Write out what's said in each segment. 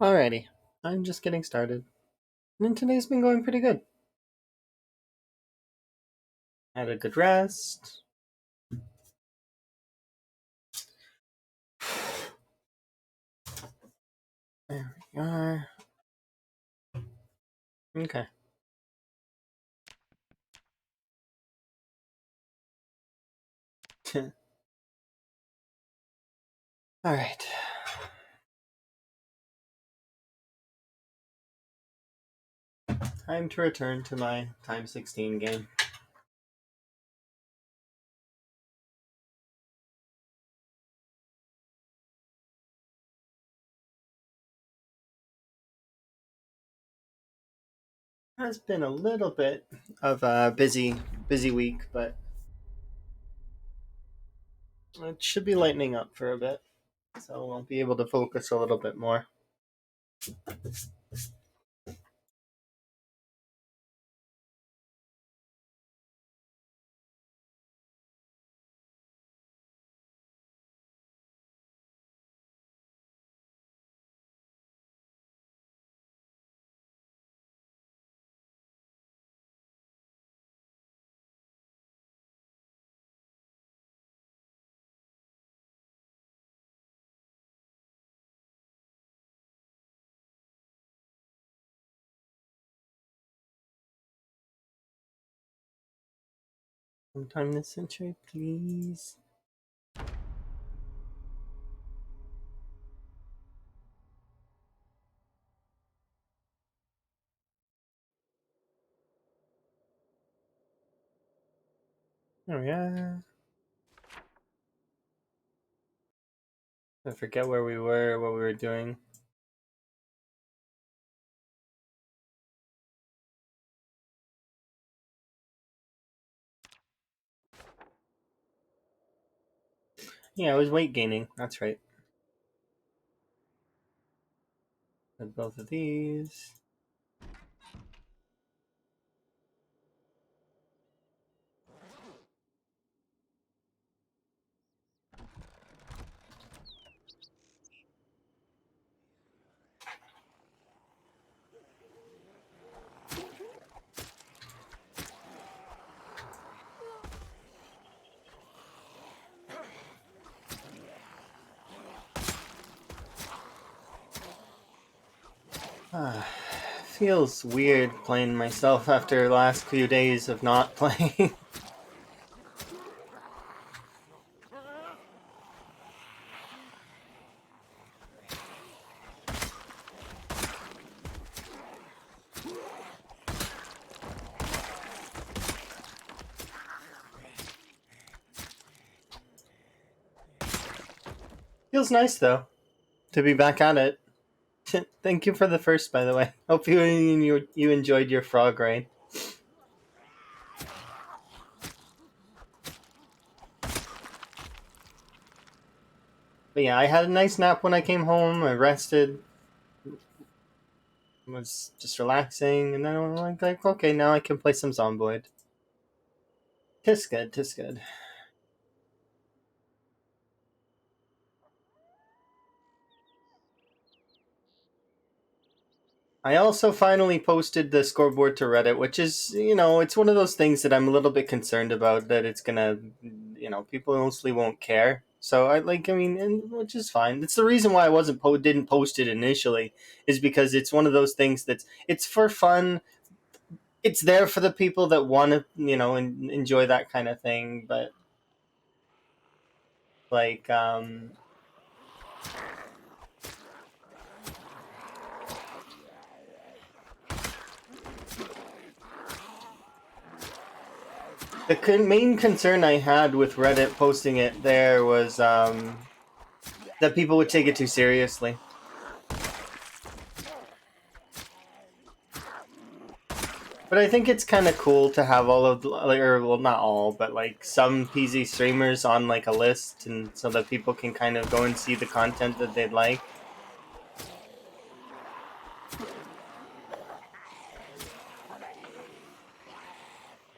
Alrighty, I'm just getting started. And today's been going pretty good. Had a good rest. There we are. Okay. Alright. Time to return to my x16 game. Has been a little bit of a busy week, but it should be lightening up for a bit. So I'll be able to focus a little bit more. Sometime this century, please. There we are. I forget where we were, what we were doing. Yeah, I was weight gaining. That's right. Did both of these. Feels weird playing myself after the last few days of not playing. Feels nice though to be back at it. Thank you for the first, by the way. Hope you enjoyed your frog raid. But yeah, I had a nice nap when I came home. I rested, was just relaxing, and then I'm like, okay, now I can play some Zomboid. Tis good, tis good. I also finally posted the scoreboard to Reddit, which is, it's one of those things that I'm a little bit concerned about that it's gonna, people mostly won't care. So which is fine. It's the reason why I didn't post it initially, is because it's one of those things it's for fun. It's there for the people that want to, enjoy that kind of thing. But like, the main concern I had with Reddit posting it there was that people would take it too seriously. But I think it's kind of cool to have all of, or well, not all, but like some PZ streamers on like a list, and so that people can kind of go and see the content that they'd like.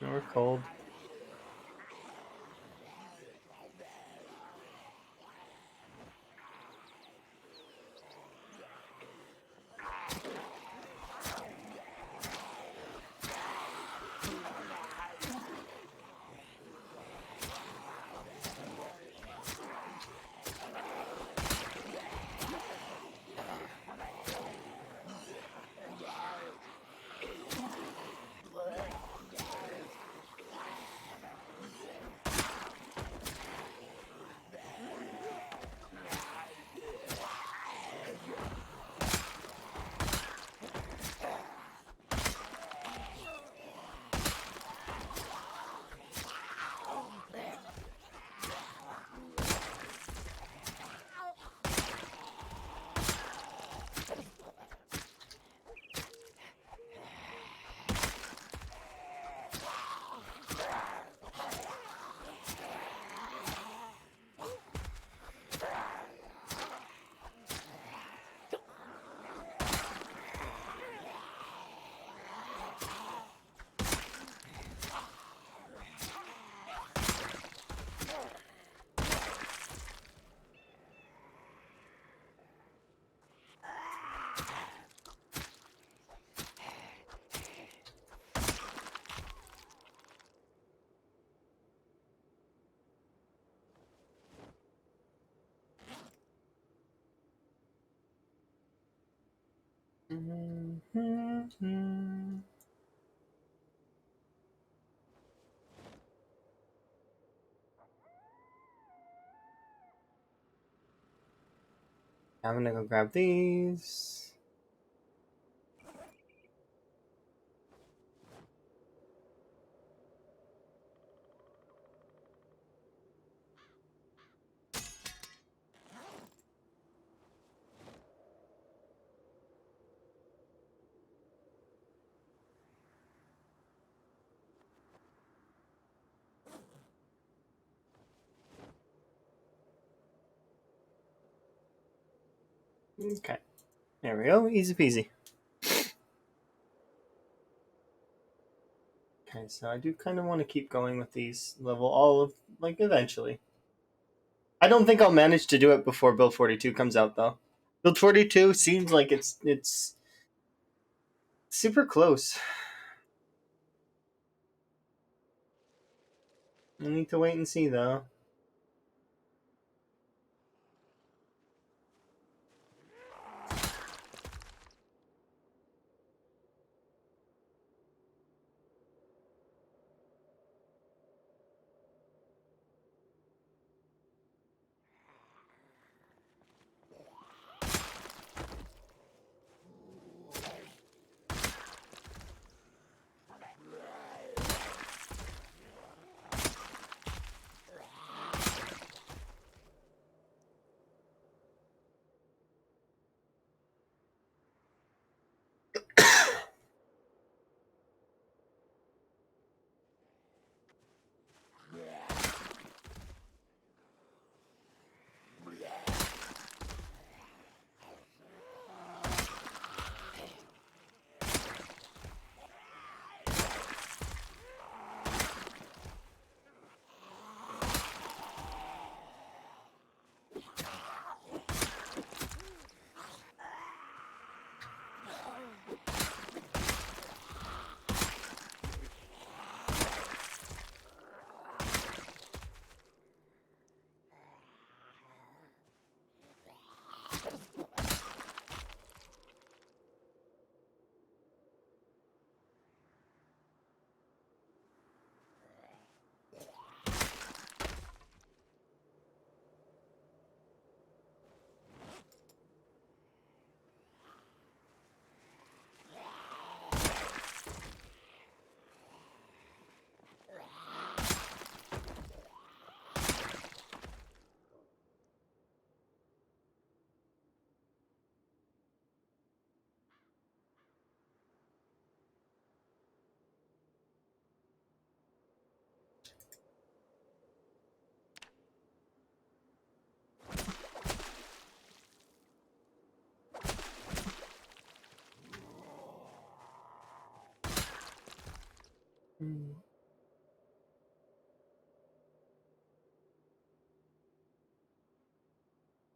We're cold. I'm gonna go grab these. Okay, there we go. Easy peasy. Okay, so I do kind of want to keep going with these level all of like eventually. I don't think I'll manage to do it before Build 42 comes out though. Build 42 seems like it's super close. I need to wait and see though.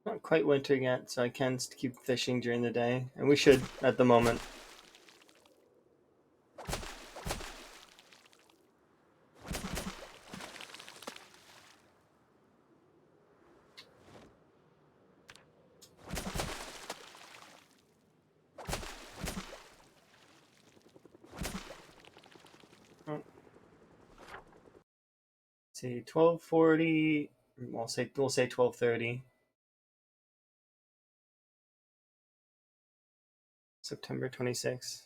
Not quite winter yet, so I can keep fishing during the day, and we should at the moment. Oh, see, 12:40. We'll say 12:30. September 26th.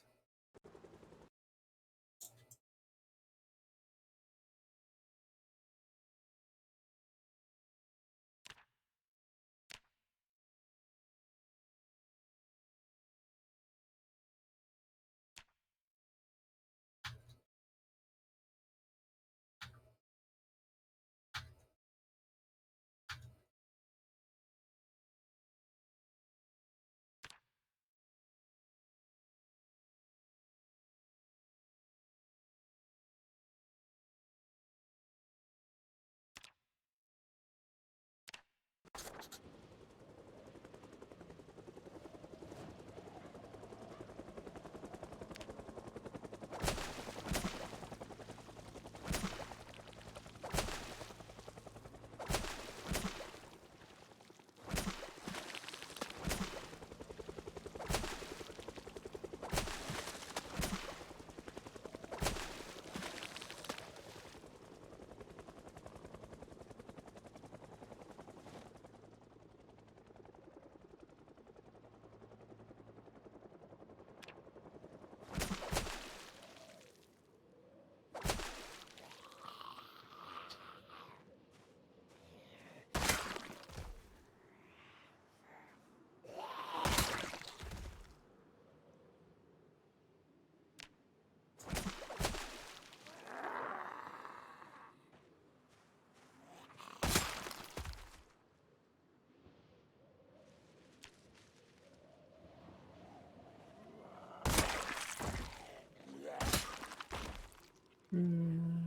Mm.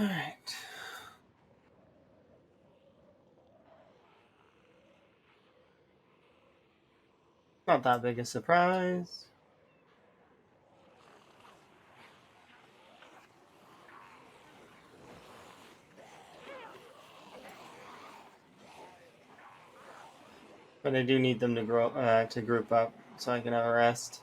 All right. Not that big a surprise. But I do need them to to group up so I can have a rest.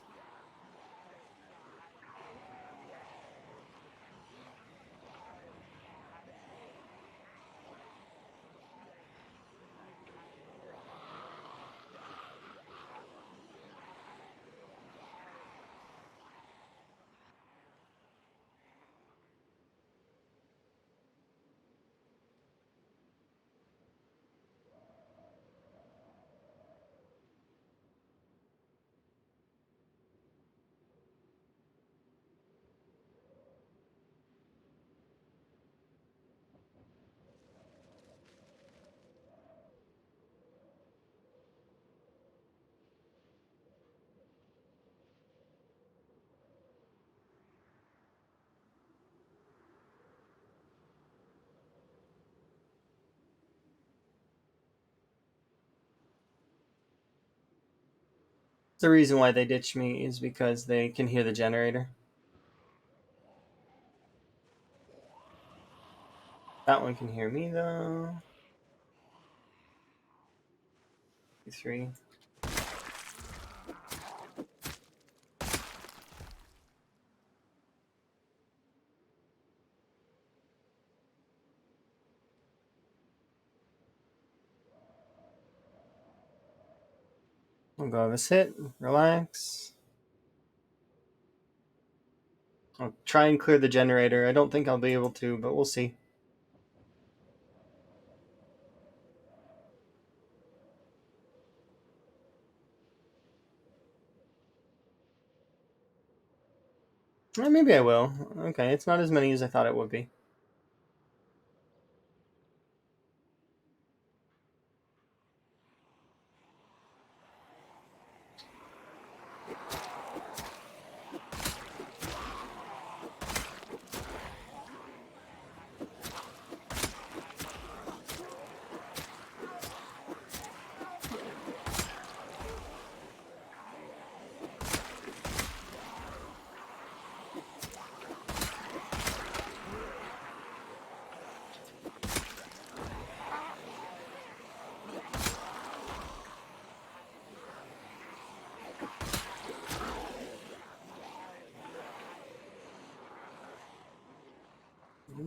The reason why they ditched me is because they can hear the generator. That one can hear me though. 3. We'll go have a sit, relax. I'll try and clear the generator. I don't think I'll be able to, but we'll see. Maybe I will. Okay, it's not as many as I thought it would be.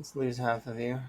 Let's lose half of you.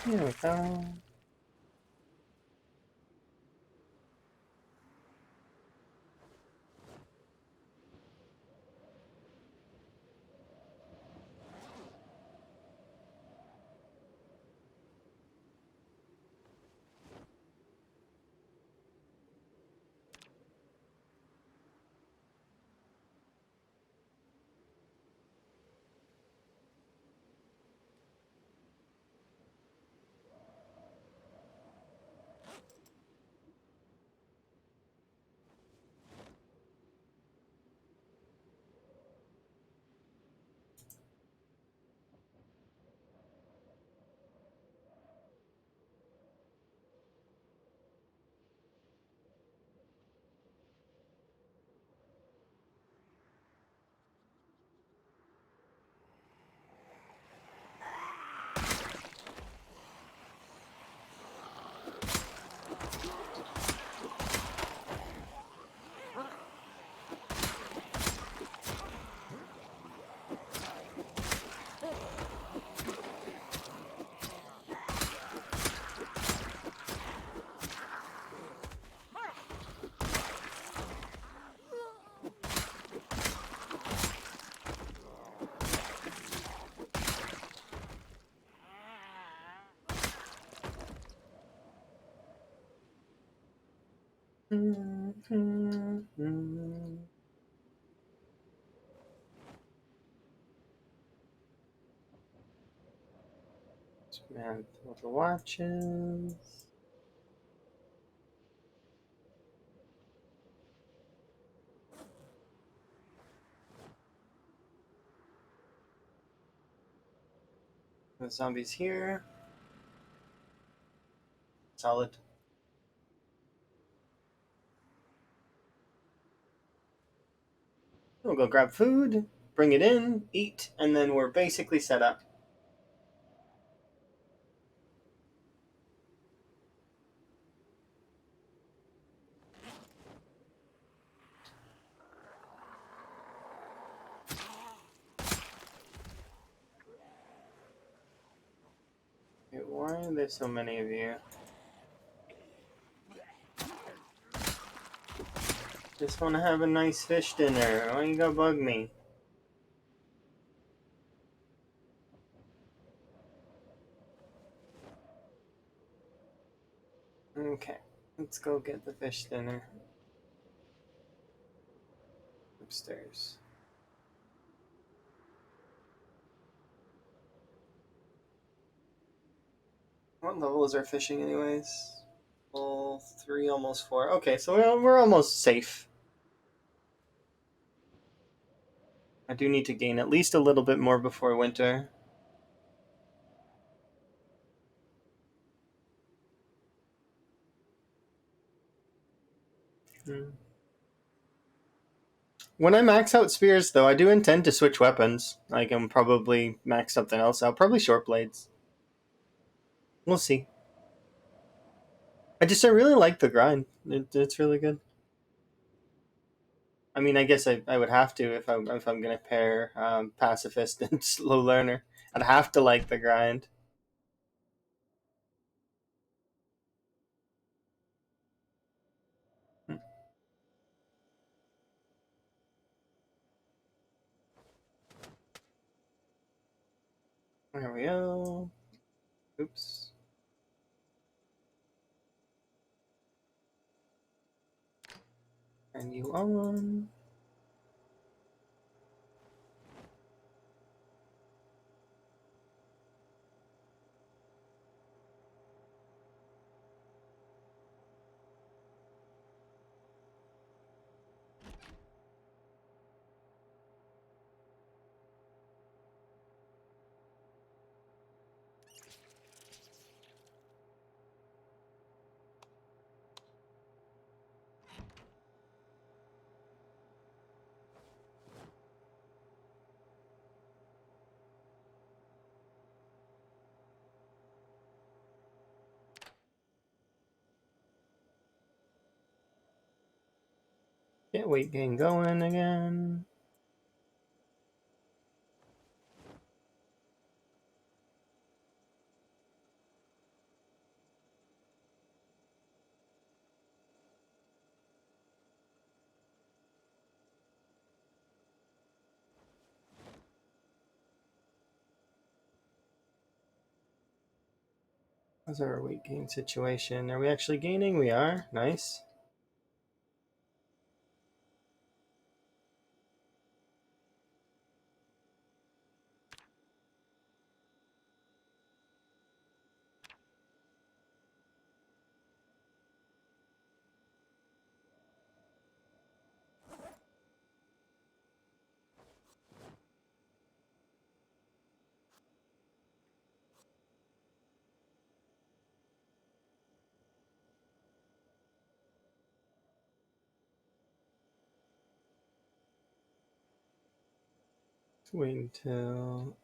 Here we go. Man, with the watches. The zombies here. Solid. We'll go grab food, bring it in, eat, and then we're basically set up. Okay, why are there so many of you? Just want to have a nice fish dinner. Why you gotta bug me? Okay, let's go get the fish dinner. Upstairs. What level is our fishing, anyways? Level 3, almost 4. Okay, so we're almost safe. I do need to gain at least a little bit more before winter. When I max out spears, though, I do intend to switch weapons. I can probably max something else out. Probably short blades. We'll see. I really like the grind. It's really good. I mean, I guess I would have to if I'm gonna pair pacifist and slow learner. I'd have to like the grind. There we go. Oops. And you on. Get weight gain going again. How's our weight gain situation? Are we actually gaining? We are. Nice. Let's wait until.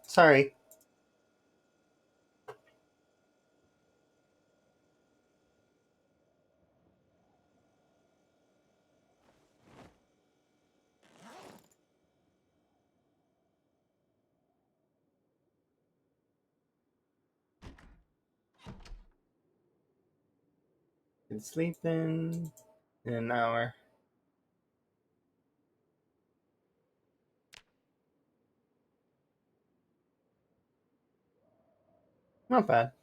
Sorry. Been sleeping in an hour. Not bad.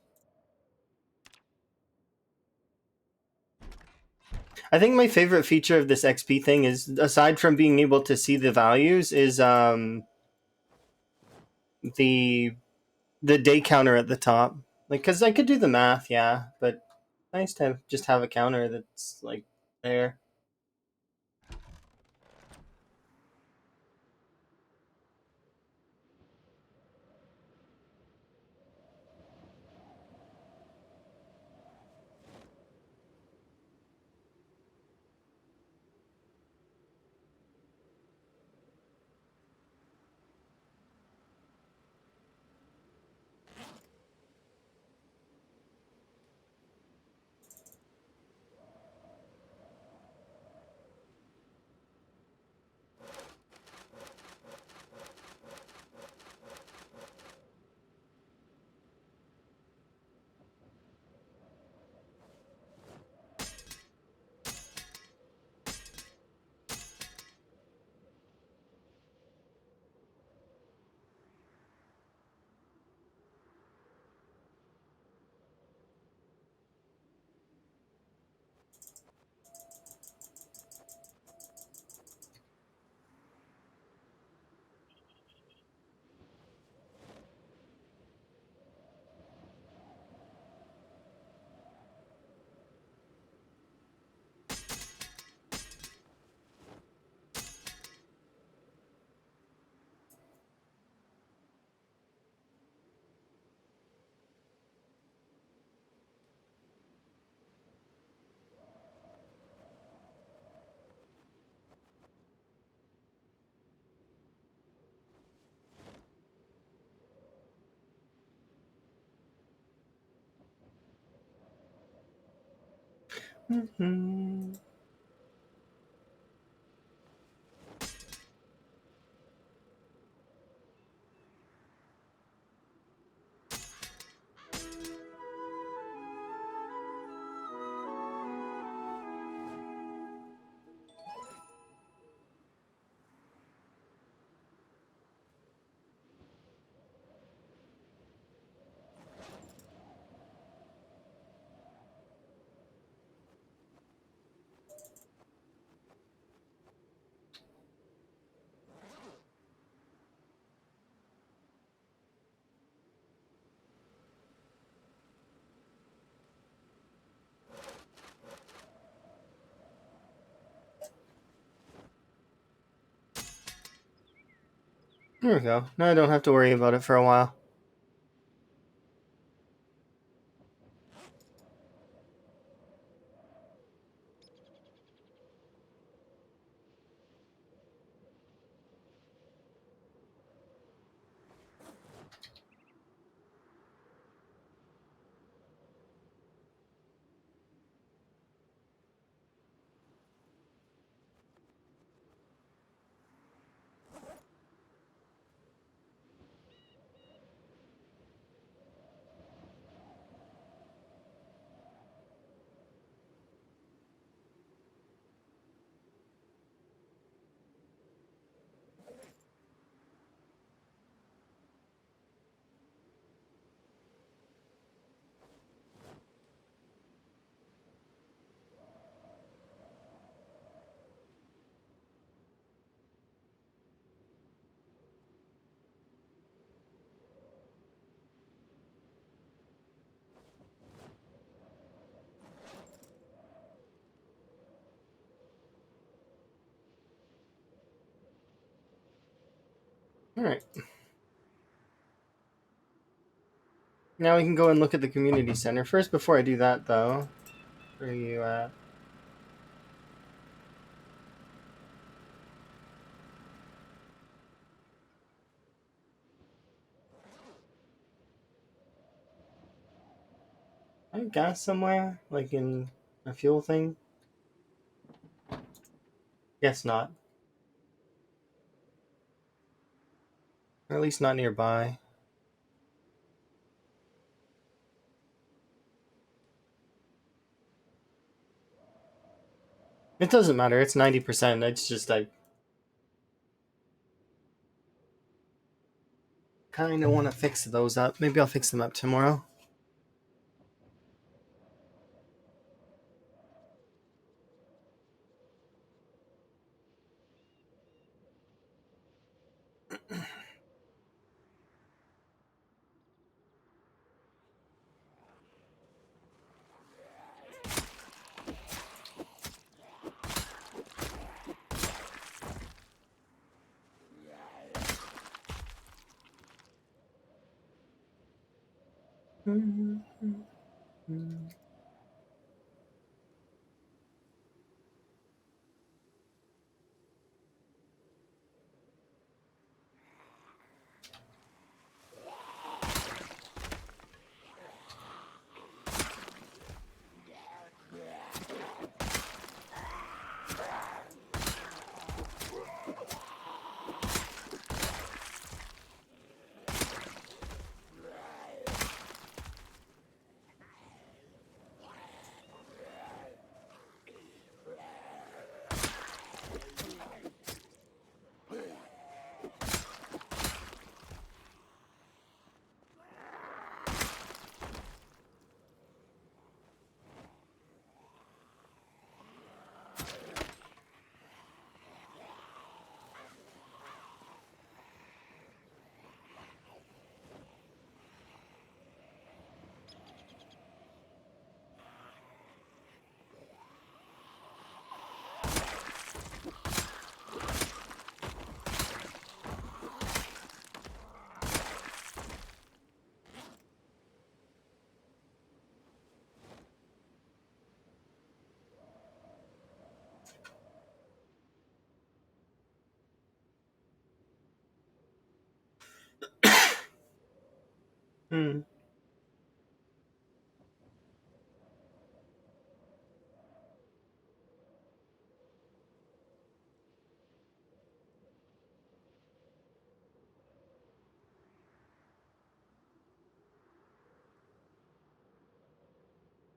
I think my favorite feature of this XP thing is, aside from being able to see the values, is the the day counter at the top. Like, cause I could do the math, yeah, but nice to just have a counter that's like there. Mm-hmm. There we go. Now I don't have to worry about it for a while. Alright. Now we can go and look at the community center. First, before I do that, though, where are you at? I have gas somewhere? Like in a fuel thing? Guess not. Or at least not nearby. It doesn't matter, it's 90%. It's just I kinda wanna fix those up. Maybe I'll fix them up tomorrow.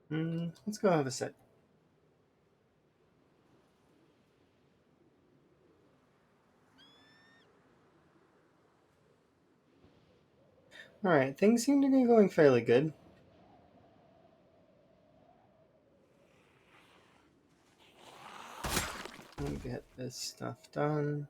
Hmm. Let's go have a sit. Alright, things seem to be going fairly good. Let me get this stuff done.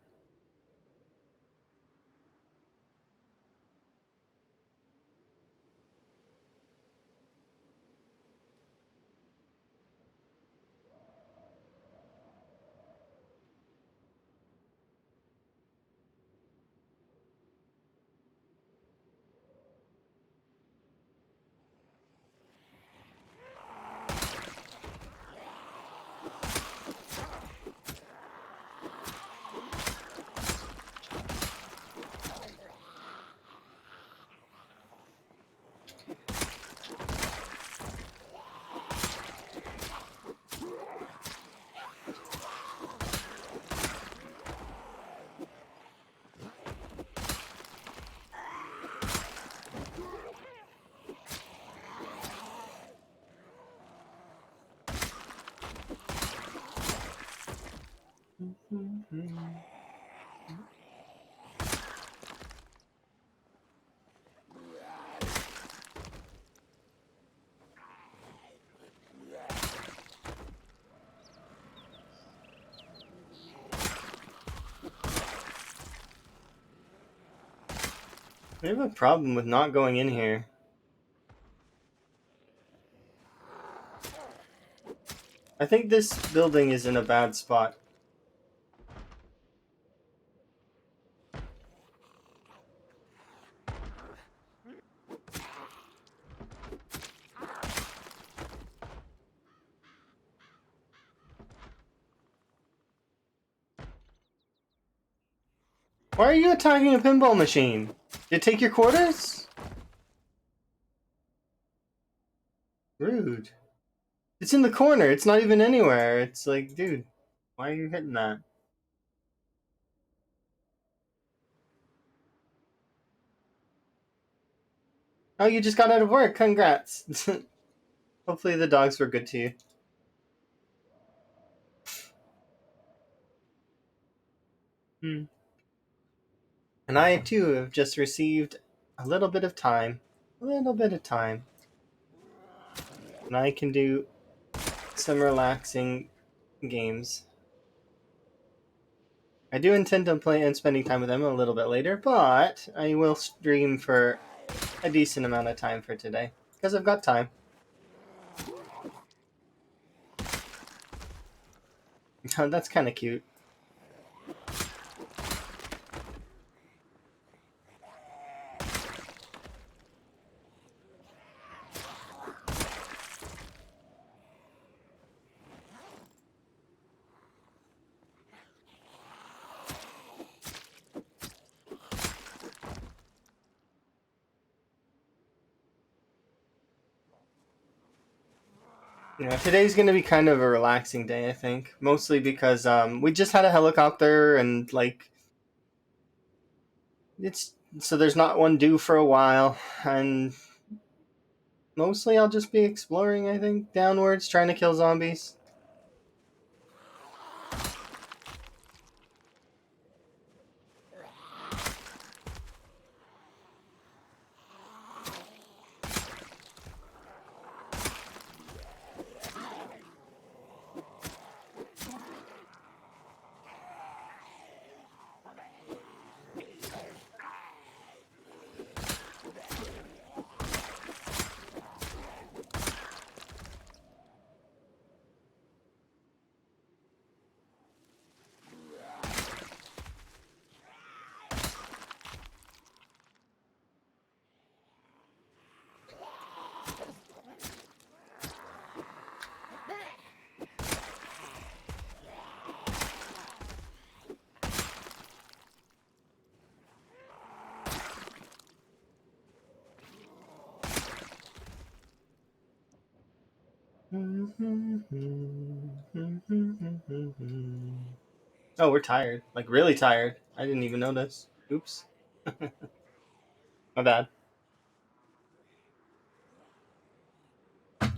I have a problem with not going in here. I think this building is in a bad spot. Why are you attacking a pinball machine? Did it take your quarters? Rude. It's in the corner. It's not even anywhere. It's like, dude, why are you hitting that? Oh, you just got out of work. Congrats. Hopefully the dogs were good to you. Hmm. And I too have just received a little bit of time. A little bit of time. And I can do some relaxing games. I do intend on playing and spending time with them a little bit later, but I will stream for a decent amount of time for today because I've got time. That's kind of cute. Yeah, today's gonna be kind of a relaxing day, I think. Mostly because we just had a helicopter and like it's so there's not one due for a while, and mostly I'll just be exploring. I think downwards, trying to kill zombies. Oh, we're tired. Like really tired. I didn't even notice. Oops. My bad. Okay,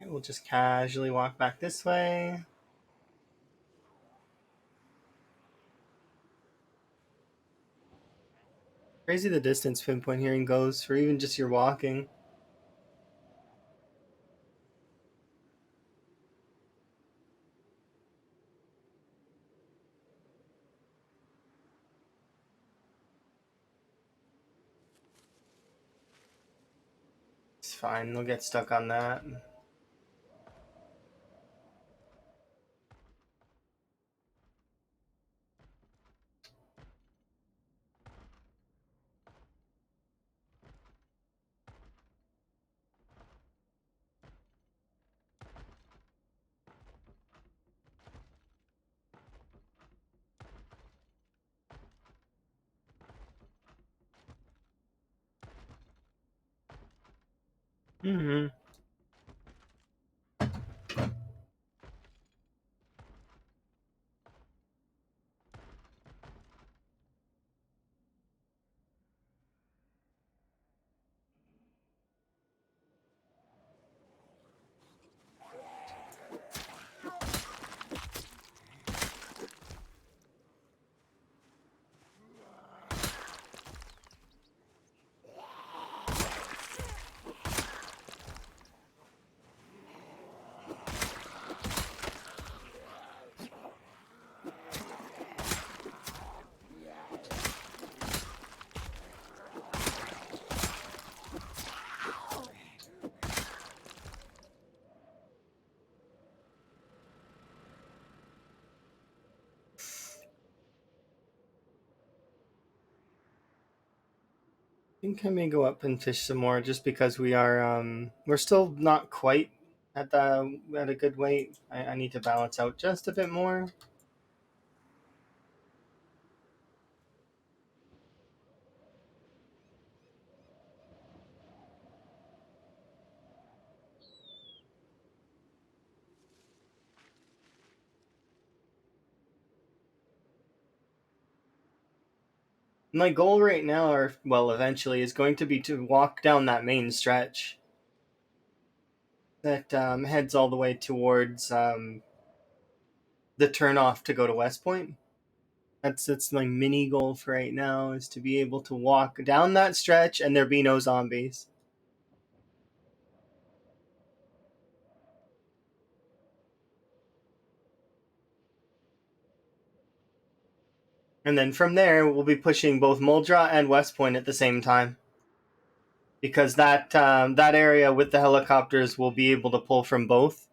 we'll just casually walk back this way. Crazy the distance pinpoint hearing goes for even just your walking. It's fine. They'll get stuck on that. Mm-hmm. I think I may go up and fish some more just because we're still not quite at a good weight. I need to balance out just a bit more. My goal right now, or well, eventually, is going to be to walk down that main stretch that heads all the way towards the turnoff to go to West Point. That's my mini goal for right now, is to be able to walk down that stretch and there be no zombies. And then from there, we'll be pushing both Muldra and West Point at the same time, because that area with the helicopters will be able to pull from both,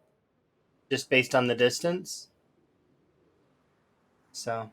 just based on the distance. So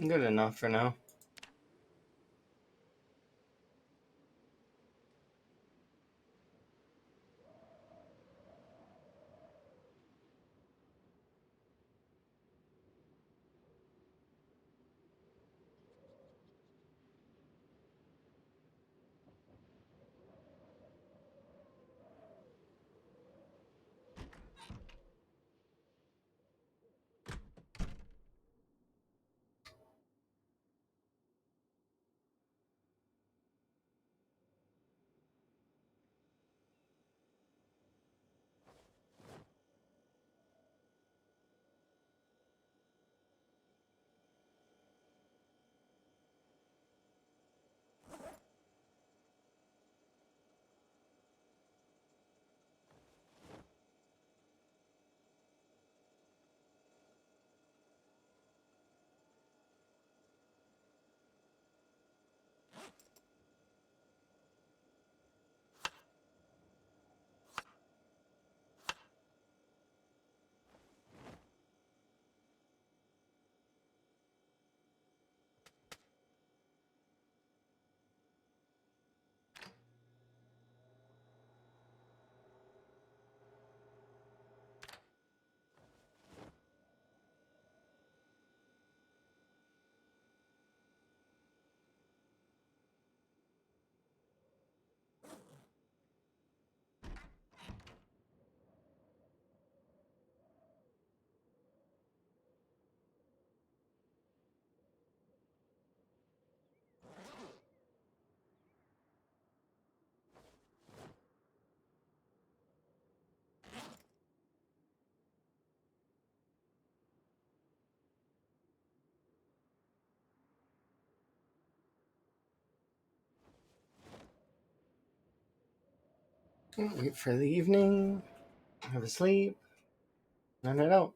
good enough for now. Wait for the evening, have a sleep, and head out.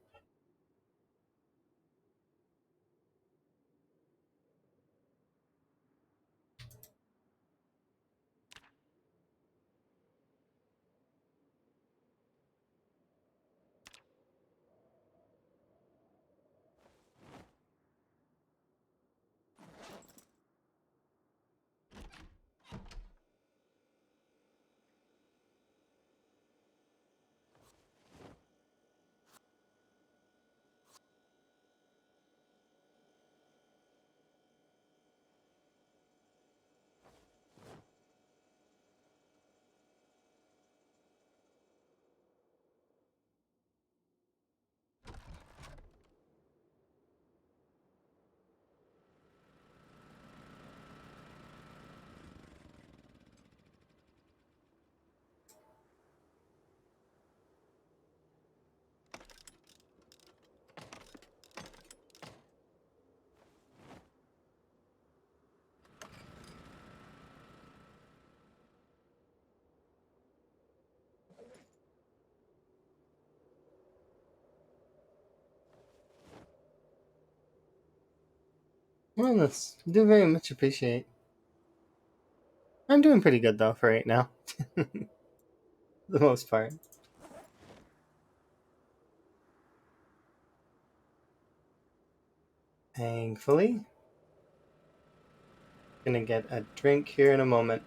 Well, that's do very much appreciate. I'm doing pretty good though for right now, for the most part. Thankfully, gonna get a drink here in a moment.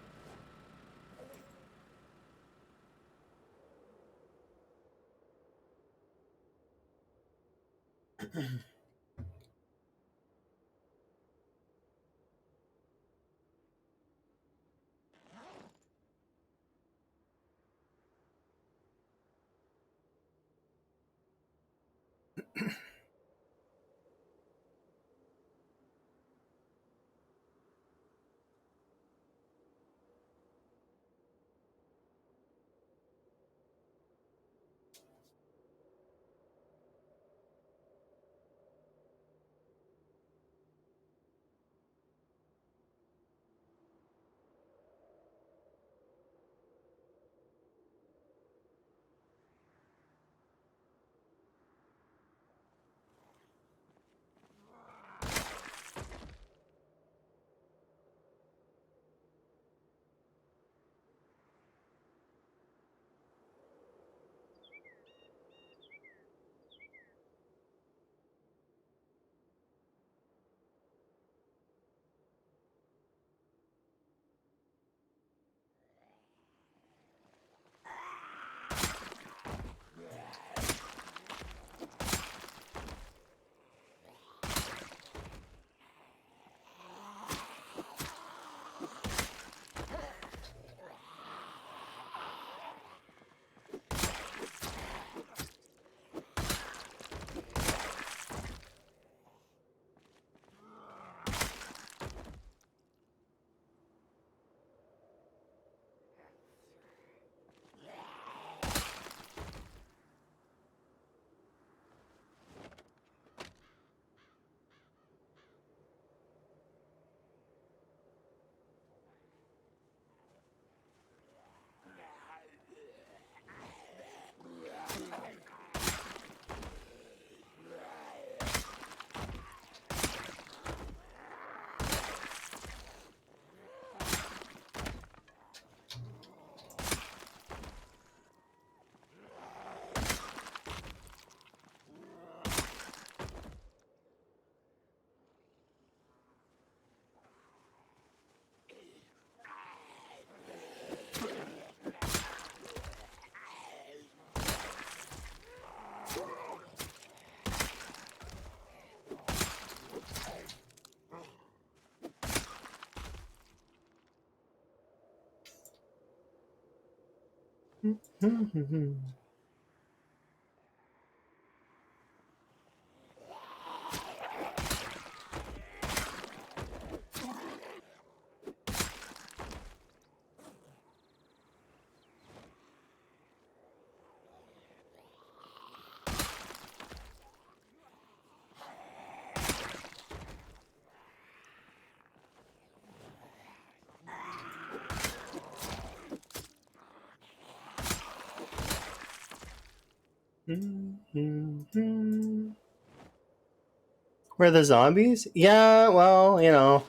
Where the zombies? Yeah, well,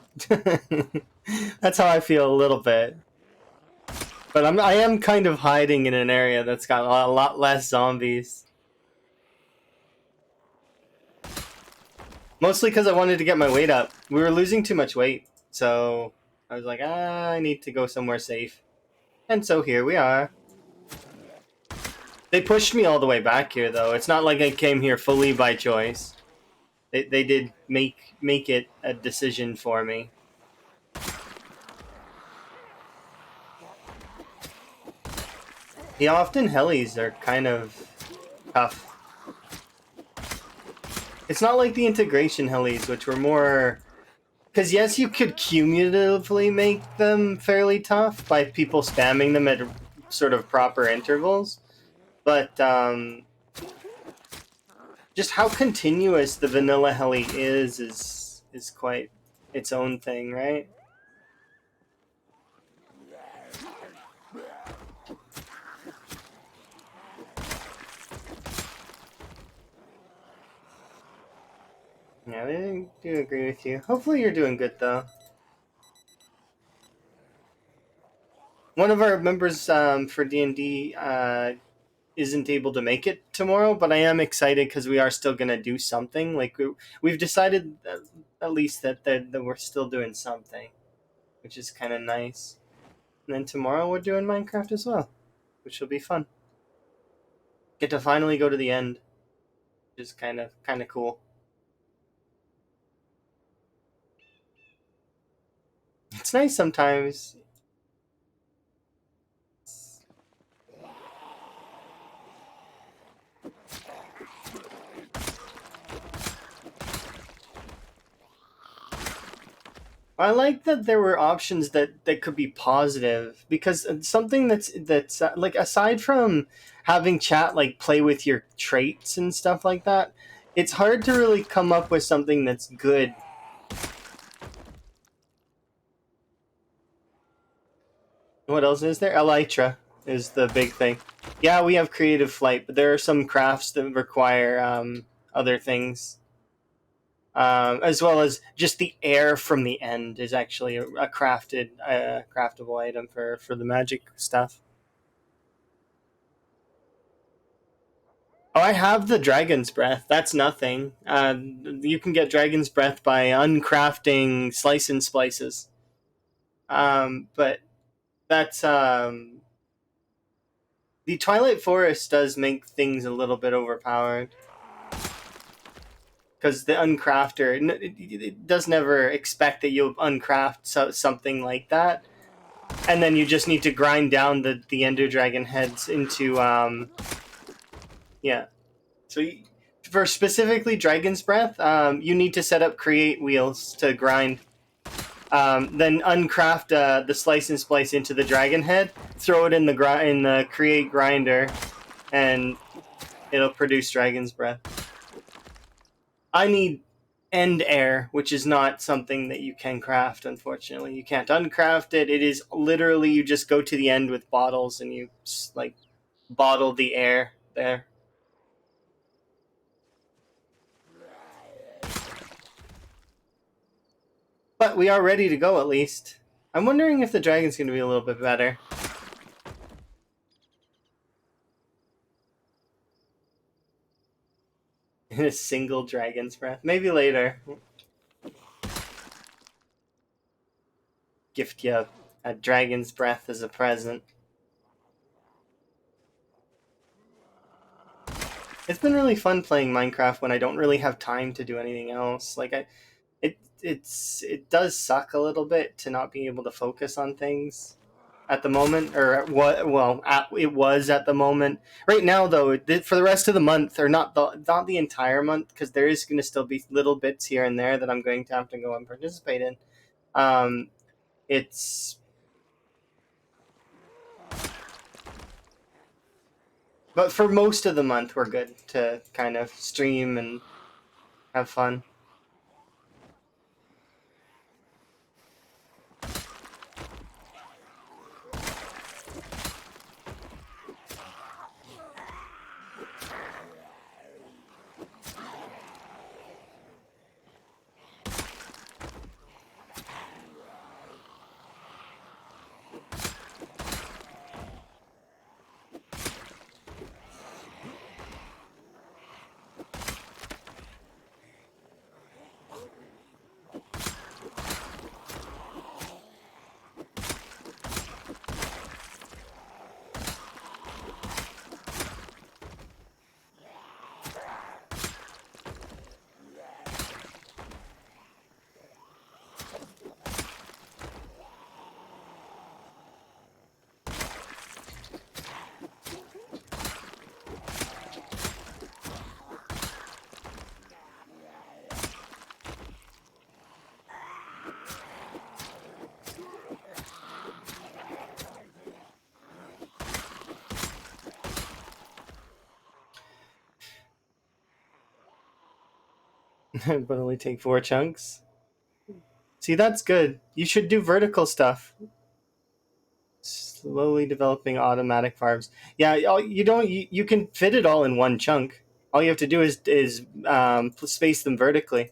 that's how I feel a little bit. But I am kind of hiding in an area that's got a lot less zombies. Mostly because I wanted to get my weight up. We were losing too much weight, so I was like, I need to go somewhere safe. And so here we are. They pushed me all the way back here, though. It's not like I came here fully by choice. They did make it a decision for me. The often Helis are kind of tough. It's not like the integration Helis, which were more... Because yes, you could cumulatively make them fairly tough by people spamming them at sort of proper intervals. But just how continuous the vanilla heli is quite its own thing, right? Yeah, I do agree with you. Hopefully you're doing good though. One of our members for D&D isn't able to make it tomorrow, but I am excited because we are still going to do something. Like we've decided at least that we're still doing something, which is kind of nice. And then tomorrow we're doing Minecraft as well, which will be fun. Get to finally go to the end, which is kind of cool. It's nice sometimes. I like that there were options that could be positive because something that's like aside from having chat like play with your traits and stuff like that, it's hard to really come up with something that's good. What else is there? Elytra is the big thing. Yeah, we have creative flight, but there are some crafts that require other things. As well as just the air from the end is actually a craftable item for the magic stuff. Oh, I have the dragon's breath. That's nothing. You can get dragon's breath by uncrafting slice and splices. But that's the Twilight Forest does make things a little bit overpowered because the uncrafter it does never expect that you'll uncraft something like that, and then you just need to grind down the Ender Dragon heads into yeah. So for specifically Dragon's Breath, you need to set up create wheels to grind. Then uncraft the slice and splice into the dragon head, throw it in the create grinder, and it'll produce Dragon's Breath. I need end air, which is not something that you can craft. Unfortunately, you can't uncraft it. It is literally you just go to the end with bottles and you like bottle the air there. But we are ready to go at least. I'm wondering if the dragon's going to be a little bit better. In a single dragon's breath. Maybe later. Gift you a dragon's breath as a present. It's been really fun playing Minecraft when I don't really have time to do anything else. Like it does suck a little bit to not be able to focus on things at the moment, or what? Well, it was at the moment. Right now, though, for the rest of the month, or not the entire month, because there is going to still be little bits here and there that I'm going to have to go and participate in. It's But for most of the month, we're good to kind of stream and have fun. But only take 4 chunks. See, that's good. You should do vertical stuff. Slowly developing automatic farms. Yeah, you don't. You can fit it all in one chunk. All you have to do is space them vertically.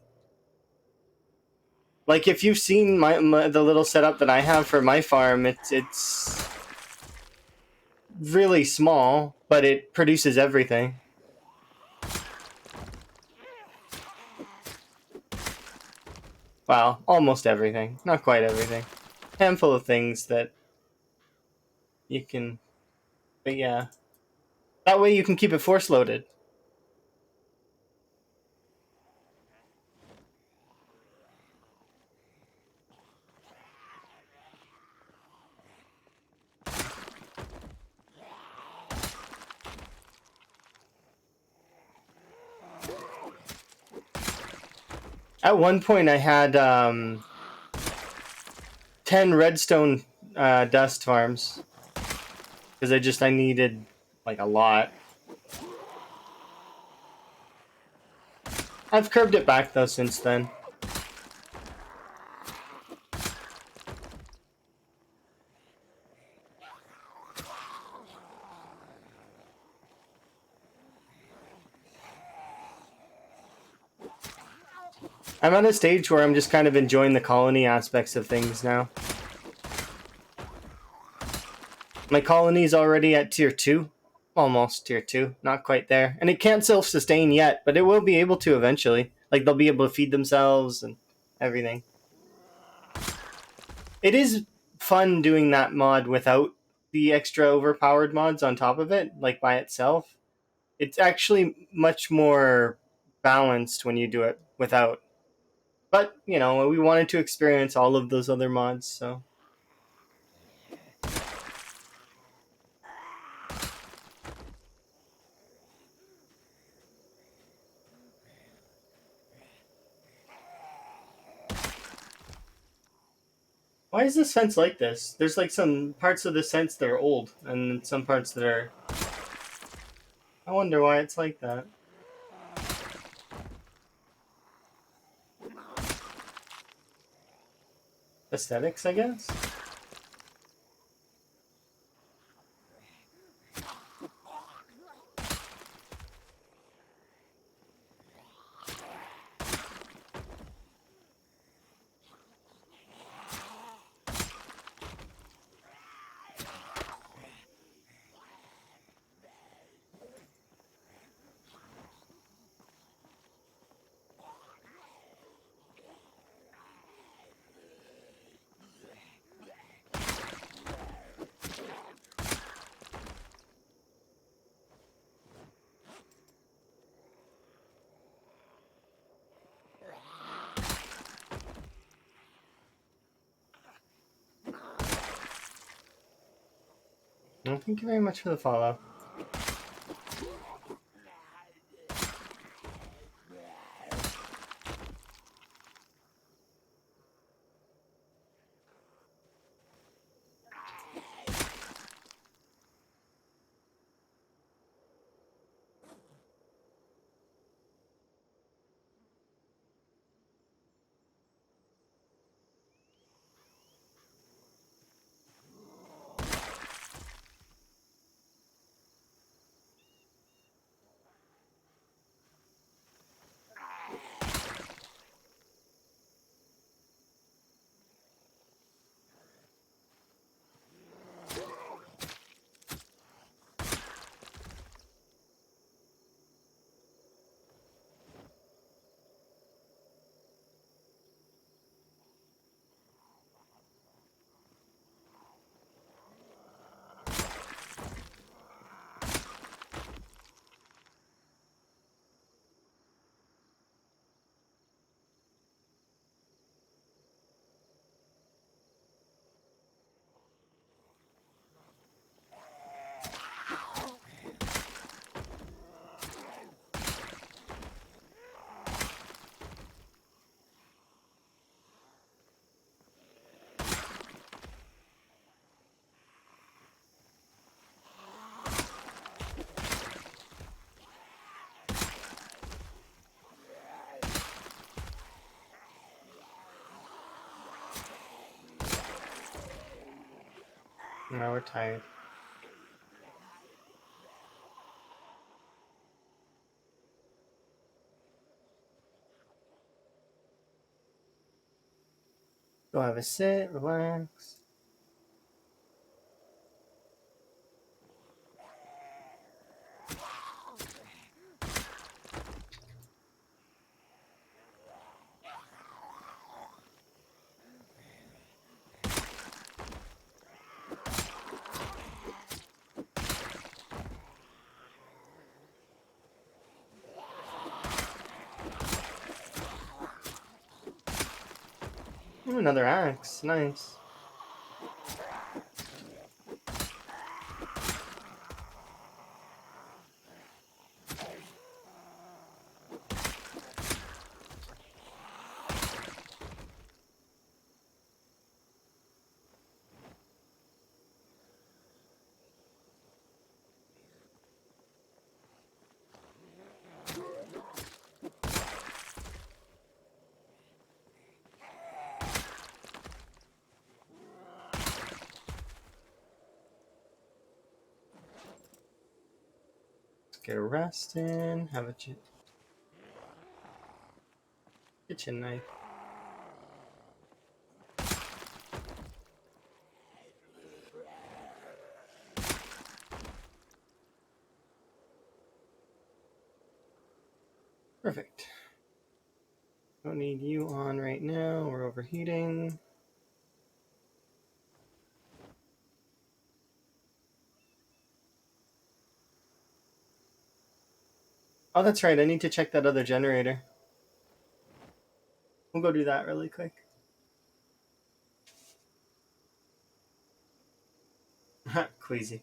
Like if you've seen the little setup that I have for my farm, it's really small, but it produces everything. Well, almost everything. Not quite everything. Handful of things that you can, but yeah. That way you can keep it force loaded. At one point I had 10 redstone dust farms because I needed like a lot. I've curbed it back though since then. I'm at a stage where I'm just kind of enjoying the colony aspects of things now. My colony's already at tier 2. Almost tier 2. Not quite there. And it can't self-sustain yet, but it will be able to eventually. Like, they'll be able to feed themselves and everything. It is fun doing that mod without the extra overpowered mods on top of it, like by itself. It's actually much more balanced when you do it without. But, you know, we wanted to experience all of those other mods, so... Why is this fence like this? There's like some parts of the fence that are old, and some parts that are... I wonder why it's like that. Aesthetics, I guess? Well, thank you very much for the follow. Now we're tired. Go have a sit, relax. Ooh, another axe. Nice. Get a rest in. Have a kitchen knife. Perfect. Don't need you on right now. We're overheating. Oh, that's right. I need to check that other generator. We'll go do that really quick. Queasy.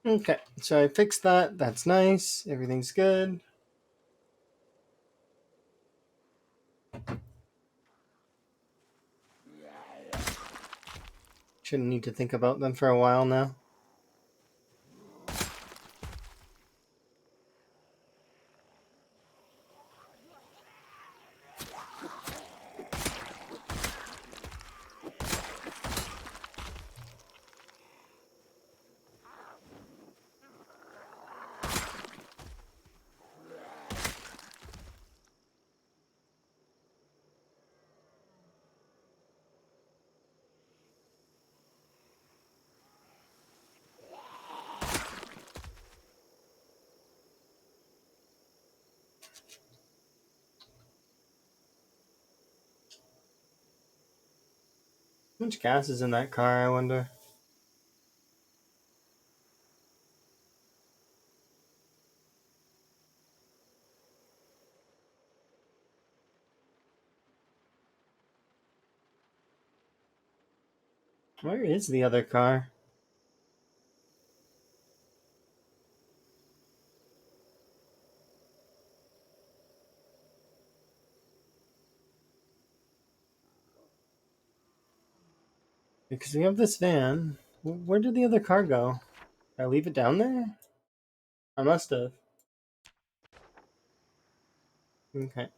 Okay, so I fixed that. That's nice. Everything's good. Shouldn't need to think about them for a while now. How much gas is in that car, I wonder? Where is the other car? Because we have this van. Where did the other car go? Did I leave it down there? I must have. Okay.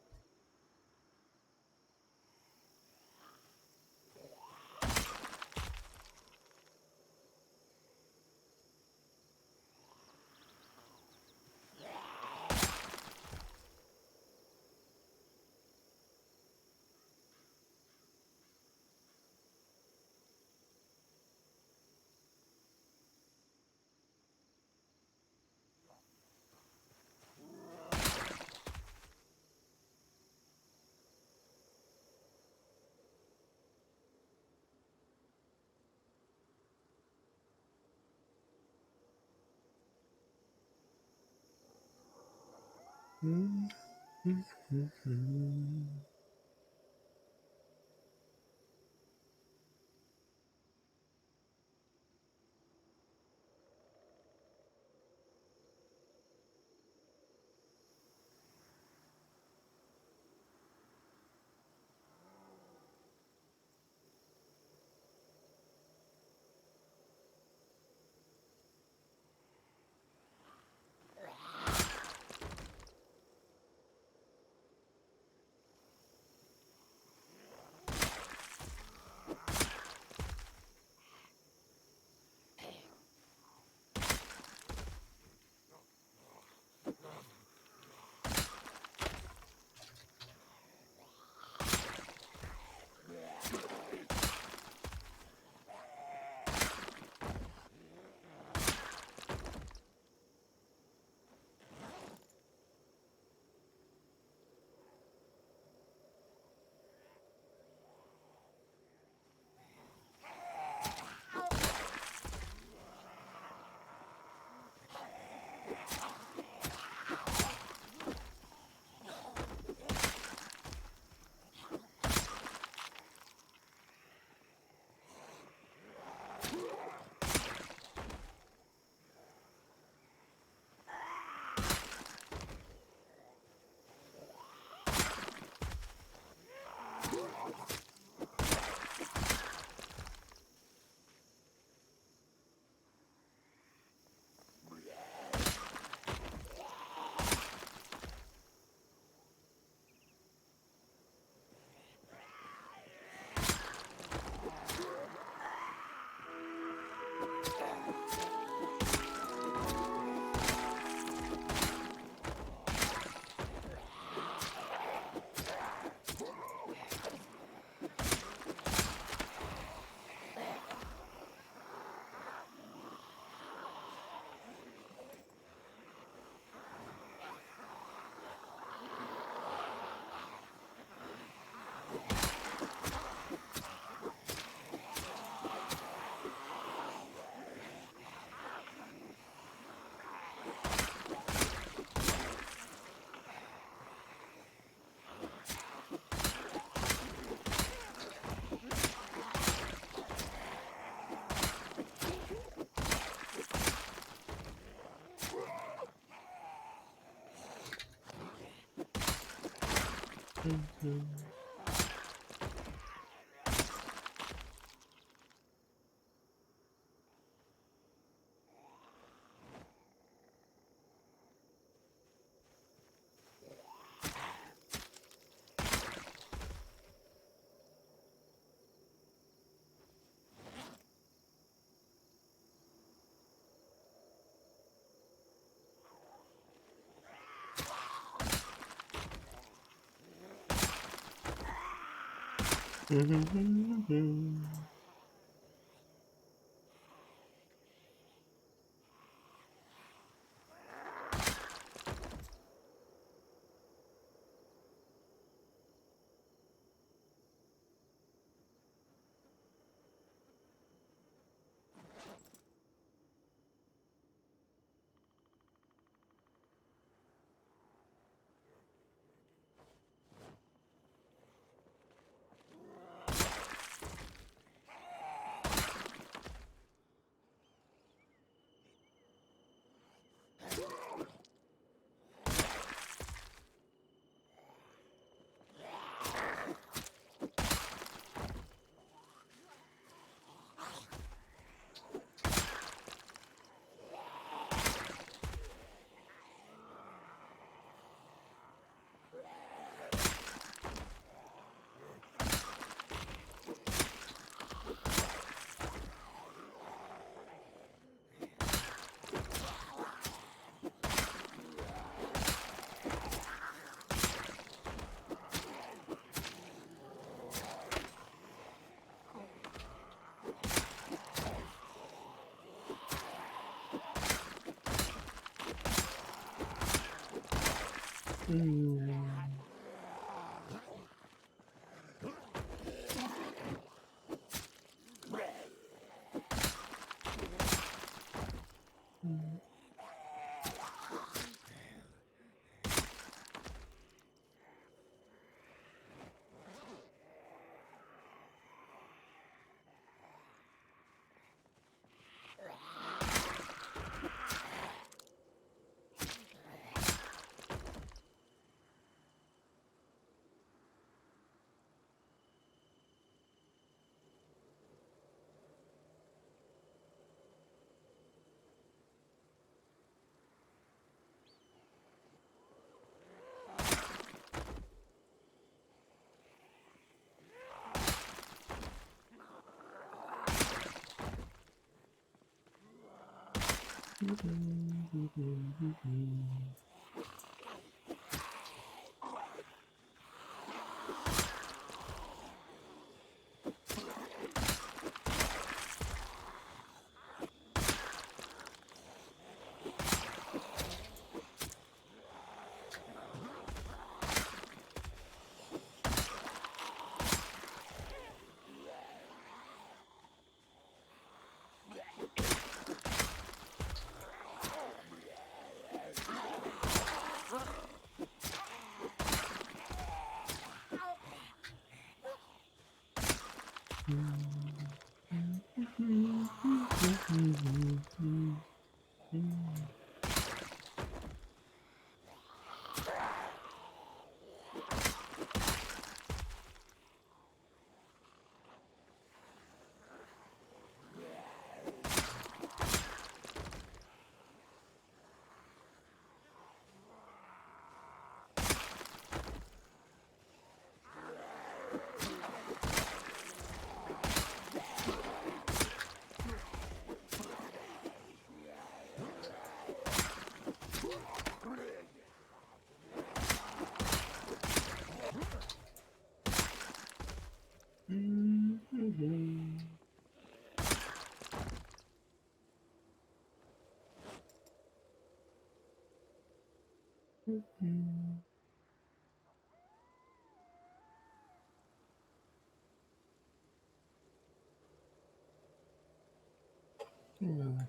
A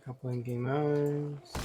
couple in game hours.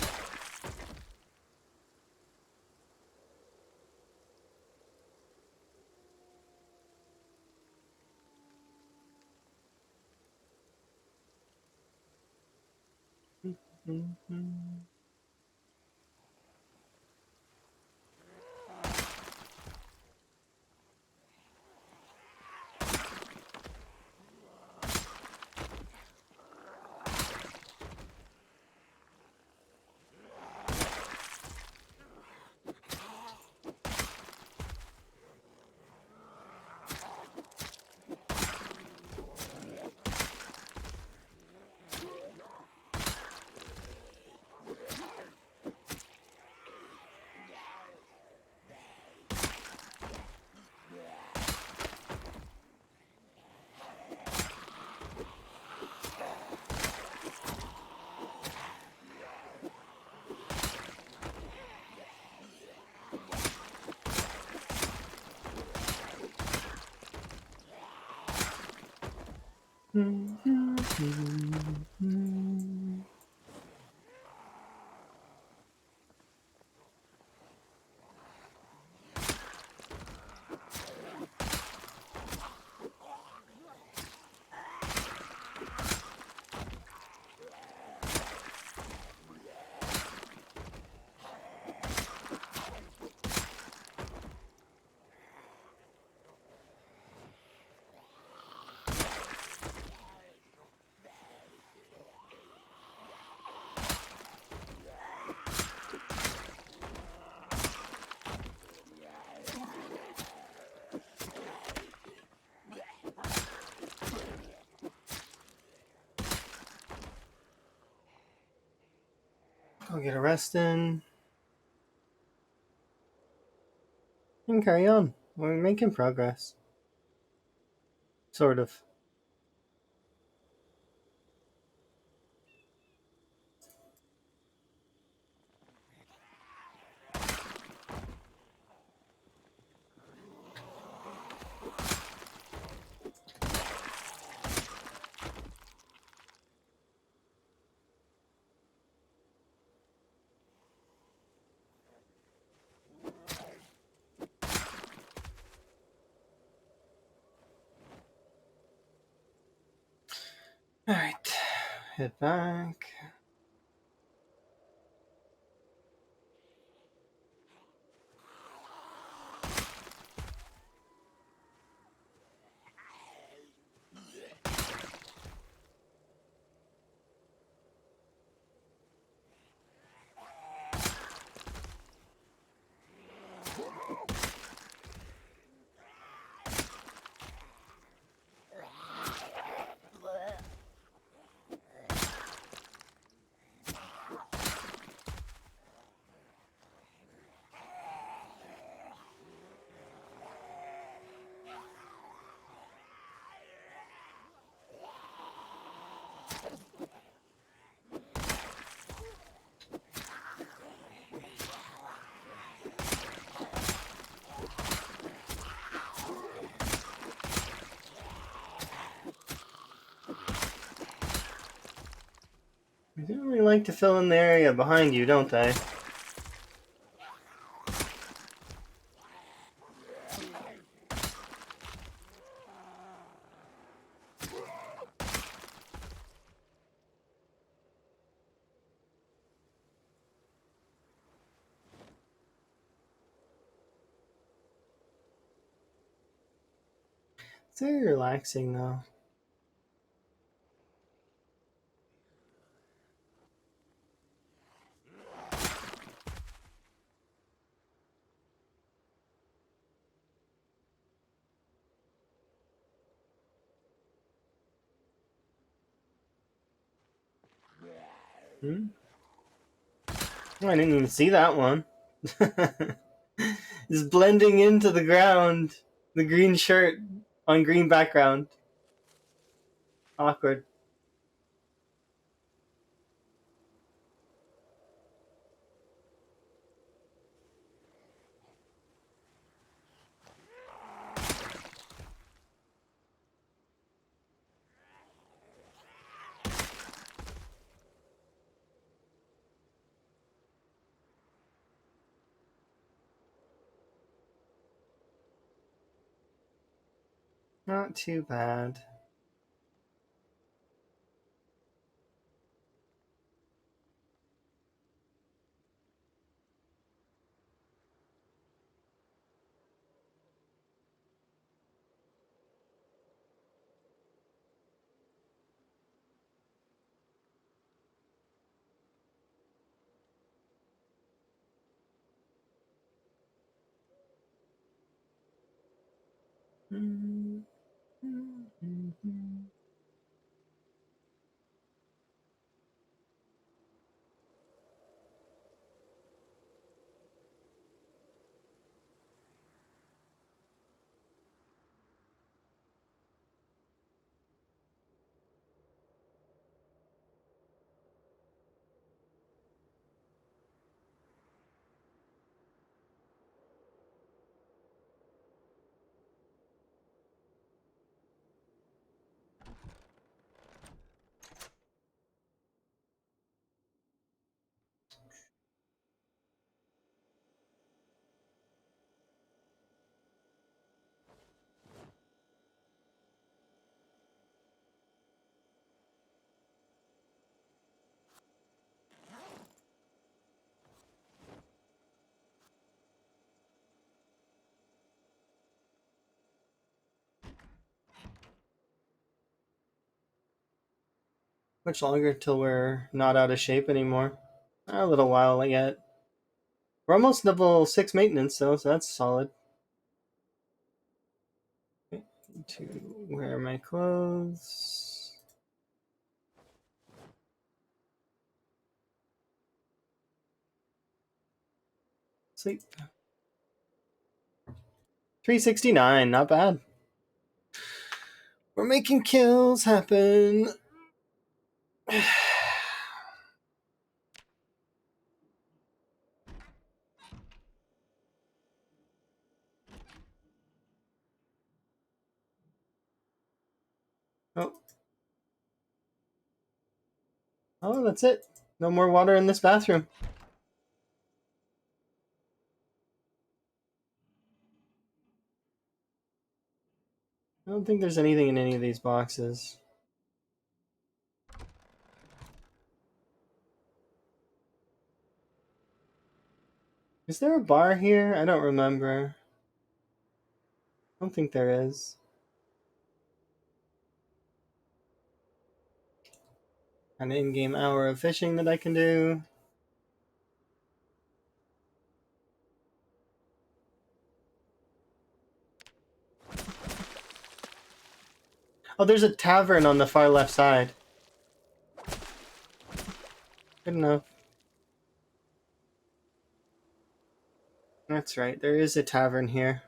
I'll get a rest in and carry on. We're making progress. Sort of. Alright. Head back. They do really like to fill in the area behind you, don't they? It's very relaxing, though. Hmm? Oh, I didn't even see that one. It's blending into the ground. The green shirt on green background. Awkward. Not too bad. Much longer till we're not out of shape anymore. A little while yet. We're almost level 6 maintenance though, so that's solid. Okay, to wear my clothes. Sleep. 369, not bad. We're making kills happen. Oh. Oh, that's it. No more water in this bathroom. I don't think there's anything in any of these boxes. Is there a bar here? I don't remember. I don't think there is. An in-game hour of fishing that I can do. Oh, there's a tavern on the far left side. Good enough. That's right, there is a tavern here.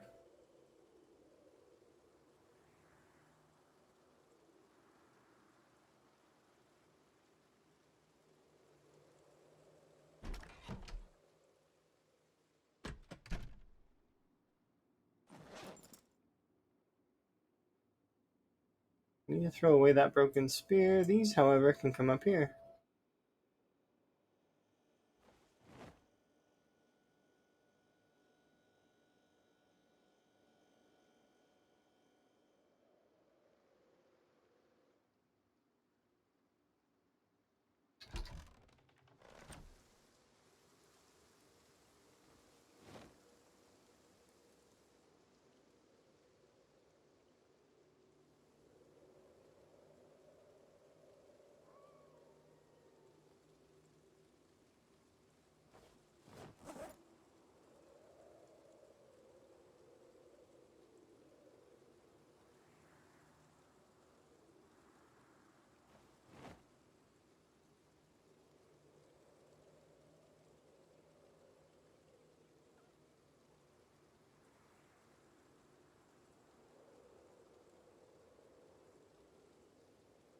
I need to throw away that broken spear. These, however, can come up here.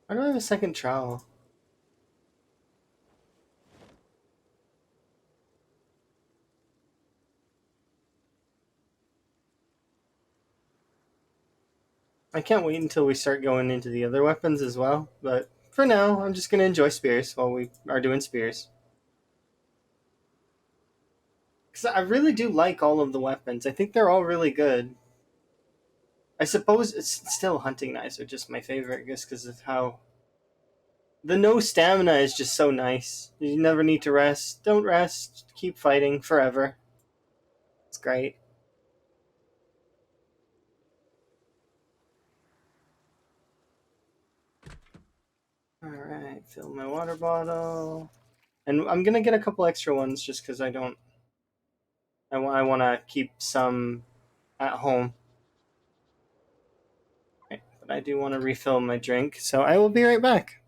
Why do I have a second trowel? I can't wait until we start going into the other weapons as well, but for now, I'm just going to enjoy spears while we are doing spears. Because I really do like all of the weapons. I think they're all really good. I suppose it's still hunting knives are just my favorite, just because of how the no stamina is just so nice. You never need to rest. Don't rest. Keep fighting forever. It's great. All right, fill my water bottle, and I'm gonna get a couple extra ones just because I don't. I want to keep some at home. Right, but I do want to refill my drink, so I will be right back.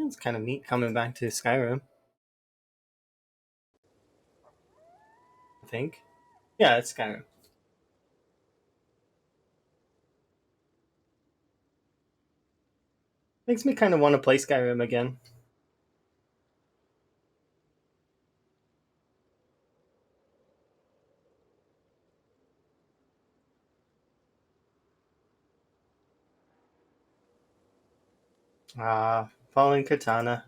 It's kind of neat coming back to Skyrim, I think. Yeah, it's Skyrim. Makes me kind of want to play Skyrim again. Fallen Katana.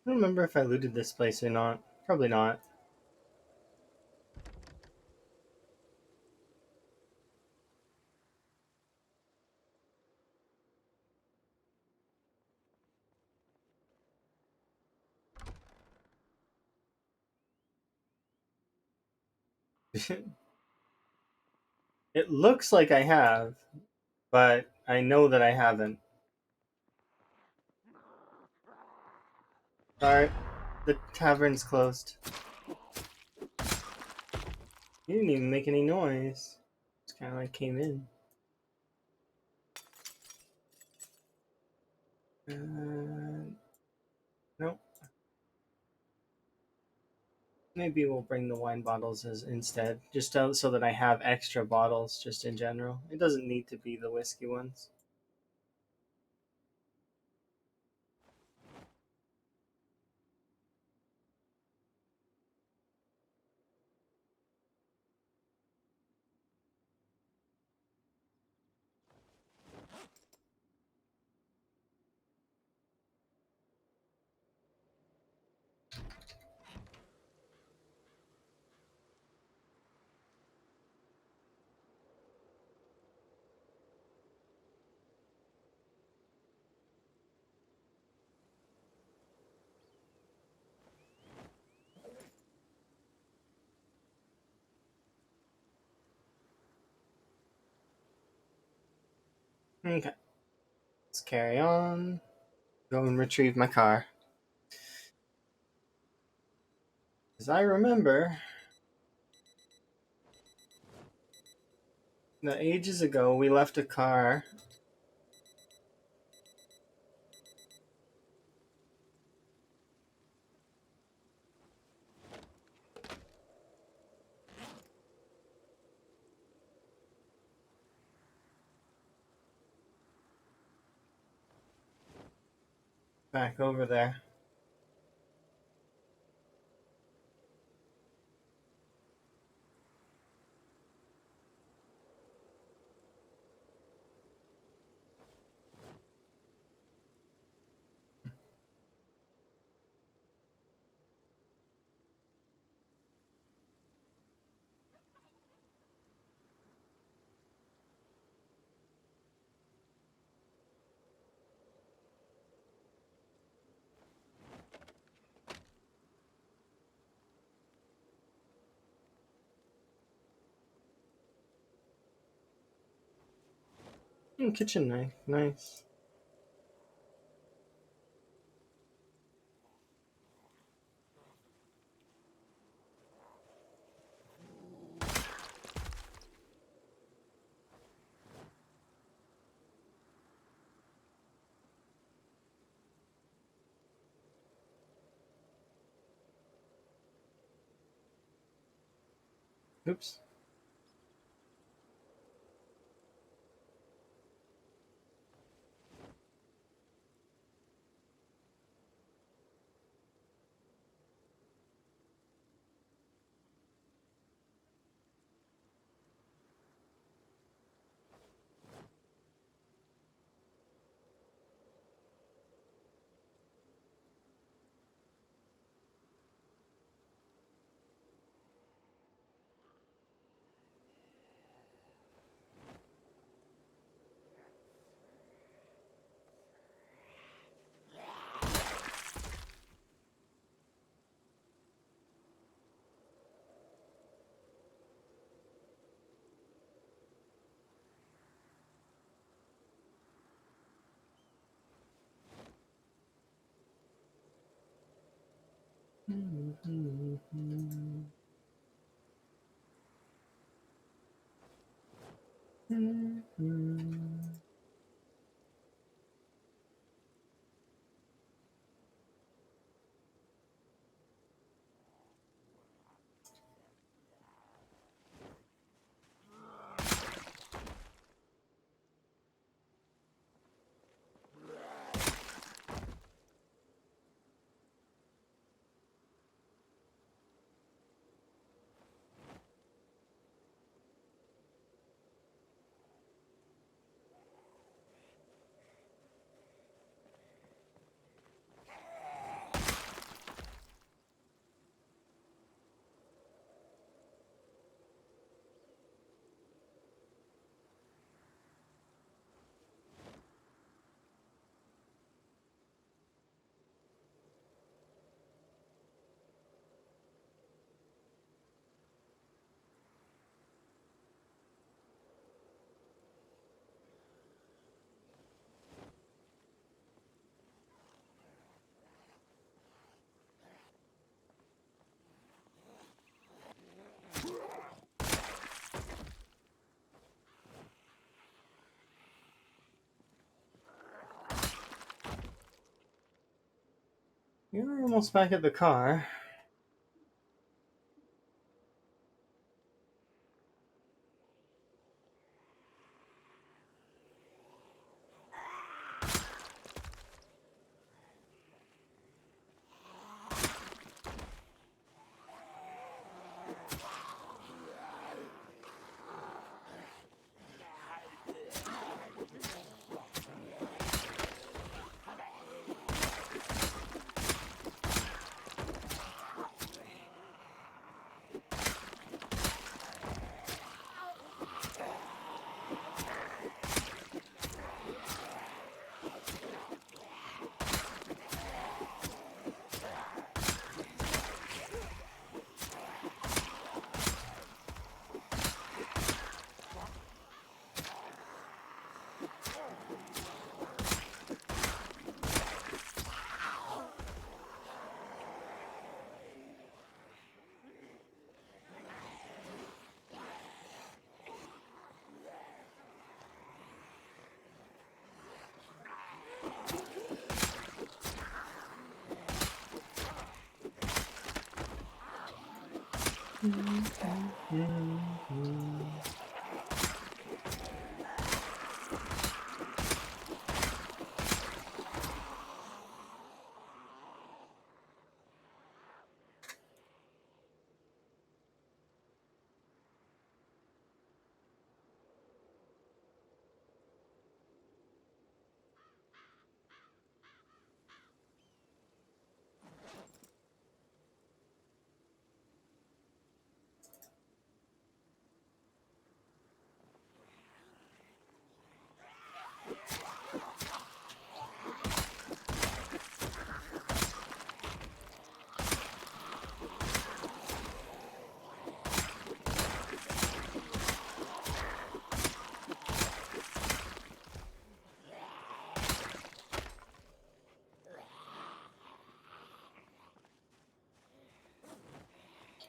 I don't remember if I looted this place or not. Probably not. It looks like I have, but I know that I haven't. Sorry, the tavern's closed. You didn't even make any noise. It's kind of like came in. Nope. Maybe we'll bring the wine bottles as instead, just so that I have extra bottles, just in general. It doesn't need to be the whiskey ones. Okay, let's carry on. Go and retrieve my car. As I remember, that ages ago we left a car. Back over there. Kitchen knife, nice. Oops. You're almost back at the car.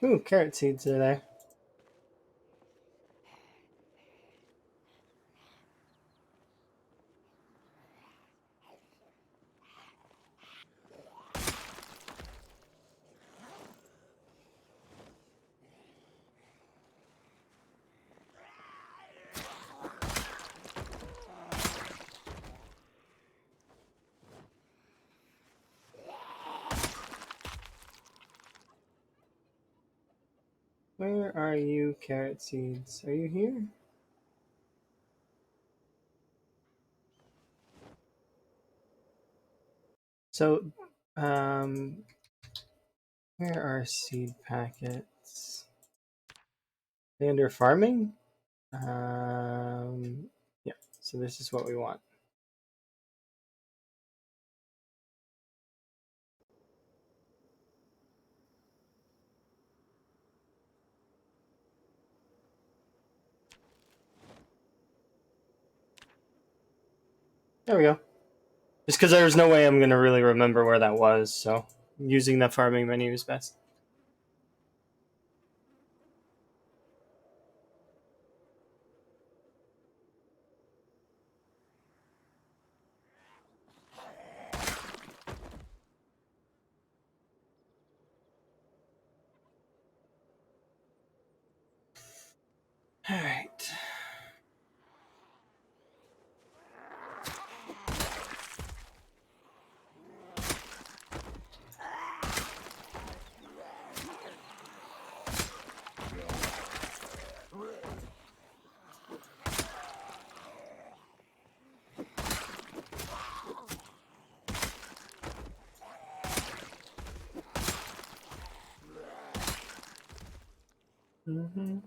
Ooh, carrot seeds are there. Where are you, carrot seeds? Are you here? So, where are seed packets? They under farming? Yeah, so this is what we want. There we go. Just because there's no way I'm going to really remember where that was, so. using the farming menu is best. All right. Mm-hmm.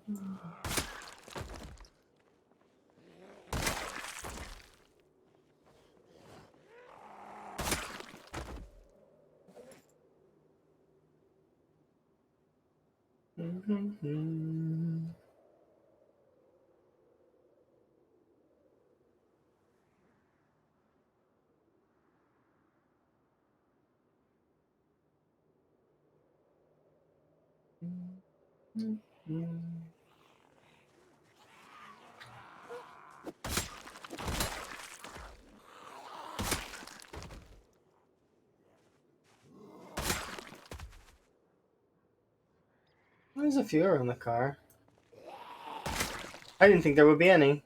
Mm-hmm. There's a few around the car. I didn't think there would be any.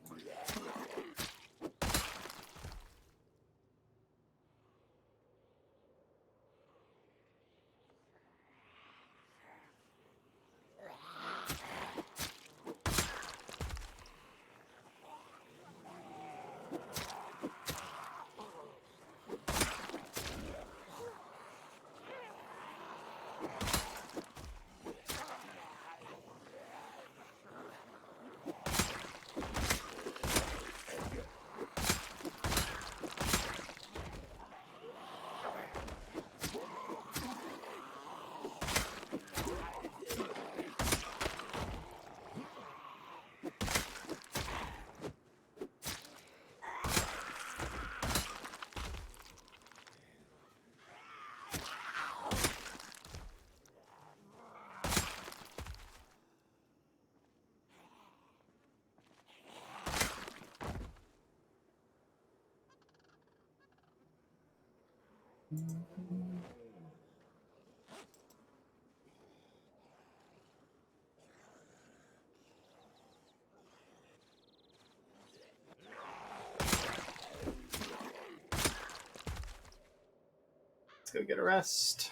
Let's go get a rest.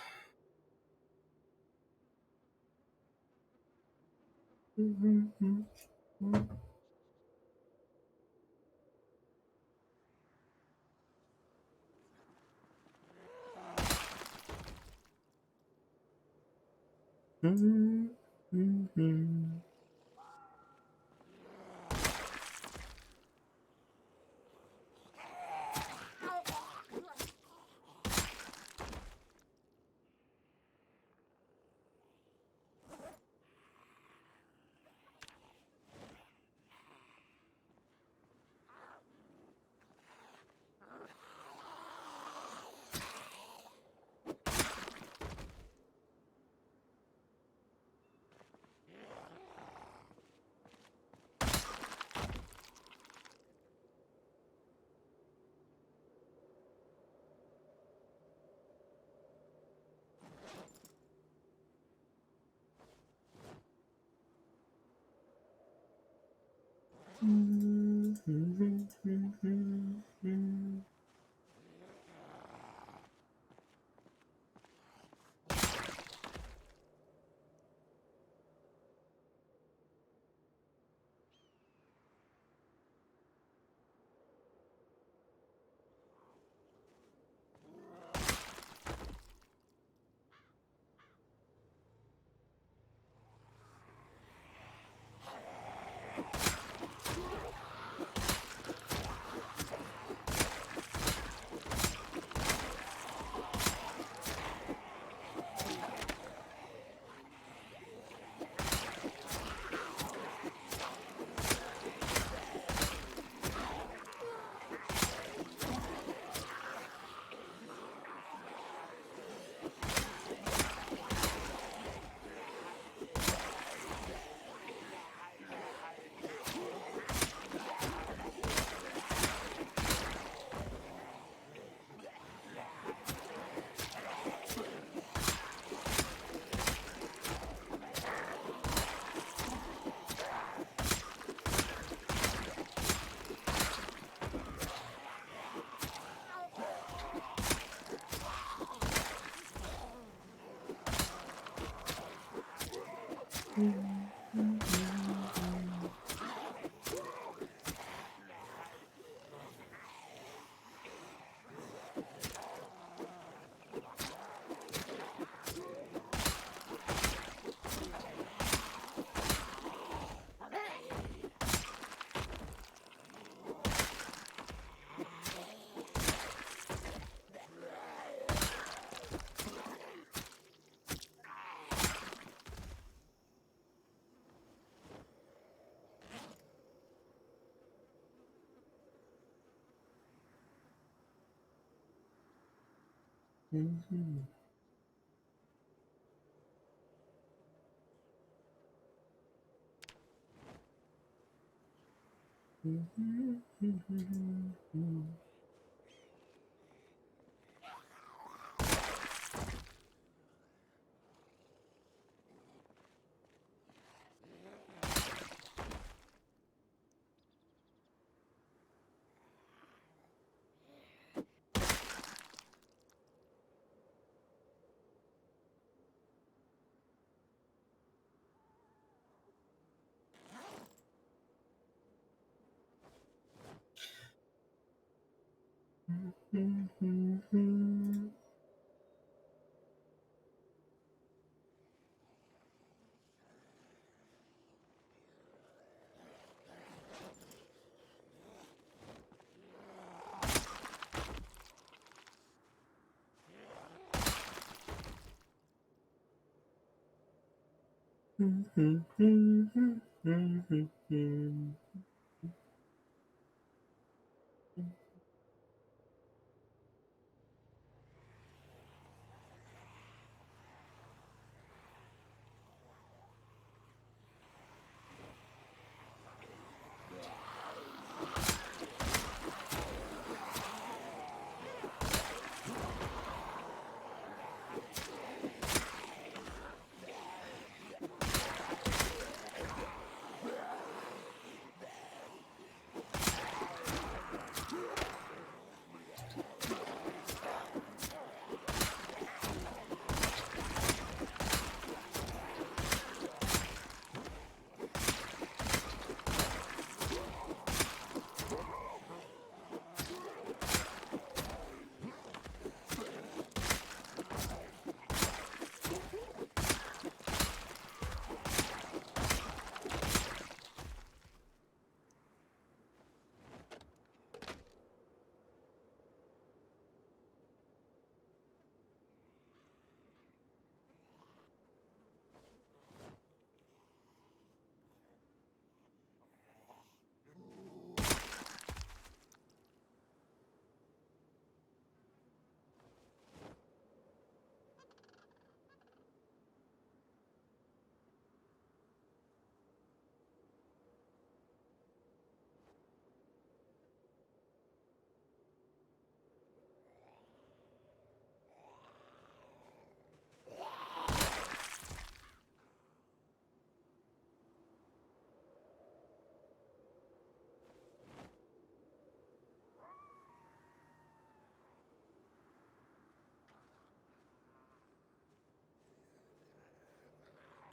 Mm-hmm.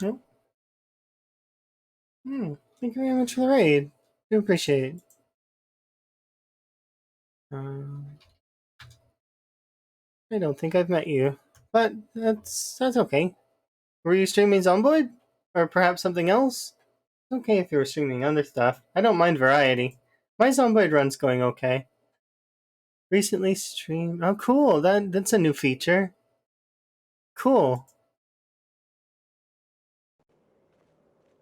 Oh. Thank you very much for the raid. Do appreciate it. I don't think I've met you, but that's okay. Were you streaming Zomboid? Or perhaps something else? It's okay if you were streaming other stuff. I don't mind variety. My Zomboid run's going okay. Recently streamed. Oh, cool. That's a new feature. Cool.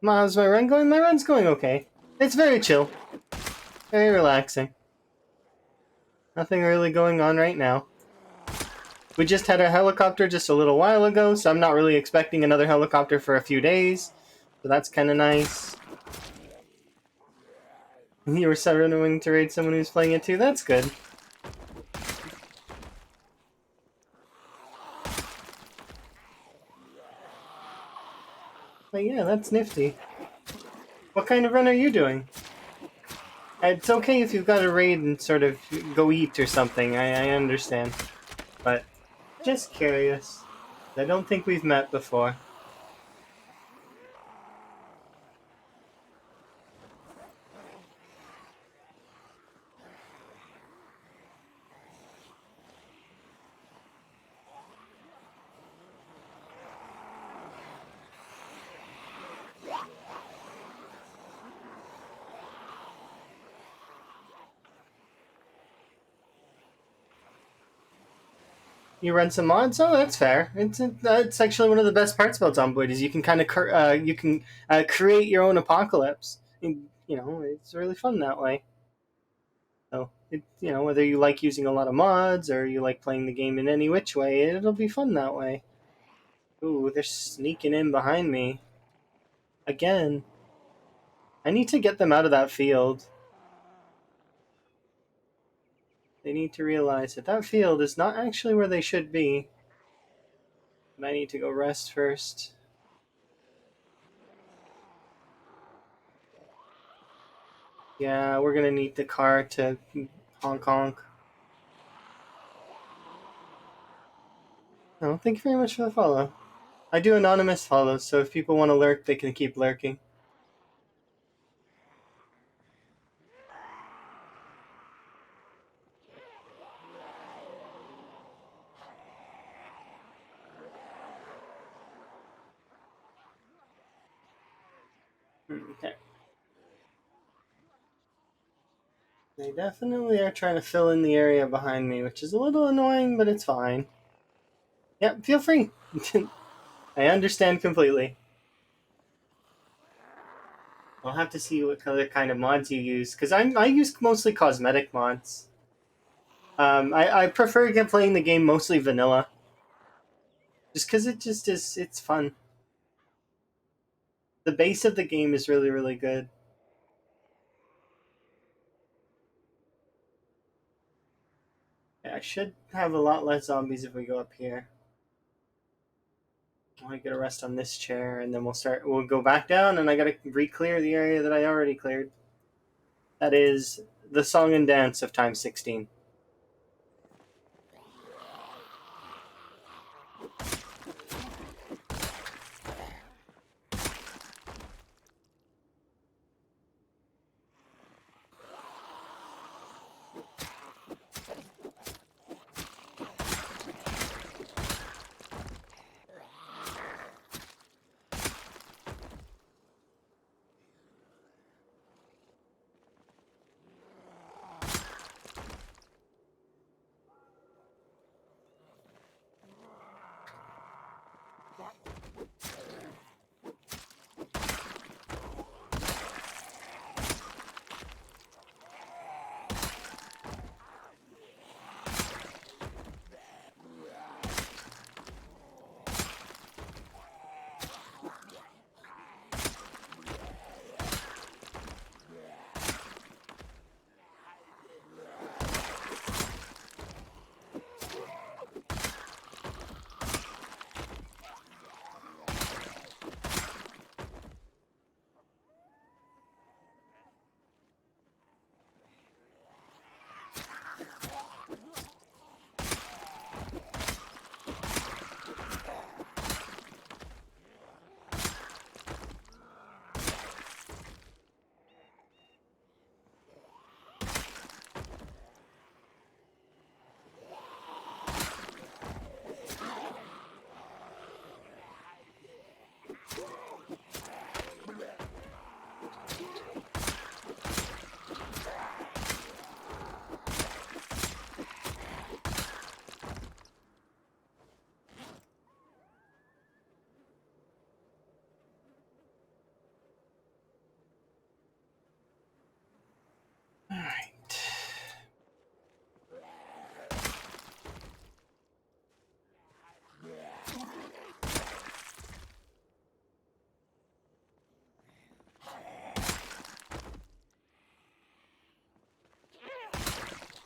How's my run going? My run's going okay. It's very chill. Very relaxing. Nothing really going on right now. We just had a helicopter just a little while ago, so I'm not really expecting another helicopter for a few days. So that's kind of nice. You were surrendering to raid someone who's playing it too? That's good. But yeah, that's nifty. What kind of run are you doing? It's okay if you've got a raid and sort of go eat or something, I understand. But just curious. I don't think we've met before. You run some mods? Oh, that's fair. It's actually one of the best parts about Zomboid is you can kind of create your own apocalypse. You know, it's really fun that way. So whether you like using a lot of mods or you like playing the game in any which way, it'll be fun that way. Ooh, they're sneaking in behind me again. I need to get them out of that field. They need to realize that that field is not actually where they should be. And I need to go rest first. Yeah, we're gonna need the car to honk honk. Oh, thank you very much for the follow. I do anonymous follows, so if people want to lurk, they can keep lurking. Okay. They definitely are trying to fill in the area behind me, which is a little annoying, but it's fine. Yep, feel free. I understand completely. I'll have to see what other kind of mods you use, because I use mostly cosmetic mods. I prefer playing the game mostly vanilla, just because it just is. It's fun. The base of the game is really really good. Yeah, I should have a lot less zombies if we go up here. I want to get a rest on this chair, and then We'll go back down, and I gotta re-clear the area that I already cleared. That is the song and dance of Time 16. All right.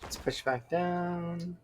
Let's push back down.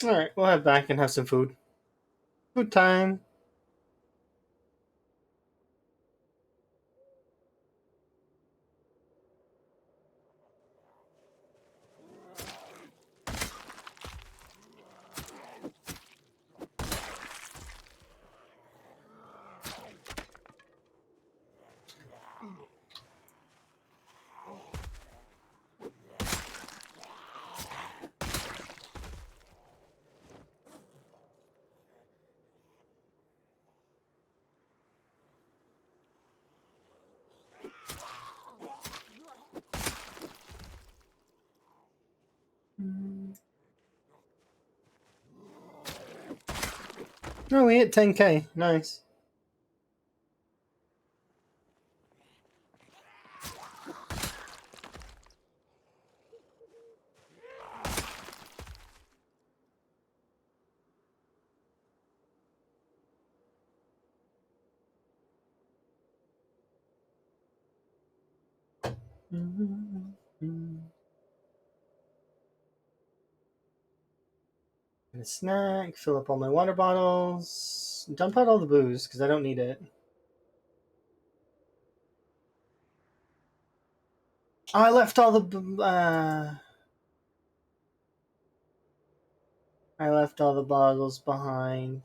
All right, we'll head back and have some food. Food time. Oh, we hit 10K. Nice. And a snack, fill up all my water bottles, dump out all the booze because I don't need it. Oh, I left all the I left all the bottles behind.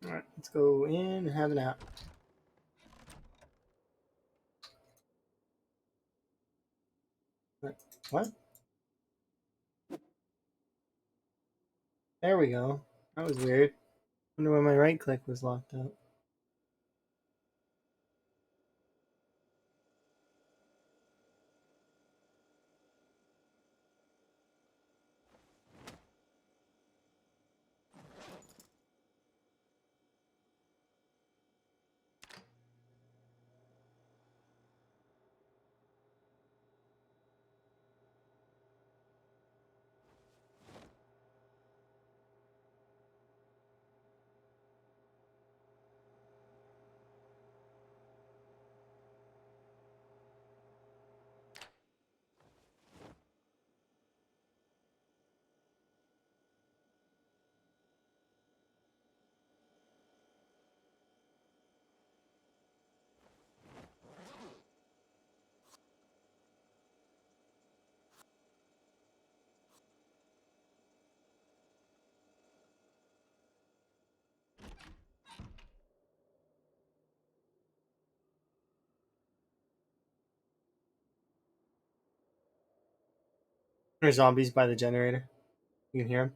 All right, let's go in and have a nap. What? There we go. That was weird. Wonder why my right click was locked out. There's zombies by the generator. You can hear them.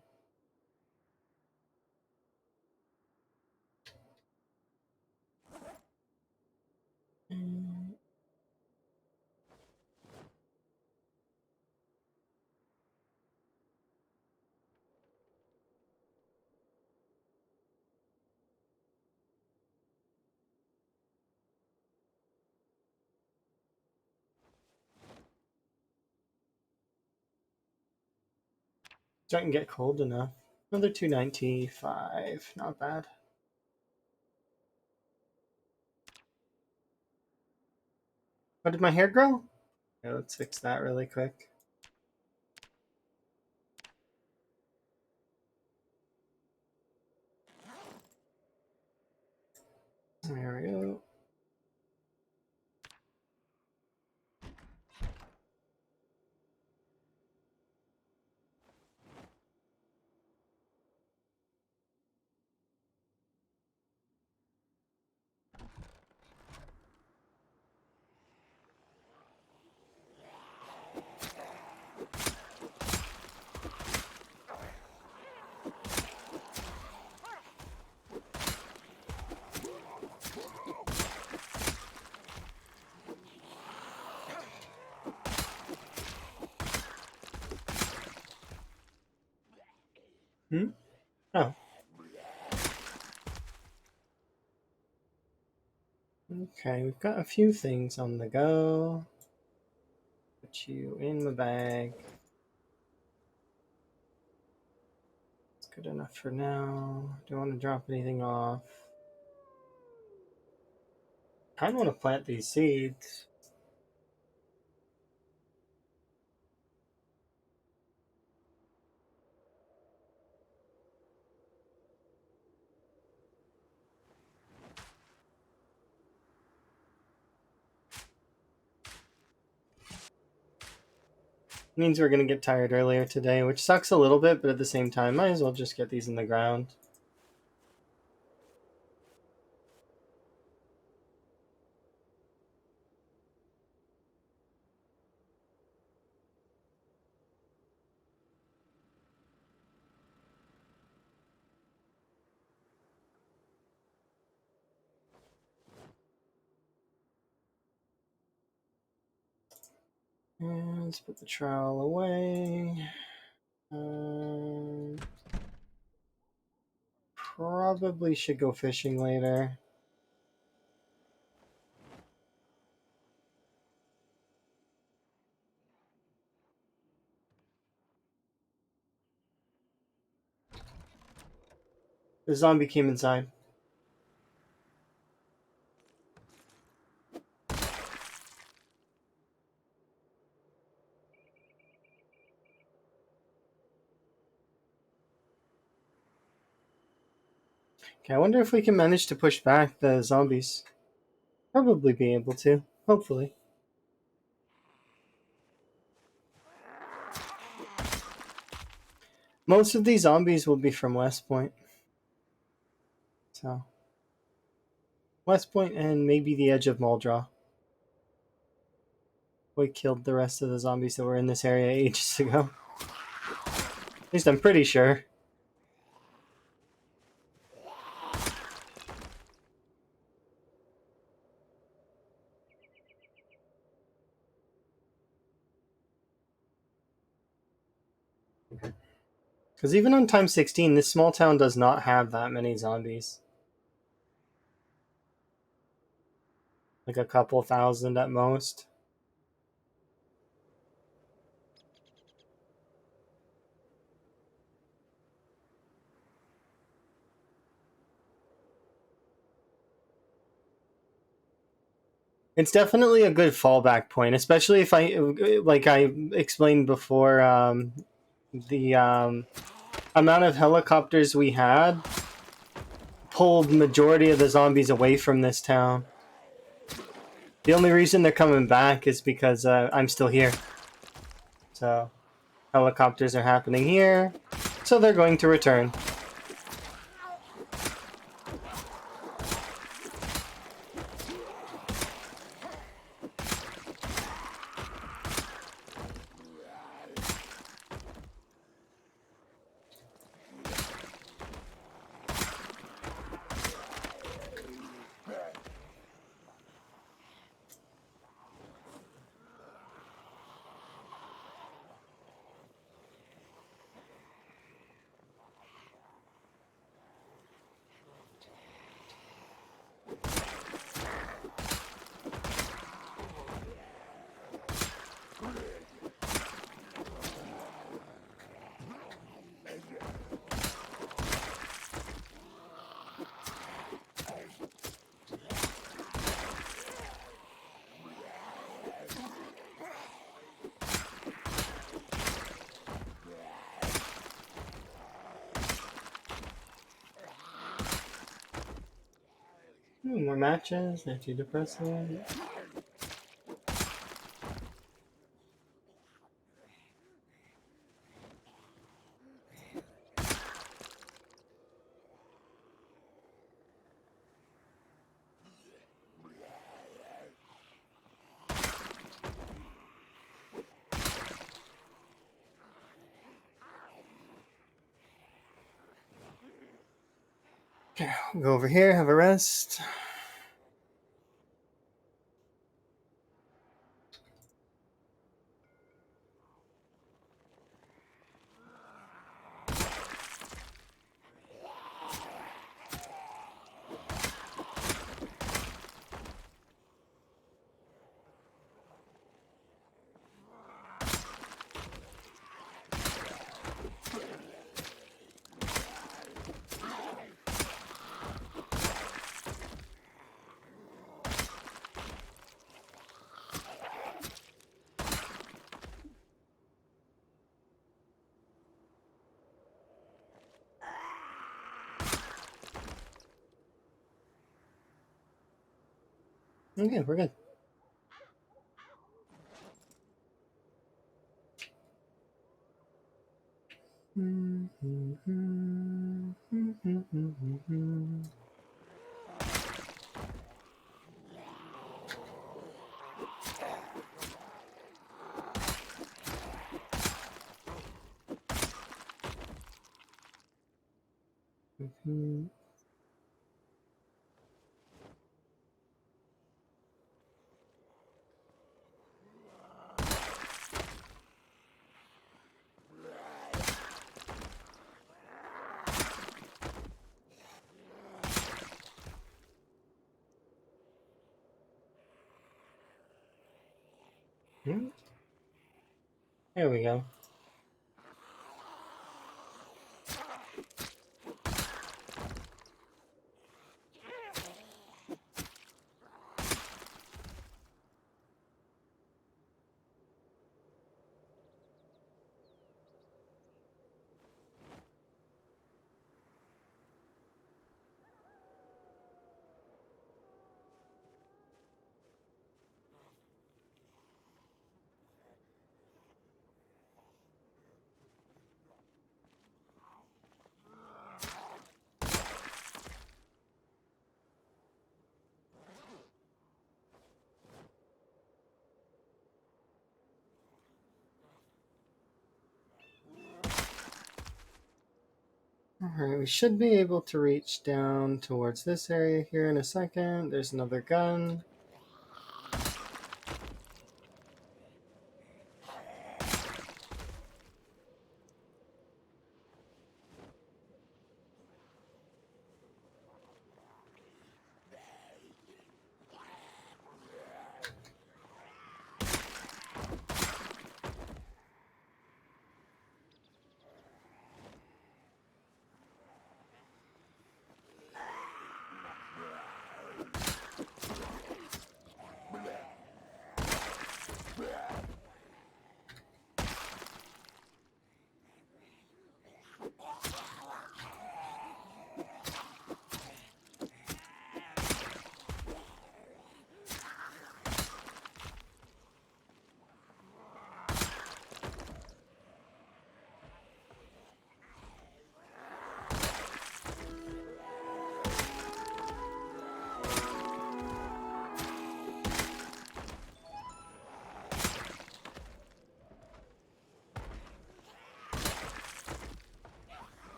Starting to get cold enough. Another 295. Not bad. Oh, did my hair grow? Yeah, let's fix that really quick. There we go. Hmm? Oh. Okay, we've got a few things on the go. Put you in the bag. It's good enough for now. Don't want to drop anything off. I don't want to plant these seeds. Means we're gonna get tired earlier today, which sucks a little bit, but at the same time, might as well just get these in the ground. And let's put the trowel away. Probably should go fishing later. The zombie came inside. Okay, I wonder if we can manage to push back the zombies. Probably be able to. Hopefully. Most of these zombies will be from West Point. So, West Point and maybe the edge of Muldraw. We killed the rest of the zombies that were in this area ages ago. At least I'm pretty sure. Because even on time 16, this small town does not have that many zombies. Like a couple thousand at most. It's definitely a good fallback point, especially if like I explained before, the amount of helicopters we had pulled majority of the zombies away from this town. The only reason they're coming back is because I'm still here. So, helicopters are happening here, so they're going to return. More matches, antidepressant. Okay, we'll go over here, have a rest. Okay, we're good. There we go. Alright, we should be able to reach down towards this area here in a second. There's another gun.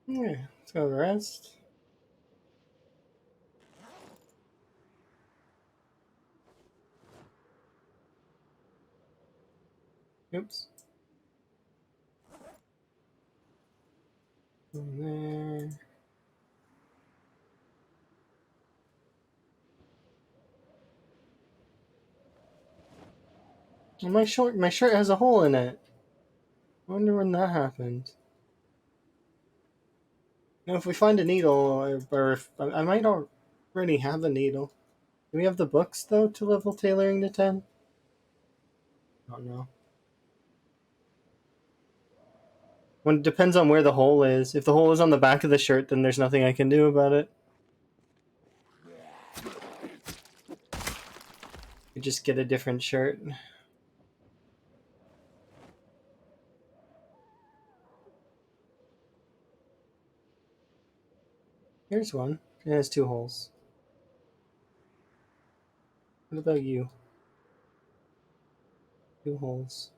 Yeah, let's go rest. Oops. From there. Well, my shirt has a hole in it. I wonder when that happened. Now, if we find a needle, or if I might already have a needle. Do we have the books though to level tailoring to 10? I don't know. When it depends on where the hole is. If the hole is on the back of the shirt, then there's nothing I can do about it. You just get a different shirt. Here's one. It has two holes. What about you? 2 holes.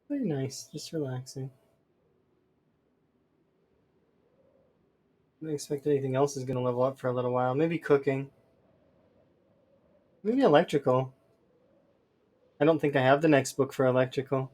Very nice, just relaxing. I don't expect anything else is going to level up for a little while. Maybe cooking. Maybe electrical. I don't think I have the next book for electrical.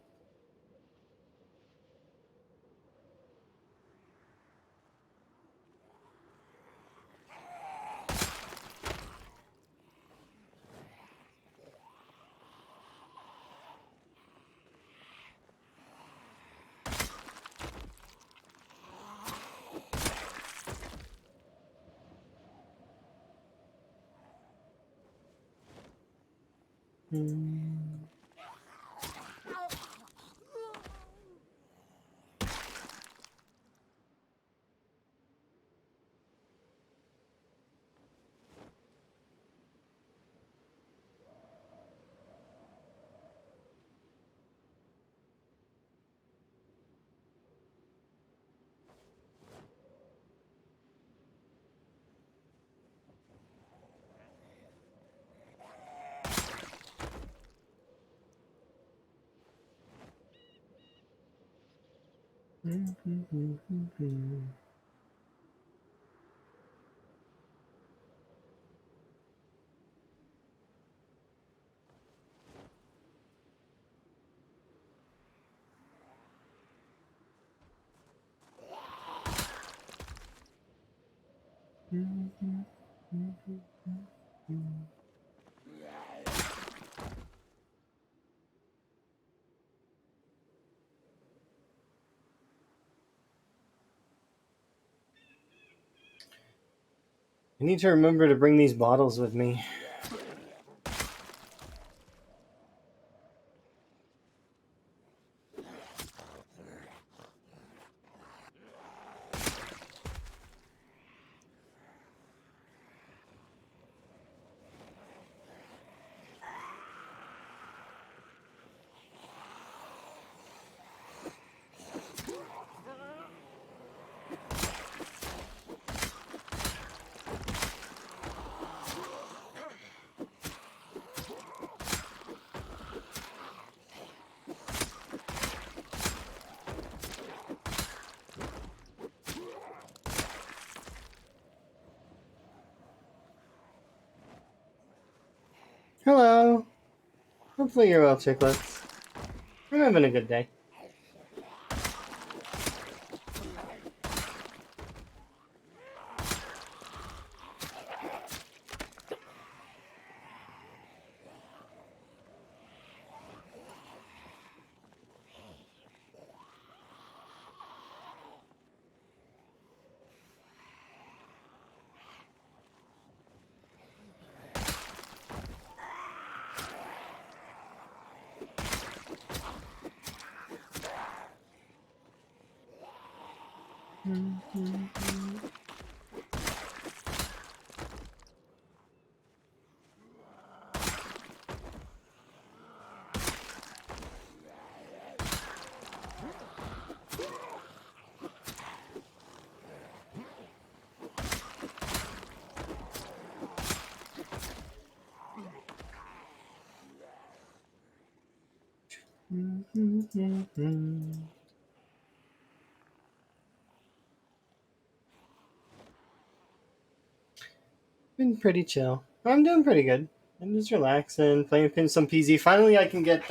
I need to remember to bring these bottles with me. Hello. Hopefully you're well, chicklets. I'm having a good day. Been pretty chill. I'm doing pretty good. I'm just relaxing, playing some PZ. Finally, I can get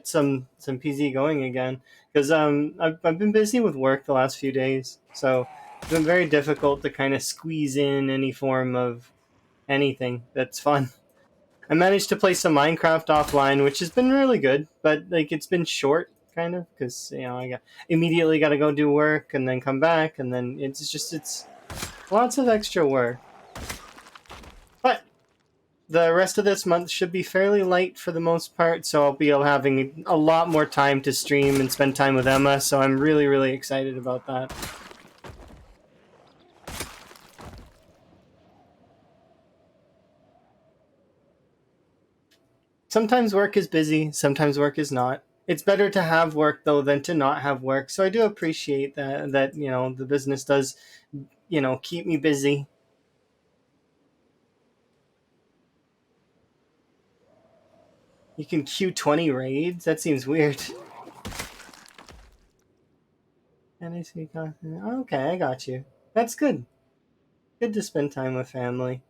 some PZ going again because I've been busy with work the last few days, so it's been very difficult to kind of squeeze in any form of anything that's fun. I managed to play some Minecraft offline, which has been really good, but like it's been short, kind of, because I immediately got to go do work and then come back, and then it's lots of extra work. But the rest of this month should be fairly light for the most part, so I'll be having a lot more time to stream and spend time with Emma. So I'm really really excited about that. Sometimes work is busy, sometimes work is not. It's better to have work though than to not have work. So I do appreciate that the business does keep me busy. You can queue 20 raids? That seems weird. And I see content. Okay, I got you. That's good. Good to spend time with family.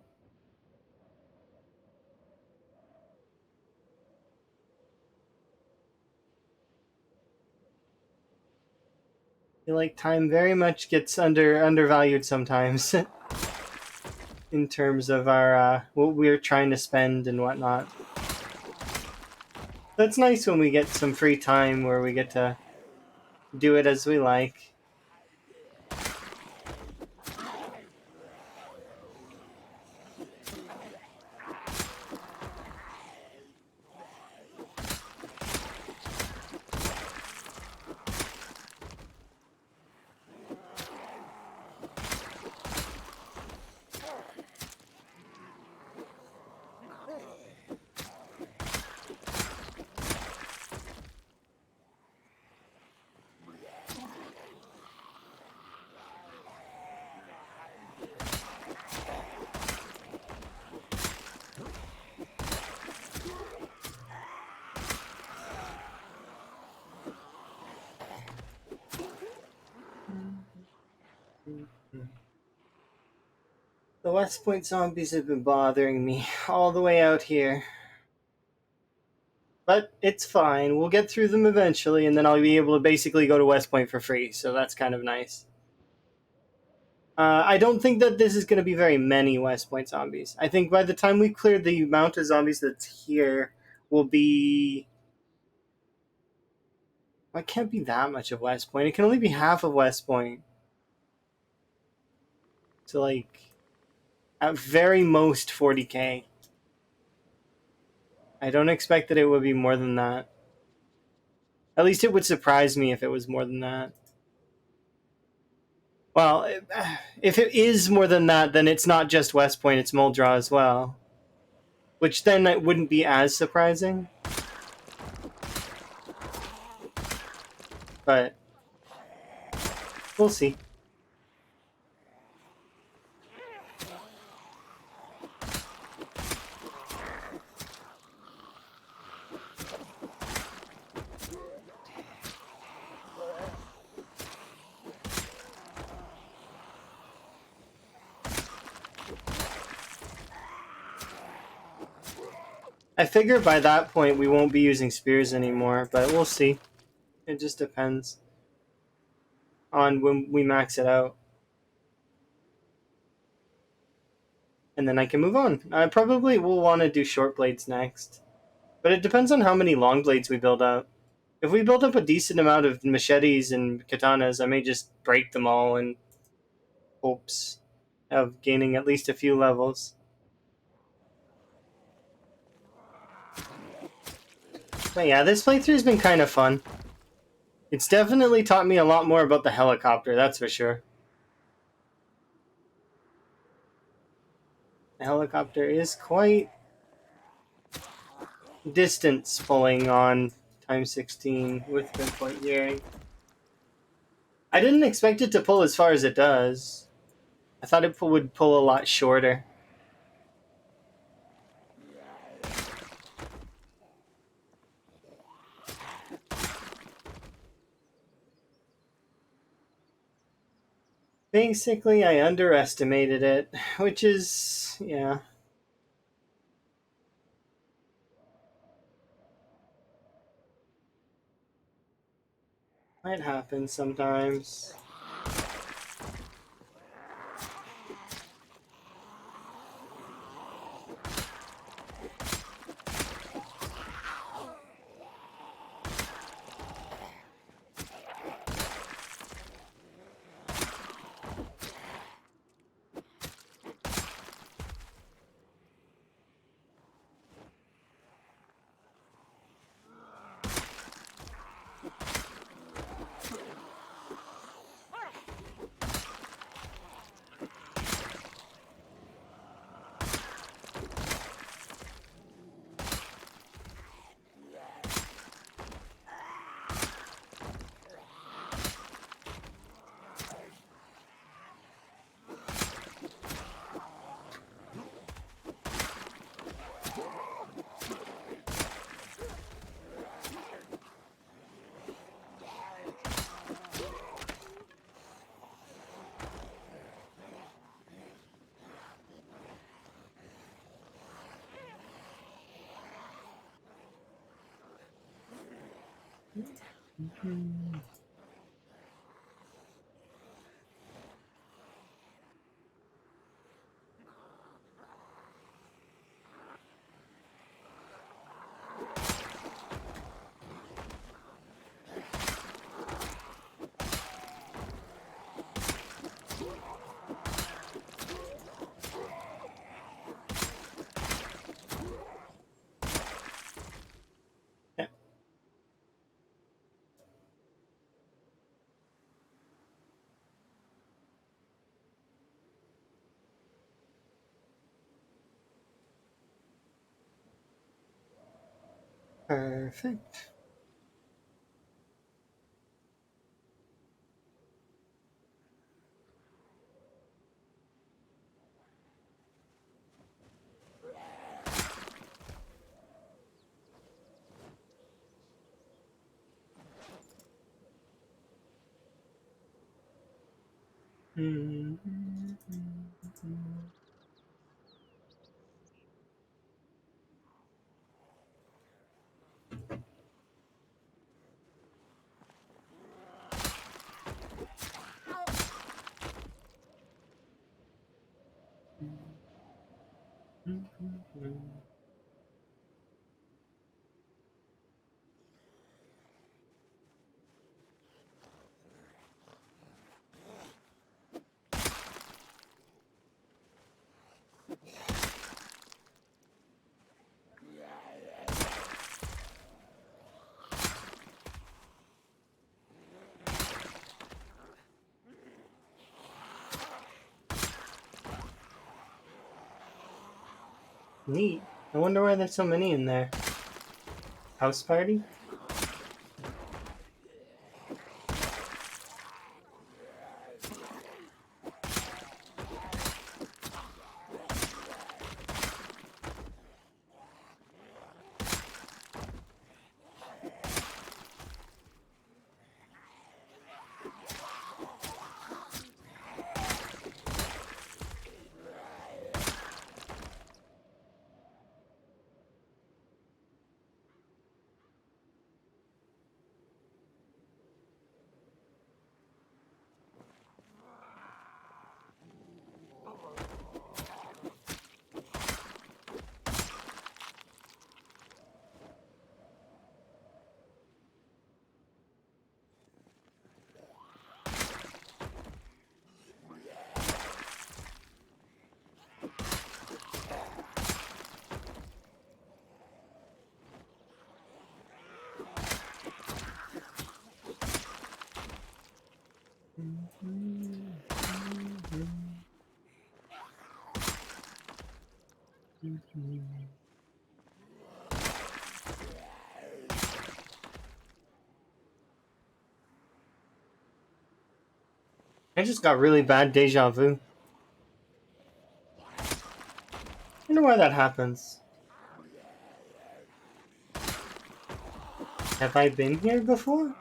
I feel like time very much gets undervalued sometimes in terms of our what we're trying to spend and whatnot. That's nice when we get some free time where we get to do it as we like. The West Point zombies have been bothering me all the way out here. But it's fine. We'll get through them eventually, and then I'll be able to basically go to West Point for free, so that's kind of nice. I don't think that this is going to be very many West Point zombies. I think by the time we clear the amount of zombies that's here, will be. Well, it can't be that much of West Point. It can only be half of West Point. So, like, at very most 40k. I don't expect that it would be more than that. At least it would surprise me if it was more than that. Well, if it is more than that, then it's not just West Point, it's Muldra as well. Which then it wouldn't be as surprising. But we'll see. I figure by that point we won't be using spears anymore, but we'll see. It just depends on when we max it out. And then I can move on. I probably will want to do short blades next. But it depends on how many long blades we build up. If we build up a decent amount of machetes and katanas, I may just break them all in hopes of gaining at least a few levels. But yeah, this playthrough's been kind of fun. It's definitely taught me a lot more about the helicopter, that's for sure. The helicopter is quite distance pulling on times 16 with pinpoint gearing. I didn't expect it to pull as far as it does. I thought it would pull a lot shorter. Basically, I underestimated it, which is, yeah, might happen sometimes. Yeah. Perfect. Neat. I wonder why there's so many in there. House party? I just got really bad deja vu. I wonder why that happens. Have I been here before?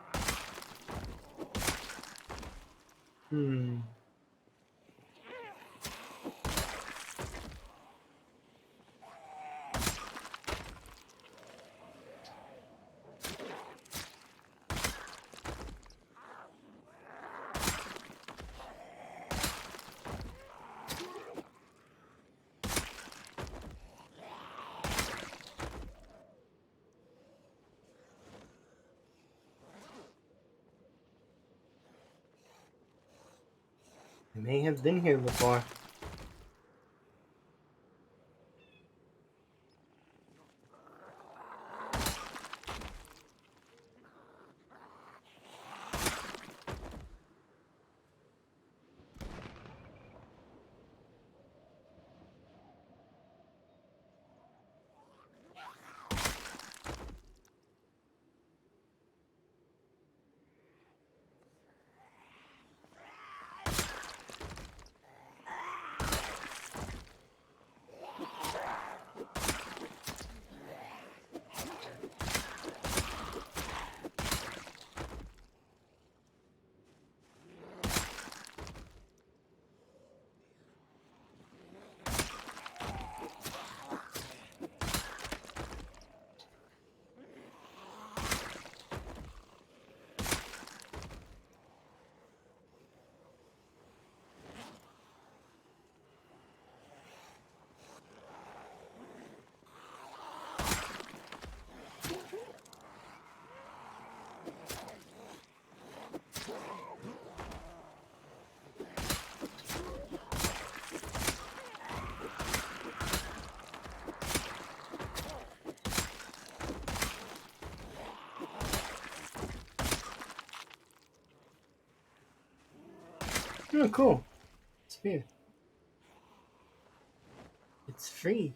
Hmm. I may have been here before. Oh, cool. It's free. It's free.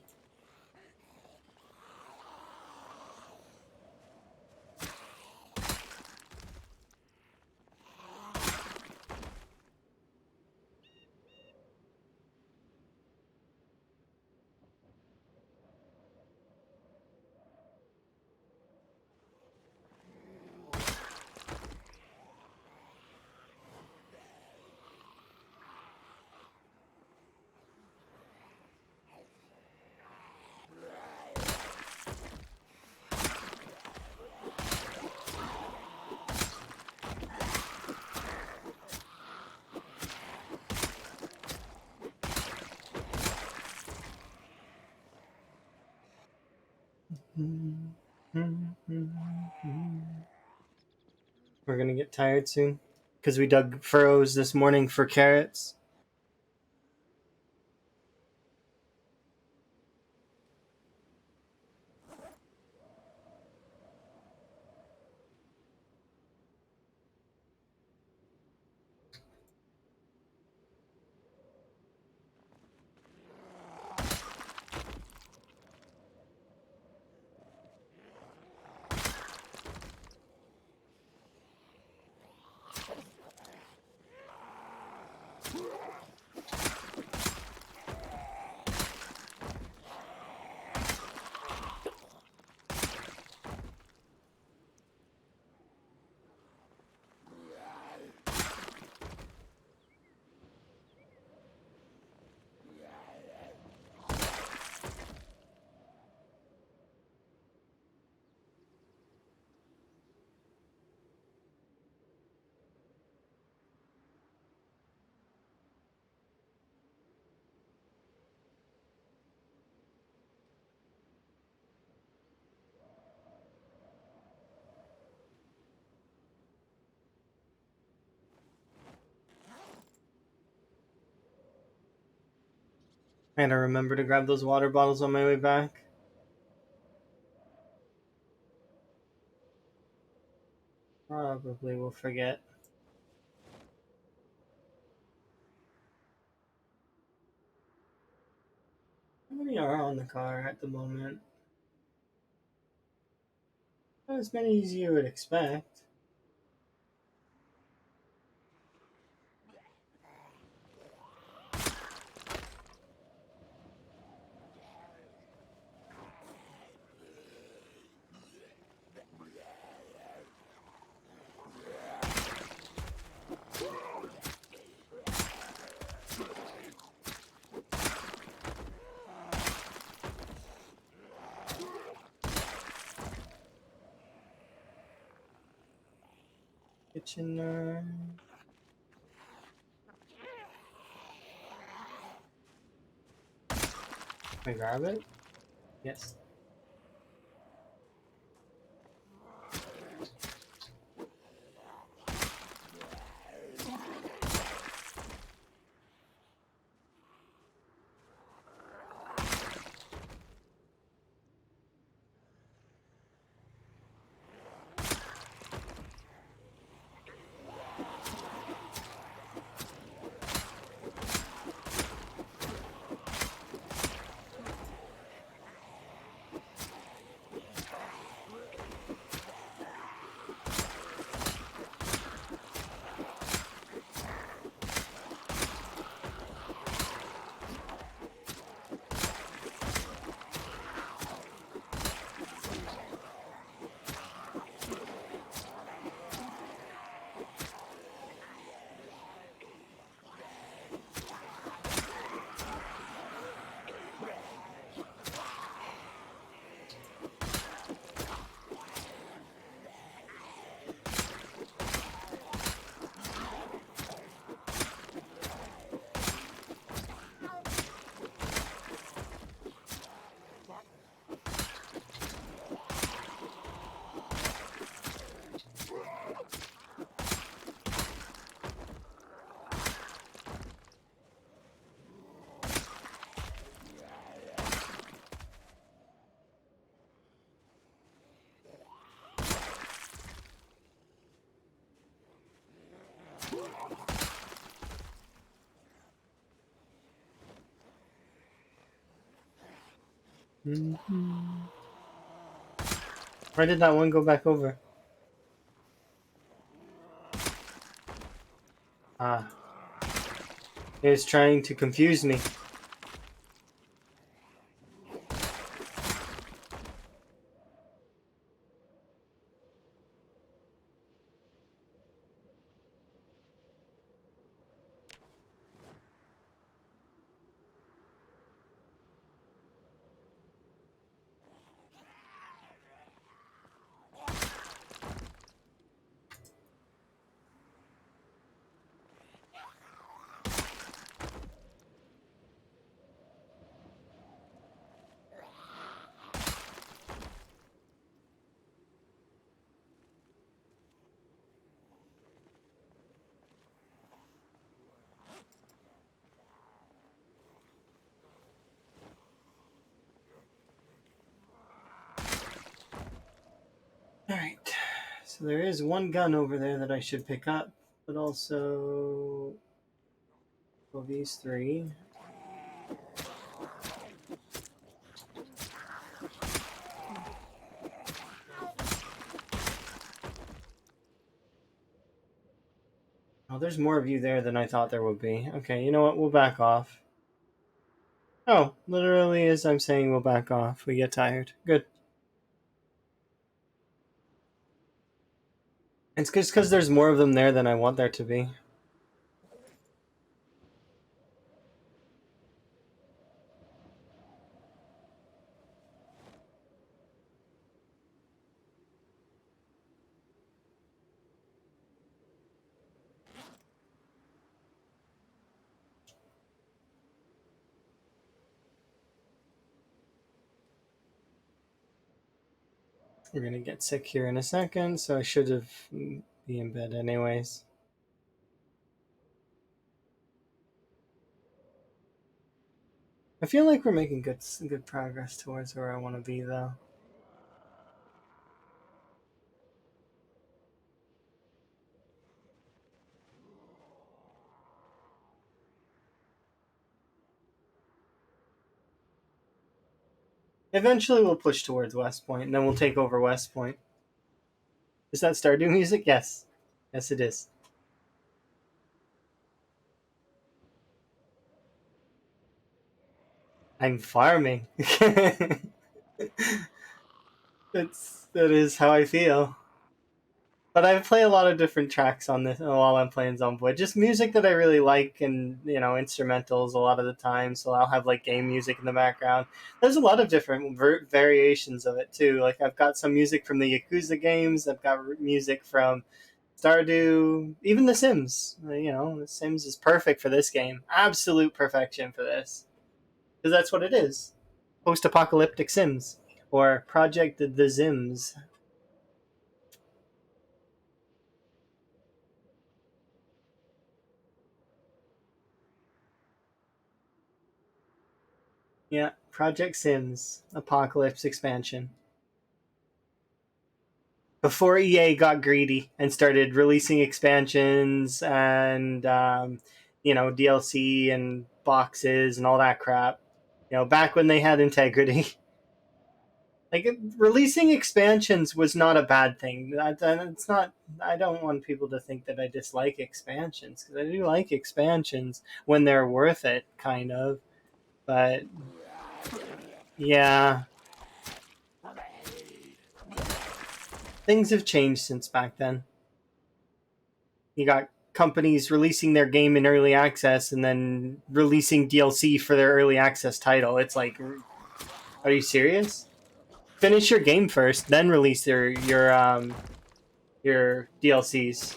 We're gonna get tired soon because we dug furrows this morning for carrots. I gotta remember to grab those water bottles on my way back. Probably will forget. How many are on the car at the moment? Not as many as you would expect. Kitchen. Can I grab it? Yes. Why did that one go back over? Ah, it was trying to confuse me. Alright, so there is one gun over there that I should pick up, but also... Well, these three. Oh, there's more of you there than I thought there would be. Okay, you know what? We'll back off. Oh, literally as I'm saying we'll back off, we get tired. Good. It's just because there's more of them there than I want there to be. We're gonna get sick here in a second, so I should have be in bed anyways. I feel like we're making good progress towards where I want to be, though. Eventually, we'll push towards West Point, and then we'll take over West Point. Is that Stardew music? Yes. Yes, it is. I'm farming. That is how I feel. But I play a lot of different tracks on this while I'm playing Zomboid. Just music that I really like, and instrumentals a lot of the time. So I'll have like game music in the background. There's a lot of different variations of it too. Like I've got some music from the Yakuza games. I've got music from Stardew, even The Sims. The Sims is perfect for this game. Absolute perfection for this, because that's what it is. Post-apocalyptic Sims or Project The Sims. Yeah, Project Sims Apocalypse expansion. Before EA got greedy and started releasing expansions and DLC and boxes and all that crap. Back when they had integrity. Like releasing expansions was not a bad thing. It's not. I don't want people to think that I dislike expansions, because I do like expansions when they're worth it, kind of. But yeah, things have changed since back then. You got companies releasing their game in early access and then releasing DLC for their early access title. It's like, are you serious? Finish your game first, then release your DLCs.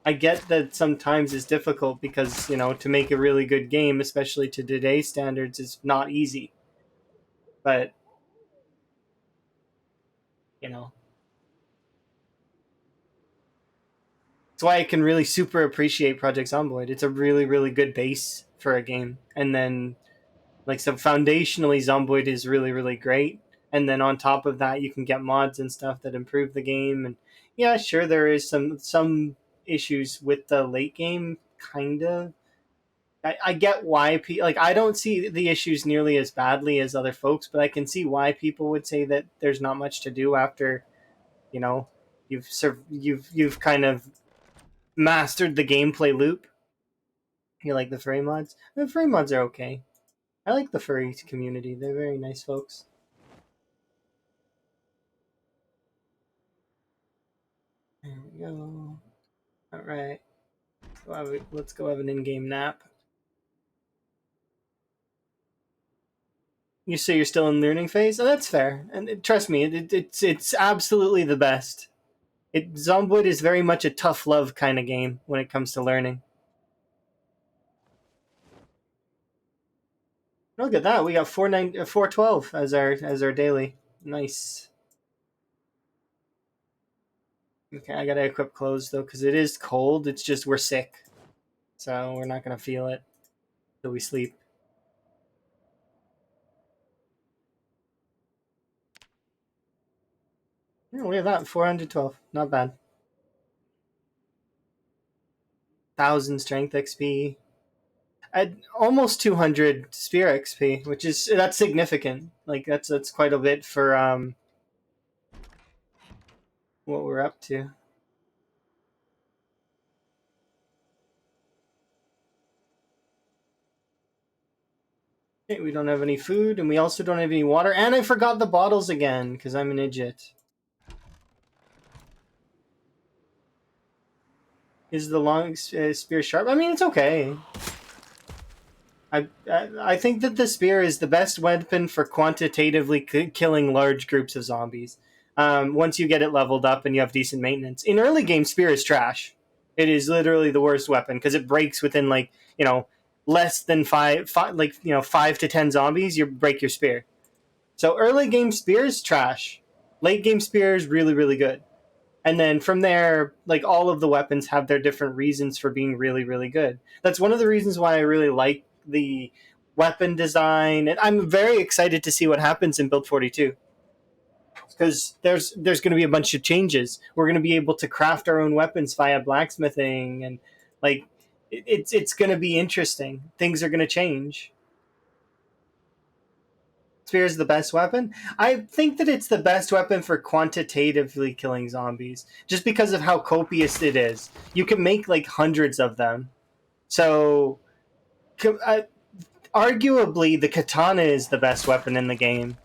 I get that sometimes it's difficult because to make a really good game, especially to today's standards, is not easy. But you know, that's why I can really super appreciate Project Zomboid. It's a really really good base for a game, and then so foundationally Zomboid is really really great, and then on top of that you can get mods and stuff that improve the game. And yeah, sure, there is some issues with the late game, kind of, I get why like I don't see the issues nearly as badly as other folks, but I can see why people would say that there's not much to do after, you know, you've kind of mastered the gameplay loop. You like the furry mods? The furry mods are okay. I like the furry community. They're very nice folks. There we go. All right. Let's go have an in-game nap. You say you're still in learning phase? Oh, that's fair. And trust me, it's absolutely the best. Zomboid is very much a tough love kind of game when it comes to learning. Look at that. We got 412 as our daily. Nice. Okay, I gotta equip clothes though because it is cold. It's just we're sick, so we're not gonna feel it till we sleep. Yeah, look at that. 412. Not bad. 1,000 strength XP. At almost 200 spear XP, which is that's significant. Like that's quite a bit for what we're up to. Okay, we don't have any food, and we also don't have any water. And I forgot the bottles again because I'm an idiot. Is the long spear sharp? I mean, it's okay. I think that the spear is the best weapon for quantitatively killing large groups of zombies. Once you get it leveled up and you have decent maintenance. In early game, spear is trash. It is literally the worst weapon because it breaks within like less than five 5 to 10 zombies. You break your spear. So early game spear is trash. Late game spear is really really good. And then from there, like all of the weapons have their different reasons for being really, really good. That's one of the reasons why I really like the weapon design, and I'm very excited to see what happens in Build 42 because there's going to be a bunch of changes. We're going to be able to craft our own weapons via blacksmithing, and like it's going to be interesting. Things are going to change. Spear is the best weapon. I think that it's the best weapon for quantitatively killing zombies, just because of how copious it is. You can make like hundreds of them. So, arguably, the katana is the best weapon in the game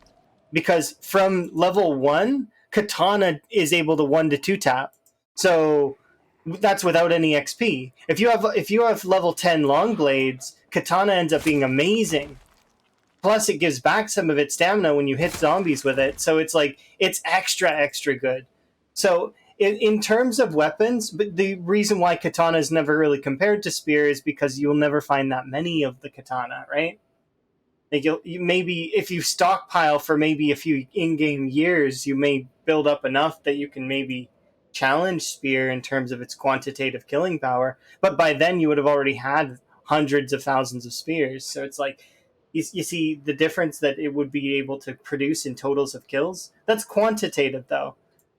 because from level 1, katana is able to 1 to 2 tap. So that's without any XP. If you have level 10 long blades, katana ends up being amazing. Plus, it gives back some of its stamina when you hit zombies with it. So it's like it's extra good. So in terms of weapons, but the reason why katana is never really compared to spear is because you'll never find that many of the katana, right? Like you maybe if you stockpile for maybe a few in-game years, you may build up enough that you can maybe challenge spear in terms of its quantitative killing power. But by then, you would have already had hundreds of thousands of spears. So it's like you see the difference that it would be able to produce in totals of kills. That's quantitative, though.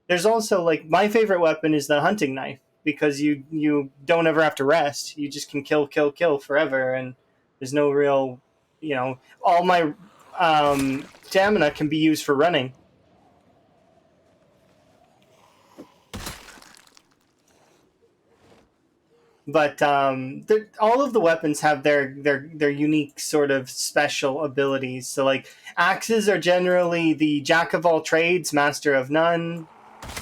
There's also like my favorite weapon is the hunting knife because you don't ever have to rest. You just can kill forever, and there's no real, all my stamina can be used for running. But all of the weapons have their unique sort of special abilities. So like axes are generally the jack of all trades, master of none.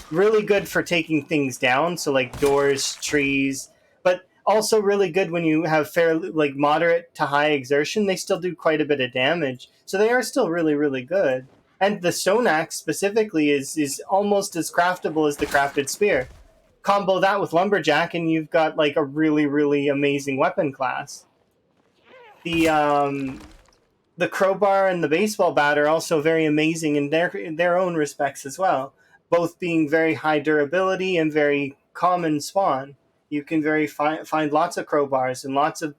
Really good for taking things down, so like doors, trees, but also really good when you have fairly like moderate to high exertion. They still do quite a bit of damage, so they are still really really good. And the stone axe specifically is almost as craftable as the crafted spear. Combo that with lumberjack, and you've got like a really really amazing weapon class. The crowbar and the baseball bat are also very amazing in their own respects as well, both being very high durability and very common spawn. You can find lots of crowbars and lots of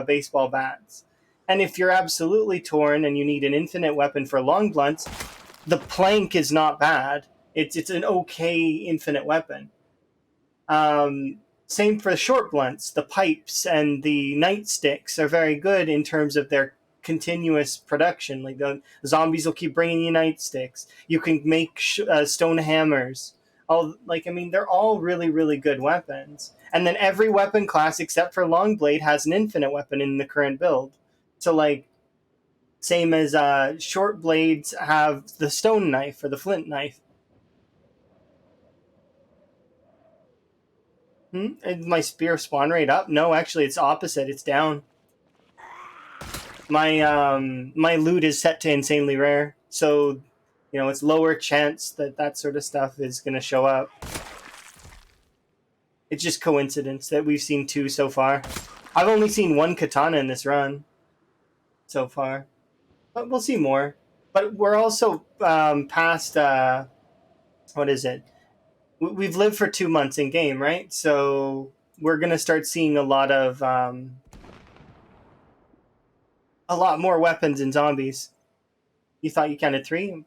baseball bats. And if you're absolutely torn and you need an infinite weapon for long blunts, the plank is not bad. It's an okay infinite weapon. Um, Same for the short blunts. The pipes and the nightsticks are very good in terms of their continuous production. Like the zombies will keep bringing you nightsticks. You can make stone hammers. All like I mean, they're all really really good weapons. And then every weapon class except for Longblade has an infinite weapon in the current build. So like same as short blades have the stone knife or the flint knife. Is my spear spawn rate up? No, actually, it's opposite. It's down. My loot is set to insanely rare, so it's lower chance that that sort of stuff is gonna show up. It's just coincidence that we've seen two so far. I've only seen one katana in this run so far, but we'll see more. But we're also past what is it? We've lived for 2 months in game, right? So we're gonna start seeing a lot more weapons and zombies. You thought you counted three?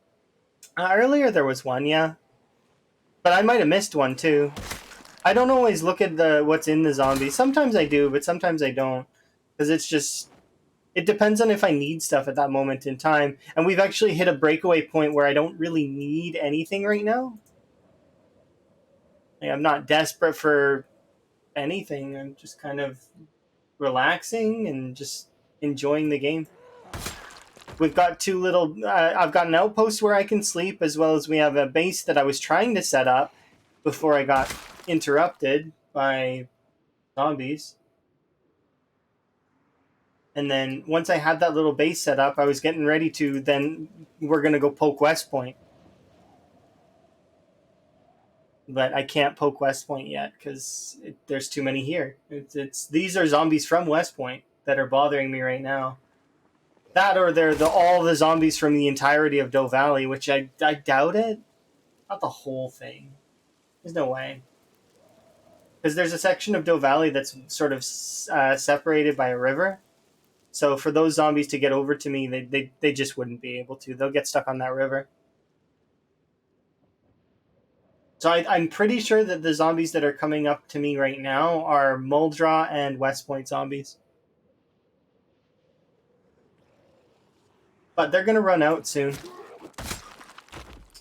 Earlier there was one, yeah, but I might have missed one too. I don't always look at the what's in the zombies. Sometimes I do, but sometimes I don't, because it depends on if I need stuff at that moment in time. And we've actually hit a breakaway point where I don't really need anything right now. Like, I'm not desperate for anything. I'm just kind of relaxing and just enjoying the game. We've got two little. I've got an outpost where I can sleep, as well as we have a base that I was trying to set up before I got interrupted by zombies. And then once I had that little base set up, I was getting ready to. Then we're gonna go poke West Point, but I can't poke West Point yet because there's too many here. It's these are zombies from West Point that are bothering me right now. That or they're all the zombies from the entirety of Doe Valley, which I doubt it. Not the whole thing. There's no way. Because there's a section of Doe Valley that's sort of separated by a river. So for those zombies to get over to me, they just wouldn't be able to. They'll get stuck on that river. So I'm pretty sure that the zombies that are coming up to me right now are Muldra and West Point zombies. But they're going to run out soon.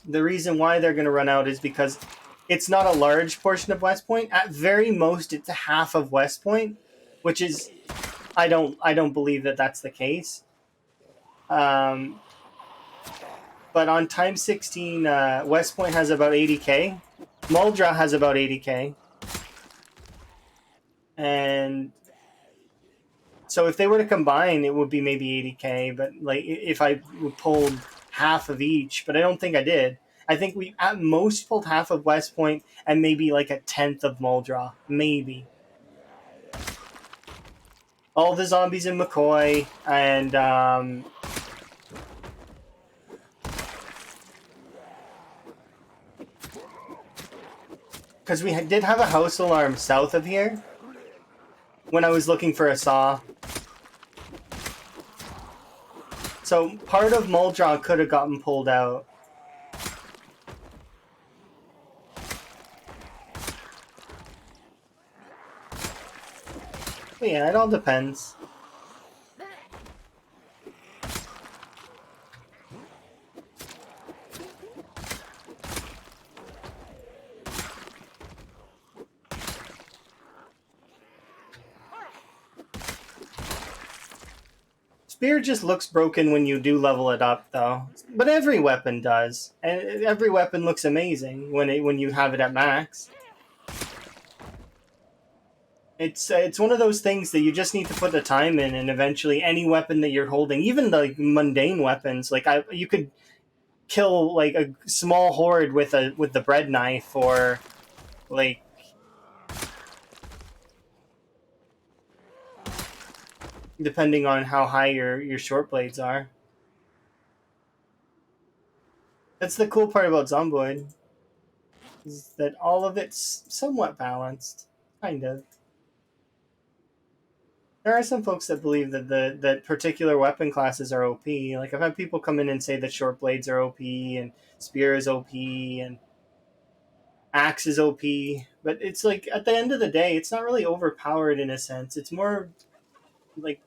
The reason why they're going to run out is because it's not a large portion of West Point. At very most, it's half of West Point, which is I don't believe that that's the case. But on Time 16, West Point has about 80k. Muldra has about 80k. And so if they were to combine, it would be maybe 80k. But like if I pulled half of each, but I don't think I did. I think we at most pulled half of West Point and maybe like a tenth of Muldra, maybe. All the zombies in McCoy and because we did have a house alarm south of here when I was looking for a saw. So part of Muldra could have gotten pulled out. But yeah, it all depends. Spear just looks broken when you do level it up, though. But every weapon does, and every weapon looks amazing when you have it at max. It's one of those things that you just need to put the time in, and eventually any weapon that you're holding, even the mundane weapons, like you could kill like a small horde with the bread knife, or like depending on how high your short blades are. That's the cool part about Zomboid, is that all of it's somewhat balanced, kind of. There are some folks that believe that that particular weapon classes are OP. Like I've had people come in and say that short blades are OP and spear is OP, and Axe is OP, but it's like at the end of the day, it's not really overpowered in a sense. It's more like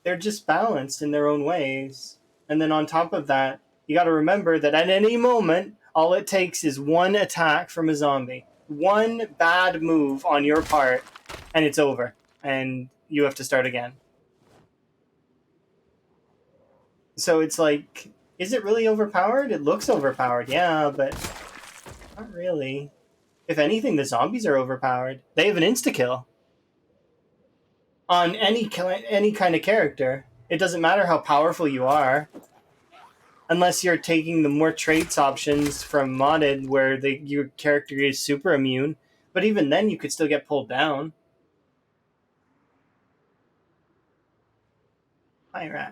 they're just balanced in their own ways. And then on top of that, you got to remember that at any moment, all it takes is one attack from a zombie, one bad move on your part, and it's over. And you have to start again. So it's like, is it really overpowered? It looks overpowered, yeah, but not really. If anything, the zombies are overpowered. They have an insta-kill on any kind of character. It doesn't matter how powerful you are, unless you're taking the more traits options from modded, where your character is super immune. But even then, you could still get pulled down. Hyrax.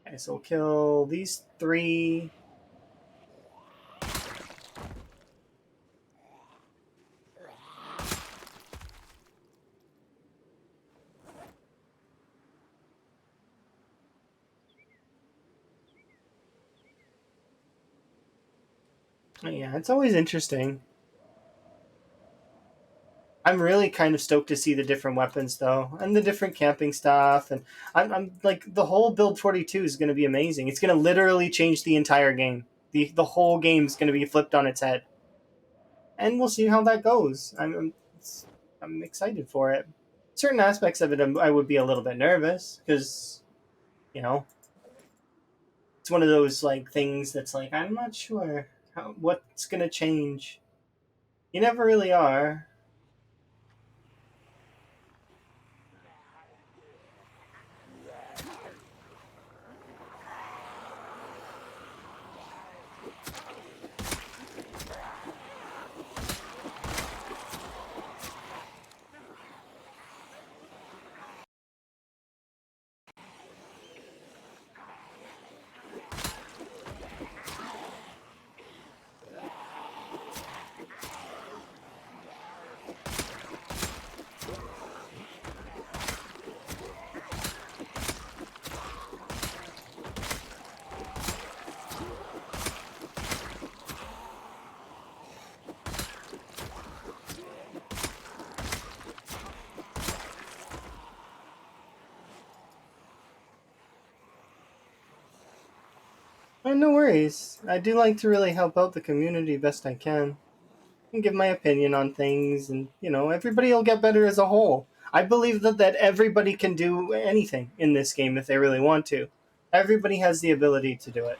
Okay, so we'll kill these 3. Yeah, it's always interesting. I'm really kind of stoked to see the different weapons, though, and the different camping stuff. And I'm like, the whole build 42 is going to be amazing. It's going to literally change the entire game. The whole game is going to be flipped on its head, and we'll see how that goes. I'm excited for it. Certain aspects of it, I would be a little bit nervous because, you know, it's one of those like things that's like, I'm not sure what's going to change. You never really are. No worries. I do like to really help out the community best I can and give my opinion on things, and everybody will get better as a whole. I believe that everybody can do anything in this game if they really want to. Everybody has the ability to do it.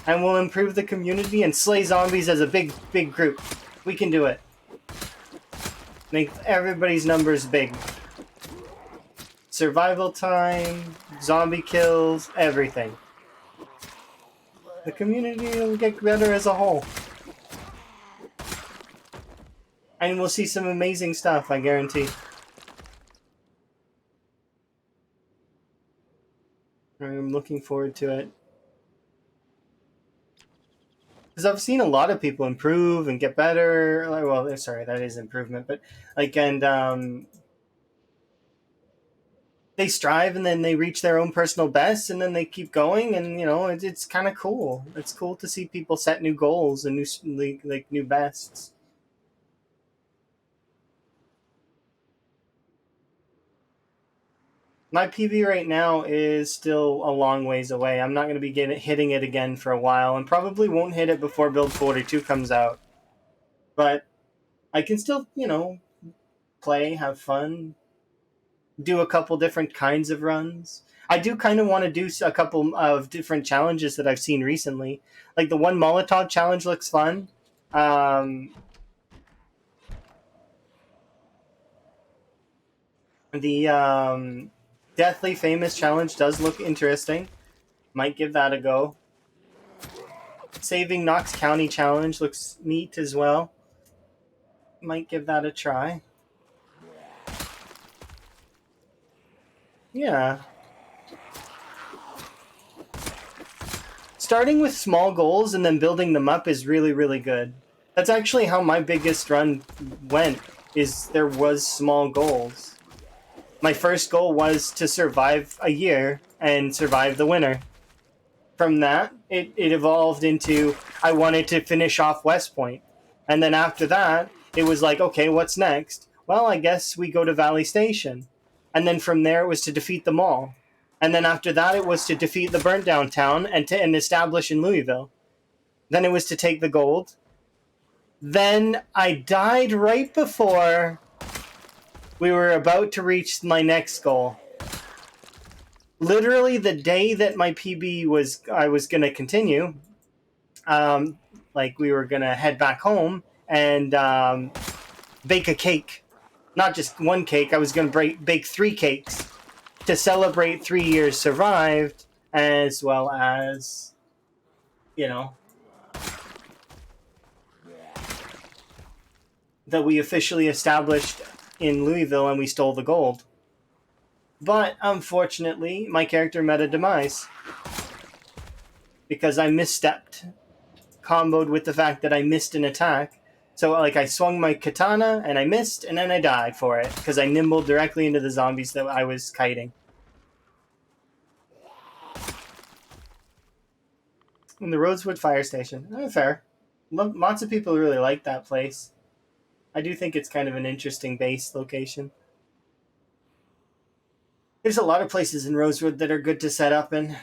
And we'll improve the community and slay zombies as a big group. We can do it. Make everybody's numbers big. Survival time, zombie kills, everything. The community will get better as a whole. And we'll see some amazing stuff, I guarantee. I'm looking forward to it. Because I've seen a lot of people improve and get better. Well, sorry, that is improvement, but they strive and then they reach their own personal best and then they keep going, and it's kind of cool. It's cool to see people set new goals and new bests. My PB right now is still a long ways away. I'm not going to be hitting it again for a while, and probably won't hit it before build 42 comes out. But I can still, play, have fun, do a couple different kinds of runs. I do kind of want to do a couple of different challenges that I've seen recently. Like the one Molotov challenge looks fun. The Deathly Famous challenge does look interesting. Might give that a go. Saving Knox County challenge looks neat as well. Might give that a try. Yeah. Starting with small goals and then building them up is really, really good. That's actually how my biggest run went, is there was small goals. My first goal was to survive a year and survive the winter. From that, it evolved into I wanted to finish off West Point. And then after that, it was like, okay, what's next? Well, I guess we go to Valley Station. And then from there, it was to defeat the mall. And then after that, it was to defeat the burnt down town and establish in Louisville. Then it was to take the gold. Then I died right before we were about to reach my next goal. Literally the day that my PB was, I was going to continue. Like we were going to head back home and bake a cake. Not just one cake. I was going to bake 3 cakes to celebrate 3 years survived, as well as, you know, that we officially established in Louisville and we stole the gold. But unfortunately, my character met a demise because I misstepped, comboed with the fact that I missed an attack. So, like, I swung my katana and I missed, and then I died for it because I nimbled directly into the zombies that I was kiting. In the Rosewood Fire Station. Fair. Lots of people really like that place. I do think it's kind of an interesting base location. There's a lot of places in Rosewood that are good to set up in.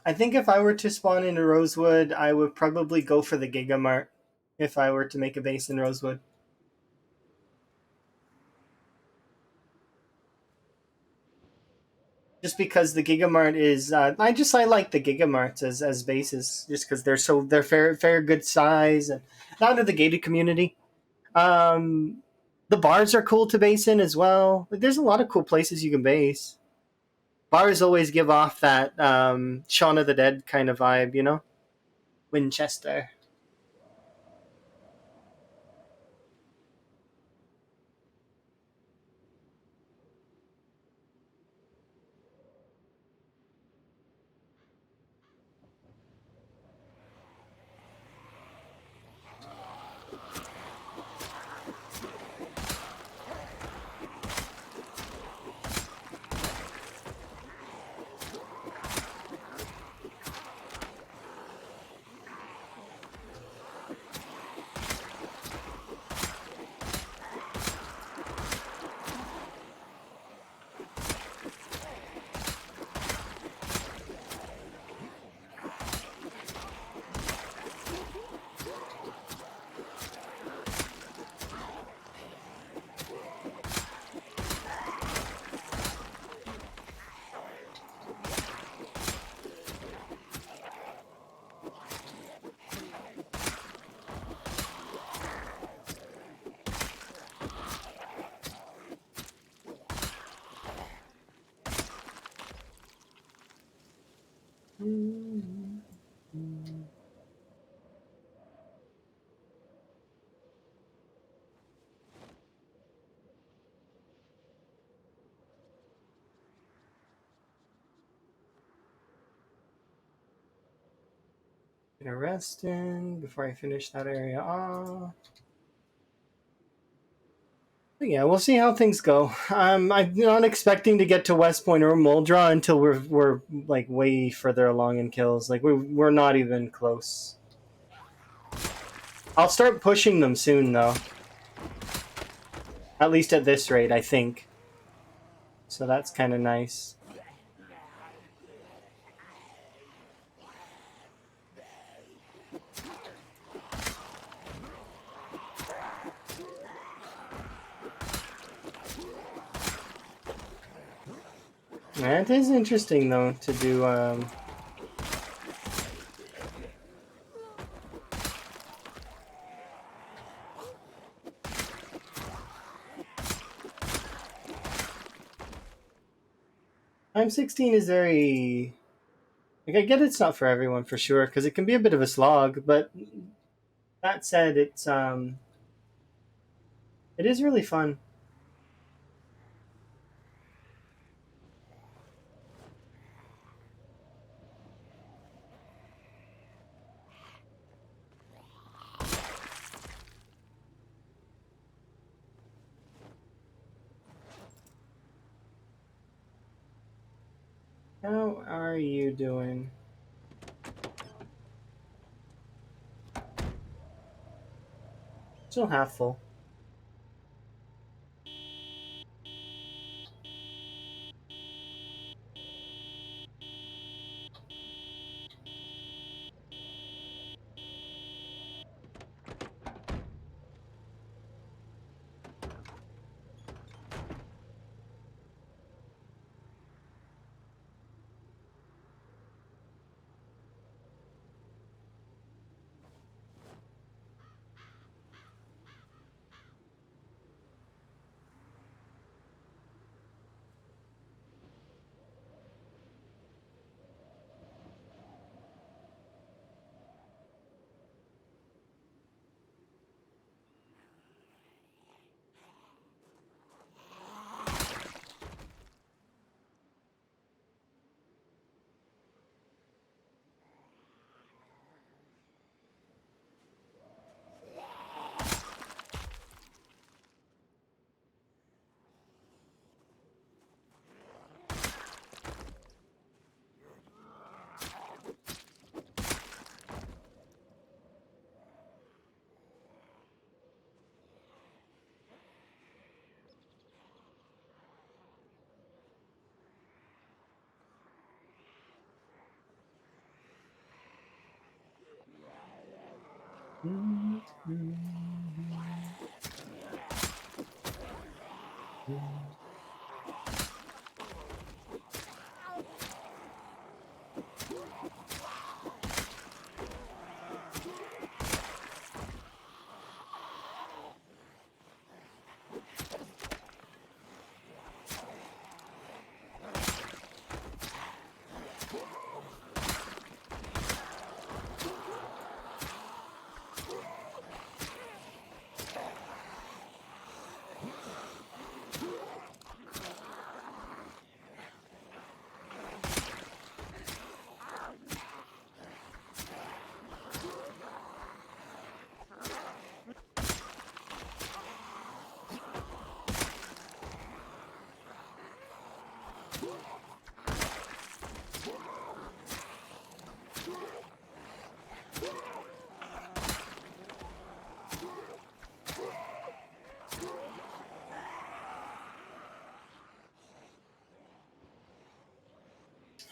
I think if I were to spawn into Rosewood, I would probably go for the Giga Mart if I were to make a base in Rosewood. Just because the Giga Mart is, I like the Giga Marts as bases, just because they're fair good size and not to the gated community. Um, the bars are cool to base in as well. Like, there's a lot of cool places you can base. Bars always give off that Shaun of the Dead kind of vibe, you know? Winchester. Gonna rest in before I finish that area off. But yeah, we'll see how things go. I'm not expecting to get to West Point or Muldra until we're like way further along in kills. Like we're not even close. I'll start pushing them soon though. At least at this rate, I think. So that's kind of nice. Yeah, it is interesting though to do. x16 is very. Like I get it's not for everyone for sure because it can be a bit of a slog, but that said, it is really fun. How are you doing? Still half full.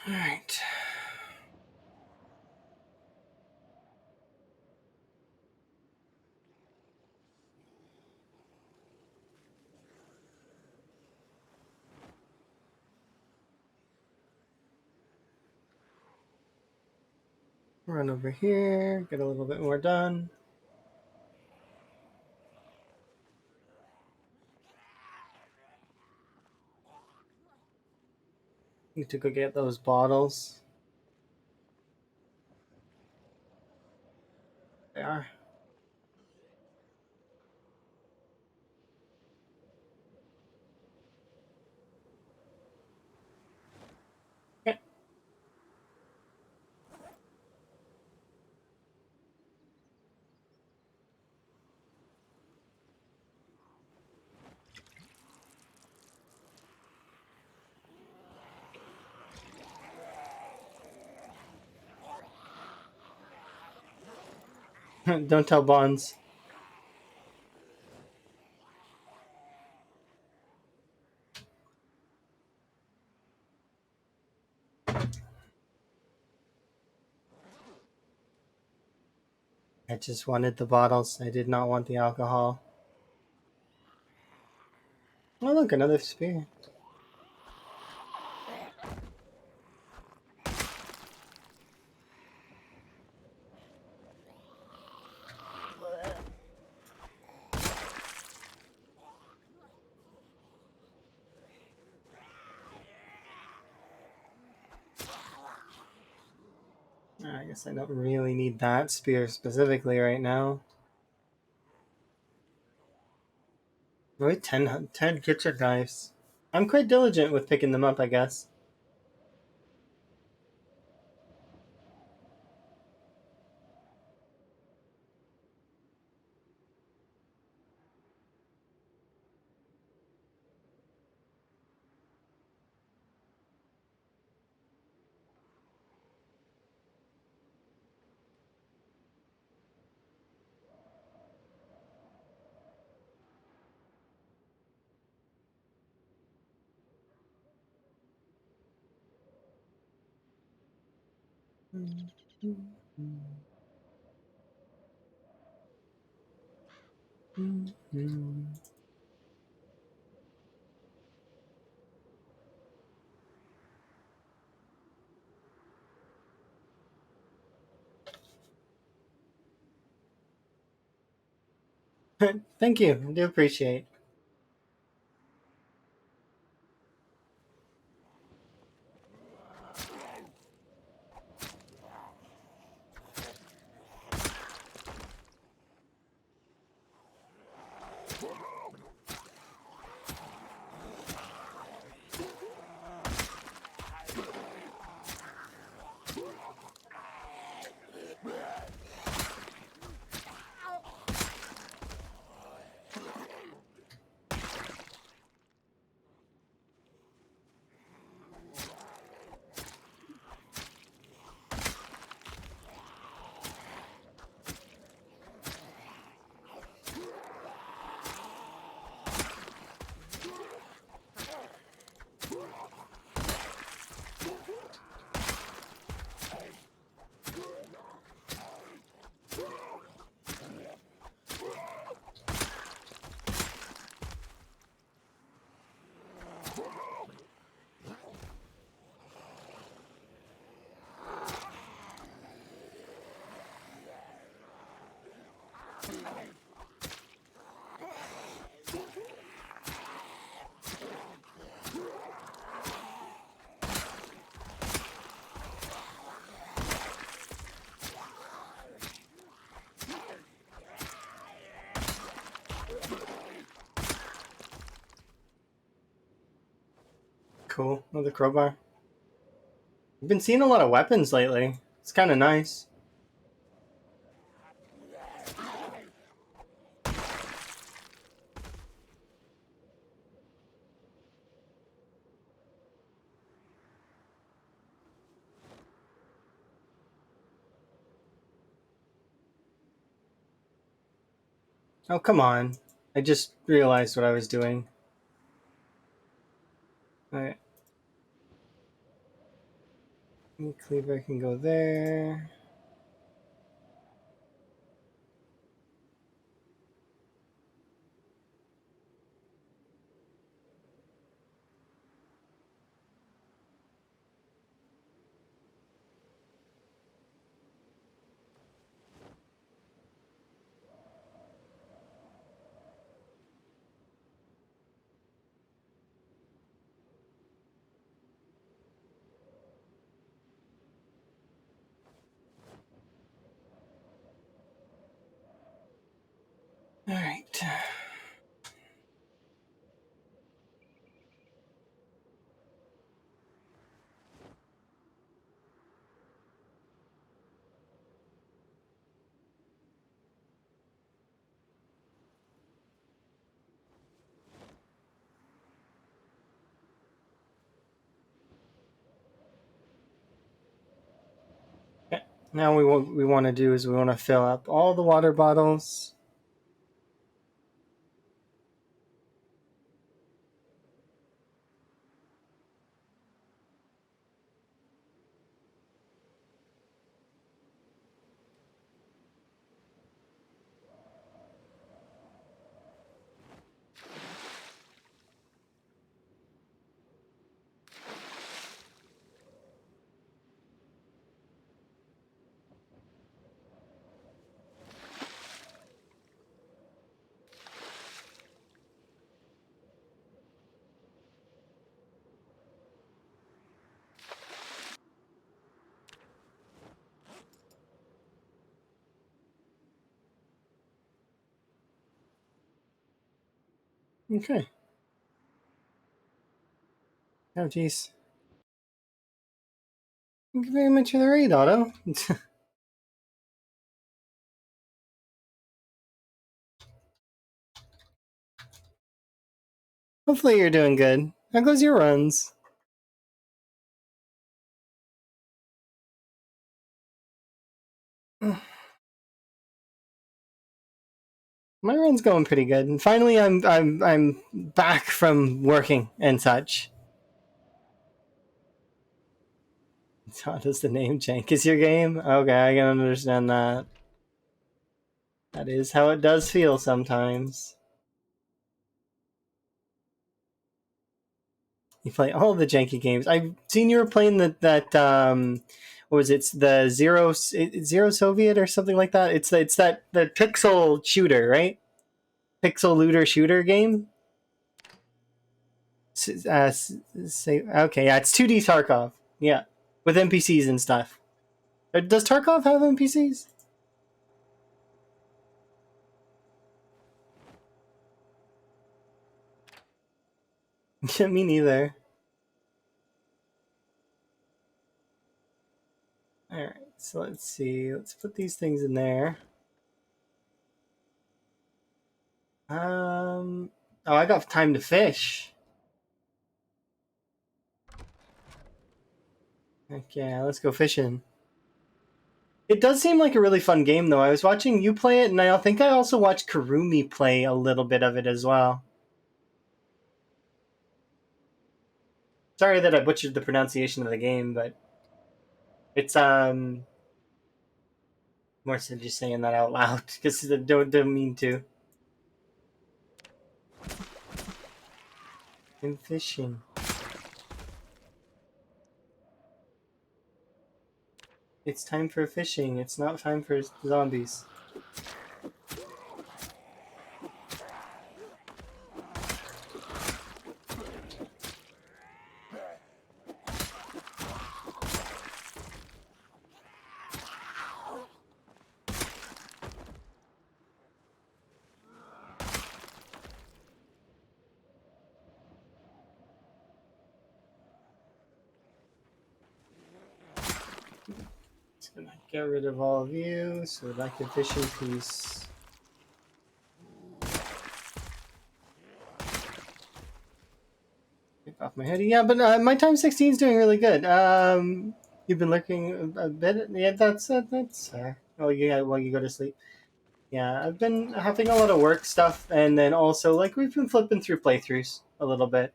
All right. Run over here, get a little bit more done. Need to go get those bottles. They are. Okay. Don't tell Bonds. I just wanted the bottles. I did not want the alcohol. Oh, look, another spear. I guess I don't really need that spear specifically right now. Wait, 10 kitchen knives. I'm quite diligent with picking them up, I guess. Thank you. I do appreciate. Cool. Another crowbar. I've been seeing a lot of weapons lately. It's kind of nice. Oh, come on. I just realized what I was doing. Alright. Cleaver can go there. Alright. Okay. Now what we want to do is we want to fill up all the water bottles. Okay. Oh, jeez. Thank you very much for the raid, Otto. Hopefully you're doing good. How goes your runs? My run's going pretty good. And finally I'm back from working and such. How does the name jank is your game? Okay, I can understand that. That is how it does feel sometimes. You play all the janky games. I've seen you were playing that what was it? It's the Zero Soviet or something like that. It's that the pixel shooter, right? Pixel looter shooter game. Say okay, yeah, it's 2D Tarkov. Yeah, with NPCs and stuff. Does Tarkov have NPCs? Me neither. All right, so let's see. Let's put these things in there. Oh, I got time to fish. Okay, let's go fishing. It does seem like a really fun game, though. I was watching you play it, and I think I also watched Karumi play a little bit of it as well. Sorry that I butchered the pronunciation of the game, but it's more so just saying that out loud because I don't mean to. I'm fishing. It's time for fishing. It's not time for zombies. Just gonna get rid of all of you so that I can fish in peace. Take off my hoodie. Yeah, but my time 16 is doing really good. You've been lurking a bit. Yeah, that's. While you go to sleep. Yeah, I've been having a lot of work stuff, and then also like we've been flipping through playthroughs a little bit.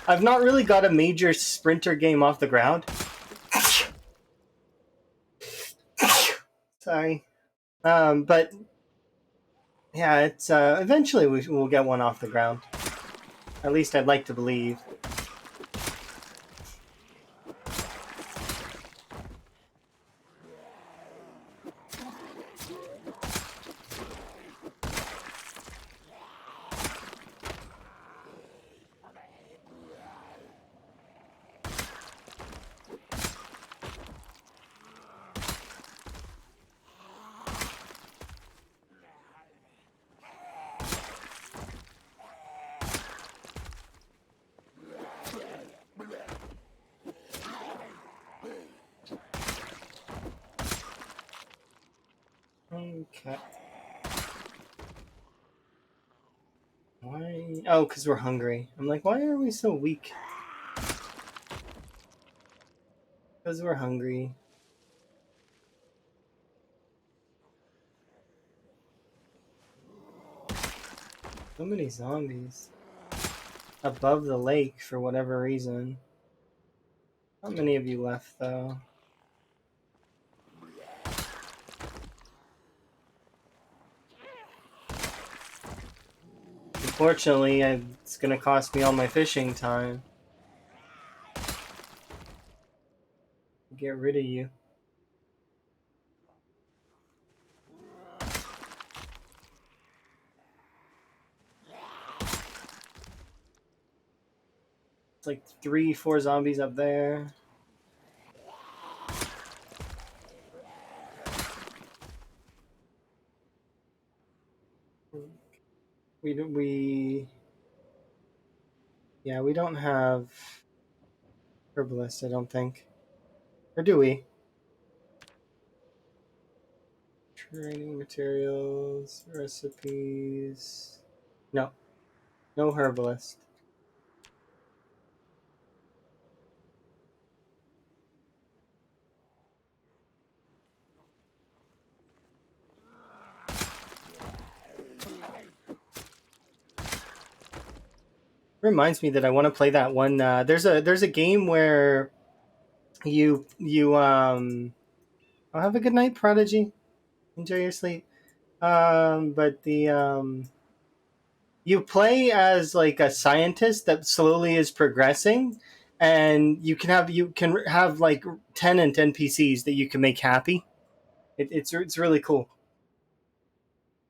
I've not really got a major sprinter game off the ground. Sorry, but yeah, it's eventually we'll get one off the ground. At least I'd like to believe. Okay. Why? Oh, because we're hungry. I'm like, why are we so weak? Because we're hungry. So many zombies. Above the lake for whatever reason. Not many of you left, though. Unfortunately, it's gonna cost me all my fishing time. Get rid of you. It's like 3, 4 zombies up there. We yeah, we don't have herbalist, I don't think. Or do we? Training materials, recipes. No, no herbalist. Reminds me that I want to play that one. There's a game where Oh, have a good night, Prodigy. Enjoy your sleep. But the you play as like a scientist that slowly is progressing, and you can have like tenant NPCs that you can make happy. It's really cool.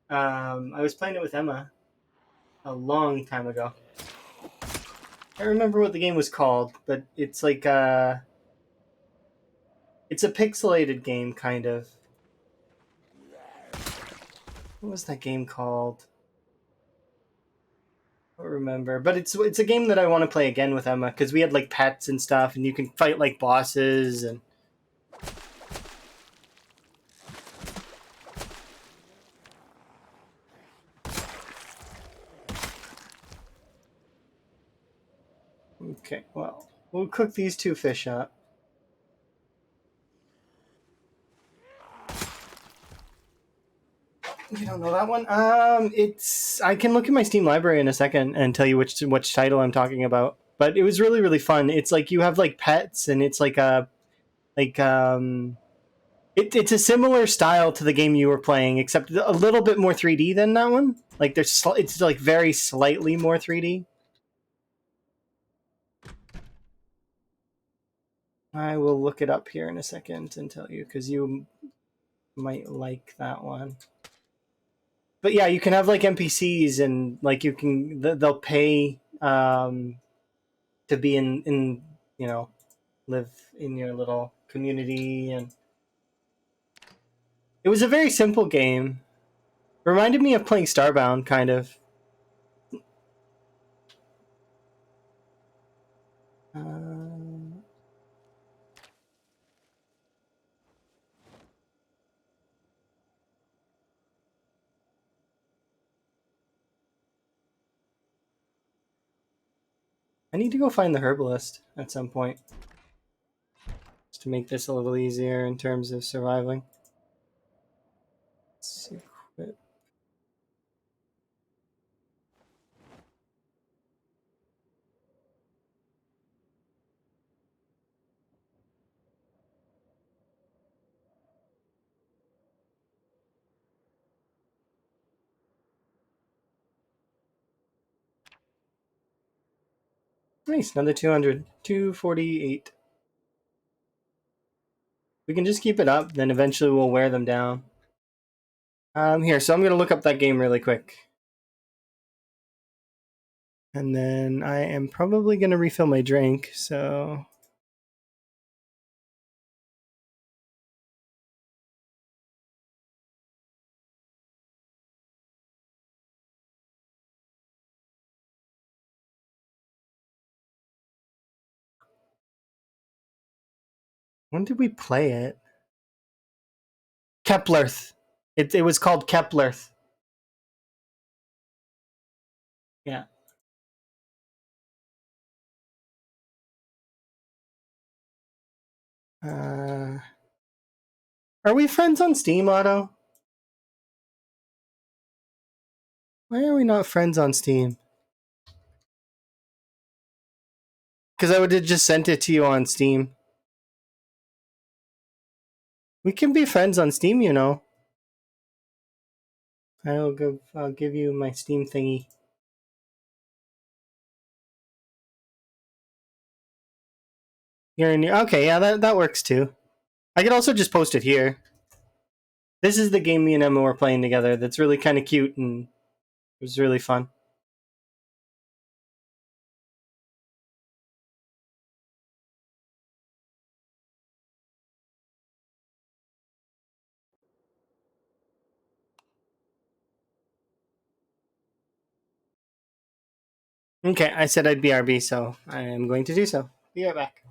I was playing it with Emma a long time ago. I don't remember what the game was called, but it's a pixelated game kind of. What was that game called? I don't remember, but it's a game that I want to play again with Emma because we had like pets and stuff, and you can fight like bosses and. Okay, well, we'll cook these two fish up. You don't know that one? It's I can look in my Steam library in a second and tell you which title I'm talking about. But it was really really fun. It's like you have like pets, and it's like a like it's a similar style to the game you were playing, except a little bit more 3D than that one. Like it's like very slightly more 3D. I will look it up here in a second and tell you because you might like that one. But yeah, you can have like NPCs and like you can they'll pay to be in you know live in your little community, and it was a very simple game. Reminded me of playing Starbound kind of. Uh, I need to go find the herbalist at some point just to make this a little easier in terms of surviving. Let's see. Nice, another 200. 248. We can just keep it up, then eventually we'll wear them down. Here, so I'm going to look up that game really quick. And then I am probably going to refill my drink, so. When did we play it? Keplerth. It was called Keplerth. Yeah. Uh, are we friends on Steam, Otto? Why are we not friends on Steam? Because I would have just sent it to you on Steam. We can be friends on Steam, you know. I'll give you my Steam thingy. You're in. Okay, yeah, that works too. I could also just post it here. This is the game me and Emma were playing together. That's really kind of cute and it was really fun. Okay, I said I'd BRB, so I am going to do so. Be right back.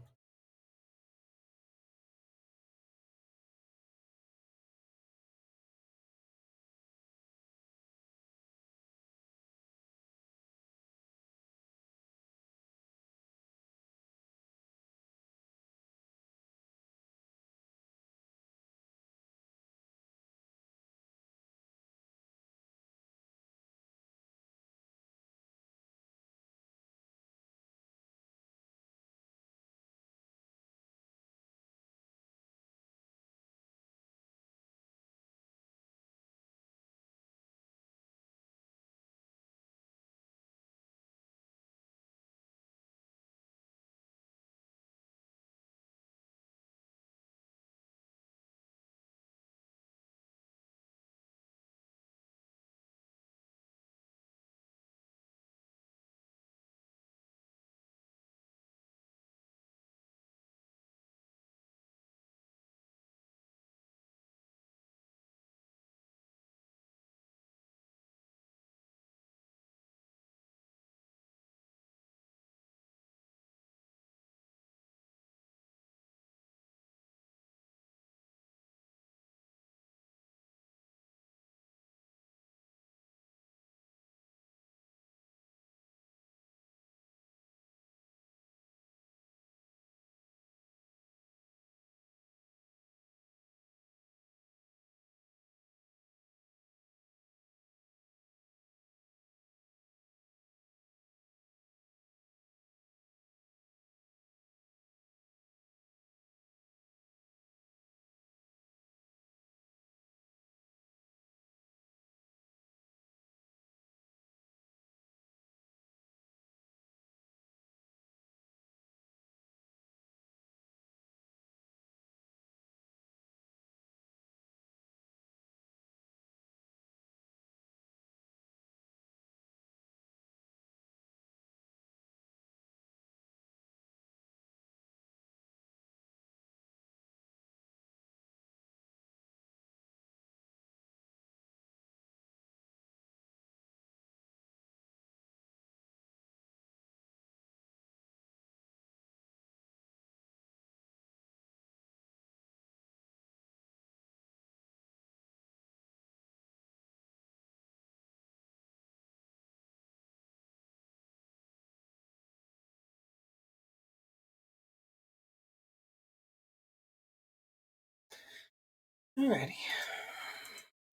Alrighty,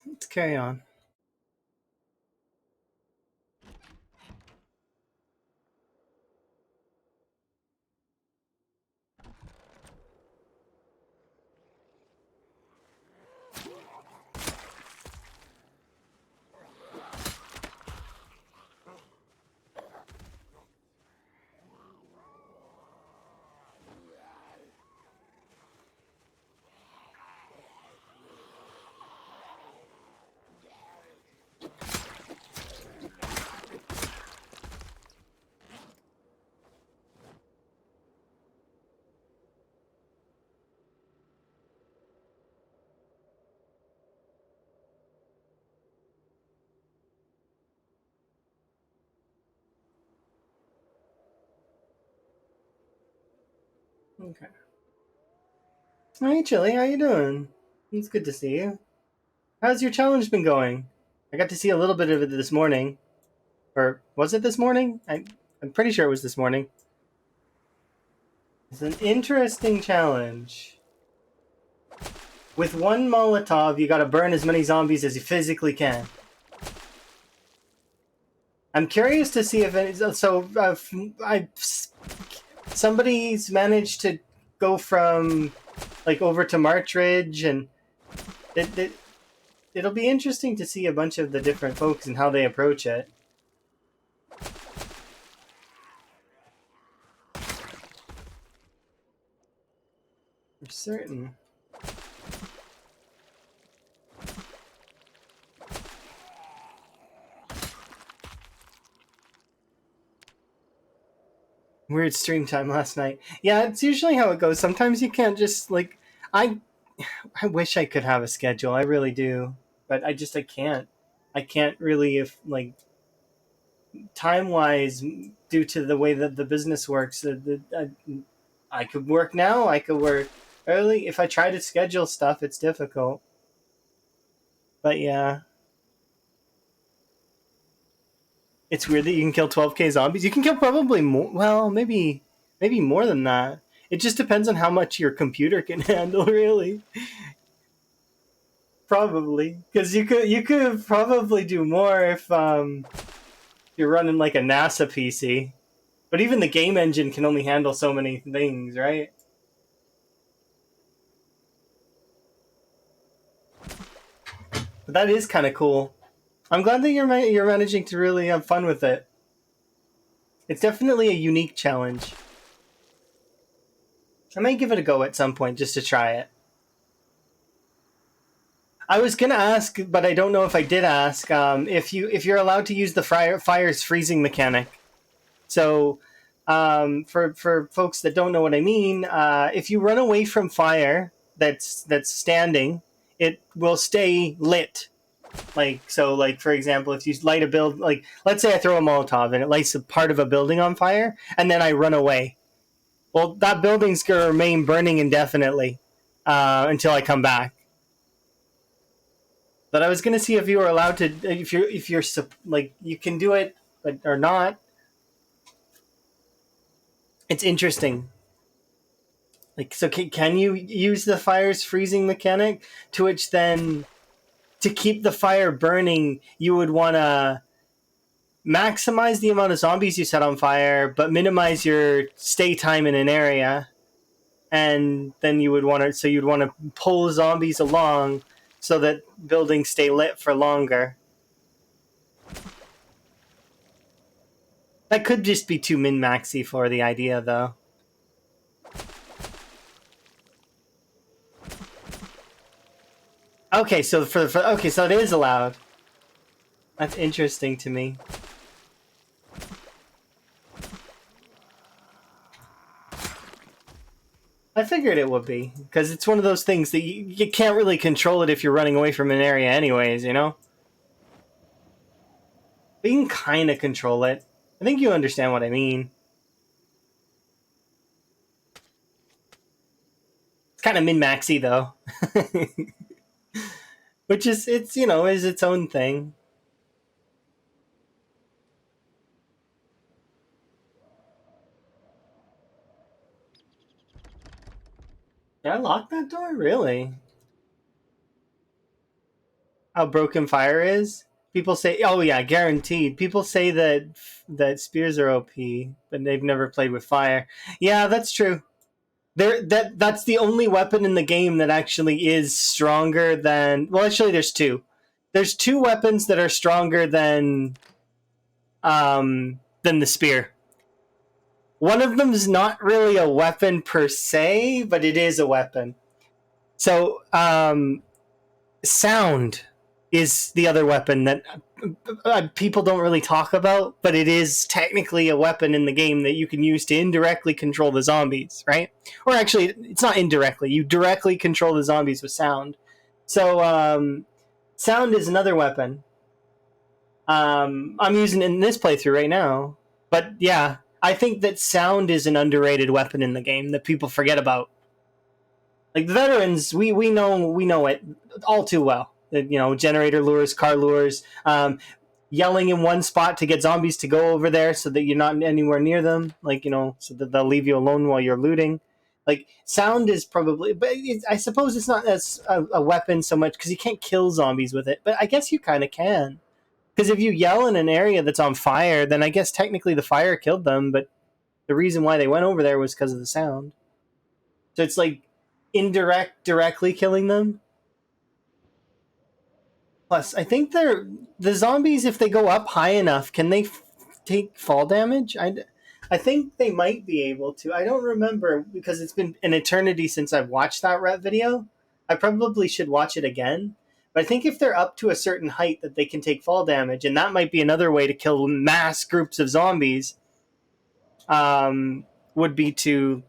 let's carry on. Okay. Hey, Chili, how you doing? It's good to see you. How's your challenge been going? I got to see a little bit of it this morning. Or was it this morning? I'm pretty sure it was this morning. It's an interesting challenge. With one Molotov, you gotta burn as many zombies as you physically can. I'm curious to see if any. So, somebody's managed to go from like over to March Ridge, and it'll be interesting to see a bunch of the different folks and how they approach it. For certain. Weird stream time last night. Yeah, it's usually how it goes. Sometimes you can't just like I I wish I could have a schedule. I really do. But I can't. I can't really if like time wise due to the way that the business works. I could work now, I could work early. If I try to schedule stuff, it's difficult. But yeah, it's weird that you can kill 12k zombies. You can kill probably more. Well, maybe more than that. It just depends on how much your computer can handle, really. Probably, because you could probably do more if you're running like a NASA PC. But even the game engine can only handle so many things, right? But that is kind of cool. I'm glad that you're managing to really have fun with it. It's definitely a unique challenge. I might give it a go at some point just to try it. I was gonna ask, but I don't know if I did ask if you're allowed to use the fire's freezing mechanic. So, for folks that don't know what I mean, if you run away from fire that's standing, it will stay lit. Like so, like for example, if you light a build, like let's say I throw a Molotov and it lights a part of a building on fire, and then I run away. Well, that building's gonna remain burning indefinitely until I come back. But I was gonna see if you were allowed to, if you're like you can do it, but or not. It's interesting. Like, so can you use the fire's freezing mechanic? To which then, to keep the fire burning, you would want to maximize the amount of zombies you set on fire, but minimize your stay time in an area. And then you would want to, so you'd want to pull zombies along so that buildings stay lit for longer. That could just be too min maxy for the idea, though. Okay, so okay, so it is allowed. That's interesting to me. I figured it would be because it's one of those things that you can't really control it if you're running away from an area, anyways. You know, but you can kind of control it. I think you understand what I mean. It's kind of min maxy though, which is it's is its own thing. Did I lock that door? Really? how broken fire is. People say, "Oh yeah, guaranteed." People say that spears are OP, but they've never played with fire. Yeah, that's true. That's the only weapon in the game that actually is stronger than. Well, actually, there's two. There's two weapons that are stronger than the spear. One of them is not really a weapon per se, but it is a weapon. So, sound is the other weapon that people don't really talk about, but it is technically a weapon in the game that you can use to indirectly control the zombies, right? Or actually, it's not indirectly. You directly control the zombies with sound. So, sound is another weapon. I'm using it in this playthrough right now. But yeah, I think that sound is an underrated weapon in the game that people forget about. Like the veterans, we know it all too well. You know, generator lures, car lures, yelling in one spot to get zombies to go over there so that you're not anywhere near them. Like, you know, so that they'll leave you alone while you're looting. Like sound is probably, but I suppose it's not as a weapon so much because you can't kill zombies with it. But I guess you kind of can. Because if you yell in an area that's on fire, then I guess technically the fire killed them, but the reason why they went over there was because of the sound. So it's like directly killing them. Plus, I think the zombies, if they go up high enough, can they take fall damage? I think they might be able to. I don't remember because it's been an eternity since I've watched that rep video. I probably should watch it again. But I think if they're up to a certain height that they can take fall damage, and that might be another way to kill mass groups of zombies, would be to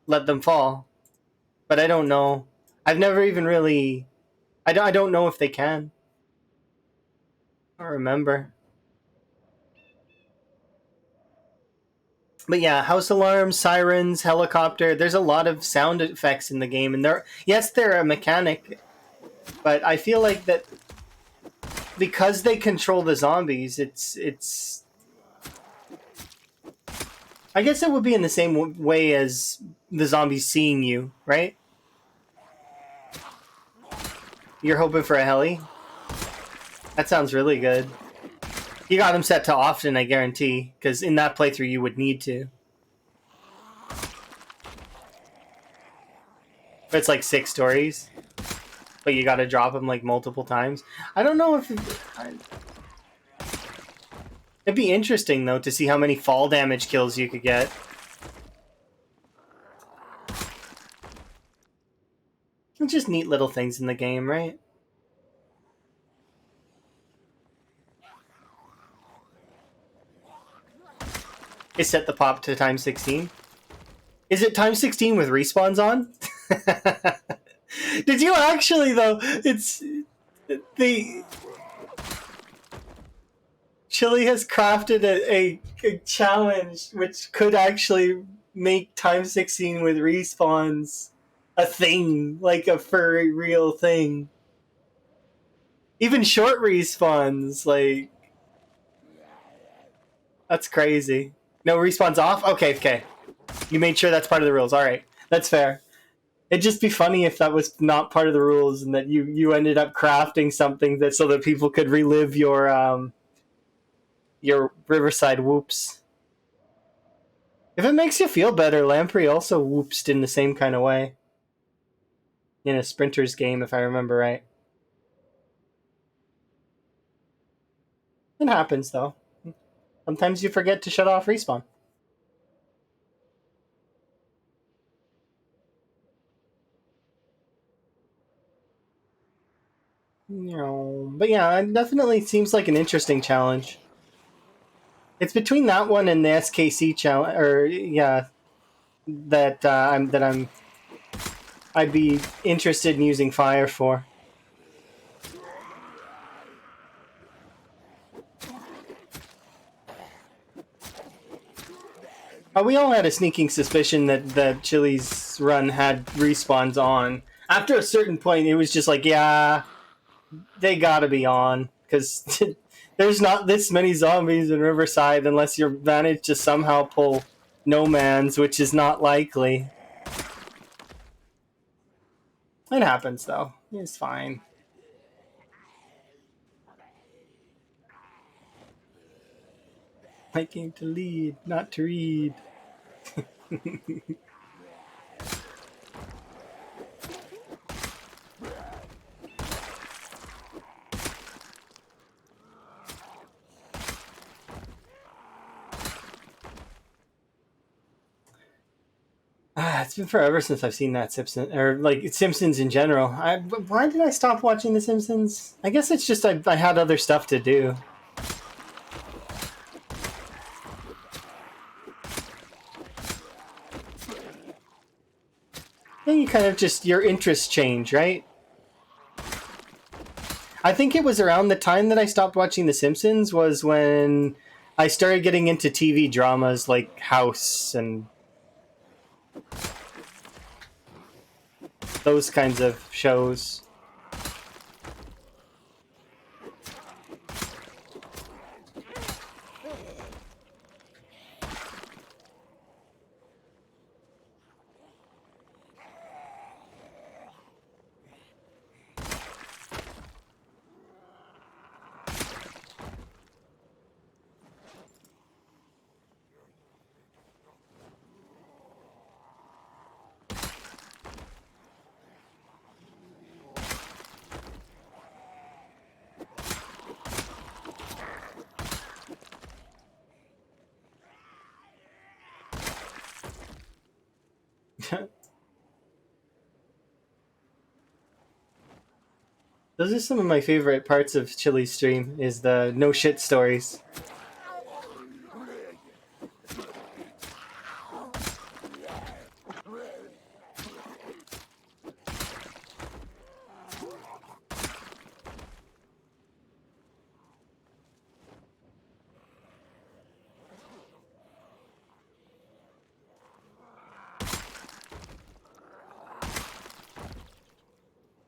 let them fall. But I don't know. I've never even really. I don't know if they can. I don't remember. But yeah, house alarms, sirens, helicopter. There's a lot of sound effects in the game, and they're a mechanic, but I feel like that because they control the zombies, it's. I guess it would be in the same way as the zombies seeing you, right? You're hoping for a heli? That sounds really good. You got them set to often, I guarantee, because in that playthrough you would need to. But it's like 6 stories, but you got to drop them like multiple times. I don't know if it'd be interesting though to see how many fall damage kills you could get. It's just neat little things in the game, right? Is set the pop to times 16? Is it times 16 with respawns on? Did you actually though? It's the Chili has crafted a challenge which could actually make times 16 with respawns a thing, like a furry real thing. Even short respawns, like that's crazy. No respawns off? Okay. You made sure that's part of the rules. Alright. That's fair. It'd just be funny if that was not part of the rules and that you ended up crafting something that so that people could relive your Riverside whoops. If it makes you feel better, Lamprey also whoopsed in the same kind of way. In a Sprinters game, if I remember right. It happens, though. Sometimes you forget to shut off respawn. But yeah, it definitely seems like an interesting challenge. It's between that one and the SKC challenge, or yeah, I'd be interested in using fire for. We all had a sneaking suspicion that Chili's run had respawns on. After a certain point, it was just like, yeah, they gotta be on. Because there's not this many zombies in Riverside unless you manage to somehow pull No Man's, which is not likely. It happens, though. It's fine. I came to lead, not to read. It's been forever since I've seen that Simpsons, or like Simpsons in general. Why did I stop watching The Simpsons? I guess it's just I had other stuff to do. Then you kind of just, your interests change, right? I think it was around the time that I stopped watching The Simpsons was when I started getting into TV dramas like House and those kinds of shows. Those are some of my favorite parts of Chili's stream, is the no shit stories.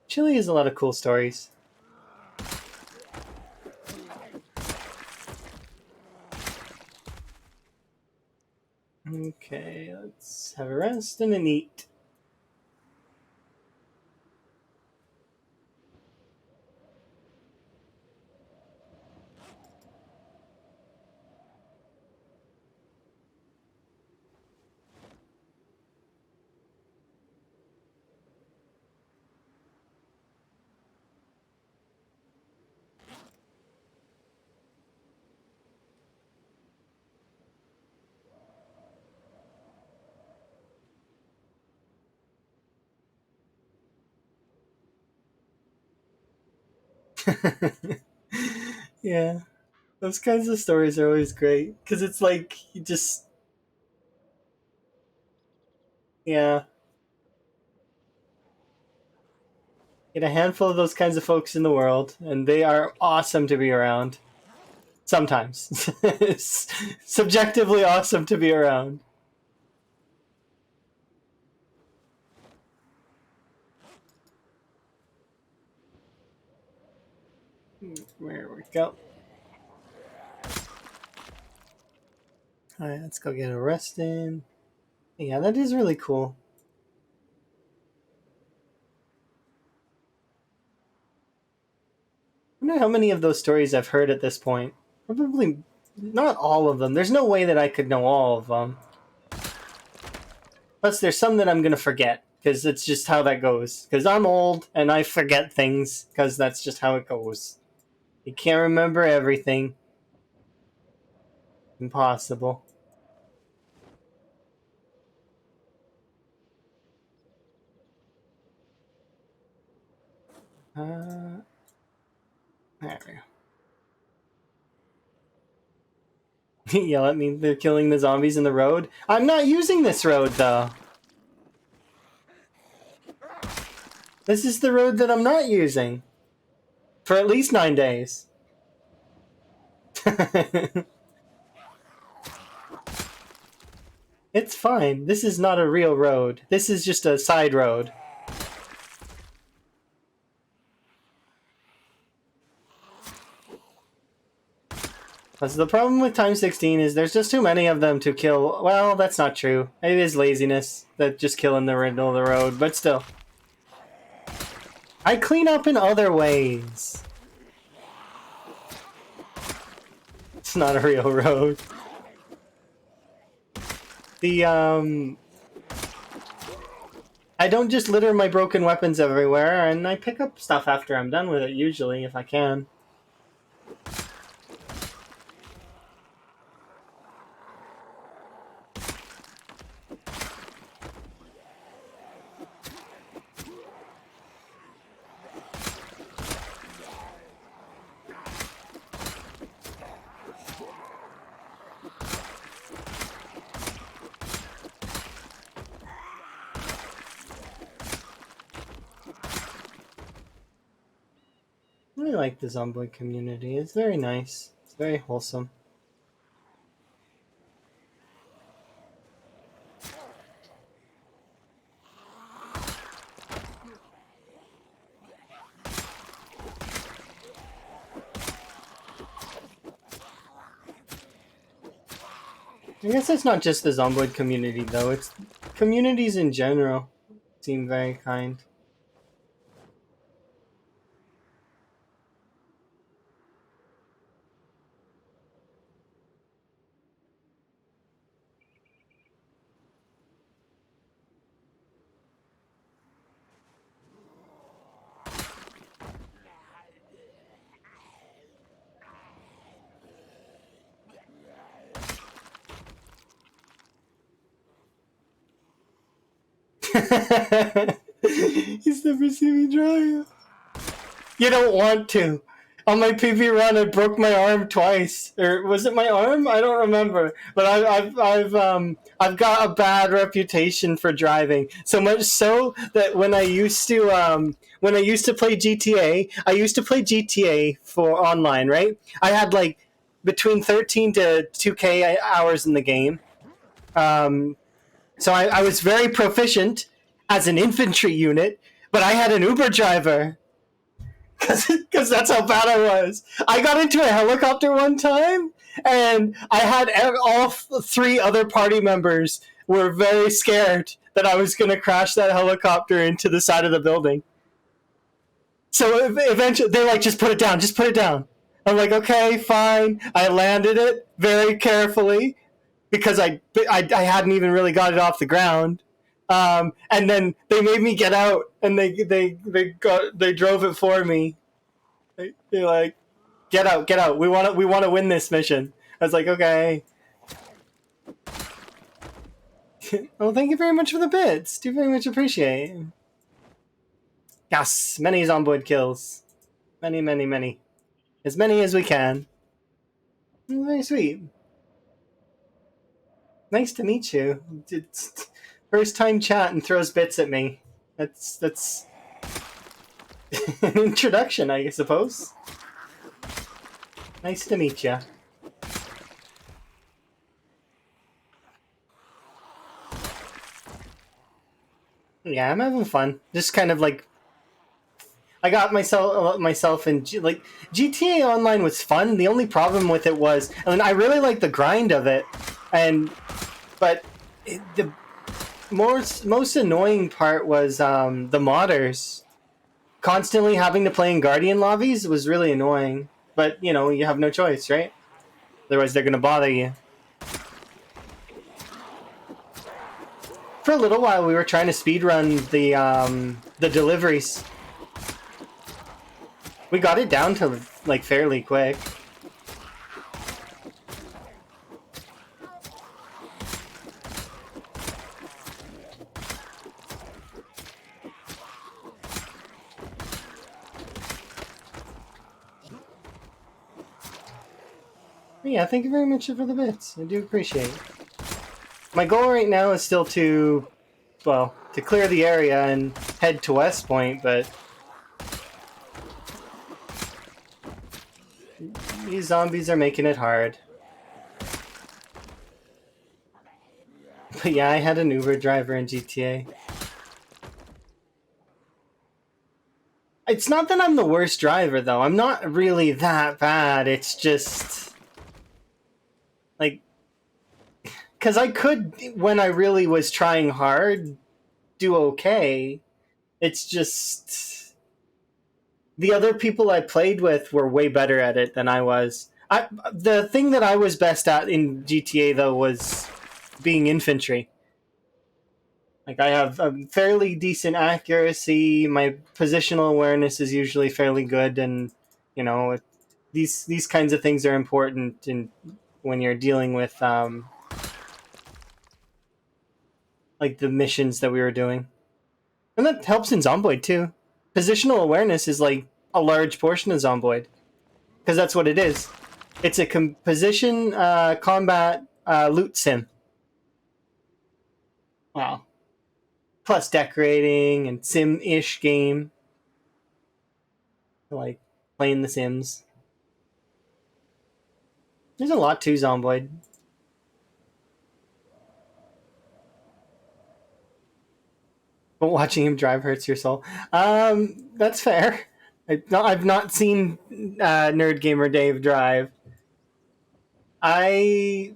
Chili has a lot of cool stories. Okay, let's have a rest and an eat. Yeah, those kinds of stories are always great because it's like you just, yeah, get a handful of those kinds of folks in the world, and they are awesome to be around. Sometimes, it's subjectively awesome to be around. Where we go. All right, let's go get a rest in. Yeah, that is really cool. I wonder how many of those stories I've heard at this point. Probably not all of them. There's no way that I could know all of them. Plus, there's some that I'm gonna forget because it's just how that goes. Because I'm old and I forget things because that's just how it goes. You can't remember everything. Impossible. There we go. Yell at me, they're killing the zombies in the road. I'm not using this road though. This is the road that I'm not using. For at least 9 days. It's fine. This is not a real road. This is just a side road. So the problem with Time 16 is there's just too many of them to kill. Well, that's not true. It is laziness that just kill in the middle of the road, but still. I clean up in other ways. It's not a real road. The I don't just litter my broken weapons everywhere, and I pick up stuff after I'm done with it, usually, if I can. I really like the Zomboid community. It's very nice. It's very wholesome. I guess it's not just the Zomboid community, though. It's communities in general seem very kind. He's never seen me drive. You don't want to. On my PV run, I broke my arm twice, or was it my arm? I don't remember. But I've got a bad reputation for driving. So much so that when I used to play GTA, I used to play GTA for online, right? I had like between 13 to 2K hours in the game. So I was very proficient as an infantry unit, but I had an Uber driver. Because that's how bad I was. I got into a helicopter one time, and I had all three other party members were very scared that I was going to crash that helicopter into the side of the building. So eventually, they're like, just put it down, just put it down. I'm like, okay, fine. I landed it very carefully because I hadn't even really got it off the ground. And then they made me get out, and they drove it for me. They're like, get out, get out. We want to win this mission. I was like, okay. Well, thank you very much for the bits. Do very much appreciate. Yes, many Zomboid kills. Many, many, many. As many as we can. Very sweet. Nice to meet you. It's first time chat and throws bits at me. That's an introduction, I suppose. Nice to meet you. Yeah, I'm having fun. Just kind of like, I got myself in like GTA Online was fun. The only problem with it was, I mean, I really like the grind of it, but the most annoying part was the modders. Constantly having to play in Guardian lobbies was really annoying. But you know, you have no choice, right? Otherwise, they're gonna bother you. For a little while, we were trying to speedrun the deliveries. We got it down to like fairly quick. Yeah, thank you very much for the bits. I do appreciate it. My goal right now is still to clear the area and head to West Point, but these zombies are making it hard. But yeah, I had an Uber driver in GTA. It's not that I'm the worst driver, though. I'm not really that bad. It's just like, because I could, when I really was trying hard, do okay. It's just the other people I played with were way better at it than I was. The thing that I was best at in GTA, though, was being infantry. Like I have a fairly decent accuracy. My positional awareness is usually fairly good, and you know these kinds of things are important in when you're dealing with like the missions that we were doing, and that helps in Zomboid too. Positional awareness is like a large portion of Zomboid because that's what it is. It's a position combat loot sim. Wow. Plus decorating and sim-ish game, like playing the Sims. There's a lot to Zomboid. But watching him drive hurts your soul. That's fair. I've not seen Nerd Gamer Dave drive. I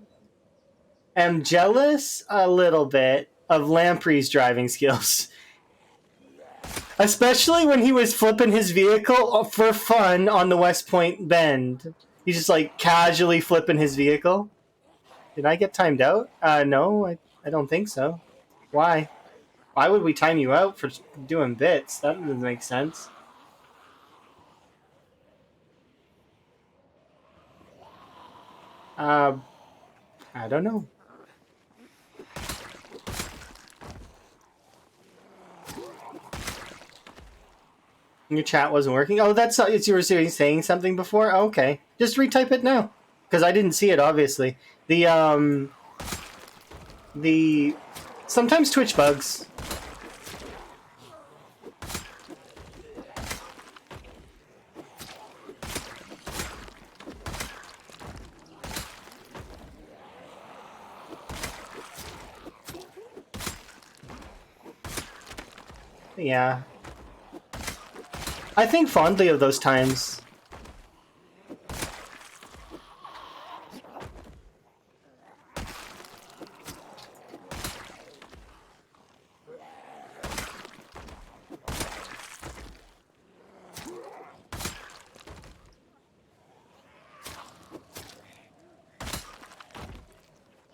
am jealous a little bit of Lamprey's driving skills. Especially when he was flipping his vehicle for fun on the West Point Bend. He's just like casually flipping his vehicle. Did I get timed out? No, I don't think so. Why? Why would we time you out for doing bits? That doesn't make sense. Uh, I don't know. Your chat wasn't working. Oh, that's not. It's you were saying something before. Oh, okay, just retype it now, because I didn't see it. Obviously, the sometimes Twitch bugs. Yeah, I think fondly of those times.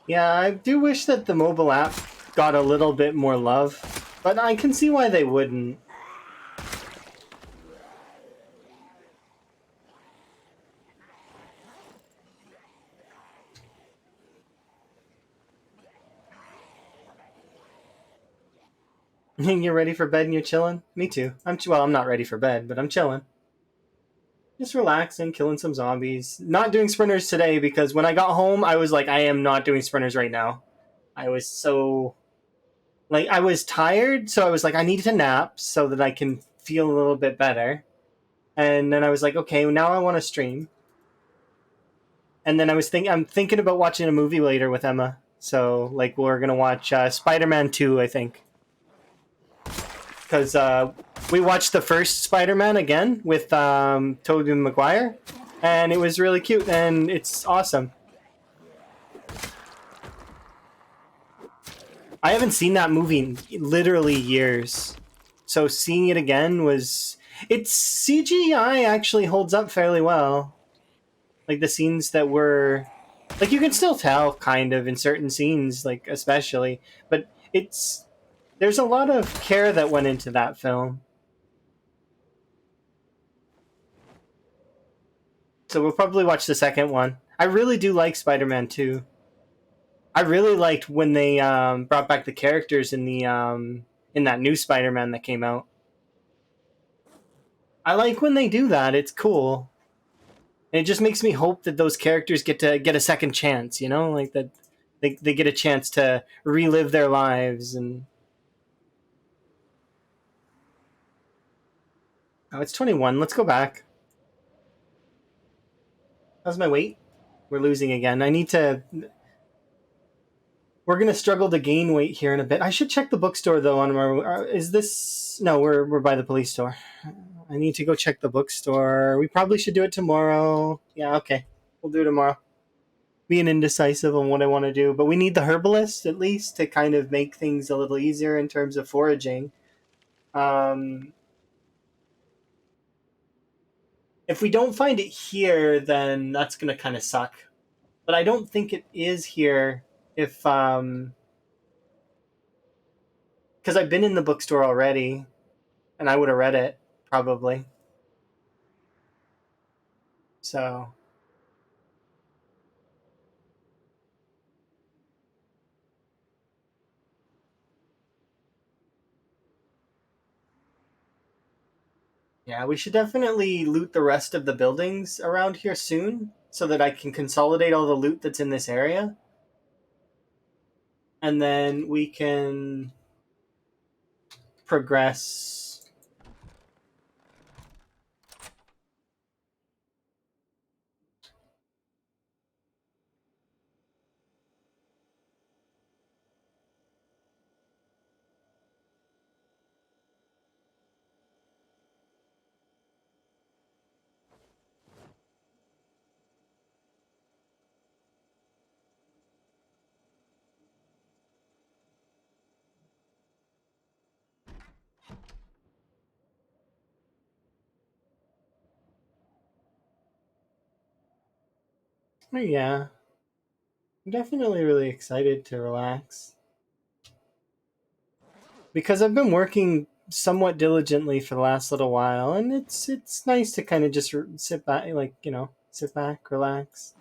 Yeah, I do wish that the mobile app got a little bit more love, but I can see why they wouldn't. You're ready for bed and you're chilling? Me too. I'm not ready for bed, but I'm chilling. Just relaxing, killing some zombies. Not doing sprinters today because when I got home, I was like, I am not doing sprinters right now. I was so like I was tired, so I was like, I needed to nap so that I can feel a little bit better. And then I was like, okay, now I want to stream. And then I'm thinking about watching a movie later with Emma. So like we're gonna watch Spider-Man 2, I think, because we watched the first Spider-Man again with Tobey Maguire, and it was really cute and it's awesome. I haven't seen that movie in literally years, so seeing it again was its CGI actually holds up fairly well. Like the scenes that were like you can still tell kind of in certain scenes, like especially, but it's there's a lot of care that went into that film. So we'll probably watch the second one. I really do like Spider-Man 2. I really liked when they brought back the characters in that new Spider-Man that came out. I like when they do that. It's cool. And it just makes me hope that those characters get to get a second chance, you know? Like that they get a chance to relive their lives and oh, it's 21. Let's go back. How's my weight? We're losing again. I need to we're gonna struggle to gain weight here in a bit. I should check the bookstore though. On our is this? No, we're by the police store. I need to go check the bookstore. We probably should do it tomorrow. Yeah, okay, we'll do it tomorrow. Being indecisive on what I want to do, but we need the herbalist at least to kind of make things a little easier in terms of foraging. Um, if we don't find it here, then that's gonna kind of suck. But I don't think it is here If because I've been in the bookstore already, and I would have read it probably. So yeah, we should definitely loot the rest of the buildings around here soon, so that I can consolidate all the loot that's in this area, and then we can progress. Oh, yeah, I'm definitely really excited to relax because I've been working somewhat diligently for the last little while, and it's nice to kind of just sit back, like sit back, relax,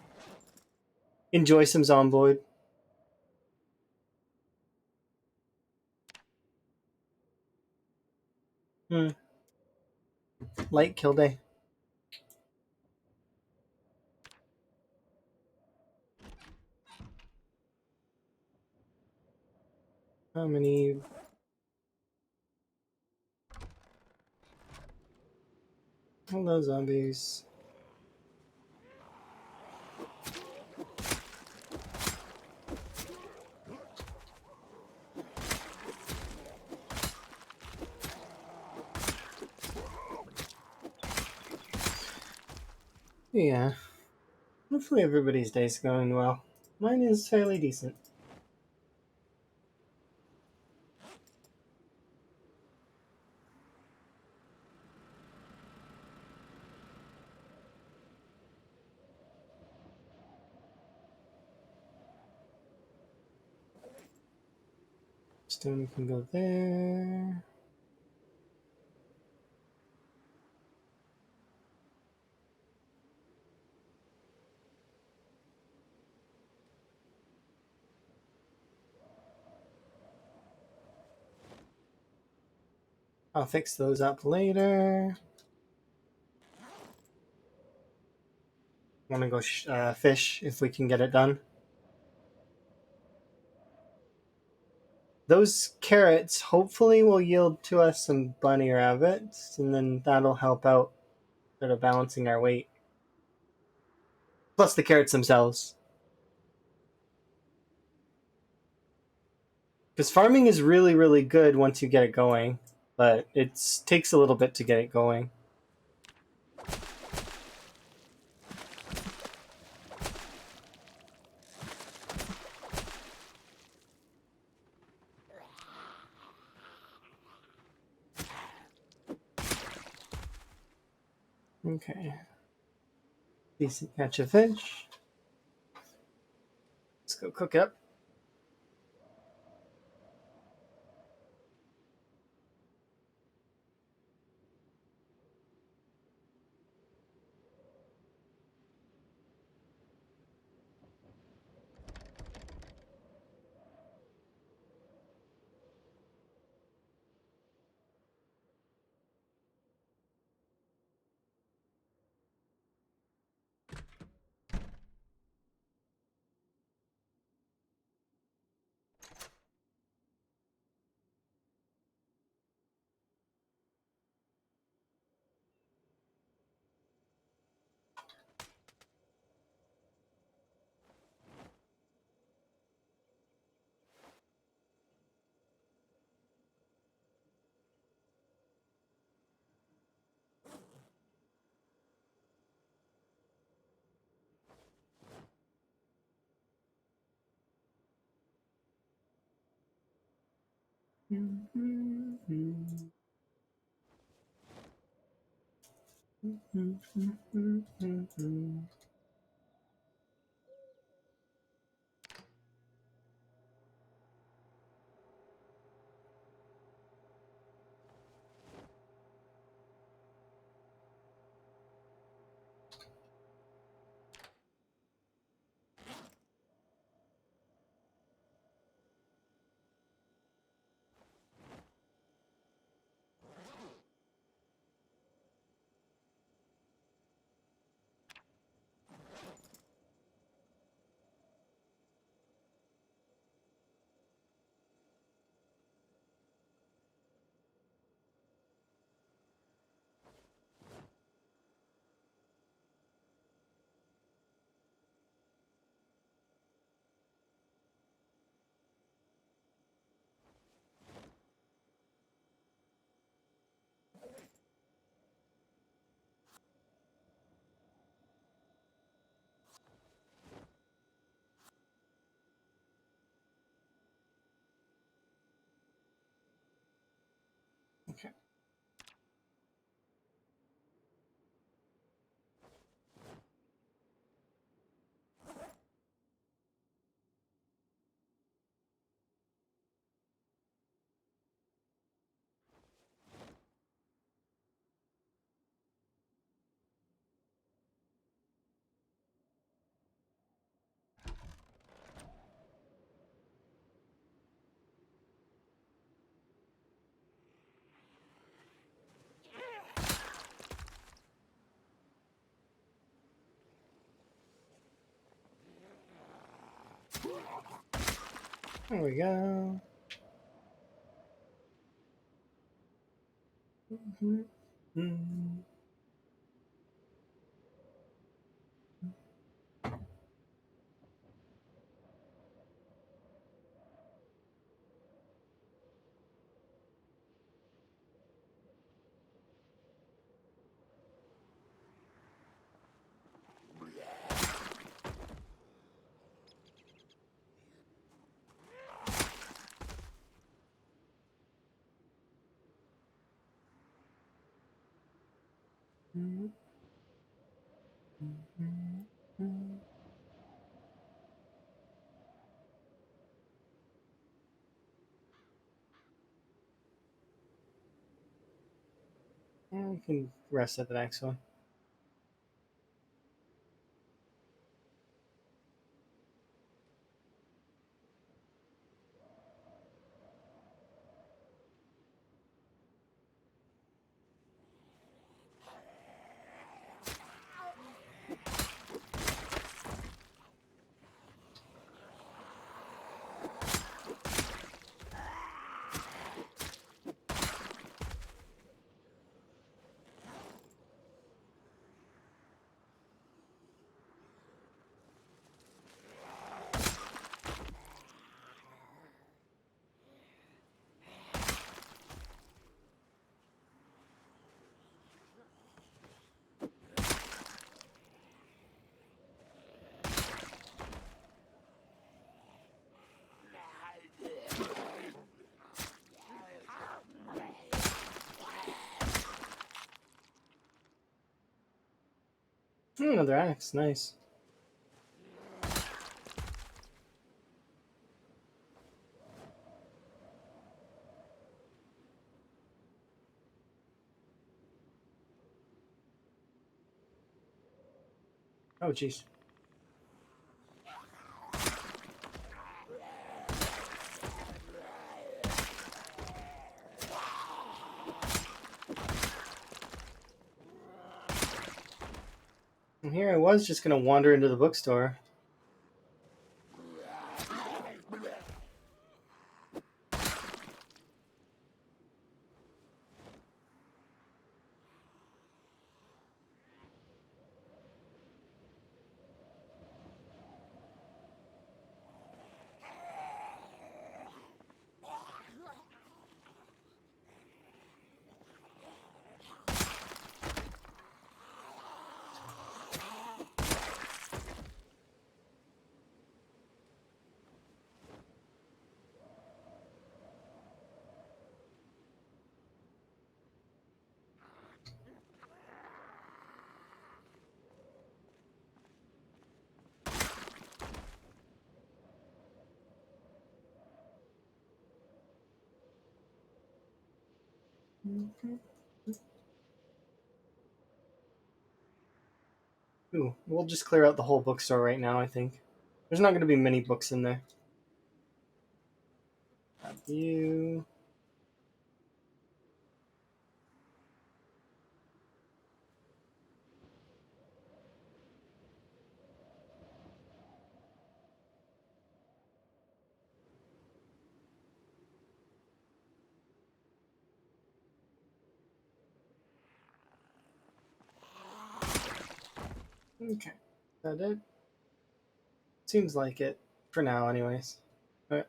enjoy some Zomboid. Hmm. Light kill day. How many? Hello, zombies. Yeah. Hopefully everybody's day's going well. Mine is fairly decent. Stone can go there. I'll fix those up later. Want to go fish if we can get it done. Those carrots hopefully will yield to us some bunny rabbits, and then that'll help out sort of balancing our weight. Plus the carrots themselves. Because farming is really, really good once you get it going, but it takes a little bit to get it going. Okay. Decent catch of fish. Let's go cook up. There we go. Mm-hmm. We can rest at the next one. Another axe, nice. Oh, jeez. And here I was just gonna wander into the bookstore. Ooh, we'll just clear out the whole bookstore right now, I think. There's not gonna be many books in there. Have you. Okay. Is that it? Seems like it. For now, anyways. Alright.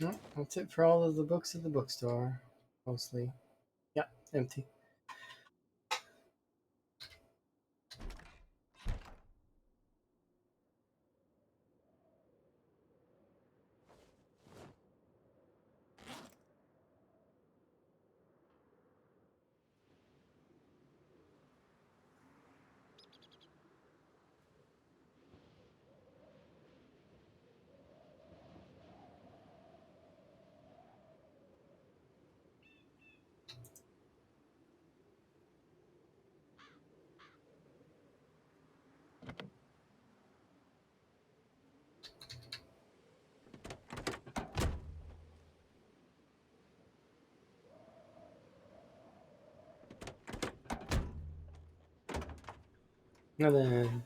No, that's it for all of the books at the bookstore. Mostly. Yeah, empty. And then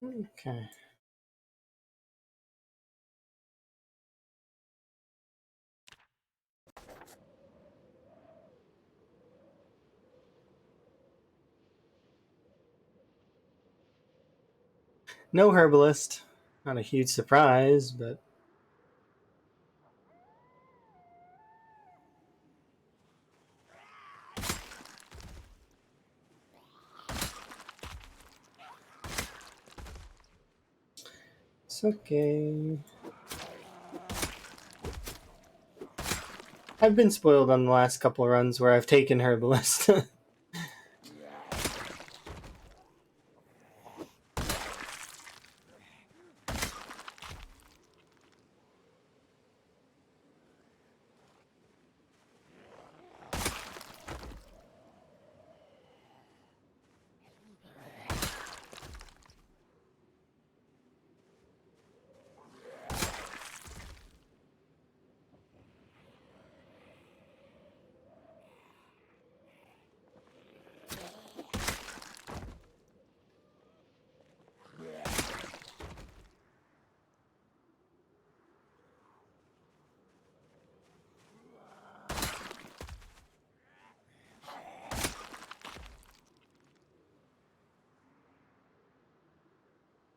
okay. No herbalist. Not a huge surprise, but it's okay. I've been spoiled on the last couple runs where I've taken herbalist.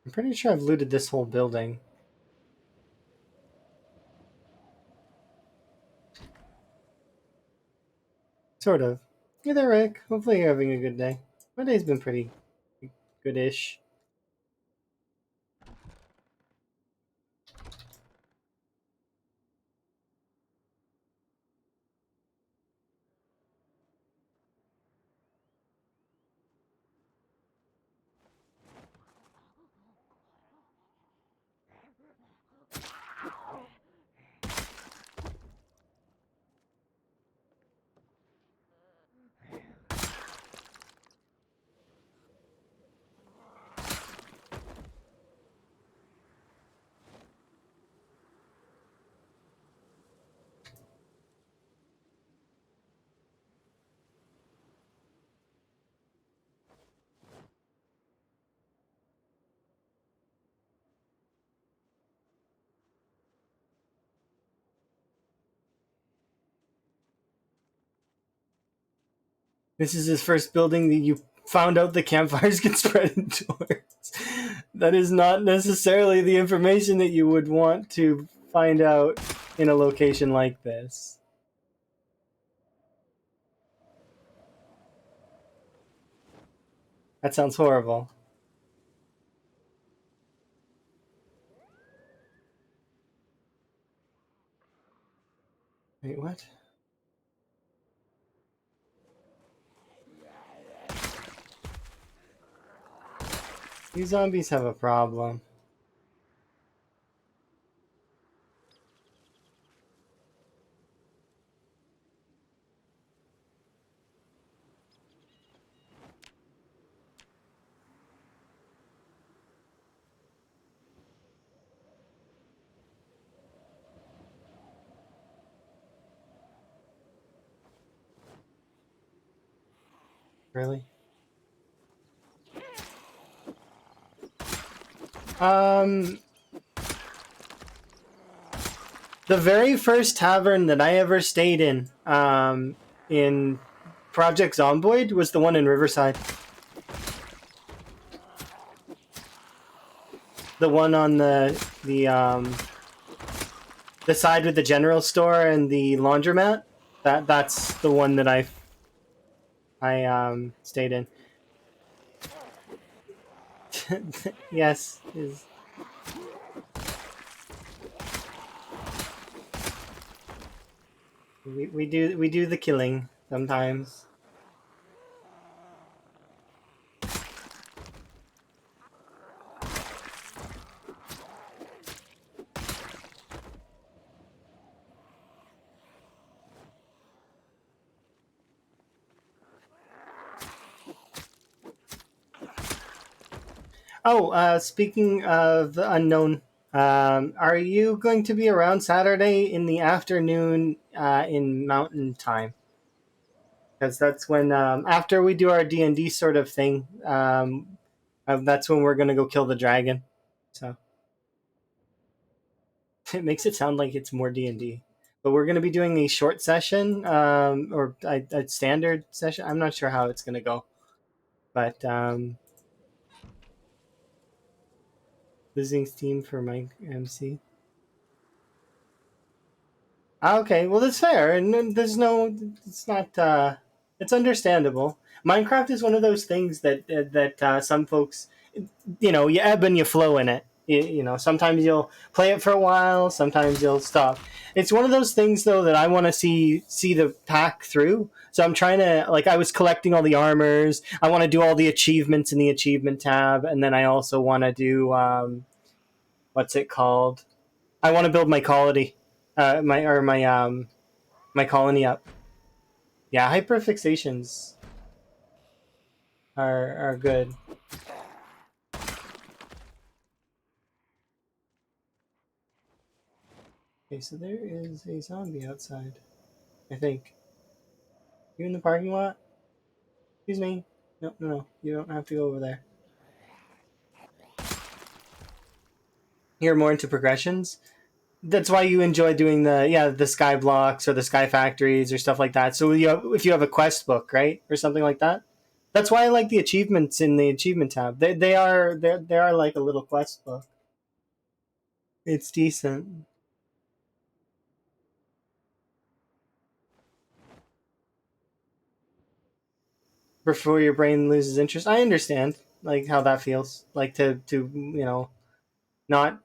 I'm pretty sure I've looted this whole building. Sort of. Hey there, Rick. Hopefully you're having a good day. My day's been pretty good-ish. This is his first building that you found out the campfires can spread indoors. That is not necessarily the information that you would want to find out in a location like this. That sounds horrible. Wait, what? These zombies have a problem. Really? Um, The very first tavern that I ever stayed in Project Zomboid was the one in Riverside. The one on the side with the general store and the laundromat. That's the one that I stayed in. Yes, we do the killing sometimes. Oh, speaking of the unknown, are you going to be around Saturday in the afternoon in Mountain Time? Because that's when after we do our D&D sort of thing, that's when we're gonna go kill the dragon. So it makes it sound like it's more D&D, but we're gonna be doing a short session or a standard session. I'm not sure how it's gonna go, but losing steam for my MC. Okay, well that's fair, and there's no, it's not, it's understandable. Minecraft is one of those things that some folks, you ebb and you flow in it. Sometimes you'll play it for a while, sometimes you'll stop. It's one of those things though that I want to see the pack through. So I'm trying to, like, I was collecting all the armors. I want to do all the achievements in the achievement tab, and then I also want to do what's it called? I want to build my colony, my colony up. Yeah, hyperfixations are good. Okay, so there is a zombie outside. I think. You in the parking lot? Excuse me. No, no, no. You don't have to go over there. You're more into progressions. That's why you enjoy doing the sky blocks or the sky factories or stuff like that. So if you have a quest book, right, or something like that. That's why I like the achievements in the achievement tab. They are like a little quest book. It's decent. Before your brain loses interest. I understand like how that feels. Like to not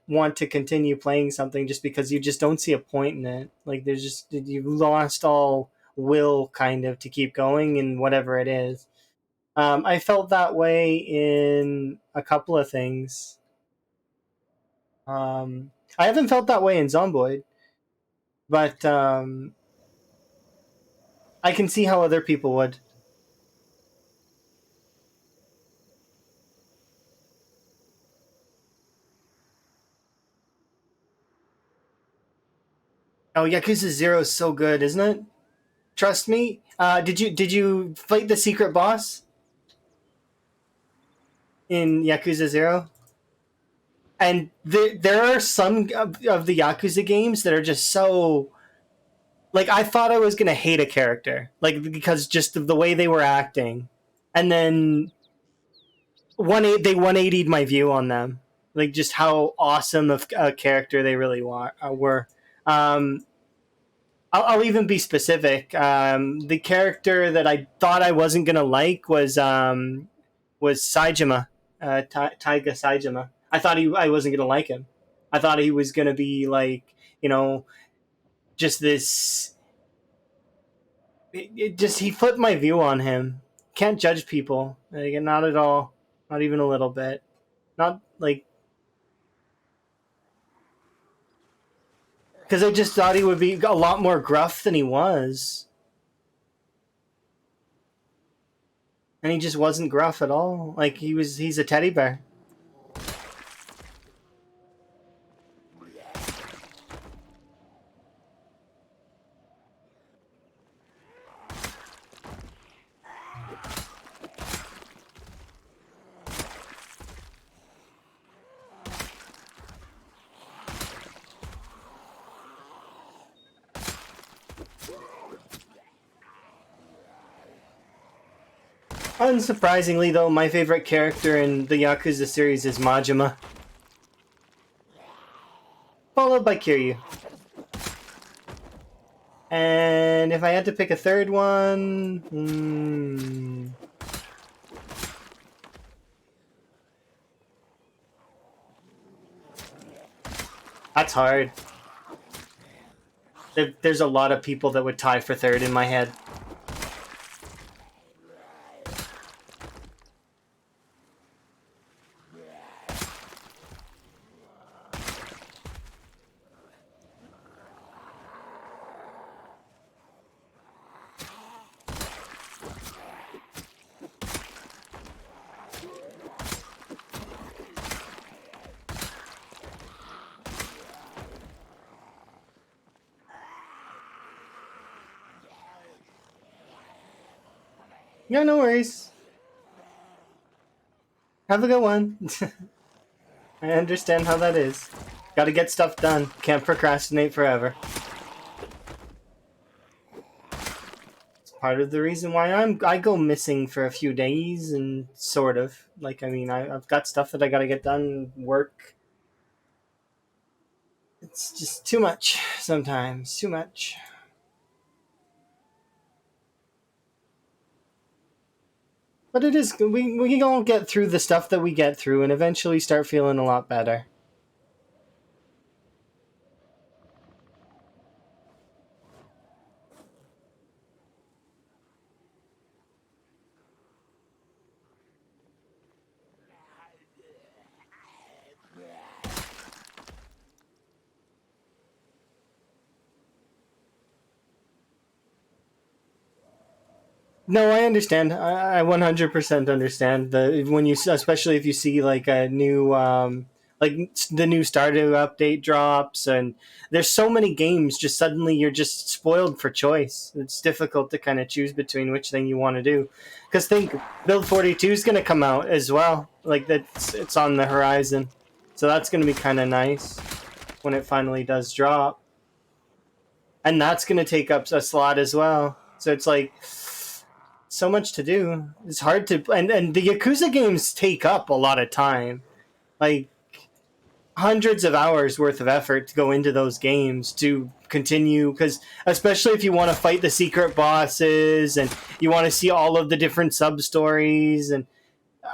want to continue playing something just because you just don't see a point in it. Like there's just you've lost all will kind of to keep going in whatever it is. I felt that way in a couple of things. I haven't felt that way in Zomboid, but I can see how other people would. Oh, Yakuza Zero is so good, isn't it? Trust me. Did you fight the secret boss in Yakuza Zero? And there are some of the Yakuza games that are just so, like, I thought I was gonna hate a character, like, because just of the way they were acting, and then they 180'd my view on them, like just how awesome of a character they really were. Um, I'll even be specific. The character that I thought I wasn't gonna like was Saijima, Taiga Saijima. I wasn't gonna like him. I thought he was gonna be like, just this. Just he flipped my view on him. Can't judge people, like, not at all, not even a little bit. Not like, because I just thought he would be a lot more gruff than he was, and he just wasn't gruff at all. Like he's a teddy bear. Unsurprisingly, though, my favorite character in the Yakuza series is Majima, followed by Kiryu. And if I had to pick a third one, that's hard. There's a lot of people that would tie for third in my head. Yeah, no worries. Have a good one. I understand how that is. Gotta get stuff done. Can't procrastinate forever. It's part of the reason why I go missing for a few days and sort of. Like, I mean, I've got stuff that I gotta get done, work. It's just too much sometimes. Too much. But it is, we all get through the stuff that we get through and eventually start feeling a lot better. No, I understand. I 100% understand the when you, especially if you see like a new like the new Stardew update drops, and there's so many games. Just suddenly you're just spoiled for choice. It's difficult to kind of choose between which thing you want to do. Because think Build 42 is going to come out as well. Like that's it's on the horizon, so that's going to be kind of nice when it finally does drop, and that's going to take up a slot as well. So it's like so much to do. It's hard to and the Yakuza games take up a lot of time. Like hundreds of hours worth of effort to go into those games to continue, because especially if you want to fight the secret bosses and you want to see all of the different sub stories, and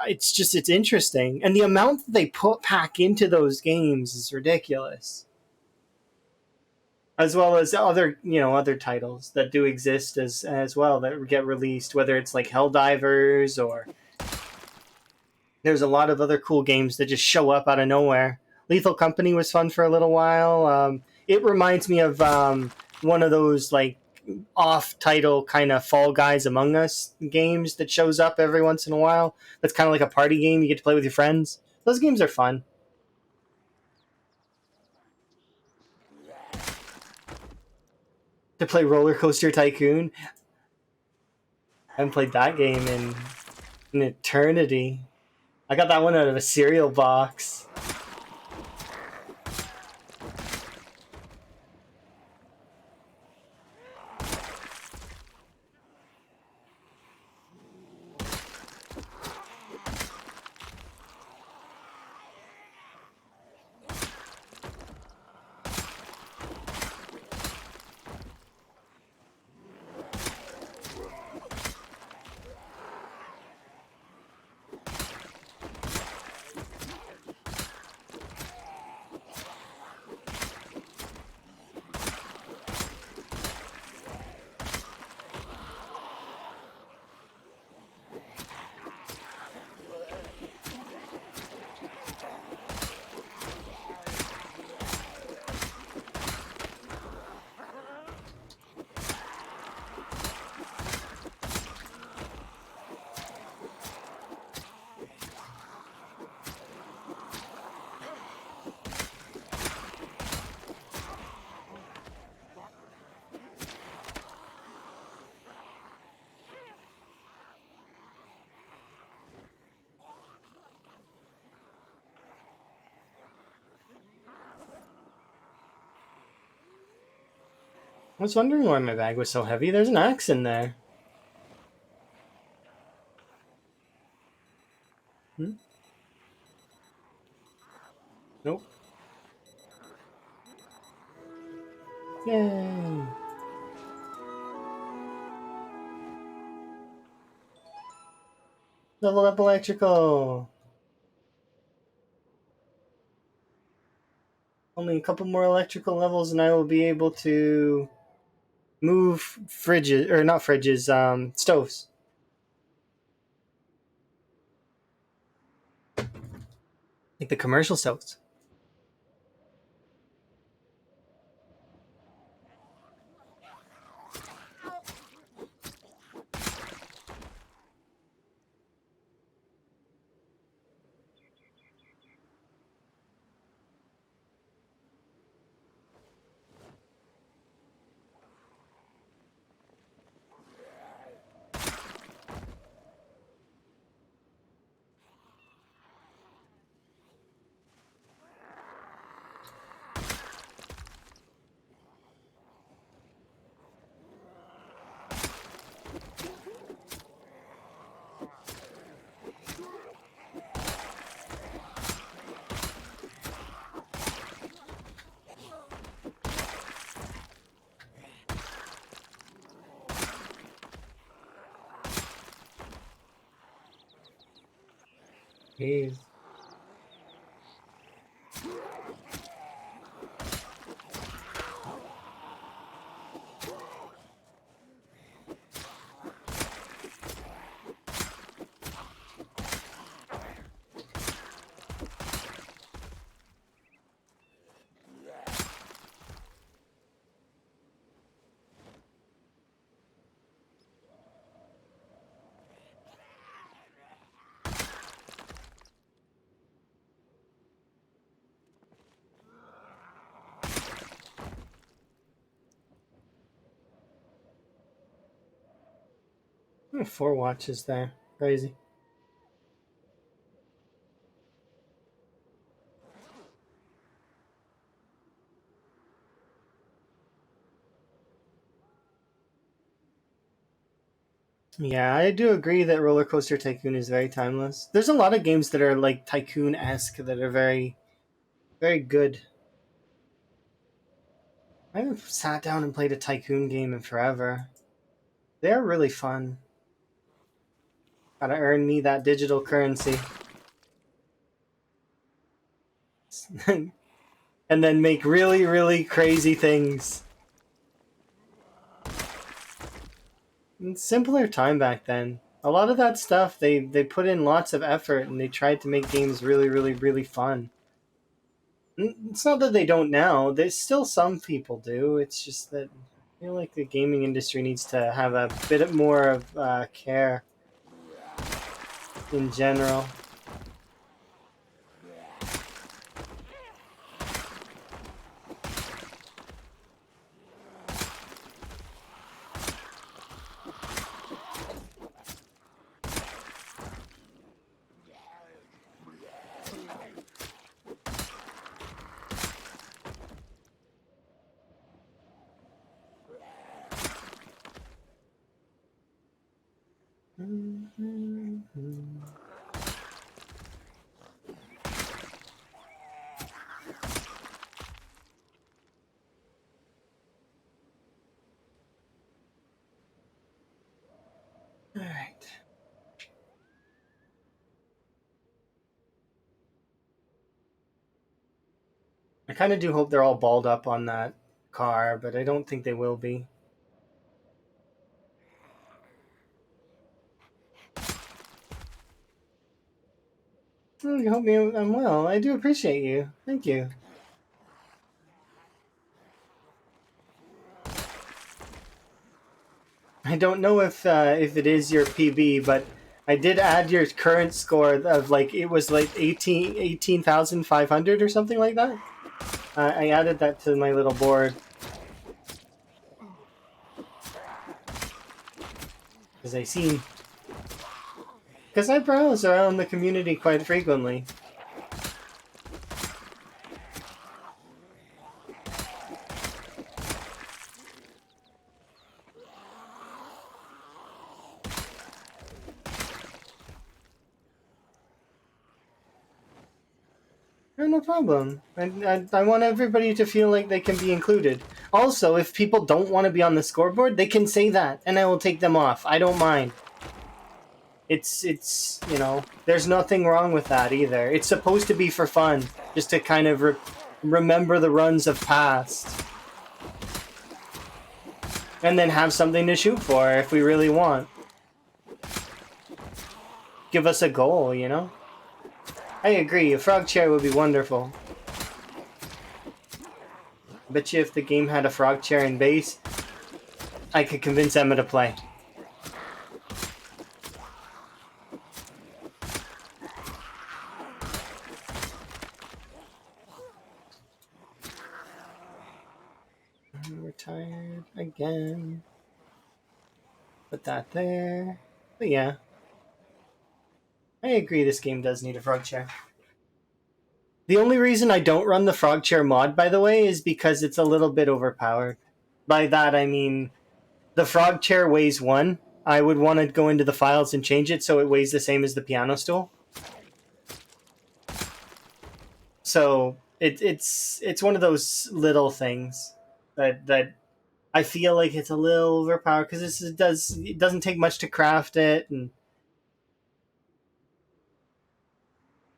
it's interesting, and the amount that they put pack into those games is ridiculous, as well as other other titles that do exist as well that get released, whether it's like Helldivers, or there's a lot of other cool games that just show up out of nowhere. Lethal Company was fun for a little while. It reminds me of one of those like off-title kind of Fall Guys Among Us games that shows up every once in a while. That's kind of like a party game you get to play with your friends. Those games are fun. To play Roller Coaster Tycoon, I haven't played that game in an eternity. I got that one out of a cereal box. I was wondering why my bag was so heavy. There's an axe in there. Hmm? Nope. Yay! Level up electrical! Only a couple more electrical levels and I will be able to move fridges, or not fridges, stoves. Like the commercial stoves. Jeez. Four watches there. Crazy. Yeah, I do agree that Roller Coaster Tycoon is very timeless. There's a lot of games that are like Tycoon-esque that are very, very good. I haven't sat down and played a Tycoon game in forever. They're really fun. Gotta earn me that digital currency. And then make really, really crazy things. It's simpler time back then. A lot of that stuff, they put in lots of effort and they tried to make games really, really, really fun. It's not that they don't now. There's still some people do. It's just that I feel like the gaming industry needs to have a bit more of care in general. All right. I kind of do hope they're all balled up on that car, but I don't think they will be. Oh, you hope me I'm well. I do appreciate you. Thank you. I don't know if it is your PB, but I did add your current score of like it was like 18,500 or something like that. I added that to my little board because I browse around the community quite frequently. No problem. I want everybody to feel like they can be included. Also, if people don't want to be on the scoreboard, they can say that, and I will take them off. I don't mind. It's you know, there's nothing wrong with that either. It's supposed to be for fun, just to kind of remember the runs of past, and then have something to shoot for if we really want. Give us a goal, you know. I agree. A frog chair would be wonderful. I bet you if the game had a frog chair in base, I could convince Emma to play. We're tired again. Put that there. But yeah, I agree this game does need a frog chair. The only reason I don't run the frog chair mod, by the way, is because it's a little bit overpowered. By that I mean the frog chair weighs 1. I would want to go into the files and change it so it weighs the same as the piano stool. So it's one of those little things that I feel like it's a little overpowered because it doesn't take much to craft it, and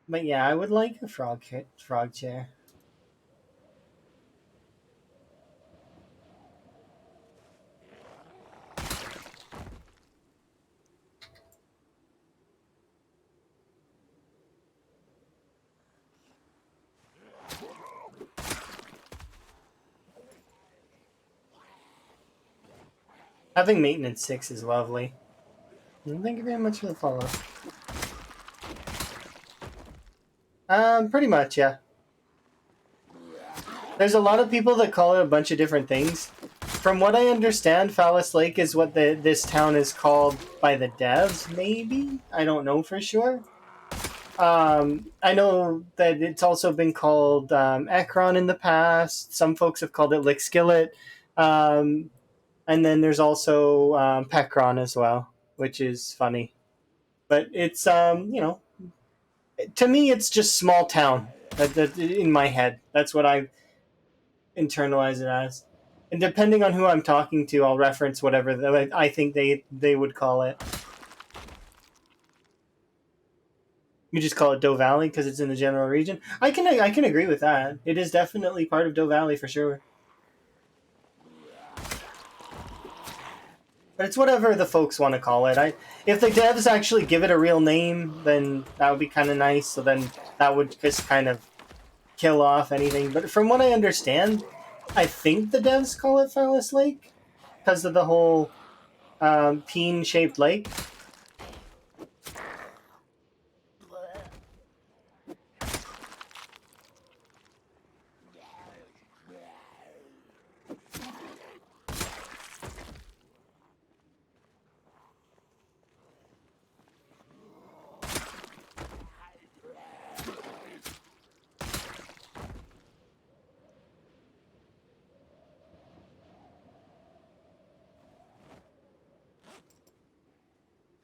but yeah, I would like a frog chair. Having maintenance 6 is lovely. Thank you very much for the follow. Pretty much, yeah. There's a lot of people that call it a bunch of different things. From what I understand, Phallus Lake is what this town is called by the devs, maybe? I don't know for sure. I know that it's also been called Ekron in the past. Some folks have called it Lick Skillet. And then there's also Pekron as well, which is funny. But it's, you know, to me, it's just small town in my head. That's what I internalize it as. And depending on who I'm talking to, I'll reference whatever I think they would call it. You just call it Doe Valley because it's in the general region. I can agree with that. It is definitely part of Doe Valley for sure. But it's whatever the folks want to call it. If the devs actually give it a real name, then that would be kind of nice. So then that would just kind of kill off anything. But from what I understand, I think the devs call it Phallus Lake because of the whole peen-shaped lake.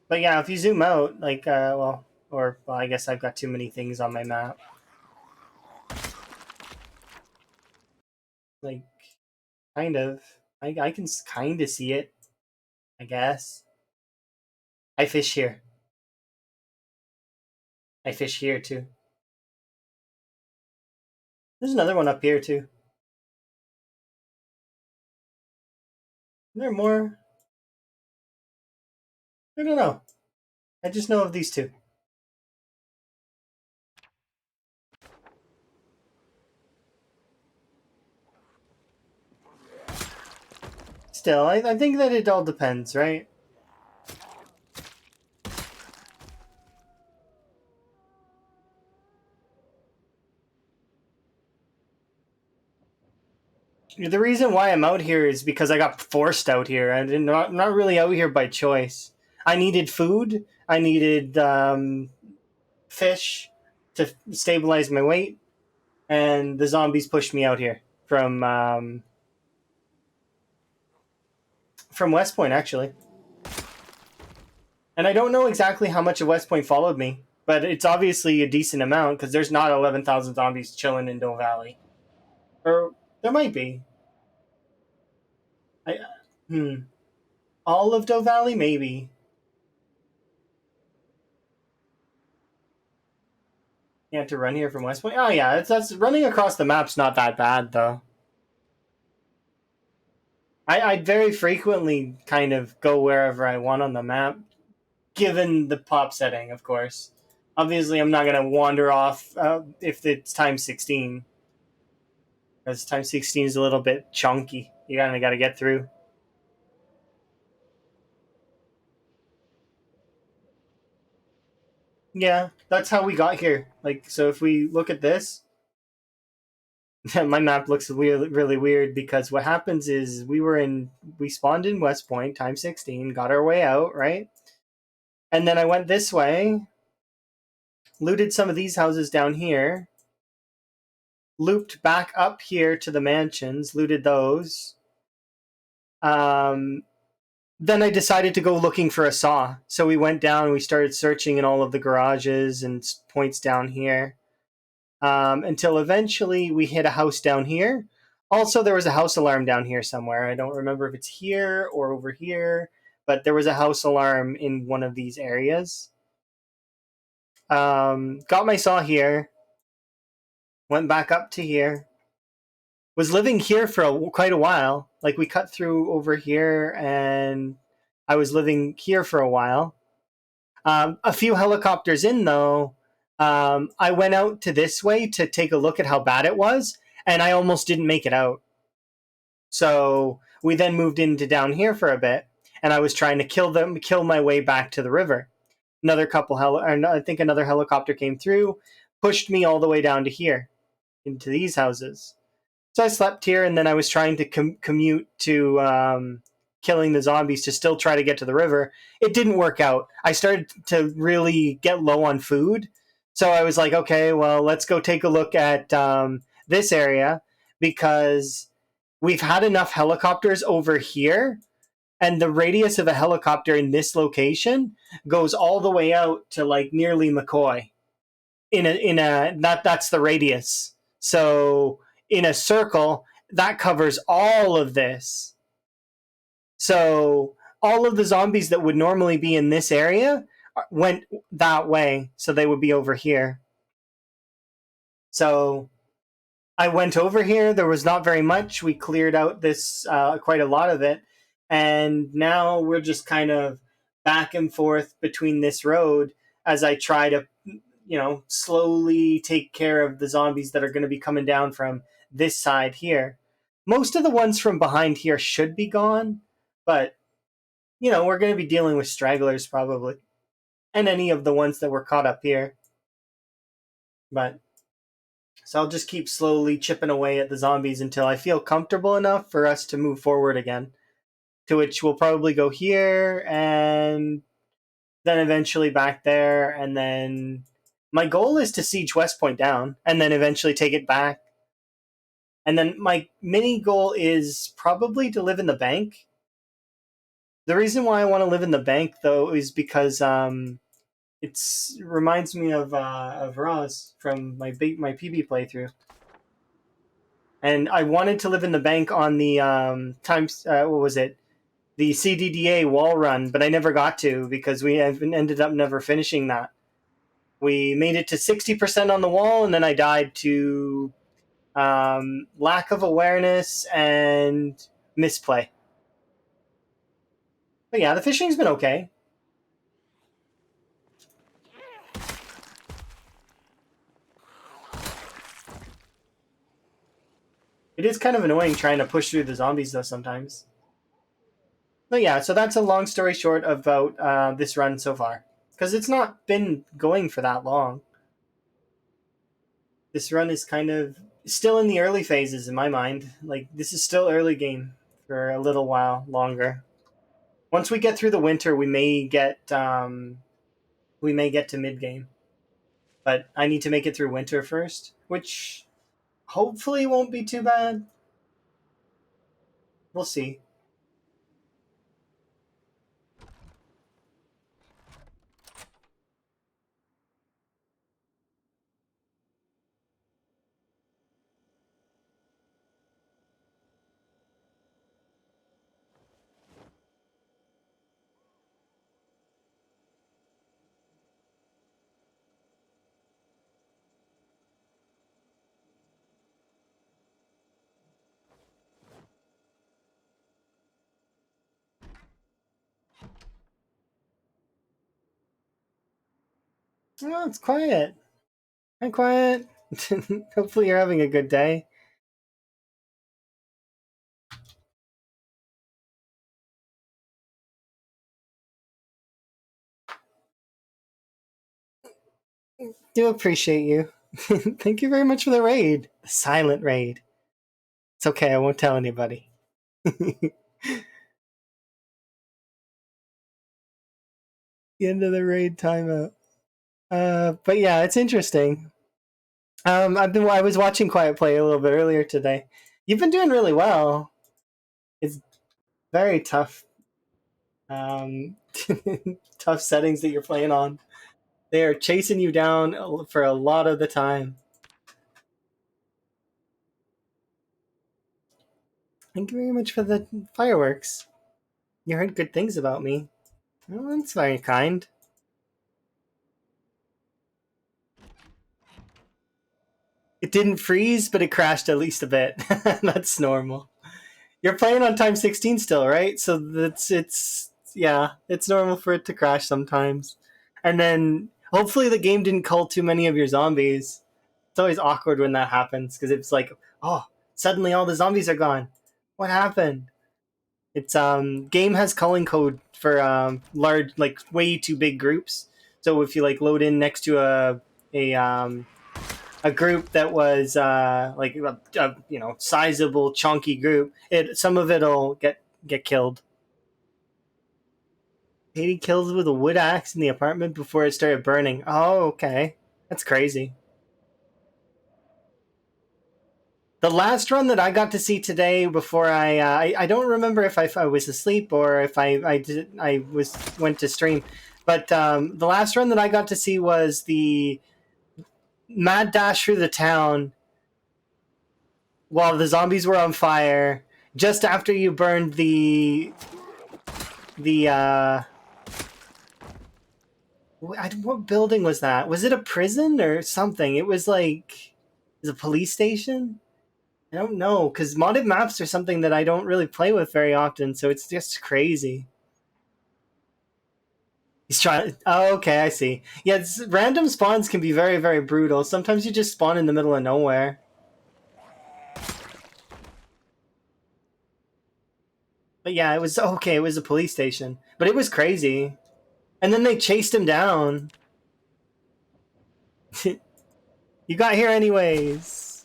But yeah, if you zoom out, like, well, I guess I've got too many things on my map. Like, kind of. I can kind of see it, I guess. I fish here. I fish here, too. There's another one up here, too. There are more. I don't know. I just know of these two. Still, I think that it all depends, right? The reason why I'm out here is because I got forced out here. I'm not really out here by choice. I needed food. I needed fish to stabilize my weight, and the zombies pushed me out here from West Point, actually. And I don't know exactly how much of West Point followed me. but it's obviously a decent amount because there's not 11,000 zombies chilling in Doe Valley. Or there might be. I, hmm. All of Doe Valley, maybe. You have to run here from West Point. Oh yeah, that's running across the map's not that bad though. I very frequently kind of go wherever I want on the map, given the pop setting, of course. Obviously, I'm not gonna wander off if it's time 16, because time 16 is a little bit chunky. You kind of got to get through. Yeah, that's how we got here. Like, so if we look at this, my map looks weird, really weird because what happens is we spawned in West Point, time 16, got our way out, right? And then I went this way, looted some of these houses down here, looped back up here to the mansions, looted those. Um, then I decided to go looking for a saw. So we went down, we started searching in all of the garages and points down here, until eventually we hit a house down here. Also, there was a house alarm down here somewhere. I don't remember if it's here or over here, but there was a house alarm in one of these areas. Got my saw here, went back up to here, was living here for quite a while. Like we cut through over here, and I was living here for a while. A few helicopters in though, I went out to this way to take a look at how bad it was, and I almost didn't make it out. So we then moved into down here for a bit, and I was trying to kill my way back to the river. I think another helicopter came through, pushed me all the way down to here, into these houses. So I slept here, and then I was trying to commute to killing the zombies to still try to get to the river. It didn't work out. I started to really get low on food, so I was like, okay, well, let's go take a look at this area because we've had enough helicopters over here, and the radius of a helicopter in this location goes all the way out to like nearly McCoy. That's the radius. So in a circle, that covers all of this. So all of the zombies that would normally be in this area went that way, so they would be over here. So I went over here. There was not very much. We cleared out this quite a lot of it, and now we're just kind of back and forth between this road as I try to, slowly take care of the zombies that are going to be coming down from this side here. Most of the ones from behind here should be gone, but we're going to be dealing with stragglers probably, and any of the ones that were caught up here. But so I'll just keep slowly chipping away at the zombies until I feel comfortable enough for us to move forward again. To which we'll probably go here and then eventually back there, and then my goal is to siege West Point down and then eventually take it back. And then my mini goal is probably to live in the bank. The reason why I want to live in the bank though is because it reminds me of Roz from my PB playthrough, and I wanted to live in the bank on the times what was it, the CDDA wall run, but I never got to because we ended up never finishing that. We made it to 60% on the wall, and then I died to lack of awareness and misplay. But yeah, the fishing's been okay. It is kind of annoying trying to push through the zombies though sometimes. But yeah, so that's a long story short about this run so far. Because it's not been going for that long. This run is kind of still in the early phases in my mind. Like, this is still early game for a little while longer. Once we get through the winter, we may get to mid game. But I need to make it through winter first, which hopefully won't be too bad. We'll see. Oh, it's quiet. Hi, quiet. Hopefully, you're having a good day. Do appreciate you. Thank you very much for the raid. The silent raid. It's okay, I won't tell anybody. The end of the raid timeout. But yeah, it's interesting. I was watching Quiet Play a little bit earlier today. You've been doing really well. It's very tough. Um, tough settings that you're playing on. They are chasing you down for a lot of the time. Thank you very much for the fireworks. You heard good things about me. Well, that's very kind. It didn't freeze, but it crashed at least a bit. That's normal. You're playing on time 16 still, right? So that's it's yeah, it's normal for it to crash sometimes. And then hopefully the game didn't cull too many of your zombies. It's always awkward when that happens because it's like, oh, suddenly all the zombies are gone. What happened? It's game has culling code for large like way too big groups. So if you like load in next to a group that was like a sizable chunky group, it some of it'll get killed. 80 kills with a wood axe in the apartment before it started burning. Oh, okay, that's crazy. The last run that I got to see today before I don't remember if I was asleep or if I was went to stream, but the last run that I got to see was the mad dash through the town while the zombies were on fire just after you burned the what building was that? Was it a prison or something? It was like is a police station. I don't know because modded maps are something that I don't really play with very often, so it's just crazy. He's trying. Oh, okay, I see. Yeah, random spawns can be very, very brutal. Sometimes you just spawn in the middle of nowhere. But yeah, it was okay. It was a police station, but it was crazy. And then they chased him down. You got here anyways.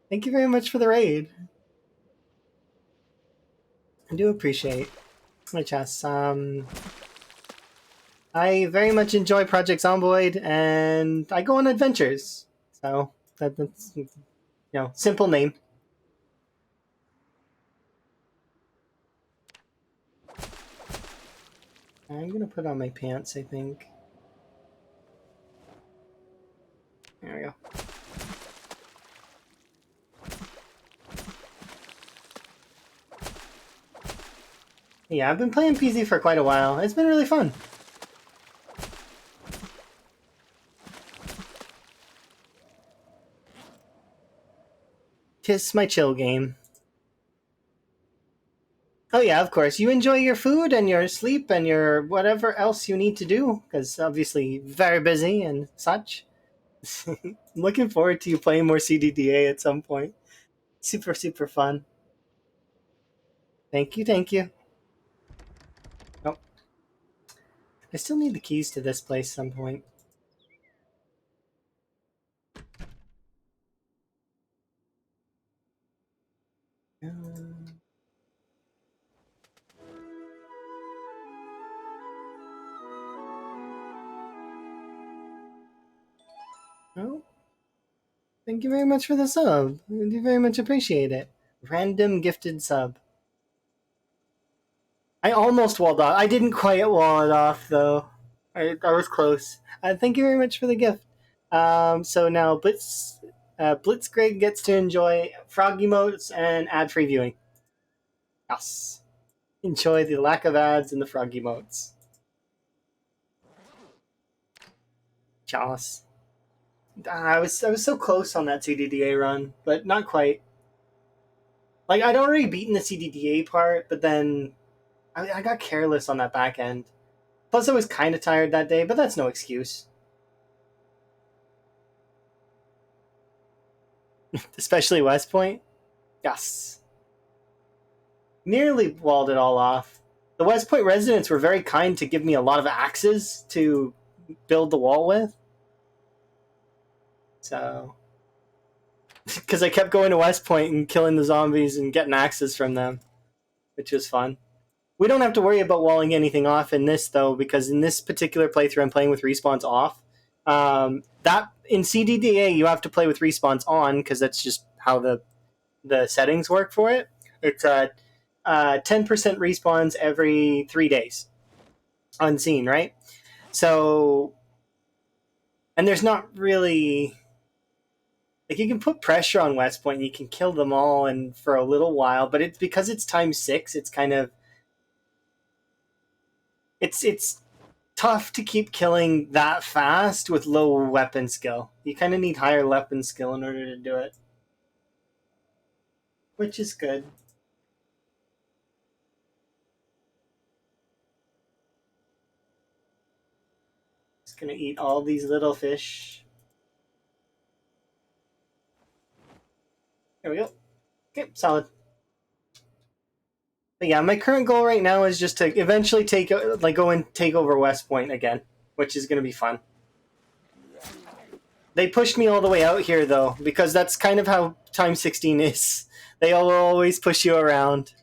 Thank you very much for the raid. I do appreciate my chess. I very much enjoy Project Zomboid, and I go on adventures. So that's simple name. I'm gonna put on my pants. I think. There we go. Yeah, I've been playing PZ for quite a while. It's been really fun. Tis my chill game. Oh yeah, of course. You enjoy your food and your sleep and your whatever else you need to do, because obviously very busy and such. I'm looking forward to you playing more CDDA at some point. Super, super fun. Thank you, thank you. Oh, I still need the keys to this place at some point. Um, oh, thank you very much for the sub. I do very much appreciate it. Random gifted sub. I almost walled off. I didn't quite wall it off though. I was close. Thank you very much for the gift. So now Blitzkrieg gets to enjoy frog emotes and ad-free viewing. Yes. Enjoy the lack of ads and the frog emotes. Chalice. I was so close on that CDDA run, but not quite. Like I'd already beaten the CDDA part, but then I got careless on that back end. Plus, I was kind of tired that day, but that's no excuse. Especially West Point. Yes. Nearly walled it all off. The West Point residents were very kind to give me a lot of axes to build the wall with. So, because I kept going to West Point and killing the zombies and getting axes from them, which was fun. We don't have to worry about walling anything off in this though, because in this particular playthrough, I'm playing with respawns off. That in CDDA, you have to play with respawns on because that's just how the settings work for it. It's 10% respawns every 3 days, unseen, right? So, and there's not really like you can put pressure on West Point, and you can kill them all, and for a little while, but it's because it's times 6. It's kind of it's tough to keep killing that fast with low weapon skill. You kind of need higher weapon skill in order to do it, which is good. Just gonna eat all these little fish. There we go. Okay, solid. But yeah, my current goal right now is just to eventually go and take over West Point again, which is gonna be fun. They pushed me all the way out here though, because that's kind of how Time 16 is. They will always push you around.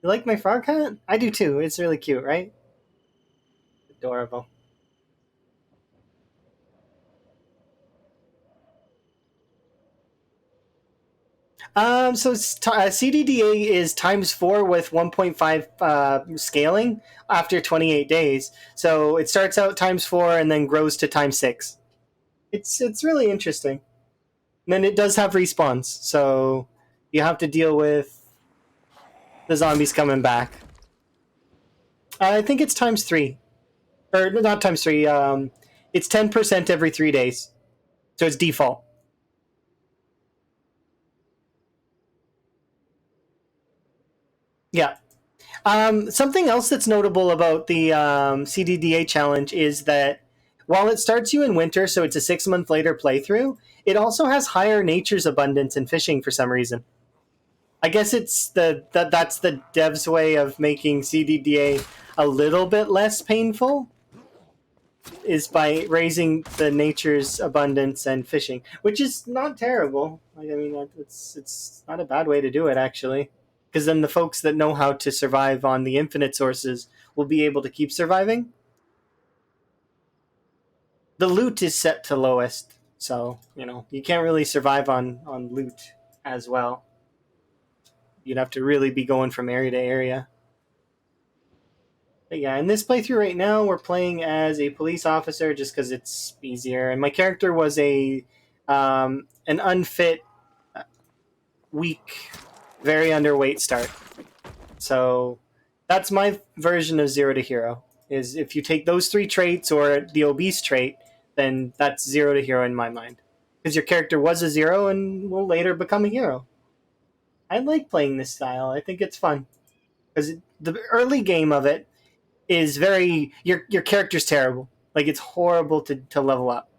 You like my frog hat? I do too. It's really cute, right? Adorable. So CDDA is times 4 with 1.5 scaling after 28 days. So it starts out times 4 and then grows to times 6. It's really interesting. And then it does have respawns, so you have to deal with the zombies coming back. I think it's times 3, or not times 3. It's 10% every 3 days, so it's default. Yeah. Something else that's notable about the CDDA challenge is that while it starts you in winter, so it's a 6 month later playthrough, it also has higher nature's abundance in fishing for some reason. I guess it's that's the devs' way of making CDDA a little bit less painful, is by raising the nature's abundance and fishing, which is not terrible. Like, I mean, it's not a bad way to do it actually, because then the folks that know how to survive on the infinite sources will be able to keep surviving. The loot is set to lowest, so you can't really survive on loot as well. You'd have to really be going from area to area. But yeah, in this playthrough right now, we're playing as a police officer just because it's easier. And my character was an unfit, weak, very underweight start. So that's my version of zero to hero. Is if you take those 3 traits or the obese trait, then that's zero to hero in my mind. Because your character was a zero and will later become a hero. I like playing this style. I think it's fun because the early game of it is very your character's terrible. Like it's horrible to level up.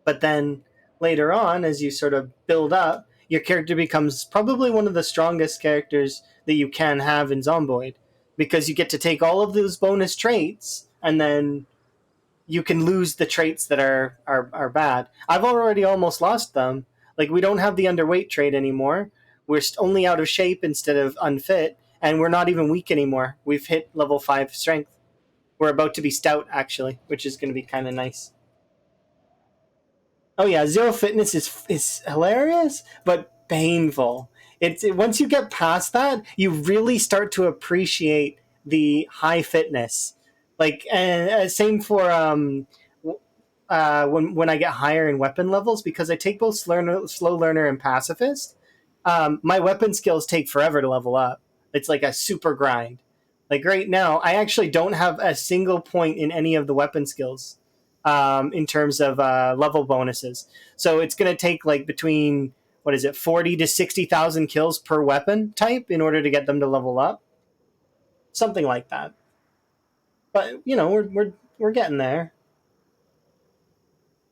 But then later on, as you sort of build up, your character becomes probably one of the strongest characters that you can have in Zomboid, because you get to take all of those bonus traits and then you can lose the traits that are bad. I've already almost lost them. Like we don't have the underweight trait anymore. We're only out of shape instead of unfit, and we're not even weak anymore. We've hit level 5 strength. We're about to be stout actually, which is going to be kind of nice. Oh yeah, zero fitness is hilarious, but painful. Once you get past that, you really start to appreciate the high fitness. Like, and same for when I get higher in weapon levels, because I take both slow learner and pacifist. My weapon skills take forever to level up. It's like a super grind. Like right now, I actually don't have a single point in any of the weapon skills in terms of level bonuses. So it's going to take like between, what is it, 40 to 60,000 kills per weapon type in order to get them to level up. Something like that. But you know, we're getting there.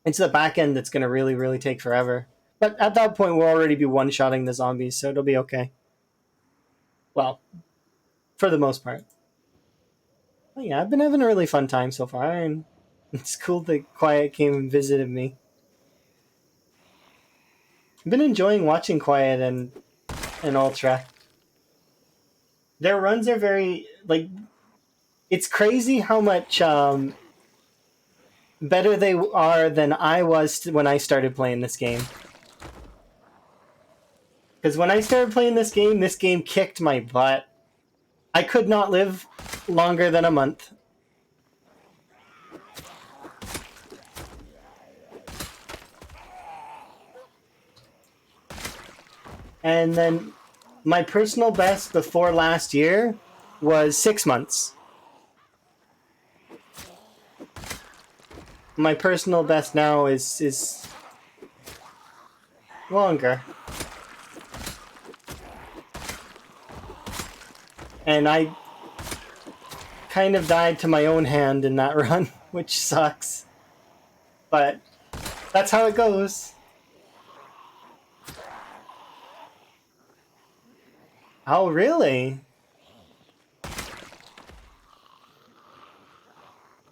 It's the back end that's gonna really take forever. But at that point, we'll already be one-shotting the zombies, so it'll be okay. Well, for the most part. But yeah, I've been having a really fun time so far, and it's cool that Quiet came and visited me. I've been enjoying watching Quiet and Ultra. Their runs are very like it's crazy how much better they are than I was when I started playing this game. Because when I started playing this game kicked my butt. I could not live longer than a month. And then my personal best before last year was 6 months. My personal best now is longer. And I kind of died to my own hand in that run, which sucks. But that's how it goes. Oh, really?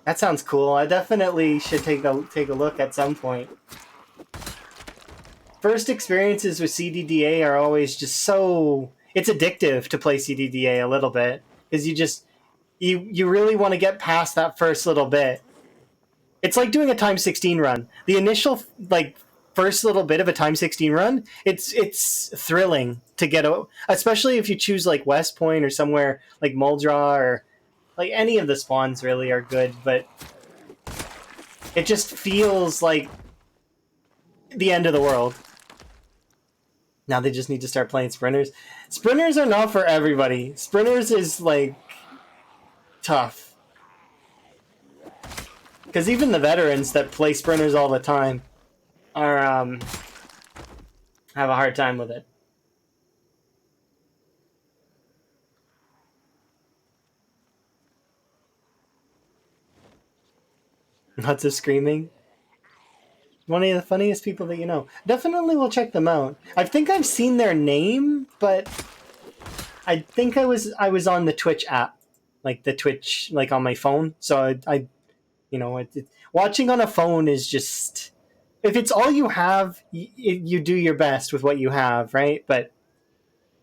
That sounds cool. I definitely should take a look at some point. First experiences with CDDA are always just so it's addictive to play CDDA a little bit because you really want to get past that first little bit. It's like doing a time 16 run. The initial like first little bit of a time 16 run, it's thrilling to get especially if you choose like West Point or somewhere like Muldraw or like any of the spawns really are good, but it just feels like the end of the world. Now they just need to start playing sprinters. Sprinters are not for everybody. Sprinters is like tough. Because even the veterans that play sprinters all the time are have a hard time with it. Lots of screaming. One of the funniest people that you know. Definitely will check them out. I think I've seen their name, but I think I was on the Twitch app, like the Twitch, like on my phone. So I you know, watching on a phone is just if it's all you have, you do your best with what you have, right? But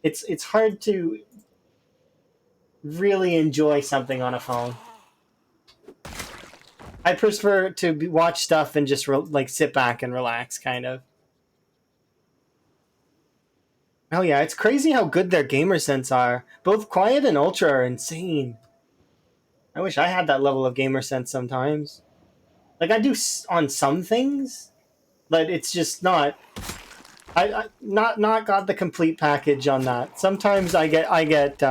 it's hard to really enjoy something on a phone. I prefer to watch stuff and just like sit back and relax, kind of. Oh yeah, it's crazy how good their gamer sense are. Both Quiet and Ultra are insane. I wish I had that level of gamer sense sometimes. Like I do on some things, but it's just not. I not got the complete package on that. Sometimes I get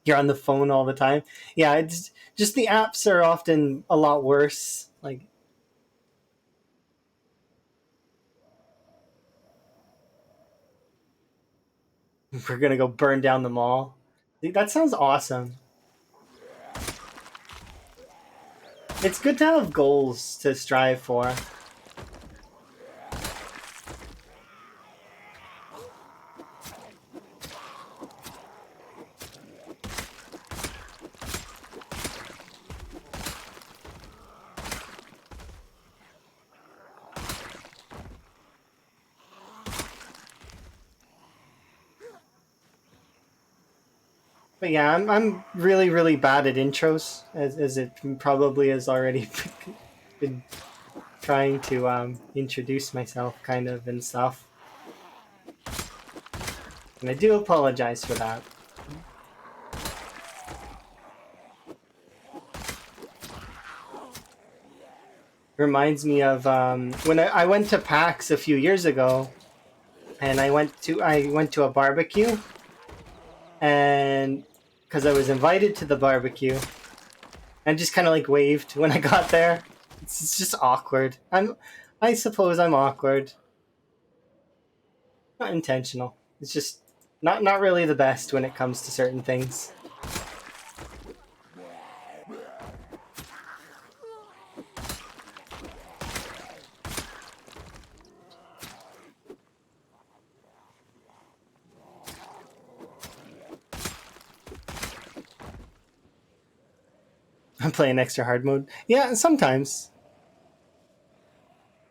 you're on the phone all the time. Yeah, it's just the apps are often a lot worse. Like we're gonna go burn down the mall. That sounds awesome. It's good to have goals to strive for. But yeah, I'm really bad at intros, as it probably has already been trying to introduce myself kind of and stuff. And I do apologize for that. Reminds me of when I went to PAX a few years ago, and I went to a barbecue, and because I was invited to the barbecue, and just kind of like waved when I got there. It's just awkward. I suppose I'm awkward. Not intentional. It's just not really the best when it comes to certain things. I'm playing extra hard mode. Yeah, sometimes.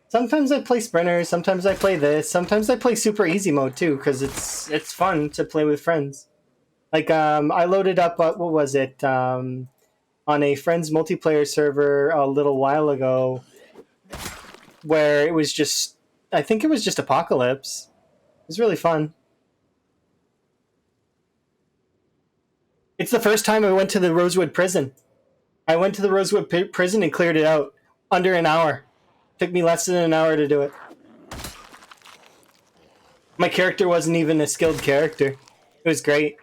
Sometimes I play sprinters. Sometimes I play this. Sometimes I play super easy mode too, because it's fun to play with friends. Like I loaded up what was it on a friend's multiplayer server a little while ago, where it was just I think it was just Apocalypse. It was really fun. It's the first time I went to the Rosewood prison. I went to the Rosewood prison and cleared it out under an hour. Took me less than an hour to do it. My character wasn't even a skilled character. It was great.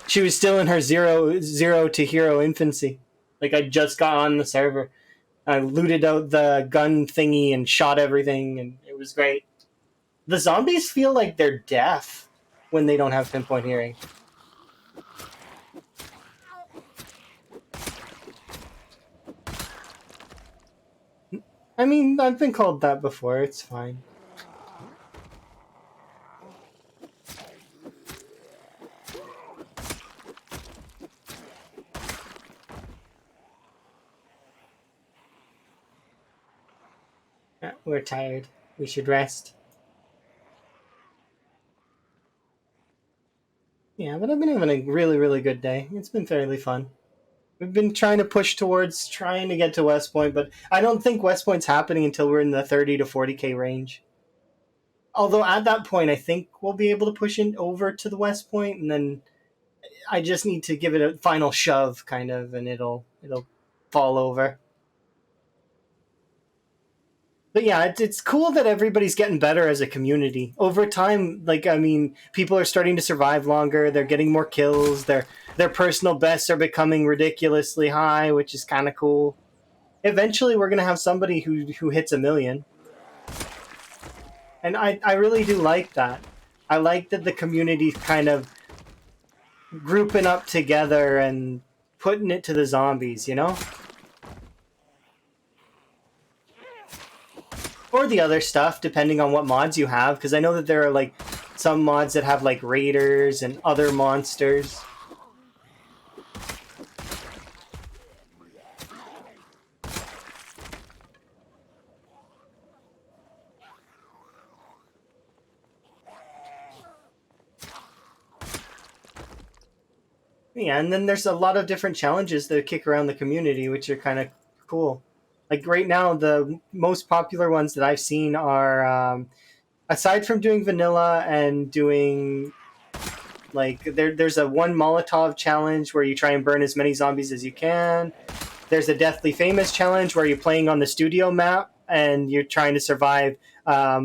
She was still in her zero to hero infancy. Like I just got on the server. I looted out the gun thingy and shot everything, and it was great. The zombies feel like they're deaf when they don't have pinpoint hearing. I mean, I've been called that before. It's fine. Yeah, we're tired. We should rest. Yeah, but I've been having a really, really good day. It's been fairly fun. We've been trying to push towards trying to get to West Point, but I don't think West Point's happening until we're in the 30 to 40k range. Although at that point, I think we'll be able to push in over to the West Point, and then I just need to give it a final shove, kind of, and it'll fall over. But yeah, it's cool that everybody's getting better as a community over time. Like I mean, people are starting to survive longer. They're getting more kills. Their personal bests are becoming ridiculously high, which is kind of cool. Eventually, we're gonna have somebody who hits 1,000,000, and I really do like that. I like that the community's kind of grouping up together and putting it to the zombies, you know? Or the other stuff, depending on what mods you have, because I know that there are like some mods that have like raiders and other monsters. Yeah, and then there's a lot of different challenges that kick around the community, which are kind of cool. Like right now, the most popular ones that I've seen are, aside from doing vanilla and doing like there's a one Molotov challenge where you try and burn as many zombies as you can. There's a Deathly Famous challenge where you're playing on the studio map and you're trying to survive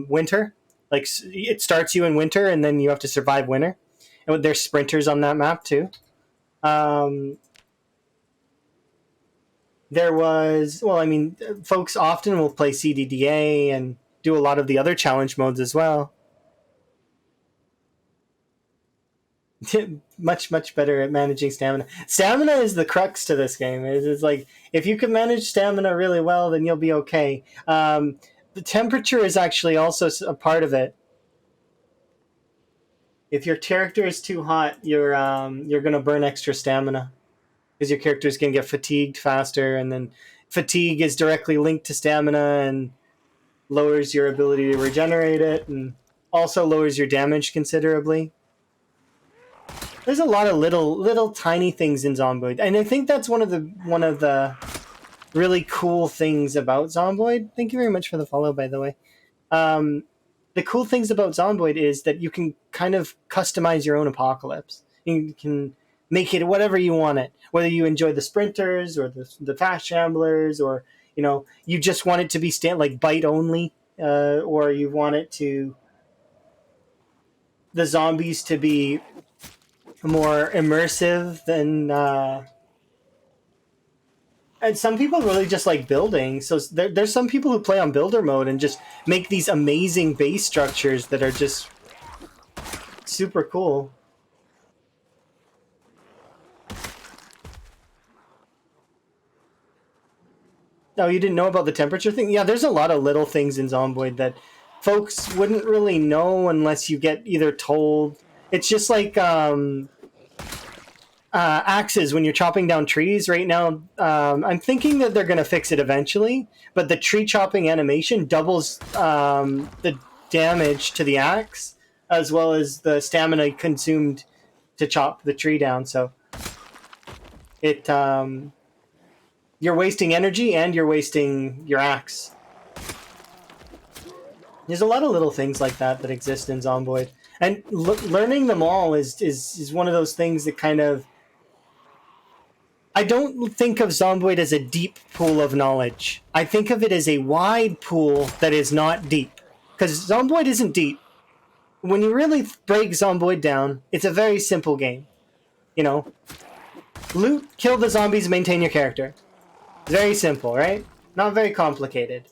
winter. Like it starts you in winter and then you have to survive winter. And there's sprinters on that map too. Um, there was, well, I mean, folks often will play CDDA and do a lot of the other challenge modes as well. Much better at managing stamina. Stamina is the crux to this game. It's like if you can manage stamina really well, then you'll be okay. The temperature is actually also a part of it. If your character is too hot, you're gonna burn extra stamina because your character is gonna get fatigued faster, and then fatigue is directly linked to stamina and lowers your ability to regenerate it, and also lowers your damage considerably. There's a lot of little tiny things in Zomboid, and I think that's one of the really cool things about Zomboid. Thank you very much for the follow, by the way. Um, the cool things about Zomboid is that you can kind of customize your own apocalypse. You can make it whatever you want it, whether you enjoy the sprinters or the fast shamblers, or you just want it to be like bite only, or you want it to the zombies to be more immersive than. And some people really just like building. So there's some people who play on builder mode and just make these amazing base structures that are just super cool. Oh, you didn't know about the temperature thing? Yeah, there's a lot of little things in Zomboid that folks wouldn't really know unless you get either told. It's just like axes when you're chopping down trees right now. I'm thinking that they're going to fix it eventually, but the tree chopping animation doubles the damage to the axe as well as the stamina consumed to chop the tree down. So it you're wasting energy and you're wasting your axe. There's a lot of little things like that that exist in Zomboid, and learning them all is one of those things that kind of. I don't think of Zomboid as a deep pool of knowledge. I think of it as a wide pool that is not deep. Because Zomboid isn't deep. When you really break Zomboid down, it's a very simple game. You know, loot, kill the zombies, maintain your character. Very simple, right? Not very complicated.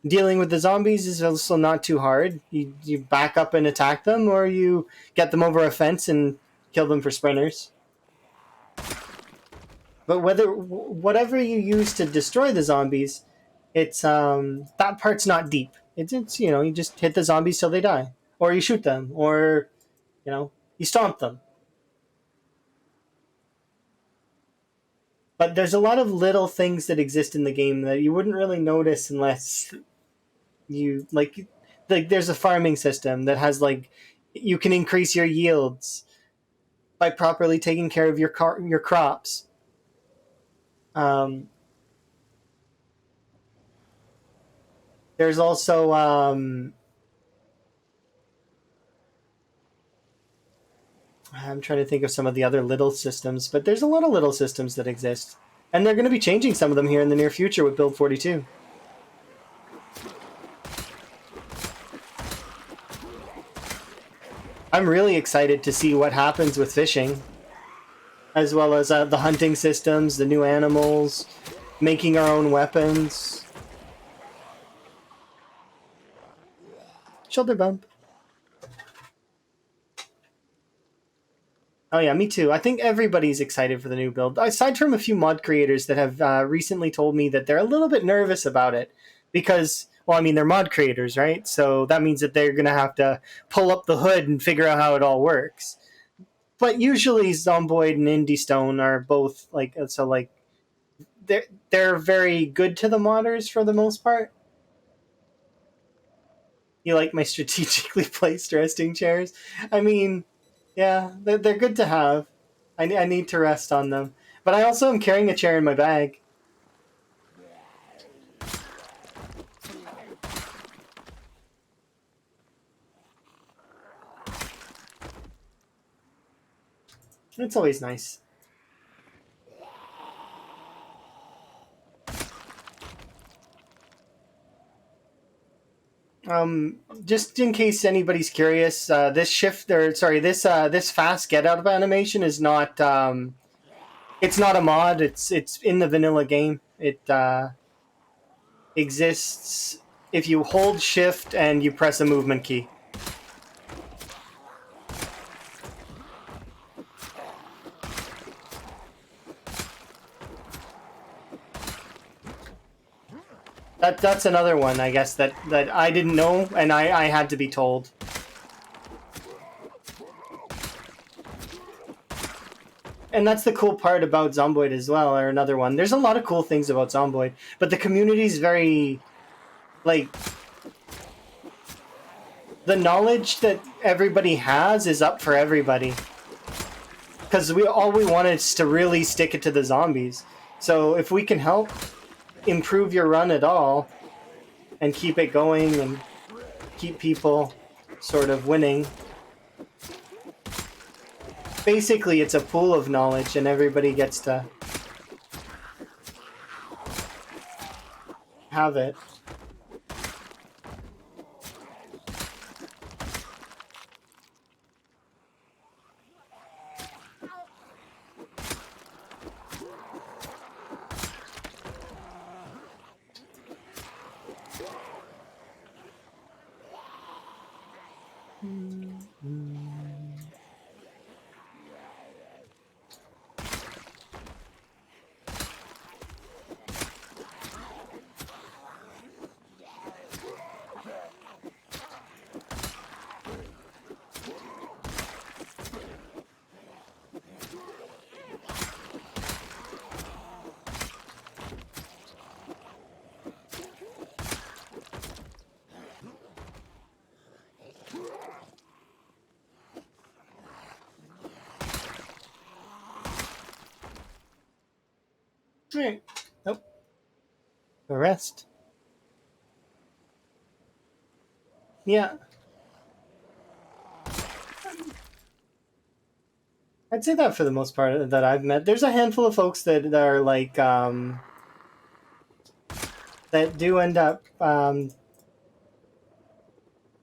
Dealing with the zombies is also not too hard. You back up and attack them, or you get them over a fence and kill them for sprinters. But whatever you use to destroy the zombies, it's that part's not deep. It's you know, you just hit the zombies till they die, or you shoot them, or you know, you stomp them. But there's a lot of little things that exist in the game that you wouldn't really notice unless you like there's a farming system that has like you can increase your yields by properly taking care of your crops. Um, there's also I'm trying to think of some of the other little systems, but there's a lot of little systems that exist, and they're going to be changing some of them here in the near future with Build 42. I'm really excited to see what happens with fishing, as well as the hunting systems, the new animals, making our own weapons. Shoulder bump. Oh yeah, me too. I think everybody's excited for the new build. Aside from a few mod creators that have recently told me that they're a little bit nervous about it because, well, I mean, they're mod creators, right? So that means that they're going to have to pull up the hood and figure out how it all works. But usually Zomboid and Indie Stone are both like so like they're very good to the modders for the most part. You like my strategically placed resting chairs? I mean, yeah, they're good to have. I need to rest on them. But I also am carrying a chair in my bag. It's always nice. Just in case anybody's curious, this this fast get out of animation is not it's not a mod. It's in the vanilla game. It exists if you hold shift and you press a movement key. That's another one, I guess, that I didn't know and I had to be told. And that's the cool part about Zomboid as well, or another one. There's a lot of cool things about Zomboid, but the community's very, like, the knowledge that everybody has is up for everybody. Because all we want is to really stick it to the zombies. So if we can help improve your run at all and keep it going and keep people sort of winning, basically it's a pool of knowledge and everybody gets to have it. Alright. Nope. Arrest. Yeah. I'd say that for the most part that I've met. There's a handful of folks that are like, that do end up, but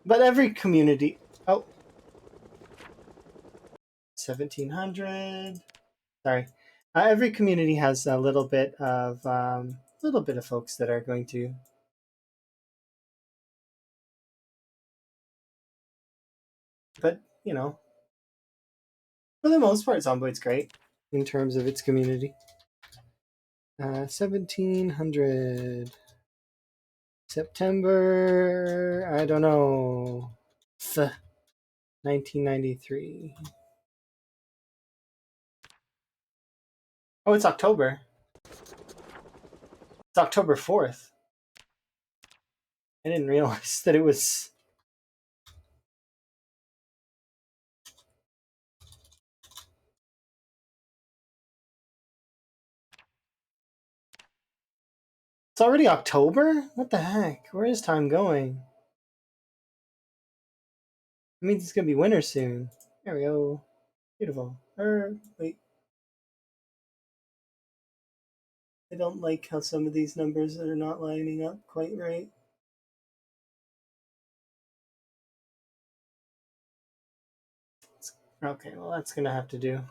every community. Oh. 1700. Sorry. Every community has a little bit of folks that are going to. But you know, for the most part, Zomboid's great in terms of its community. 1700 September. I don't know. 1993. Oh, it's October. It's October 4th. I didn't realize that it was. It's already October? What the heck? Where is time going? It means it's gonna be winter soon. There we go. Beautiful. Wait. I don't like how some of these numbers are not lining up quite right. Okay, well that's gonna have to do.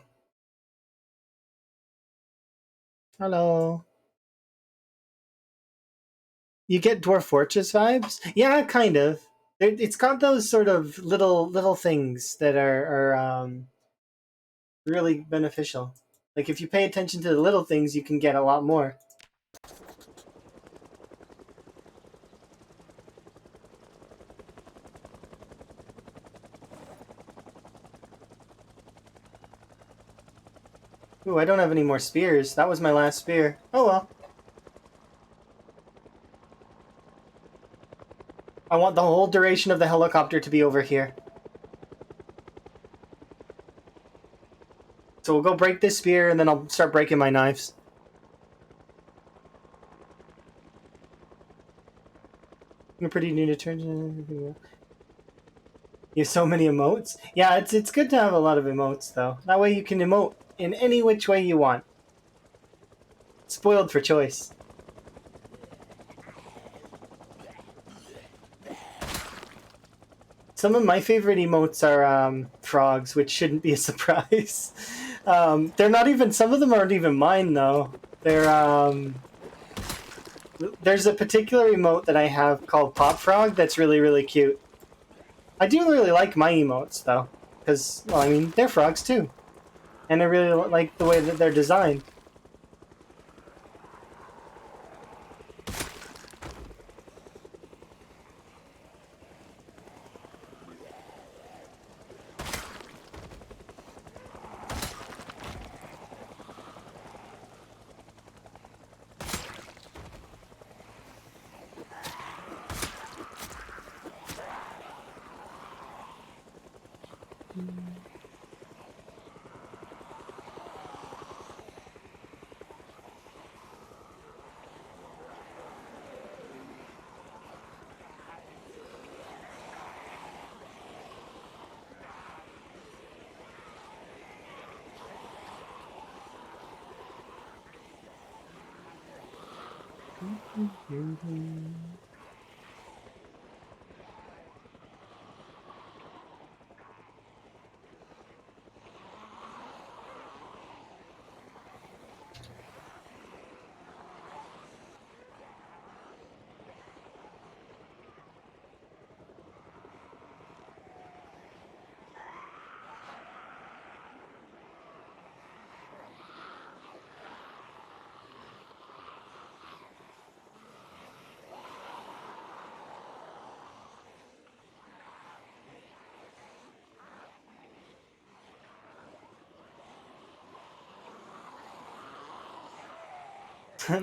Hello. You get Dwarf Fortress vibes? Yeah, kind of. It's got those sort of little things that are really beneficial. Like if you pay attention to the little things, you can get a lot more. Ooh, I don't have any more spears. That was my last spear. Oh well. I want the whole duration of the helicopter to be over here. So we'll go break this spear, and then I'll start breaking my knives. You're pretty new to turn. You have so many emotes. Yeah, it's good to have a lot of emotes though. That way you can emote in any which way you want. Spoiled for choice. Some of my favorite emotes are frogs, which shouldn't be a surprise. They're not even. Some of them aren't even mine though. There's a particular emote that I have called Pop Frog that's really cute. I do really like my emotes though, because well, I mean they're frogs too, and I really like the way that they're designed.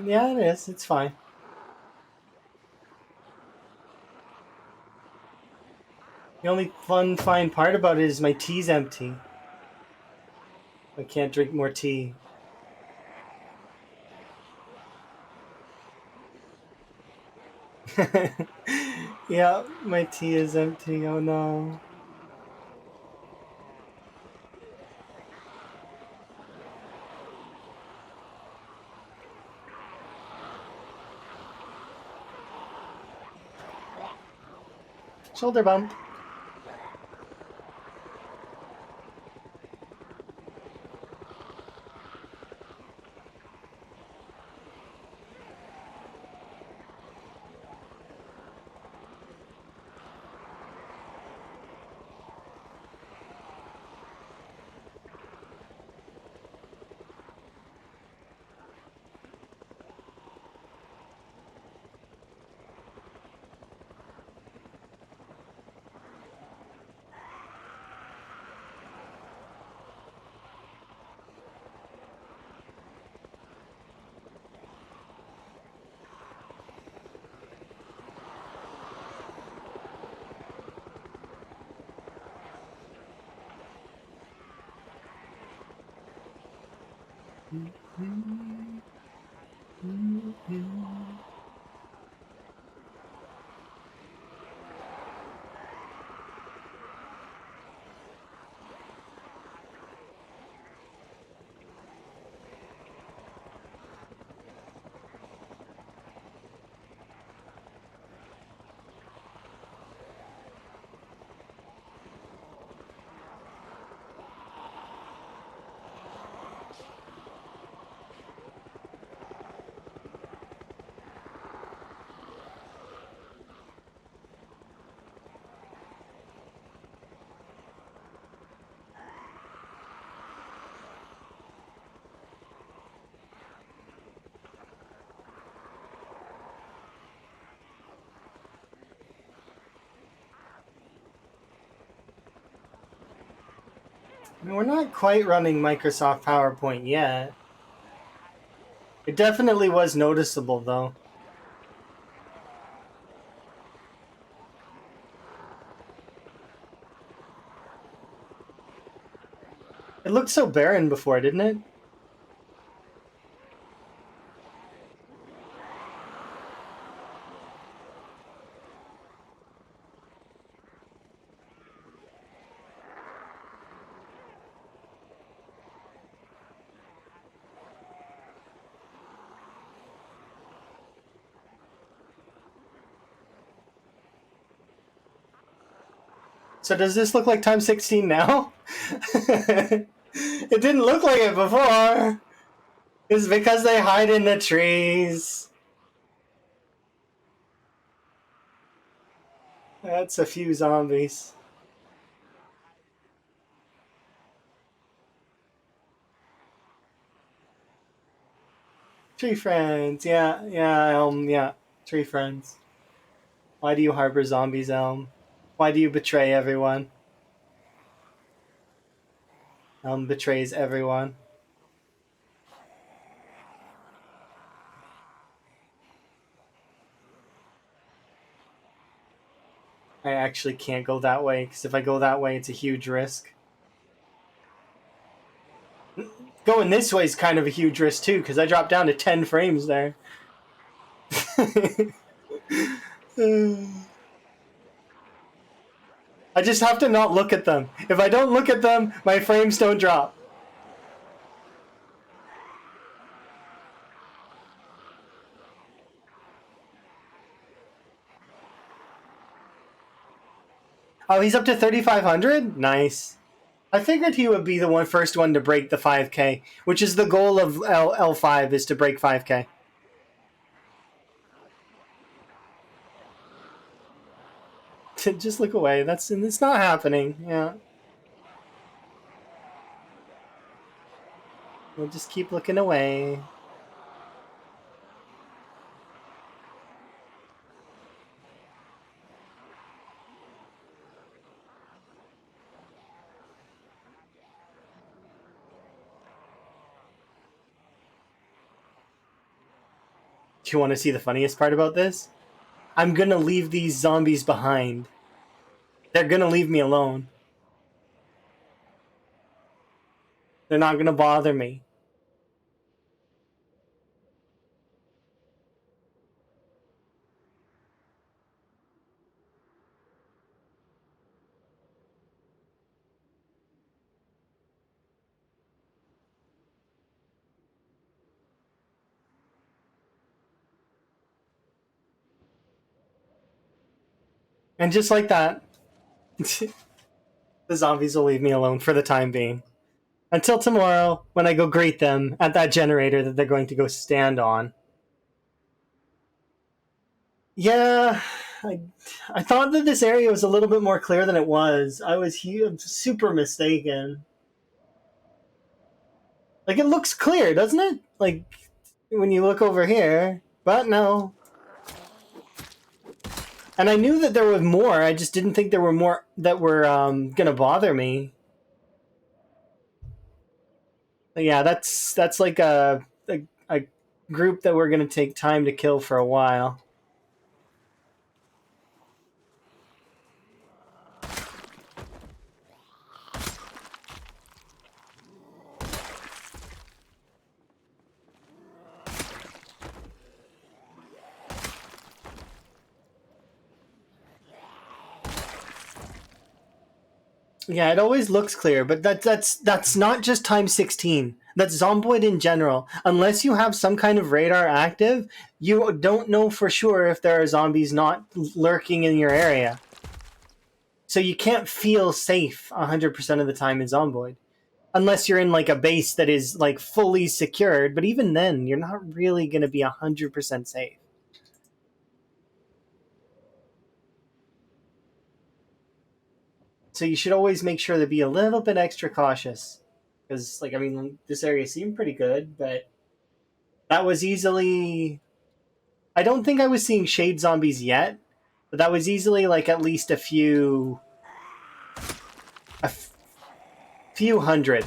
Yeah, it is. It's fine. The only fine part about it is my tea's empty. I can't drink more tea. Yeah, my tea is empty. Oh no. Shoulder bump. I mean, we're not quite running Microsoft PowerPoint yet. It definitely was noticeable, though. It looked so barren before, didn't it? So does this look like time 16 now? It didn't look like it before. It's because they hide in the trees. That's a few zombies. Tree friends, yeah, yeah, Elm, yeah. Tree friends. Why do you harbor zombies, Elm? Why do you betray everyone? Elm betrays everyone. I actually can't go that way, because if I go that way, it's a huge risk. Going this way is kind of a huge risk, too, because I dropped down to 10 frames there. I just have to not look at them. If I don't look at them, my frames don't drop. Oh, he's up to 3,500? Nice. I figured he would be the first one to break the 5K, which is the goal of L5 is to break 5K. Just look away. It's not happening. Yeah. We'll just keep looking away. Do you want to see the funniest part about this? I'm gonna leave these zombies behind. They're gonna leave me alone. They're not gonna bother me. And just like that, the zombies will leave me alone for the time being. Until tomorrow, when I go greet them at that generator that they're going to go stand on. Yeah, I, I thought that this area was a little bit more clear than it was. I was super mistaken. Like, it looks clear, doesn't it? Like, when you look over here. But no. And I knew that there was more, I just didn't think there were more that were gonna bother me. But yeah, that's like a group that we're gonna take time to kill for a while. Yeah, it always looks clear, but that's not just Time 16. That's Zomboid in general. Unless you have some kind of radar active, you don't know for sure if there are zombies not lurking in your area. So you can't feel safe 100% of the time in Zomboid. Unless you're in like a base that is like fully secured, but even then, you're not really going to be 100% safe. So you should always make sure to be a little bit extra cautious. Because, like, I mean, this area seemed pretty good, but that was easily. I don't think I was seeing shade zombies yet, but that was easily like at least a few hundred.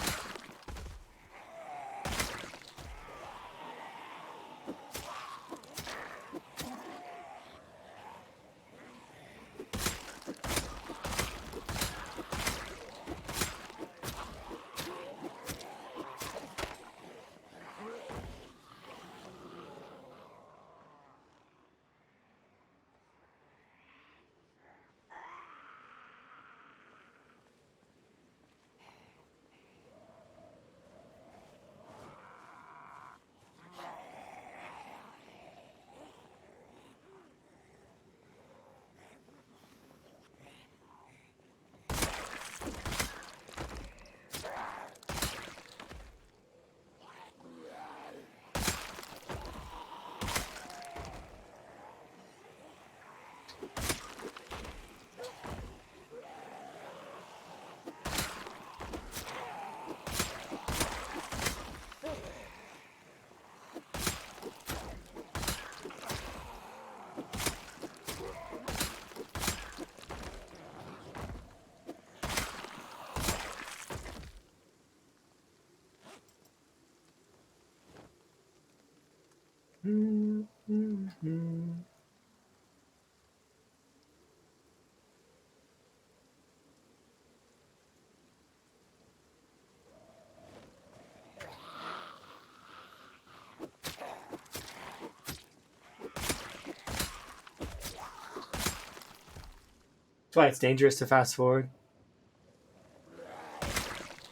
That's why it's dangerous to fast forward.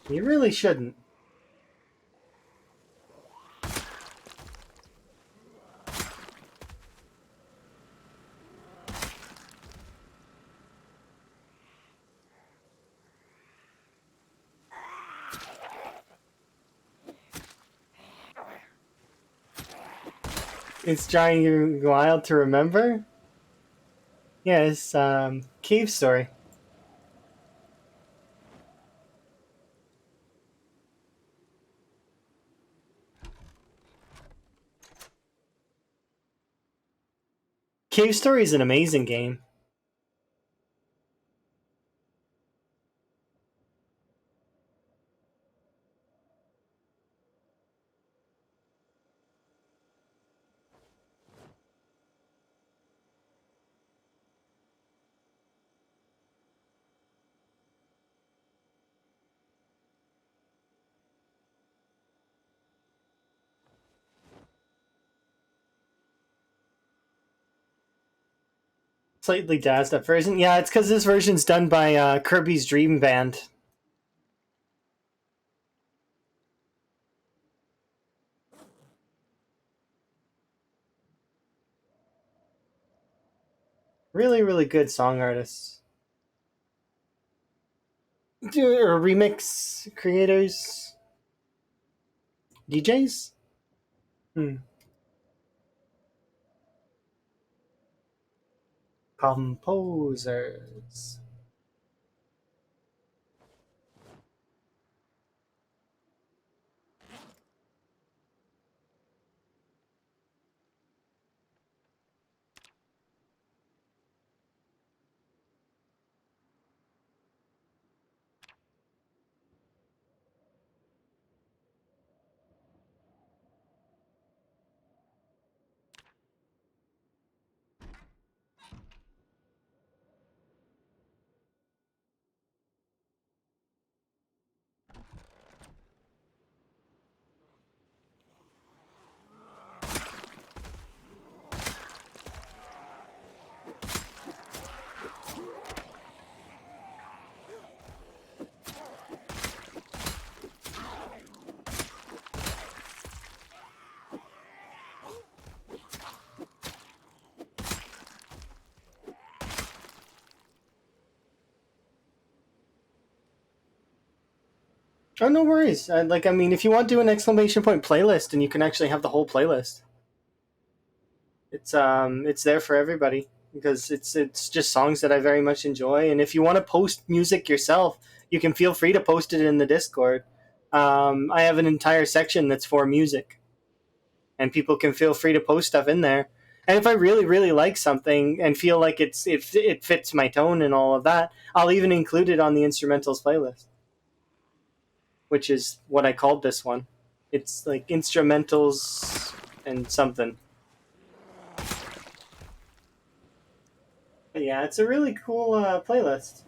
You really shouldn't. It's trying wild to remember. Yes, cave story. Cave Story is an amazing game. Slightly dazzed up version. Yeah, it's because this version's done by Kirby's Dream Band. Really, really good song artists. Or remix creators, DJs. Hmm. Composers. Oh, no worries. I mean, if you want to do an exclamation point playlist, and you can actually have the whole playlist. It's there for everybody because it's just songs that I very much enjoy. And if you want to post music yourself, you can feel free to post it in the Discord. I have an entire section that's for music, and people can feel free to post stuff in there. And if I really, really like something and feel like it fits my tone and all of that, I'll even include it on the instrumentals playlist, which is what I called this one. It's like instrumentals and something. But yeah, it's a really cool playlist.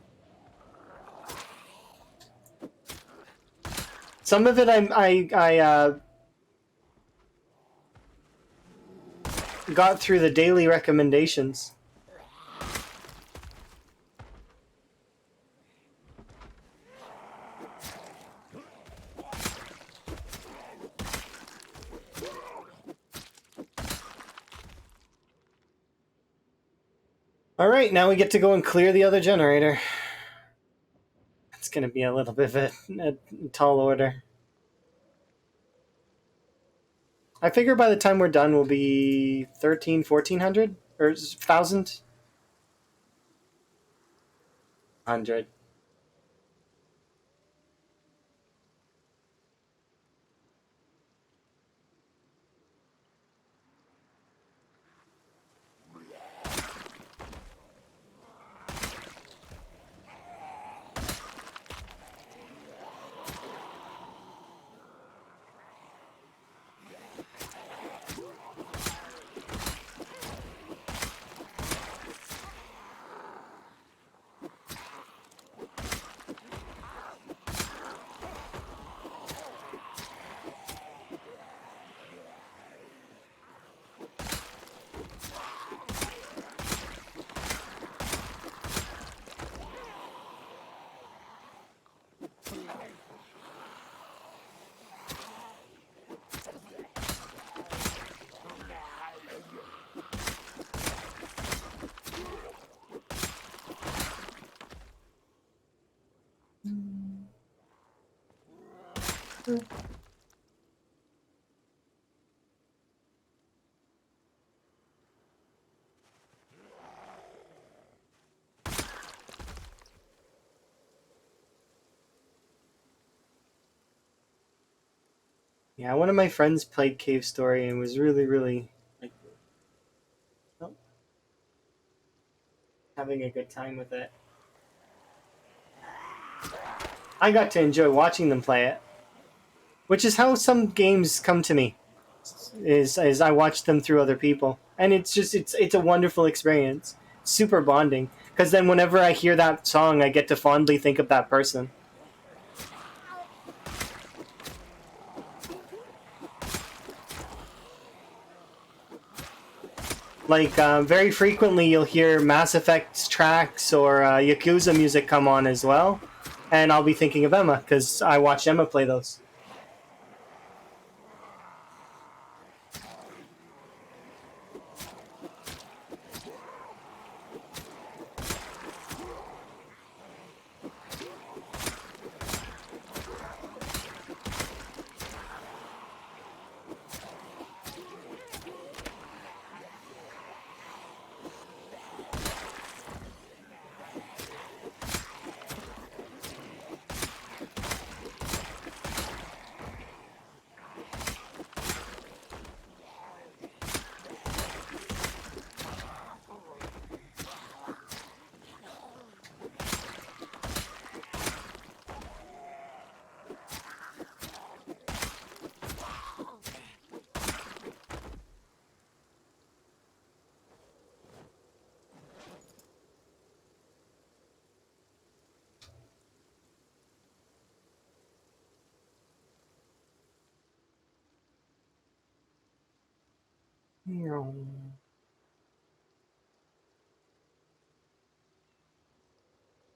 Some of it I got through the daily recommendations. All right, now we get to go and clear the other generator. It's going to be a little bit of a tall order. I figure by the time we're done, we'll be 13, 1400? Or 1,000? 100. Yeah, one of my friends played Cave Story and was really, really like, oh, having a good time with it. I got to enjoy watching them play it, which is how some games come to me. Is I watch them through other people, and it's a wonderful experience, super bonding. Because then whenever I hear that song, I get to fondly think of that person. Like very frequently, you'll hear Mass Effect tracks or Yakuza music come on as well, and I'll be thinking of Emma because I watched Emma play those.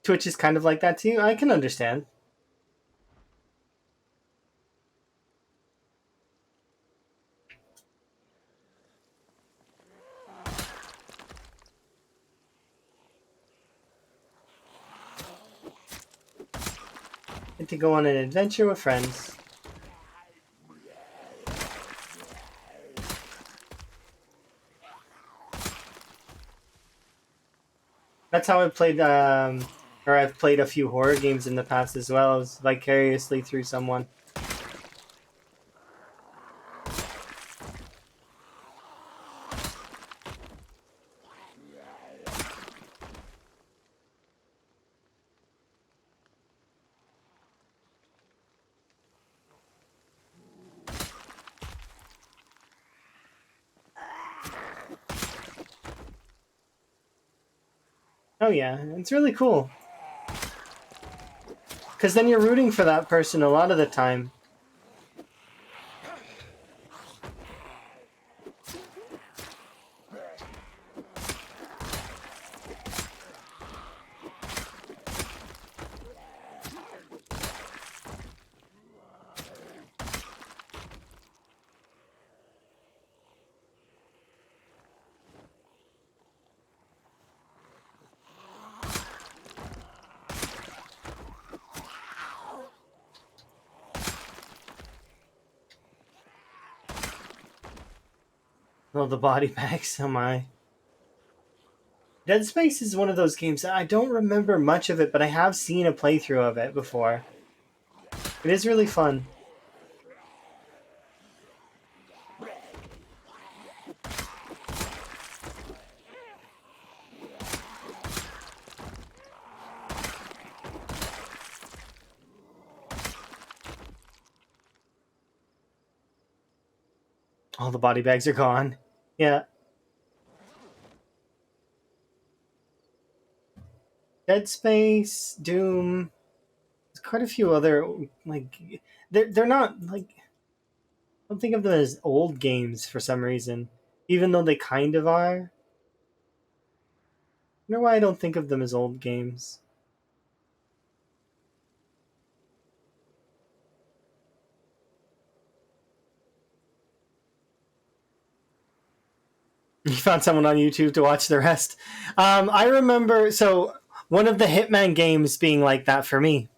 Twitch is kind of like that too. I can understand. And to go on an adventure with friends. That's how I played, or I've played a few horror games in the past as well, as vicariously through someone. Oh yeah, it's really cool. Because then you're rooting for that person a lot of the time. Oh, the body bags, oh my. Dead Space is one of those games that I don't remember much of it, but I have seen a playthrough of it before. It is really fun. All the body bags are gone. Yeah. Dead Space, Doom. There's quite a few other like they're not like I don't think of them as old games for some reason, even though they kind of are. I wonder why I don't think of them as old games. You found someone on YouTube to watch the rest. I remember so one of the Hitman games being like that for me.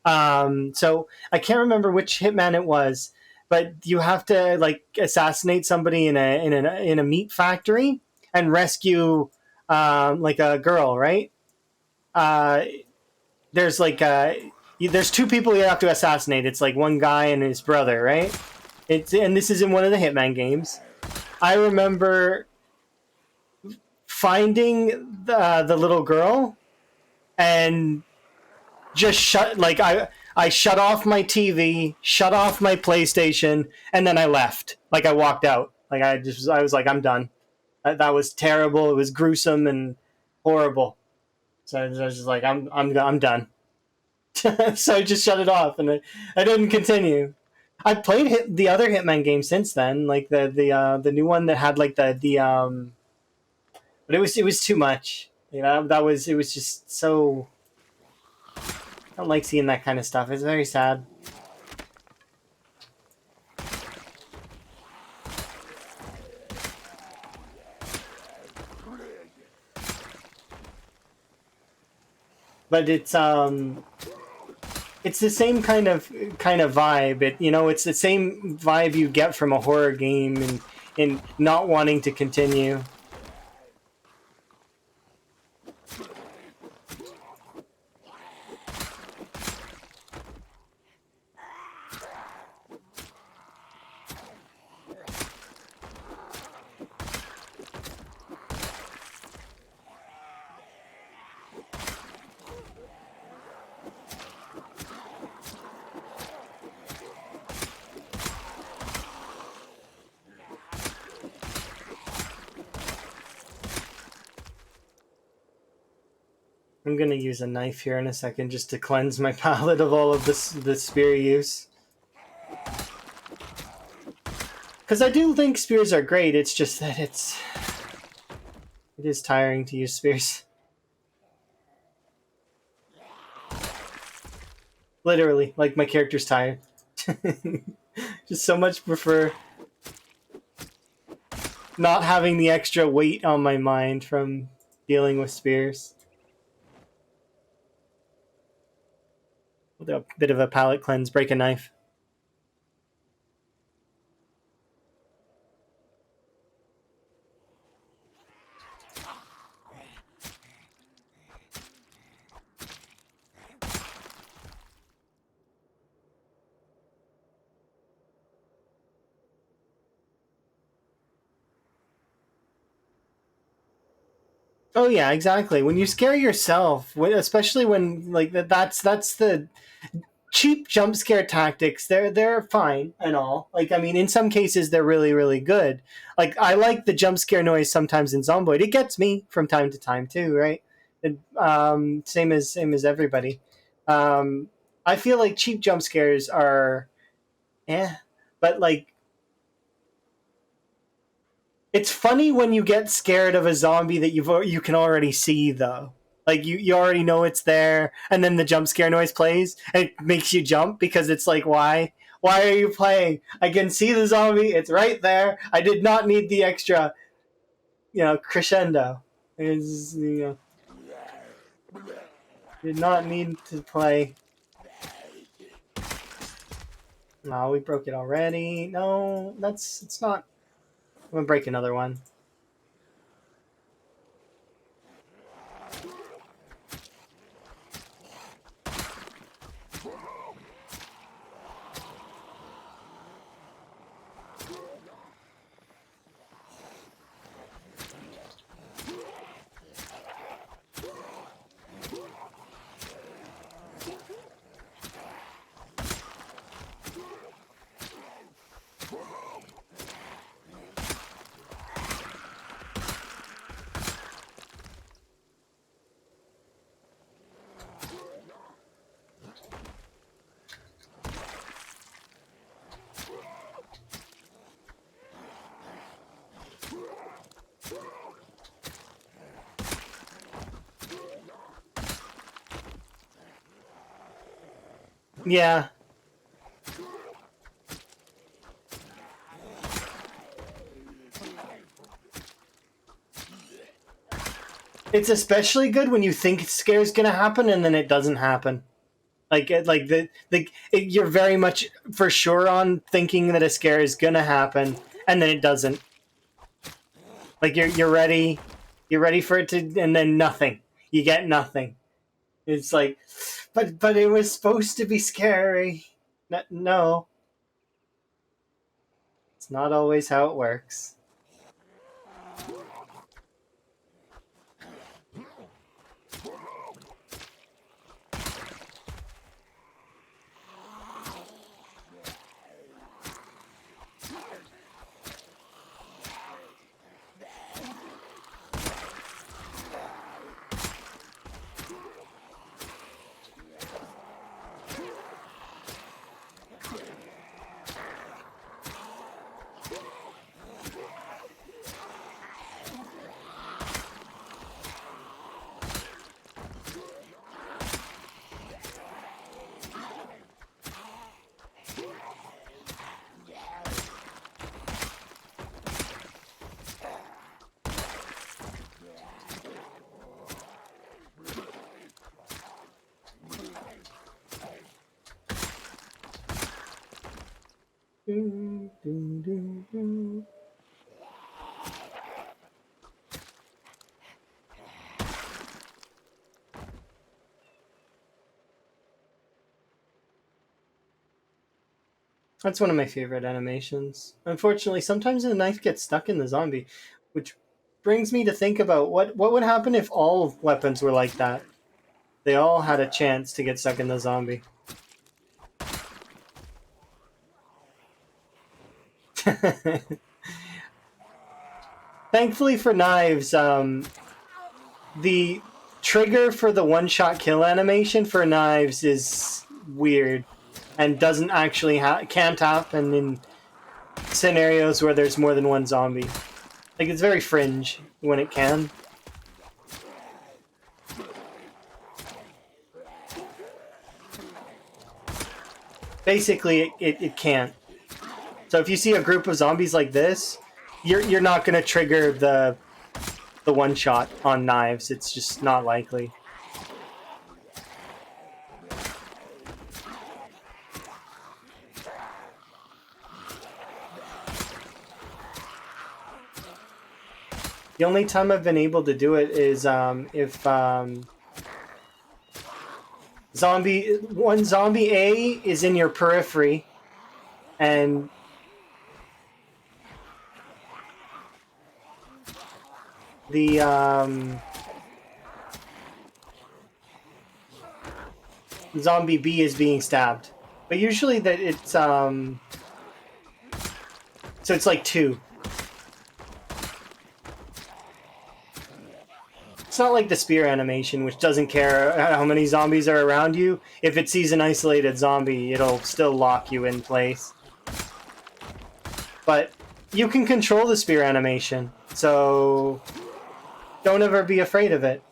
So I can't remember which Hitman it was, but you have to like assassinate somebody in a meat factory and rescue like a girl, right? Uh, there's like there's two people you have to assassinate. It's like one guy and his brother, right? And this is in one of the Hitman games. I remember finding the little girl and just I shut off my TV, shut off my PlayStation, and then I left. Like I walked out. Like I was like I'm done. That was terrible. It was gruesome and horrible. So I was just like I'm done. So I just shut it off and I didn't continue. I played the other Hitman game since then, like the new one that had like but it was too much. You know, it was just so. I don't like seeing that kind of stuff. It's very sad. But it's the same kind of vibe. It's the same vibe you get from a horror game and not wanting to continue. I'm gonna use a knife here in a second just to cleanse my palate of all of this spear use. Because I do think spears are great. It's just that it is tiring to use spears. Literally, like my character's tired. Just so much prefer not having the extra weight on my mind from dealing with spears. With a bit of a palate cleanse, break a knife. Oh yeah, exactly. When you scare yourself, especially when like that's the cheap jump scare tactics. They're fine and all. Like I mean, in some cases they're really good. Like I like the jump scare noise sometimes in Zomboid. It gets me from time to time too, right? Same as everybody. Um, I feel like cheap jump scares are, but like it's funny when you get scared of a zombie that you can already see though. Like you already know it's there, and then the jump scare noise plays, and it makes you jump because it's like, why? Why are you playing? I can see the zombie; it's right there. I did not need the extra, crescendo. It's, did not need to play. No, we broke it already. No, it's not. I'm gonna break another one. Yeah, it's especially good when you think scare's gonna happen and then it doesn't happen. Like you're very much for sure on thinking that a scare is gonna happen, and then it doesn't. Like you're ready for it to, and then nothing. You get nothing. It's like, but it was supposed to be scary. No, it's not always how it works. That's one of my favorite animations. Unfortunately, sometimes the knife gets stuck in the zombie, which brings me to think about what would happen if all weapons were like that. They all had a chance to get stuck in the zombie. Thankfully for knives, the trigger for the one-shot kill animation for knives is weird and doesn't actually can't happen in scenarios where there's more than one zombie. Like, it's very fringe when it can. Basically, it can't. So if you see a group of zombies like this, you're not going to trigger the one shot on knives. It's just not likely. The only time I've been able to do it is if zombie A is in your periphery, and the zombie B is being stabbed. But usually that it's so it's like 2. It's not like the spear animation, which doesn't care how many zombies are around you. If it sees an isolated zombie, it'll still lock you in place. But you can control the spear animation, so don't ever be afraid of it.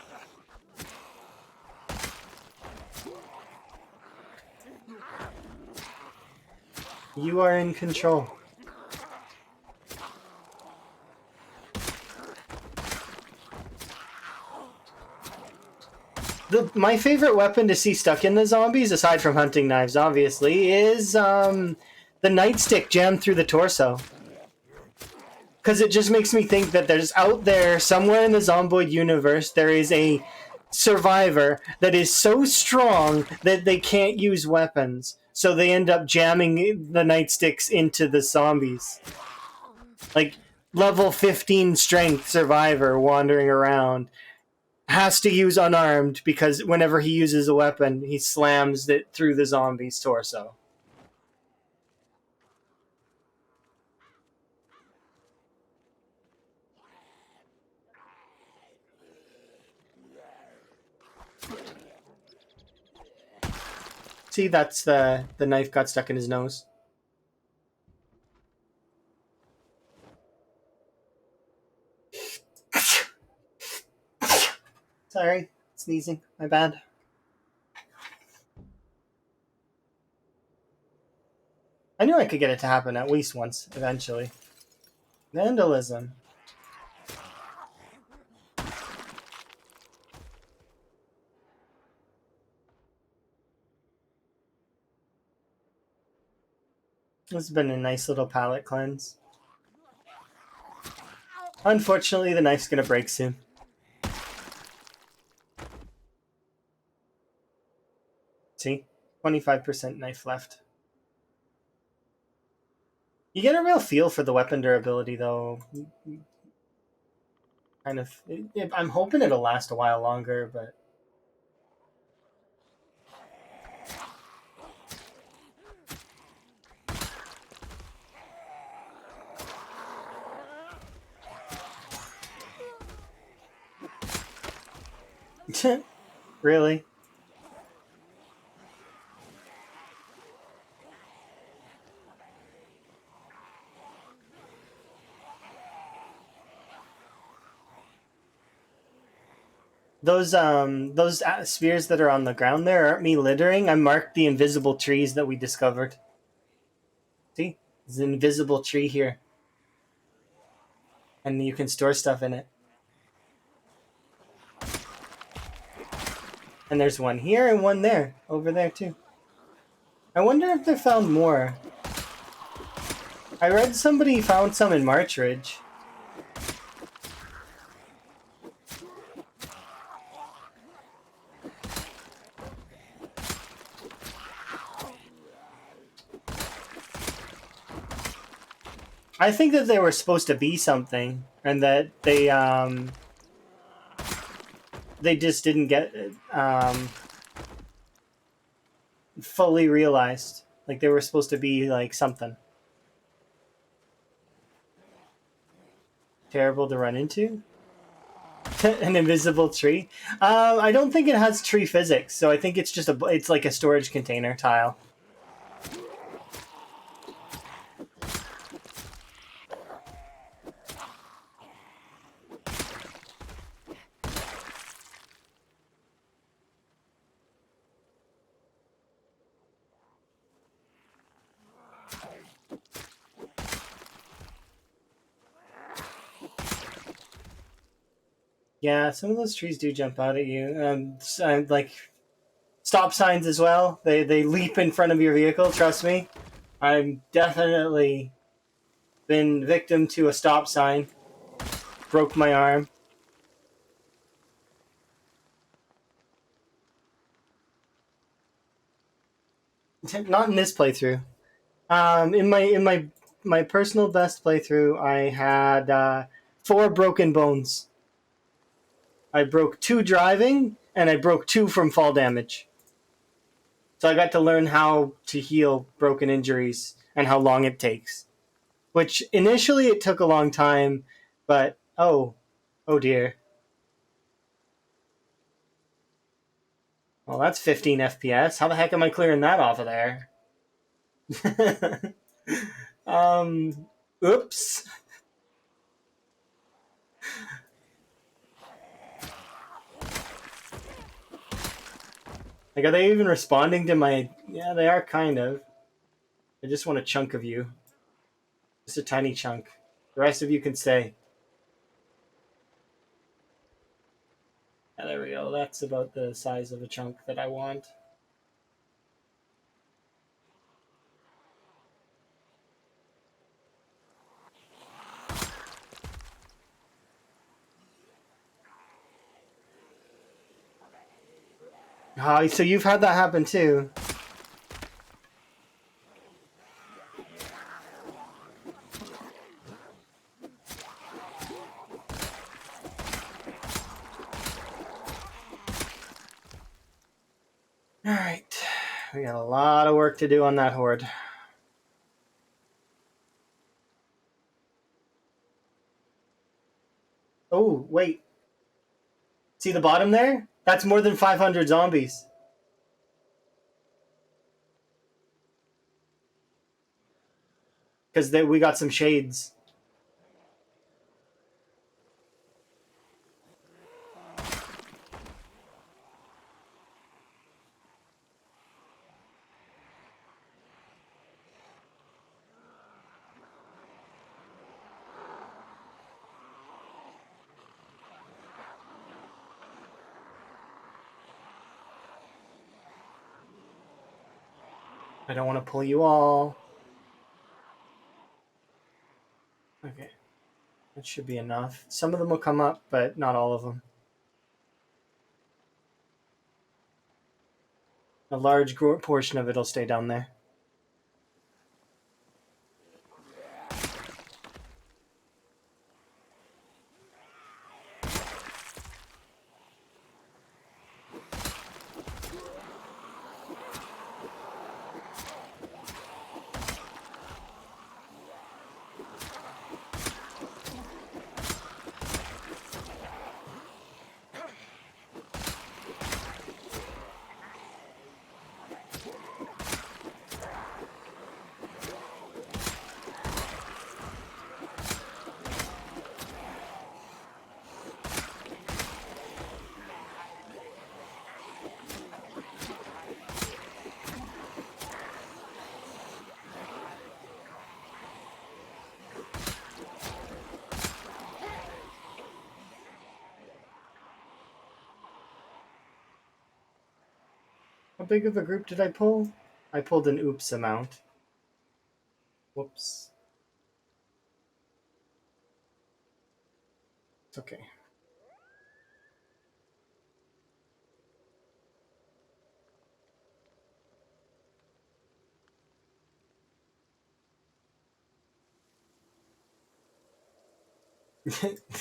You are in control. My favorite weapon to see stuck in the zombies, aside from hunting knives, obviously, is the nightstick jammed through the torso. Because it just makes me think that there's out there, somewhere in the Zomboid universe, there is a survivor that is so strong that they can't use weapons. So they end up jamming the nightsticks into the zombies. Like, level 15 strength survivor wandering around has to use unarmed because whenever he uses a weapon, he slams it through the zombie's torso. See, that's the knife got stuck in his nose. Sorry, sneezing. My bad. I knew I could get it to happen at least once, eventually. Vandalism. This has been a nice little palate cleanse. Unfortunately, the knife's gonna break soon. See? 25% knife left. You get a real feel for the weapon durability, though. Kind of. I'm hoping it'll last a while longer, but... Really? Those spheres that are on the ground there aren't me littering. I marked the invisible trees that we discovered. See? There's an invisible tree here. And you can store stuff in it. And there's one here and one there. Over there, too. I wonder if they found more. I read somebody found some in Marchridge. I think that they were supposed to be something, and that they just didn't get fully realized. Like, they were supposed to be like something terrible to run into. An invisible tree. I don't think it has tree physics, so I think it's just it's like a storage container tile. Yeah, some of those trees do jump out at you. Like stop signs as well. They leap in front of your vehicle. Trust me, I'm definitely been victim to a stop sign. Broke my arm. Not in this playthrough. In my personal best playthrough, I had 4 broken bones. I broke 2 driving, and I broke 2 from fall damage. So I got to learn how to heal broken injuries and how long it takes. Which initially it took a long time, but oh dear. Well, that's 15 FPS. How the heck am I clearing that off of there? um, oops. Like, are they even responding to my? Yeah, they are kind of. I just want a chunk of you, just a tiny chunk. The rest of you can stay. Yeah, there we go. That's about the size of a chunk that I want. Ah, so you've had that happen too. All right, we got a lot of work to do on that horde. Oh, wait. See the bottom there? That's more than 500 zombies. Because we got some shades. I don't want to pull you all. Okay, that should be enough. Some of them will come up, but not all of them. A large portion of it will stay down there. How big of a group did I pull? I pulled an oops amount. Whoops. It's okay.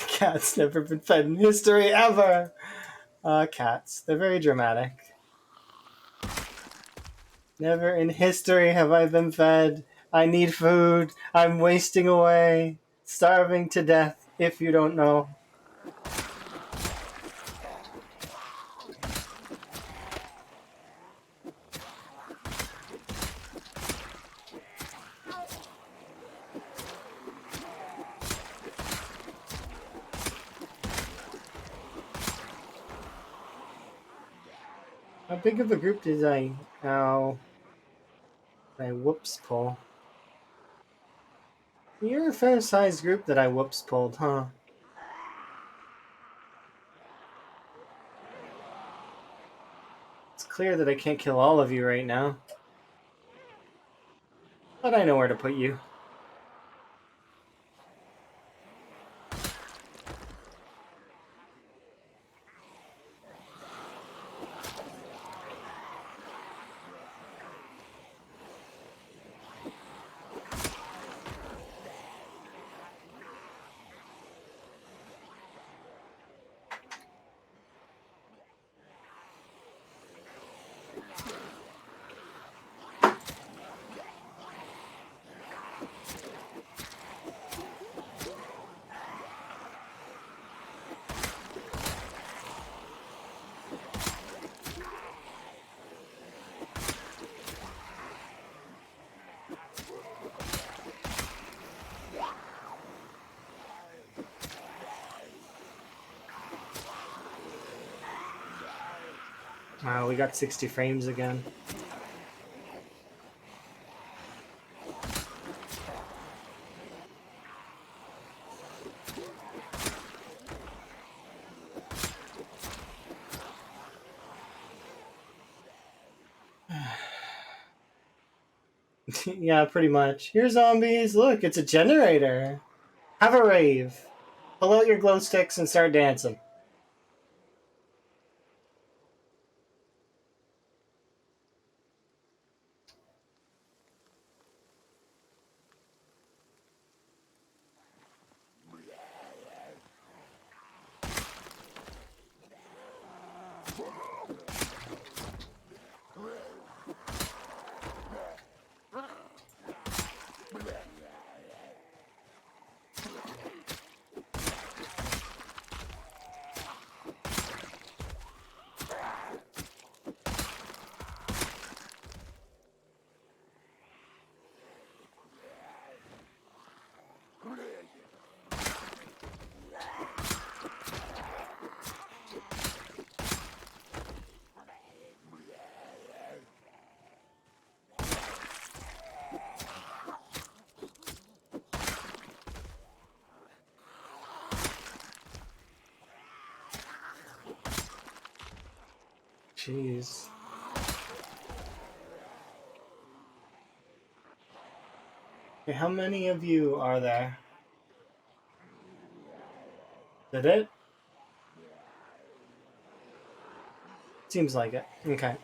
Cats never been fed in history ever. Cats. They're very dramatic. Never in history have I been fed. I need food. I'm wasting away. Starving to death, if you don't know. How big of a group did I whoops pull? You're a fair sized group that I whoops pulled, huh? clear that I can't kill all of you right now. But I know where to put you. Wow, we got 60 frames again. Yeah, pretty much. Here, zombies. Look, it's a generator. Have a rave. Pull out your glow sticks and start dancing. Jeez. Okay, how many of you are there? Is that it? Seems like it. Okay.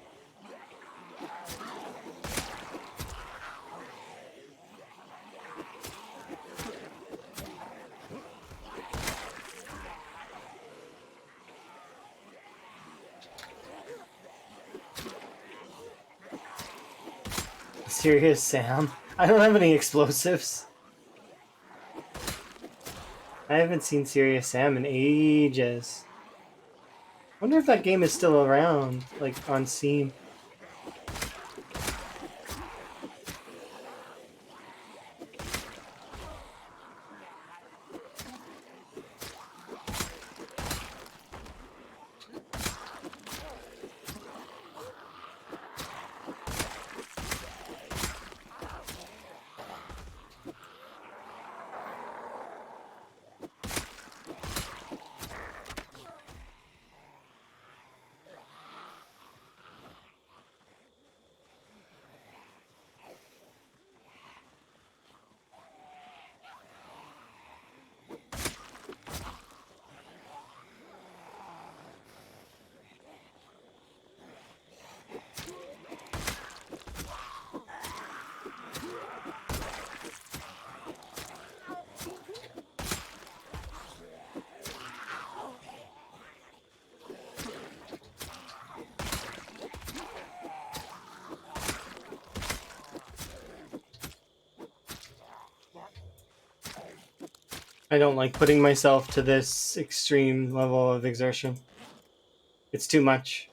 Serious Sam? I don't have any explosives. I haven't seen Serious Sam in ages. I wonder if that game is still around, like on Steam. I don't like putting myself to this extreme level of exertion. It's too much.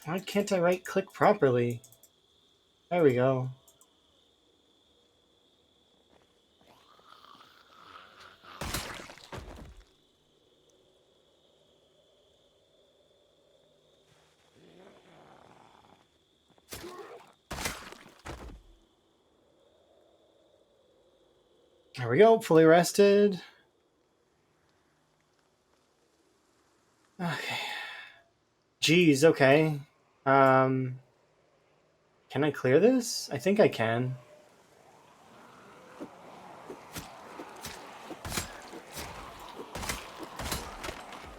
Why can't I right click properly? There we go. There we go, fully rested. Okay. Geez, okay. Can I clear this? I think I can.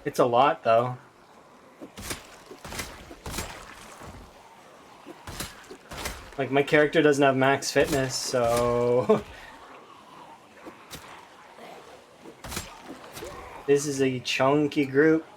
It's a lot, though. Like, my character doesn't have max fitness, so... This is a chunky group.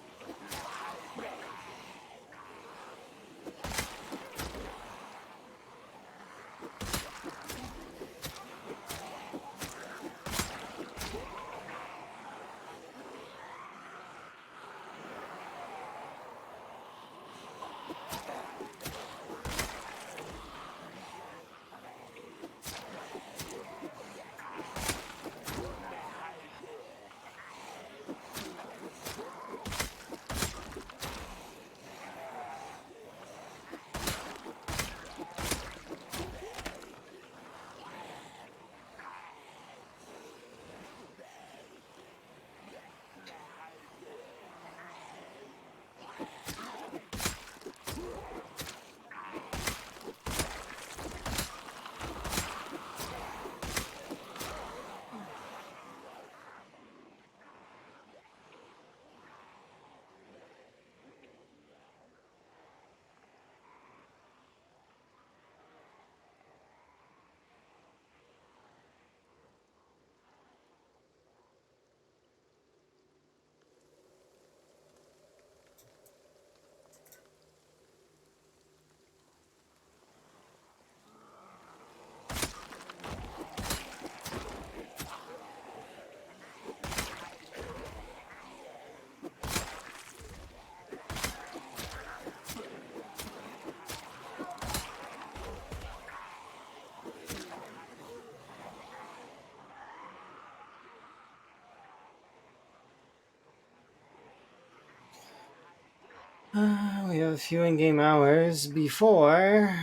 We have a few in-game hours before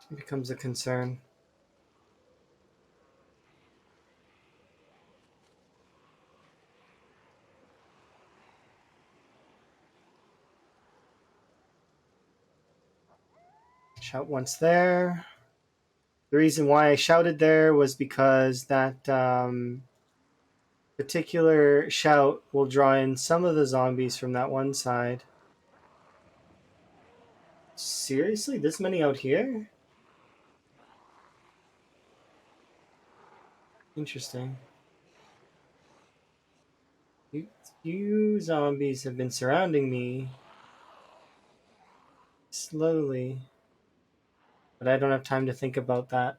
it becomes a concern. Shout once there. The reason why I shouted there was because that particular shout will draw in some of the zombies from that one side. Seriously? This many out here? Interesting. Few zombies have been surrounding me slowly, but I don't have time to think about that.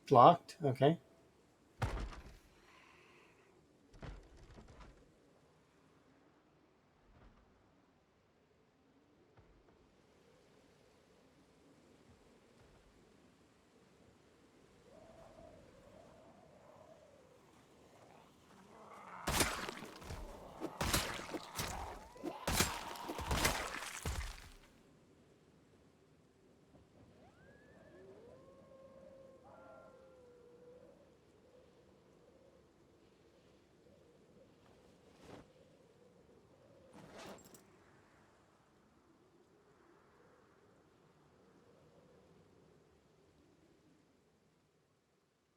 Blocked? Okay.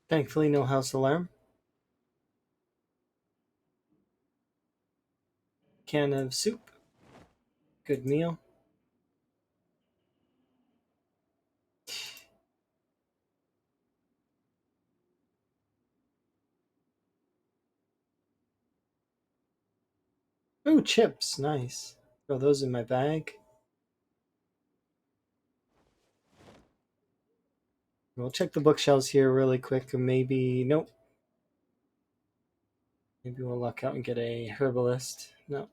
Thankfully, no house alarm. Can of soup. Good meal. Oh, chips, nice. Throw those in my bag. We'll check the bookshelves here really quick. Maybe nope. Maybe we'll luck out and get a herbalist. No.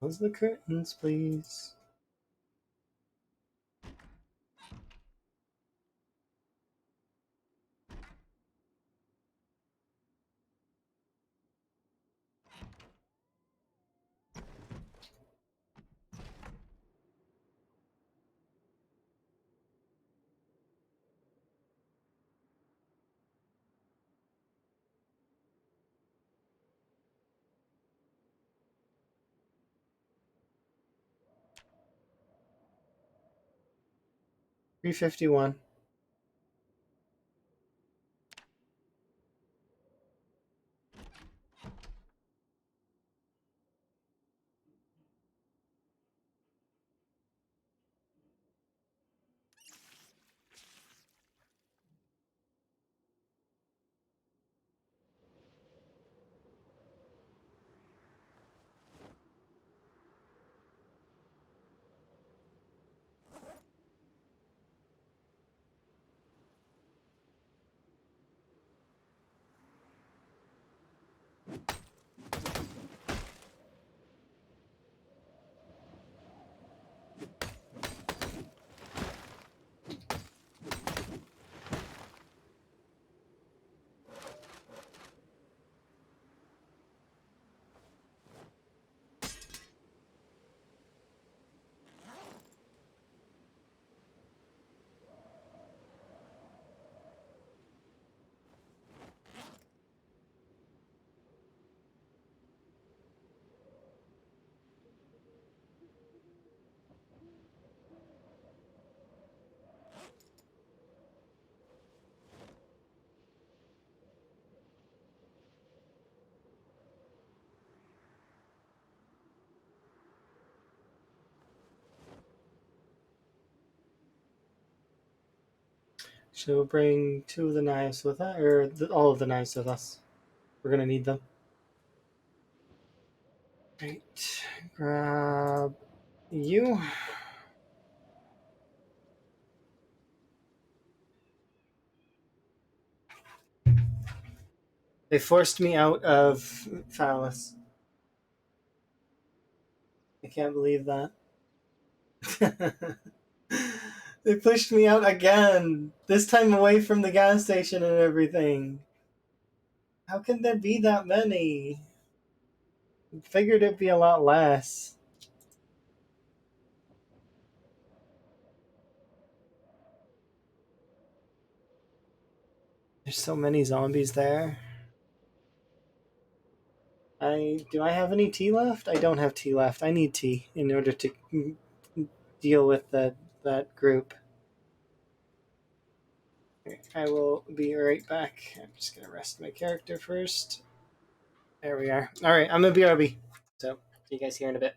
Close the curtains, please. $3.51. So we'll bring two of the knives with us, or all of the knives with us. We're gonna need them. Right. Grab you. They forced me out of Phallus. I can't believe that. They pushed me out again. This time away from the gas station and everything. How can there be that many? Figured it'd be a lot less. There's so many zombies there. Do I have any tea left? I don't have tea left. I need tea in order to deal with that group. I will be right back. I'm just gonna rest my character first. There we are. All right, I'm gonna BRB. So see you guys here in a bit.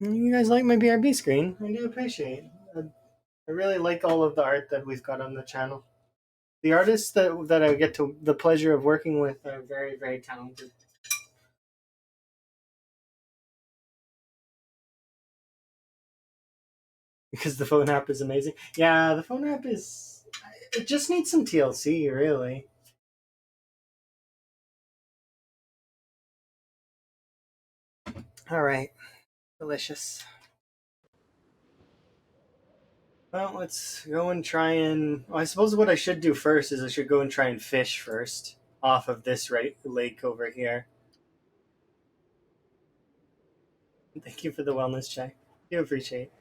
You guys like my BRB screen? I do appreciate. I really like all of the art that we've got on the channel. The artists that I get to the pleasure of working with are very, very talented. Because the phone app is amazing. Yeah, the phone app is. It just needs some TLC, really. All right, delicious. Well, let's go and try and. Well, I suppose what I should do first is I should go and try and fish first off of this right lake over here. Thank you for the wellness check. Do appreciate.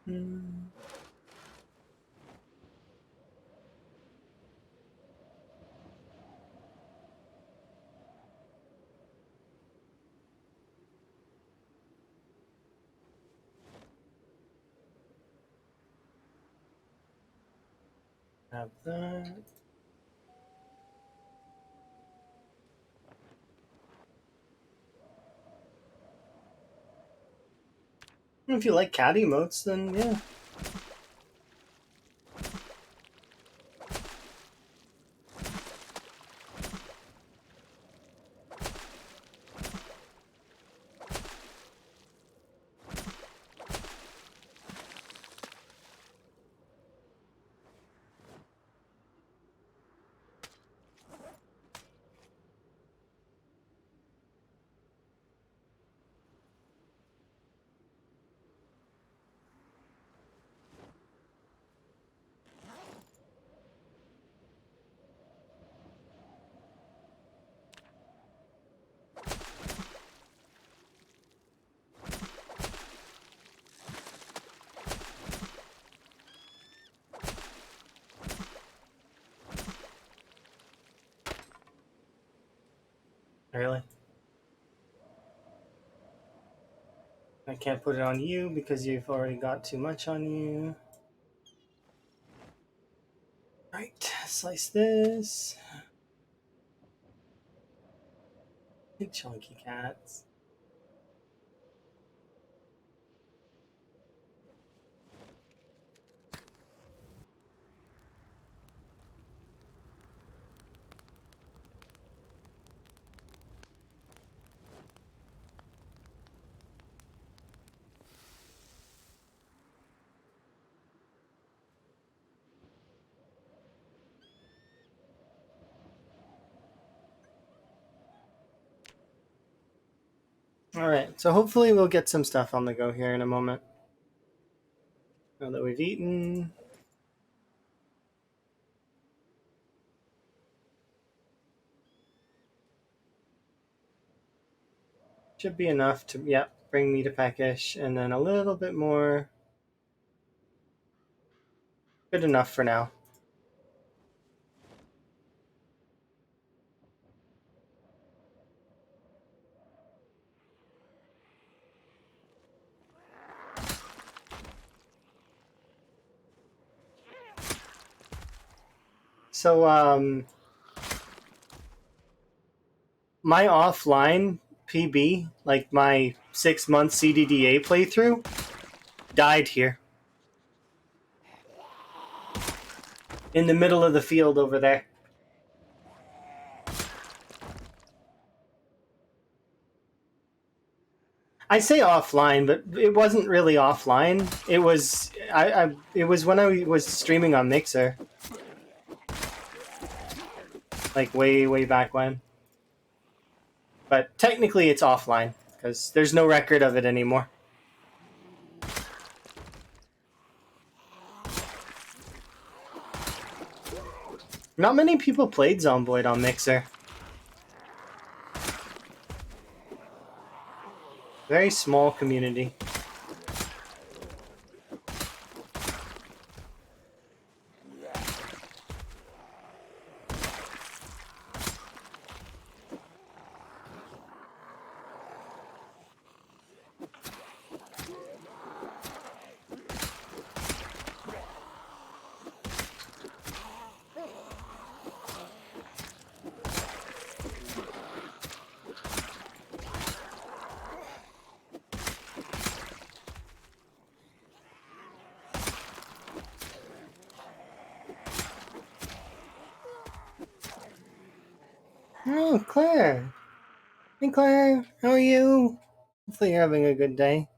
Hmm. Have that. If you like cat emotes, then yeah. Really? I can't put it on you because you've already got too much on you. Right, slice this. Big chunky cats. All right, so hopefully we'll get some stuff on the go here in a moment. Now that we've eaten. Should be enough to, yeah, bring me to peckish, and then a little bit more. Good enough for now. So, my offline PB, like my 6 month CDDA playthrough, died here. In the middle of the field over there. I say offline, but it wasn't really offline. It was it was when I was streaming on Mixer. Like way back when. But technically it's offline because there's no record of it anymore. Not many people played Zomboid on Mixer. Very small community. Oh, Claire. Hey, Claire. How are you? Hopefully you're having a good day.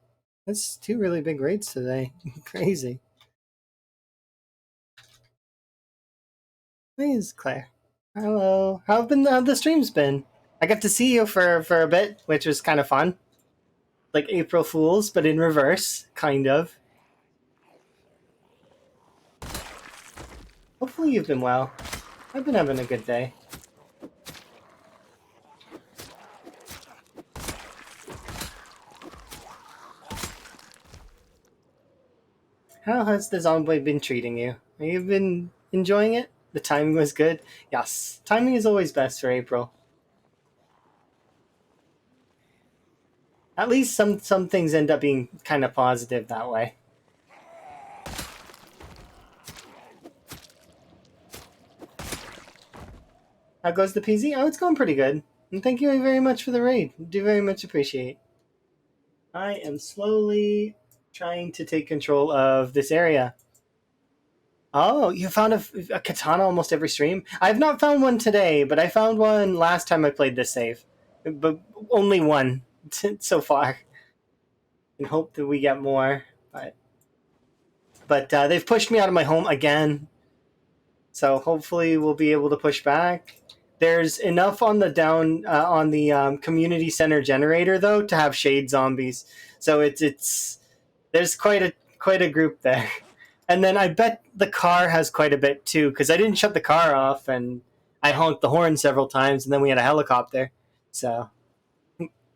That's 2 really big raids today. Crazy. Hey, Claire. Hello. How have the streams been? I got to see you for a bit, which was kind of fun. Like April Fools, but in reverse, kind of. Hopefully you've been well. I've been having a good day. How has the zombie been treating you? Have you been enjoying it? The timing was good? Yes. Timing is always best for April. At least some things end up being kind of positive that way. How goes the PZ? Oh, it's going pretty good. And thank you very much for the raid. Do very much appreciate. I am slowly trying to take control of this area. Oh, you found a katana almost every stream? I've not found one today, but I found one last time I played this save. But only one so far. And hope that we get more. But they've pushed me out of my home again. So hopefully we'll be able to push back. There's enough on the community center generator though to have shade zombies. So it's there's quite a group there. And then I bet the car has quite a bit too, because I didn't shut the car off and I honked the horn several times, and then we had a helicopter. So,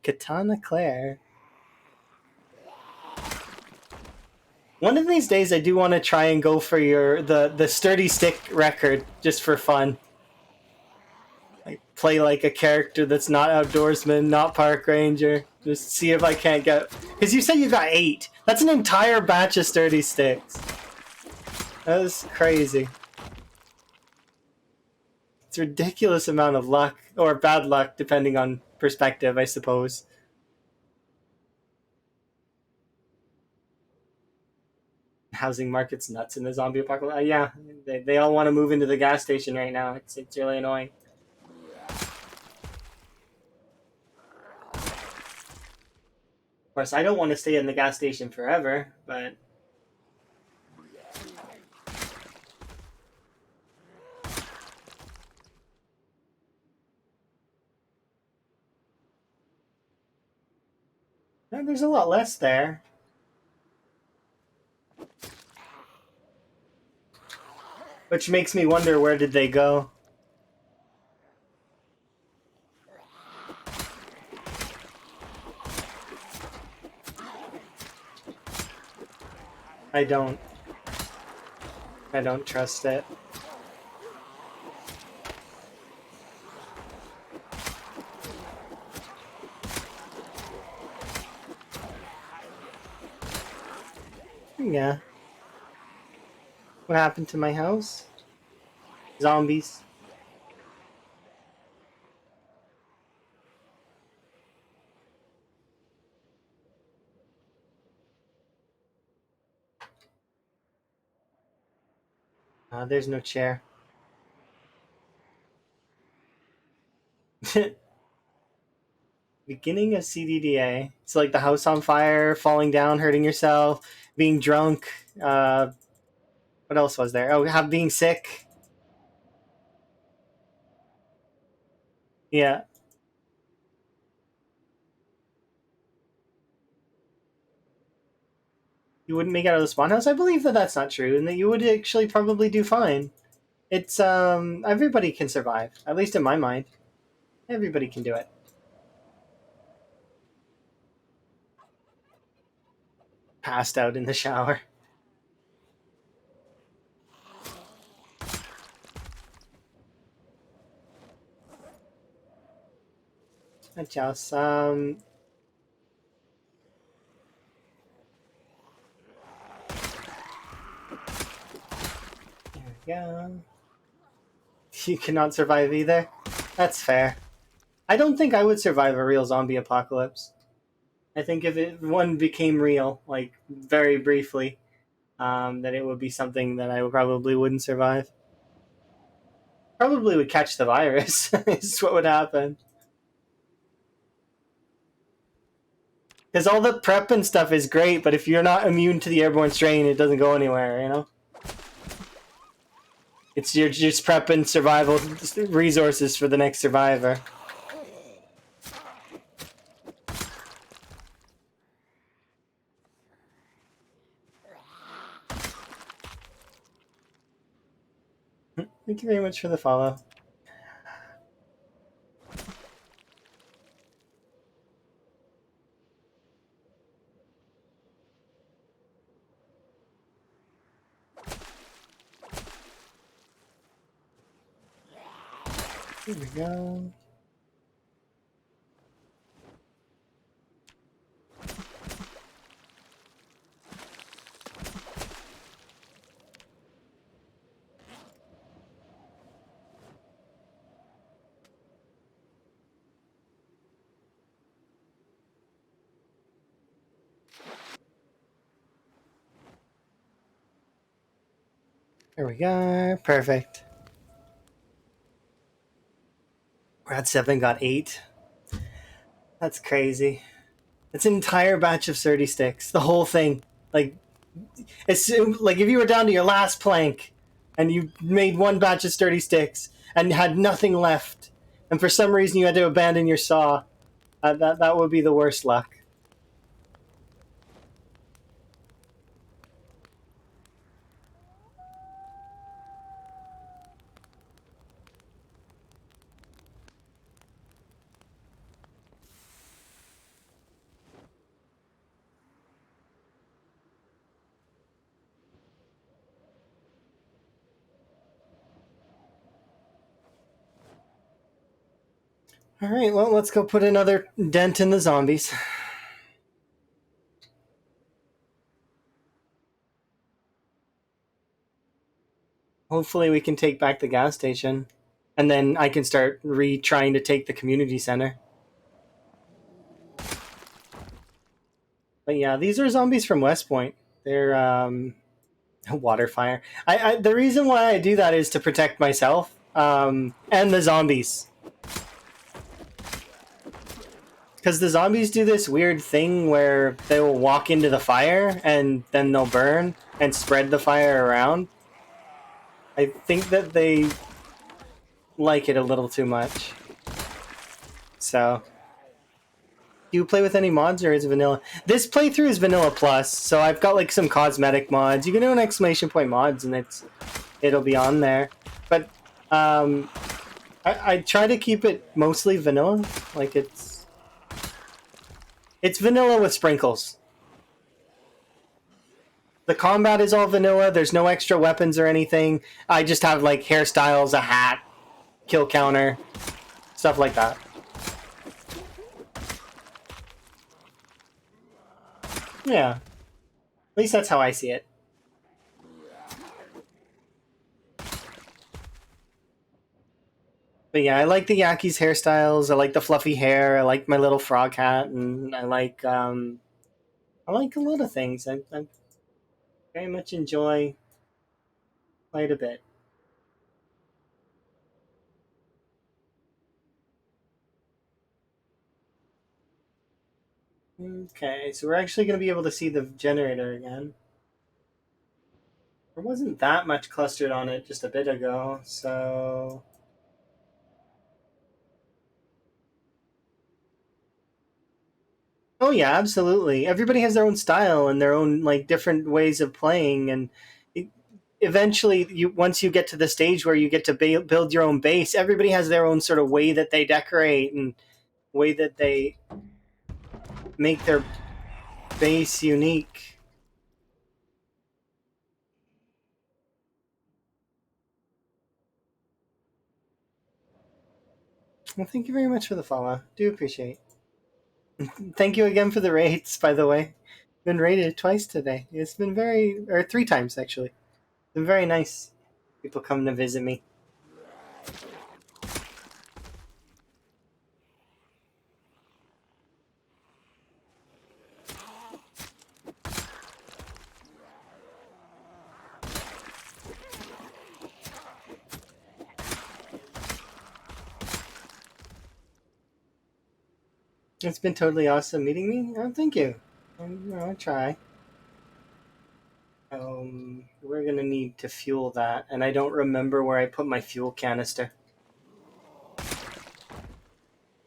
Katana Claire. One of these days, I do want to try and go for the sturdy stick record just for fun. Like play like a character that's not outdoorsman, not park ranger. Just see if I can't get. Because you said you got 8. That's an entire batch of sturdy sticks. That was crazy. It's a ridiculous amount of luck, or bad luck, depending on perspective, I suppose. Housing market's nuts in the zombie apocalypse. Yeah, they all want to move into the gas station right now. It's really annoying. Of course, I don't want to stay in the gas station forever, but yeah, there's a lot less there. Which makes me wonder, where did they go? I don't. I don't trust it. Yeah. What happened to my house? Zombies. There's no chair. Beginning of CDDA. It's like the house on fire, falling down, hurting yourself, being drunk. What else was there? Oh, being sick. Yeah. You wouldn't make it out of the spawn house? I believe that that's not true, and that you would actually probably do fine. It's, everybody can survive. At least in my mind. Everybody can do it. Passed out in the shower. Just, there we go. You cannot survive either? That's fair. I don't think I would survive a real zombie apocalypse. I think if one became real, like, very briefly, that it would be something that I probably wouldn't survive. Probably would catch the virus, is what would happen. Because all the prep and stuff is great, but if you're not immune to the airborne strain, it doesn't go anywhere, you know? You're just prepping survival resources for the next survivor. Thank you very much for the follow. Here we go. There we go. Perfect. We're at 7, got 8. That's crazy. It's an entire batch of 30 sticks. The whole thing. Like, like if you were down to your last plank and you made one batch of sturdy sticks and had nothing left, and for some reason you had to abandon your saw, that would be the worst luck. All right, well, let's go put another dent in the zombies. Hopefully we can take back the gas station, and then I can start trying to take the community center. But yeah, these are zombies from West Point. They're water fire. The reason why I do that is to protect myself and the zombies. Because the zombies do this weird thing where they will walk into the fire and then they'll burn and spread the fire around. I think that they like it a little too much. So, do you play with any mods or is it vanilla? This playthrough is vanilla plus, so I've got like some cosmetic mods. You can do an exclamation point mods and it'll be on there. But I try to keep it mostly vanilla. Like it's vanilla with sprinkles. The combat is all vanilla. There's no extra weapons or anything. I just have like hairstyles, a hat, kill counter, stuff like that. Yeah, at least that's how I see it. But yeah, I like the Yaki's hairstyles. I like the fluffy hair. I like my little frog hat, and I like a lot of things. I very much enjoy quite a bit. Okay, so we're actually going to be able to see the generator again. There wasn't that much clustered on it just a bit ago, so oh yeah, absolutely. Everybody has their own style and their own like different ways of playing, and it, eventually, you once you get to the stage where you get to build your own base, everybody has their own sort of way that they decorate and way that they make their base unique. Well, thank you very much for the follow. Do appreciate. Thank you again for the raids, by the way. Been raided twice today. It's been or three times actually. It's been very nice. People come to visit me. It's been totally awesome meeting me. Oh, thank you. I'll try. We're gonna need to fuel that, and I don't remember where I put my fuel canister.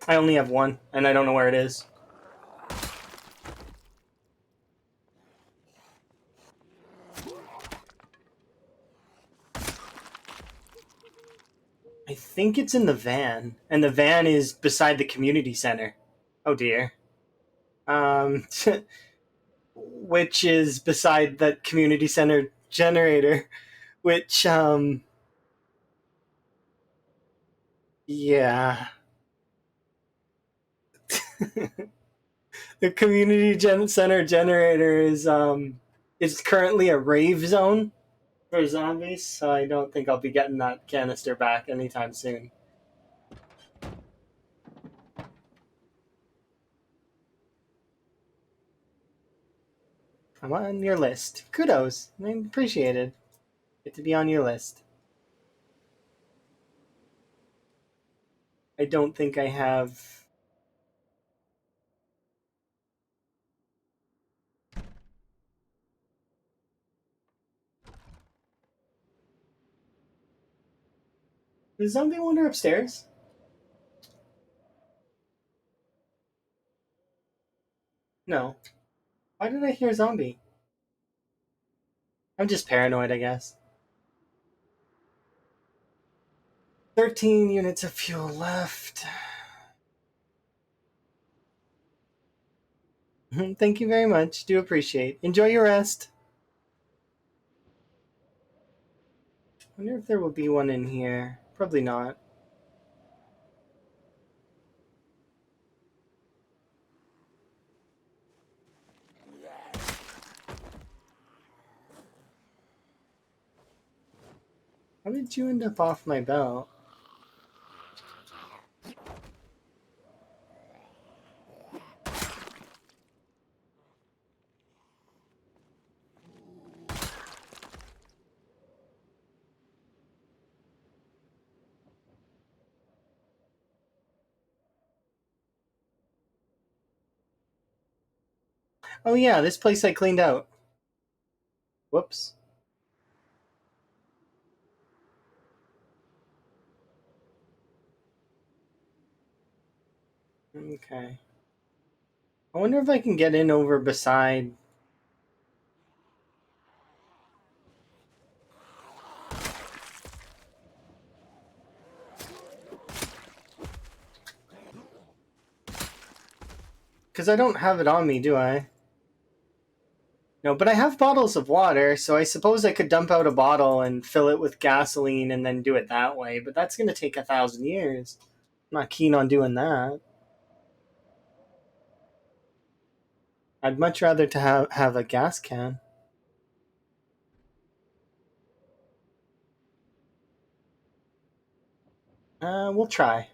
I only have one, and I don't know where it is. I think it's in the van, and the van is beside the community center. Oh dear. Um, which is beside that community center generator, which yeah. The center generator is currently a rave zone for zombies, so I don't think I'll be getting that canister back anytime soon. I'm on your list. Kudos. I appreciate it. Get to be on your list. I don't think I have. Is Zombie Wonder upstairs? No. Why did I hear zombie? I'm just paranoid, I guess. 13 units of fuel left. Thank you very much. Do appreciate. Enjoy your rest. Wonder if there will be one in here. Probably not. How did you end up off my belt? Oh yeah, this place I cleaned out. Whoops. Okay. I wonder if I can get in over beside. Because I don't have it on me, do I? No, but I have bottles of water, so I suppose I could dump out a bottle and fill it with gasoline and then do it that way. But that's going to take 1,000 years. I'm not keen on doing that. I'd much rather to have a gas can. We'll try.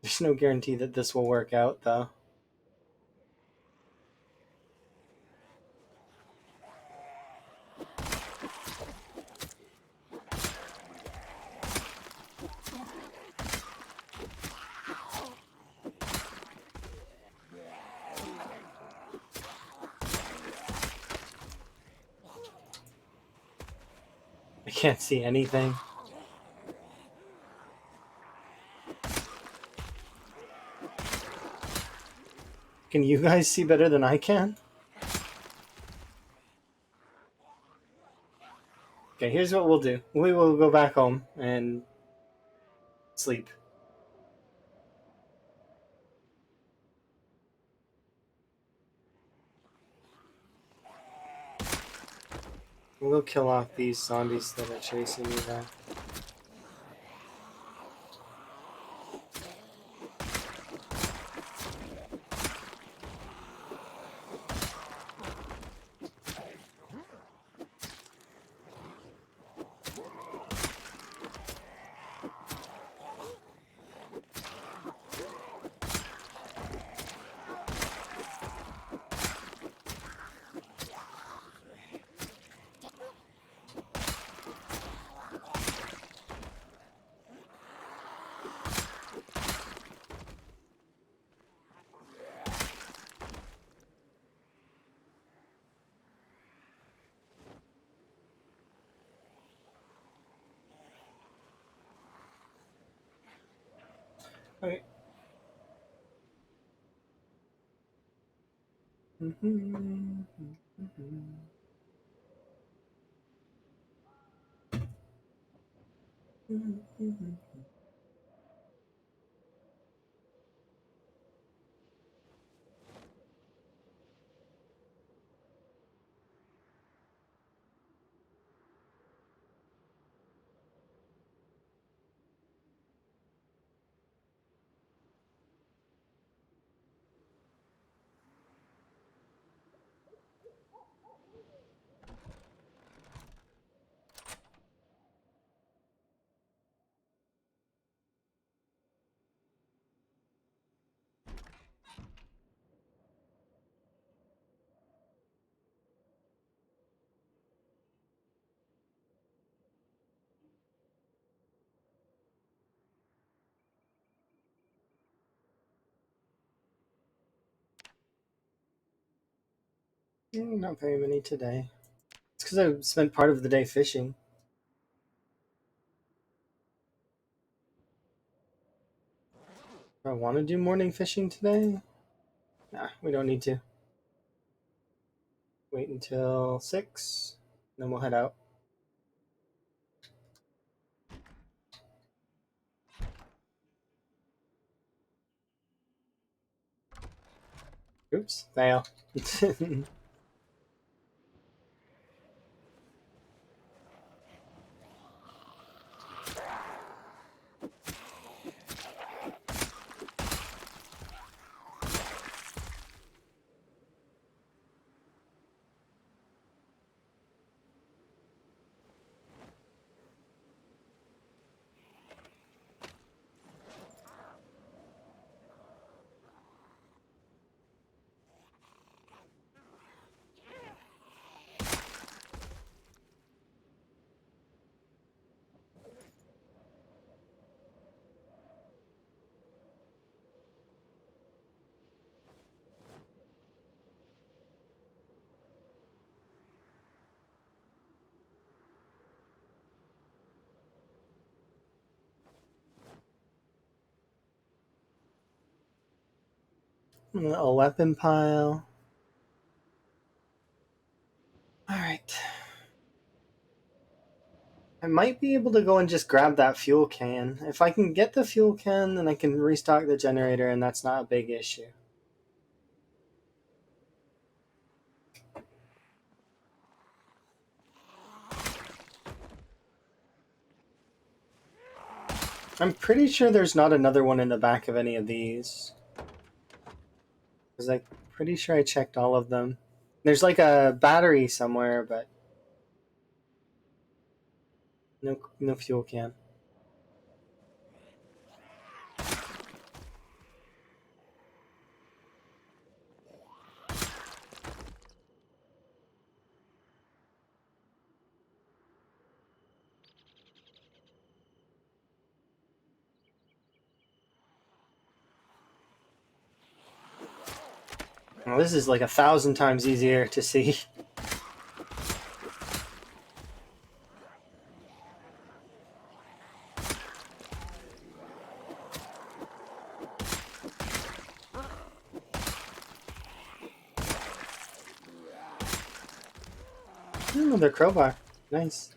There's no guarantee that this will work out, though. I can't see anything. Can you guys see better than I can? Okay, here's what we'll do. We will go back home and sleep. We'll go kill off these zombies that are chasing me back. Okay. Not very many today. It's because I spent part of the day fishing. Do I want to do morning fishing today? Nah, we don't need to. Wait until 6, then we'll head out. Oops, fail. A weapon pile. Alright. I might be able to go and just grab that fuel can. If I can get the fuel can, then I can restock the generator, and that's not a big issue. I'm pretty sure there's not another one in the back of any of these. Because I'm pretty sure I checked all of them. There's like a battery somewhere, but no fuel can. Well, this is like 1,000 times easier to see. Another crowbar. Nice.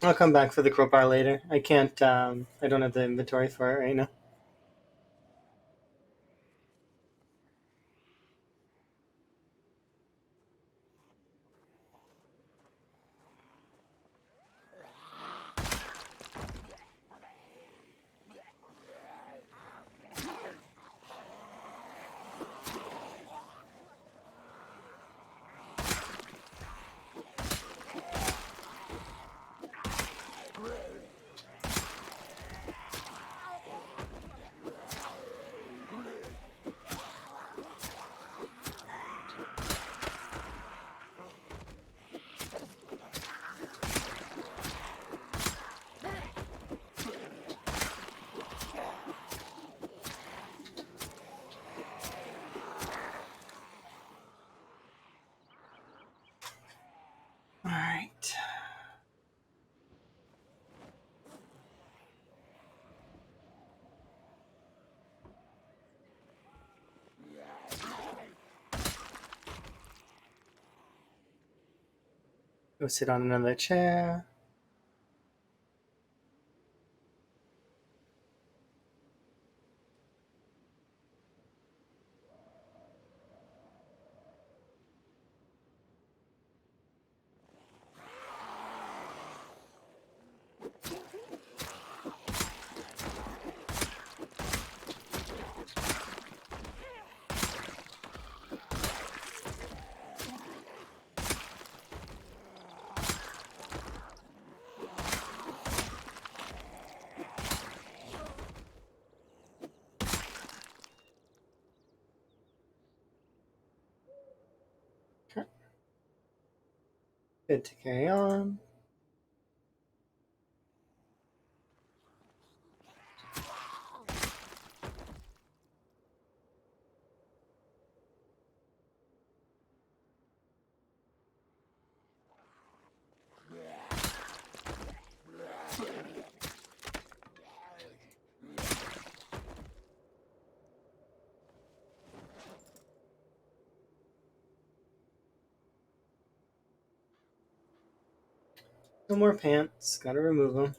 I'll come back for the crowbar later. I can't, I don't have the inventory for it right now. Alright. Go sit on another chair. Okay. Good to carry on. No more pants. Gotta remove them.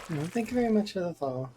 Thank you very much for the follow.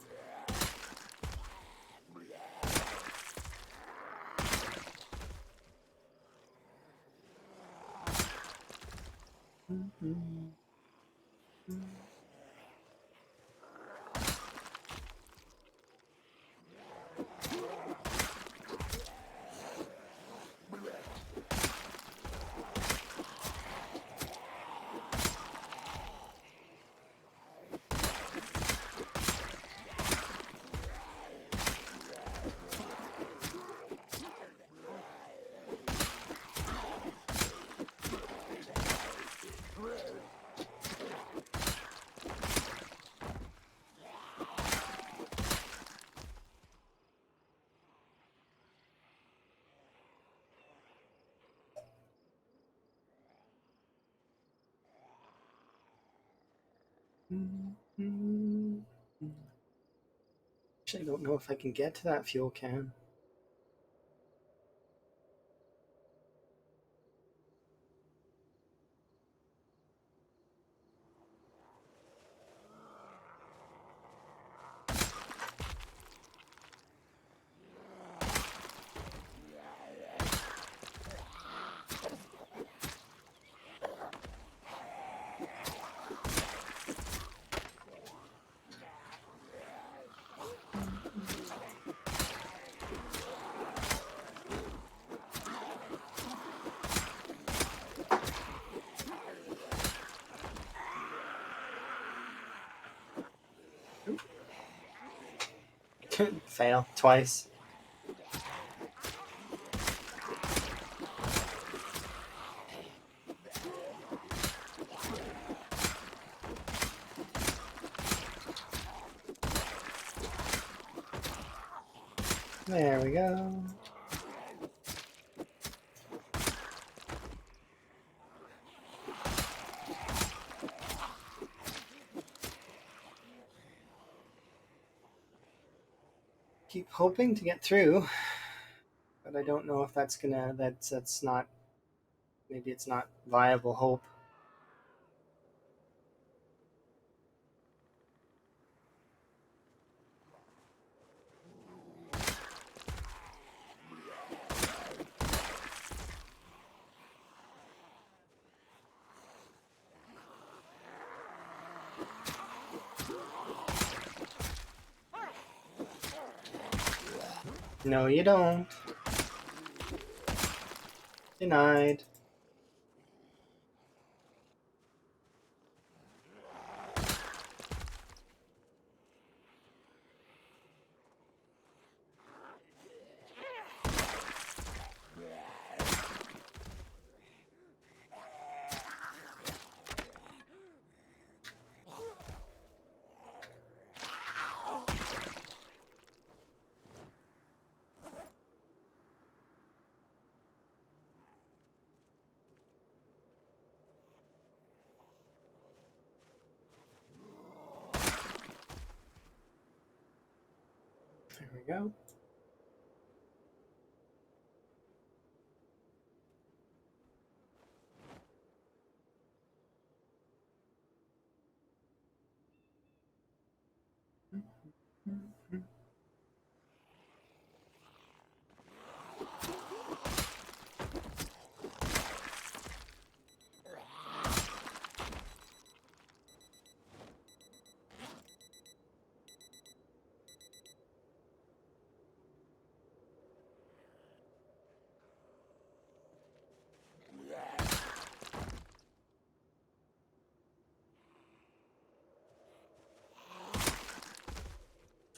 Actually, I don't know if I can get to that fuel can. Fail twice. There we go. Keep hoping to get through, but I don't know if that's gonna. That's not. Maybe it's not viable hope. No, you don't. Denied. There we go.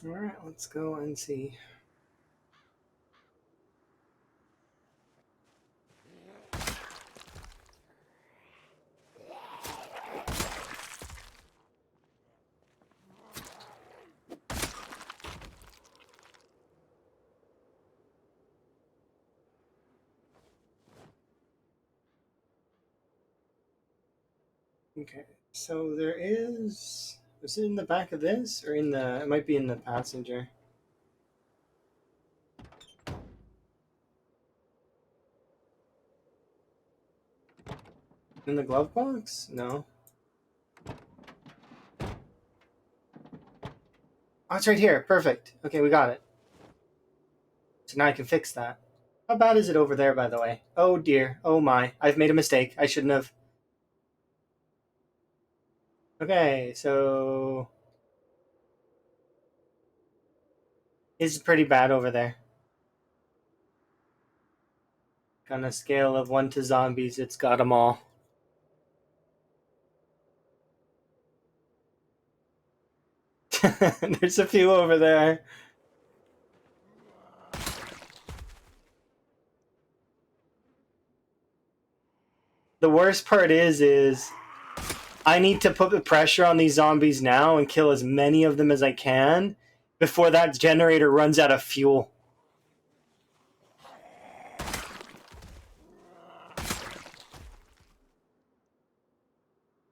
All right, let's go and see. Okay, so there is. Is it in the back of this or in the? It might be in the passenger. In the glove box? No. Oh, it's right here. Perfect. Okay, we got it. So now I can fix that. How bad is it over there, by the way? Oh dear. Oh my. I've made a mistake. I shouldn't have. Okay, so it's pretty bad over there. On a scale of 1 to zombies, it's got them all. There's a few over there. The worst part is I need to put the pressure on these zombies now and kill as many of them as I can before that generator runs out of fuel.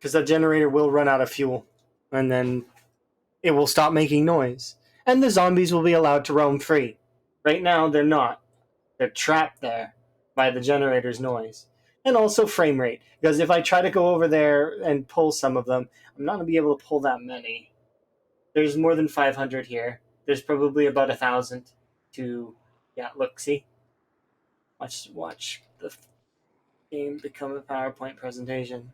Because that generator will run out of fuel. and then it will stop making noise. And the zombies will be allowed to roam free. Right now, they're not. They're trapped there by the generator's noise. And also frame rate. Because if I try to go over there and pull some of them, I'm not going to be able to pull that many. There's more than 500 here. There's probably about 1,000 to... Yeah, look, see? Watch the game become a PowerPoint presentation.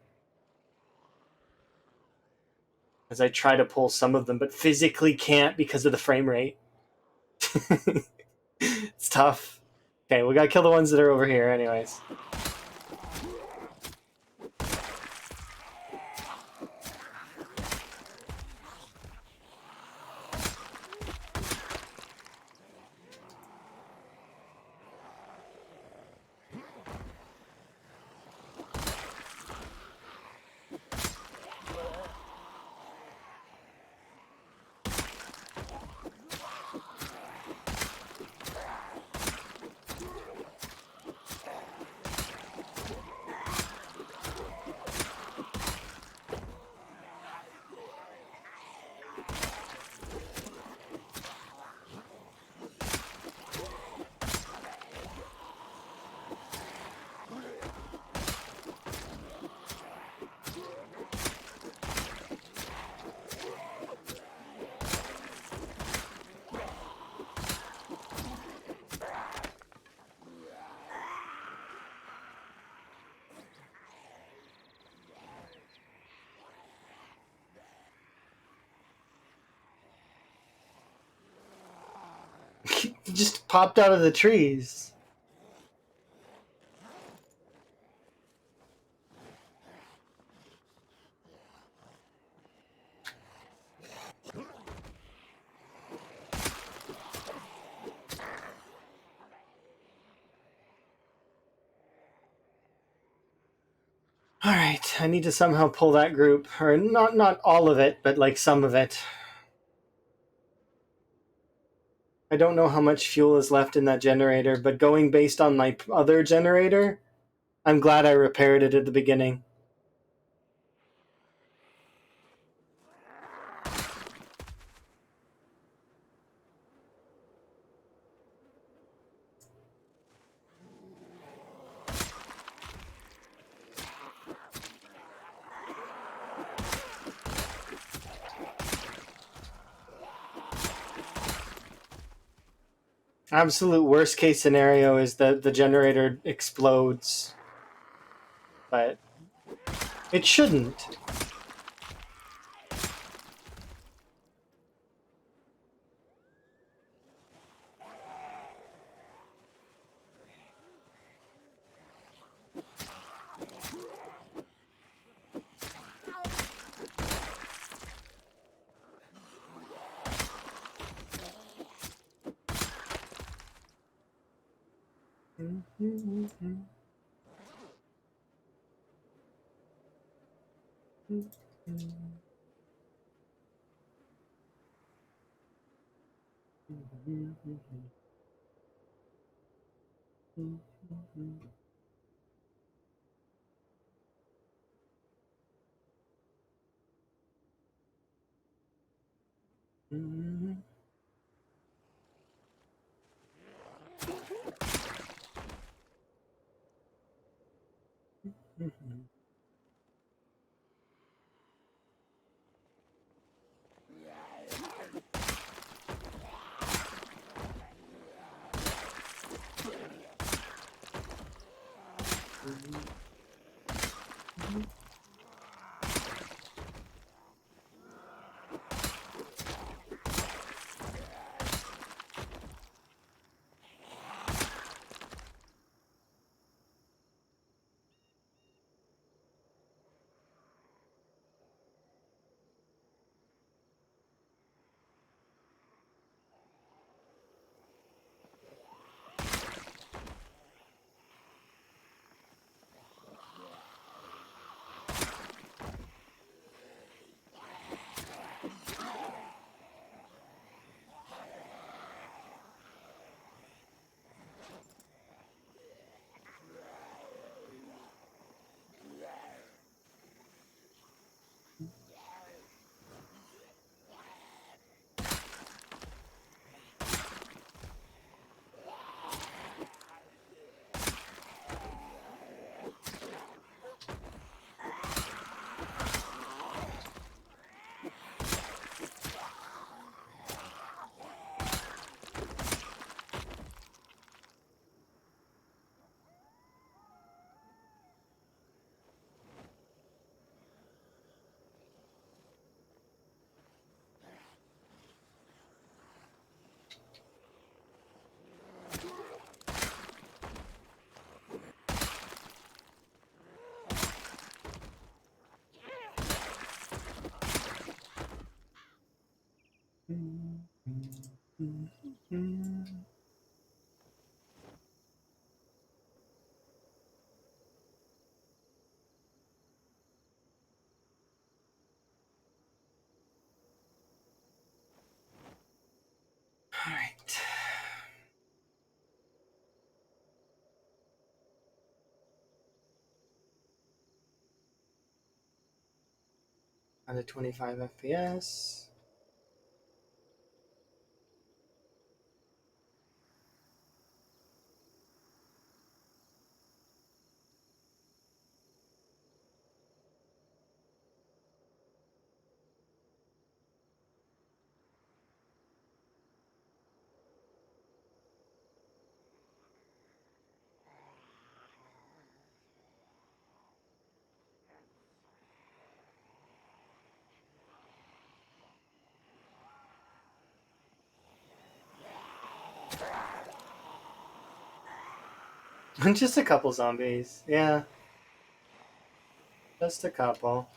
As I try to pull some of them, but physically can't because of the frame rate. It's tough. Okay, we gotta kill the ones that are over here anyways. Just popped out of the trees. Alright, I need to somehow pull that group. Or not all of it, but like some of it. I don't know how much fuel is left in that generator, but going based on my other generator, I'm glad I repaired it at the beginning. Absolute worst case scenario is that the generator explodes. But it shouldn't. Alright. Under 25 FPS. Just a couple zombies. Yeah. Just a couple.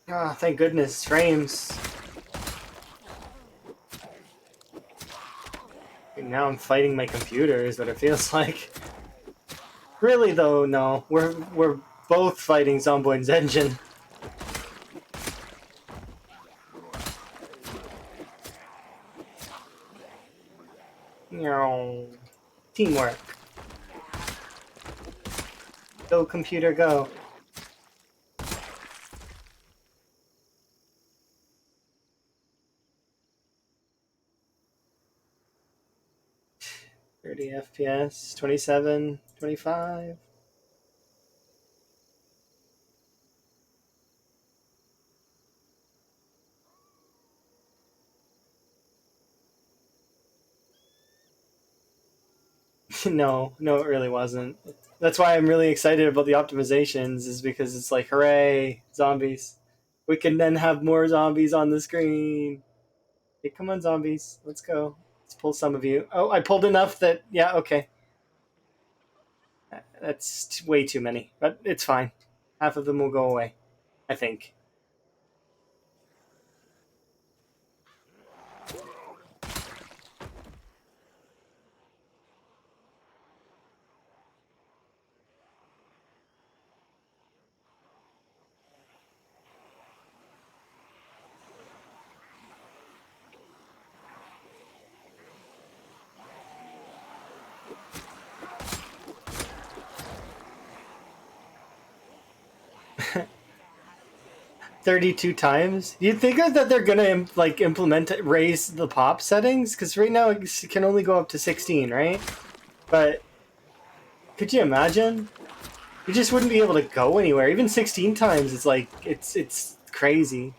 Ah, oh, thank goodness. Frames. And now I'm fighting my computer is what it feels like. Really though, no. We're both fighting Zomboid's engine. Teamwork. Go computer go. FPS, 27, 25. No, it really wasn't. That's why I'm really excited about the optimizations, is because it's like, hooray, zombies. We can then have more zombies on the screen. Hey, come on, zombies. Let's go. Let's pull some of you. Oh, I pulled enough that, yeah, okay. That's way too many, but it's fine. Half of them will go away, I think. 32 times. You'd think that they're gonna like implement raise the pop settings, because right now it can only go up to 16, right? But could you imagine? You just wouldn't be able to go anywhere. Even 16 times, it's like it's crazy.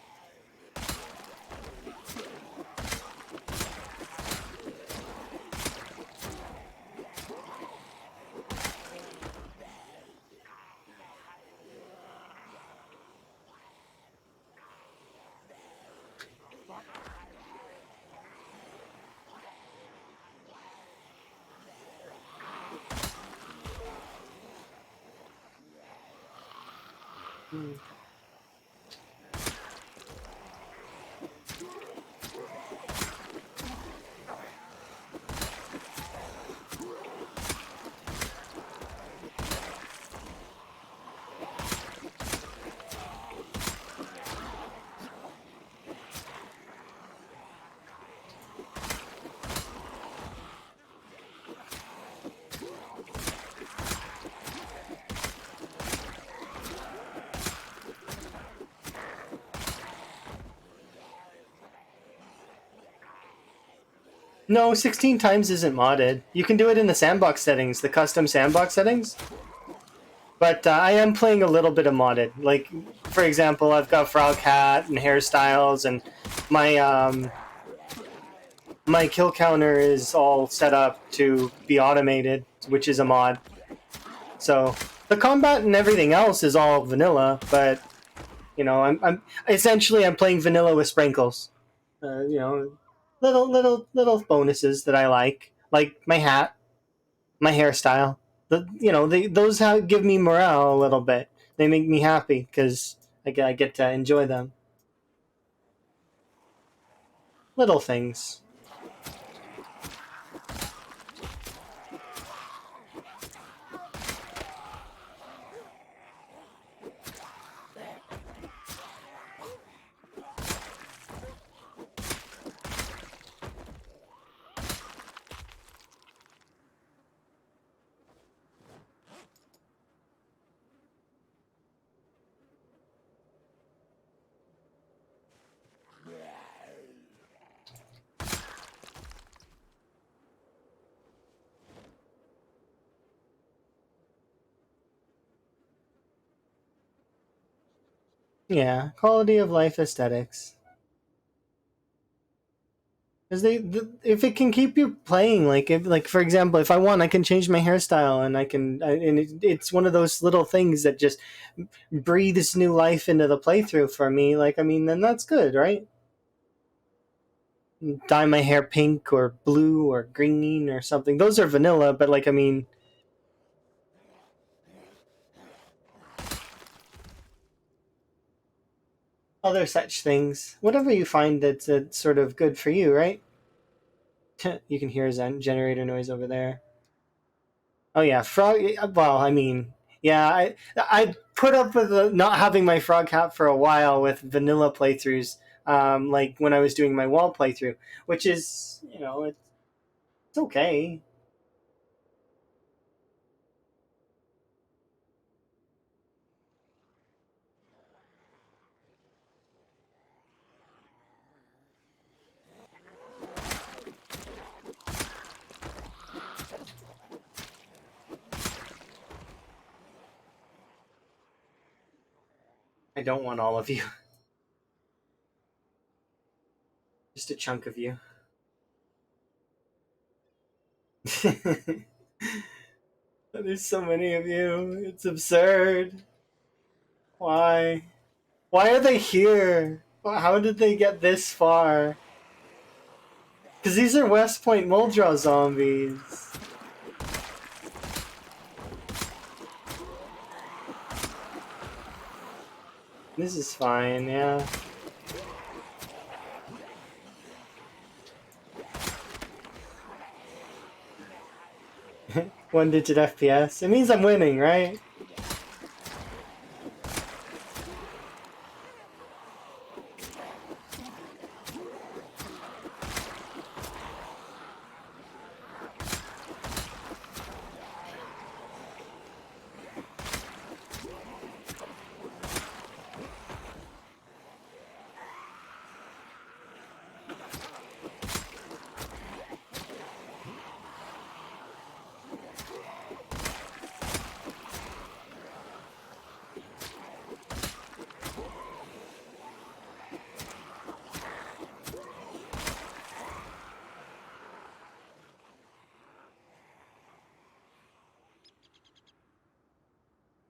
No, 16 times isn't modded. You can do it in the sandbox settings, the custom sandbox settings. But I am playing a little bit of modded. Like, for example, I've got frog hat and hairstyles, and my kill counter is all set up to be automated, which is a mod. So the combat and everything else is all vanilla, but you know, I'm essentially I'm playing vanilla with sprinkles. You know, little bonuses that I like my hat, my hairstyle. Those give me morale a little bit. They make me happy because I get to enjoy them. Little things. Yeah, quality of life aesthetics. Because if it can keep you playing, like for example, if I want, I can change my hairstyle, and it's one of those little things that just breathes new life into the playthrough for me. Like, I mean, then that's good, right? Dye my hair pink or blue or green or something. Those are vanilla, but like, I mean, other such things. Whatever you find that's sort of good for you, right? You can hear a generator noise over there. Oh yeah, frog. Well, I mean, yeah, I put up with not having my frog hat for a while with vanilla playthroughs, like when I was doing my wall playthrough, which is it's okay. I don't want all of you, just a chunk of you. There's so many of you. It's absurd. Why? Why are they here? How did they get this far? Because these are West Point Muldrow zombies. This is fine, yeah. 1-digit FPS. It means I'm winning, right?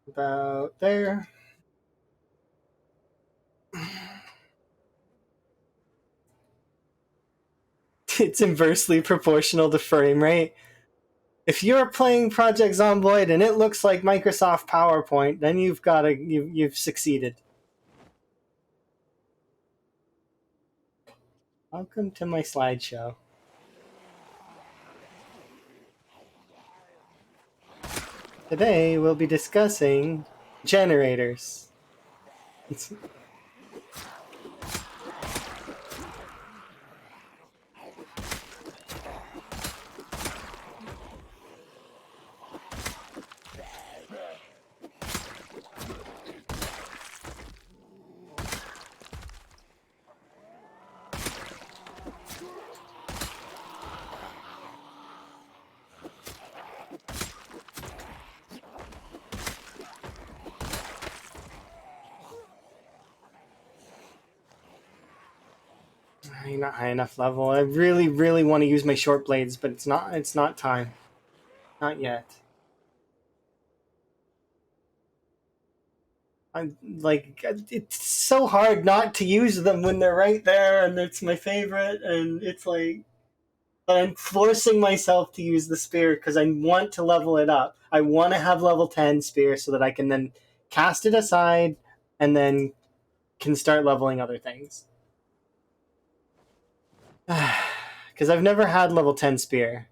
About there. It's inversely proportional to frame rate. If you're playing Project Zomboid and it looks like Microsoft PowerPoint, then you've succeeded. Welcome to my slideshow. Today we'll be discussing generators. I'm not high enough level. I really, really want to use my short blades, but it's not time. Not yet. I'm like, it's so hard not to use them when they're right there, and it's my favorite, and it's like, but I'm forcing myself to use the spear because I want to level it up. I want to have level 10 spear so that I can then cast it aside and then can start leveling other things. Because I've never had level 10 spear.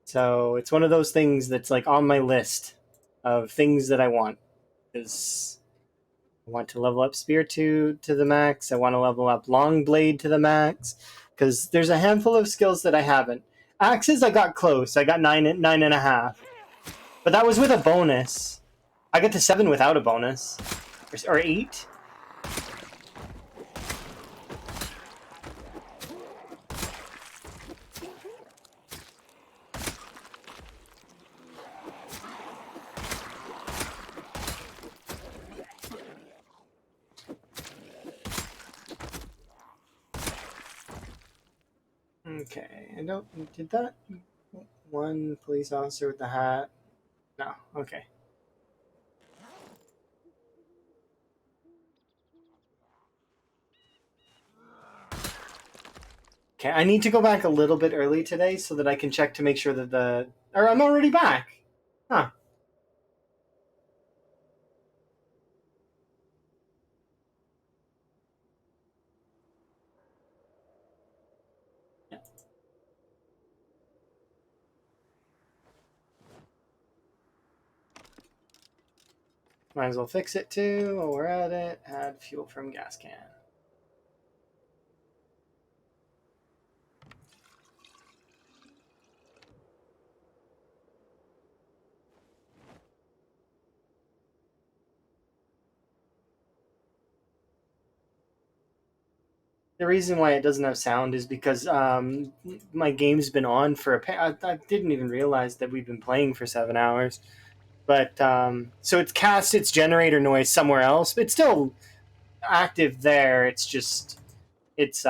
So it's one of those things that's like on my list of things that I want. Because I want to level up spear to the max. I want to level up long blade to the max. Because there's a handful of skills that I haven't. Axes, I got close. I got 9.5. But that was with a bonus. I got to 7 without a bonus. Or 8. Okay, I don't... Did that... One police officer with the hat? No, okay. Okay, I need to go back a little bit early today so that I can check to make sure that the... Or I'm already back! Huh. Yeah. Might as well fix it too while we're at it. Add fuel from gas can. The reason why it doesn't have sound is because my game's been on for I didn't even realize that we've been playing for 7 hours. But so it's cast its generator noise somewhere else. It's still active there. It's just its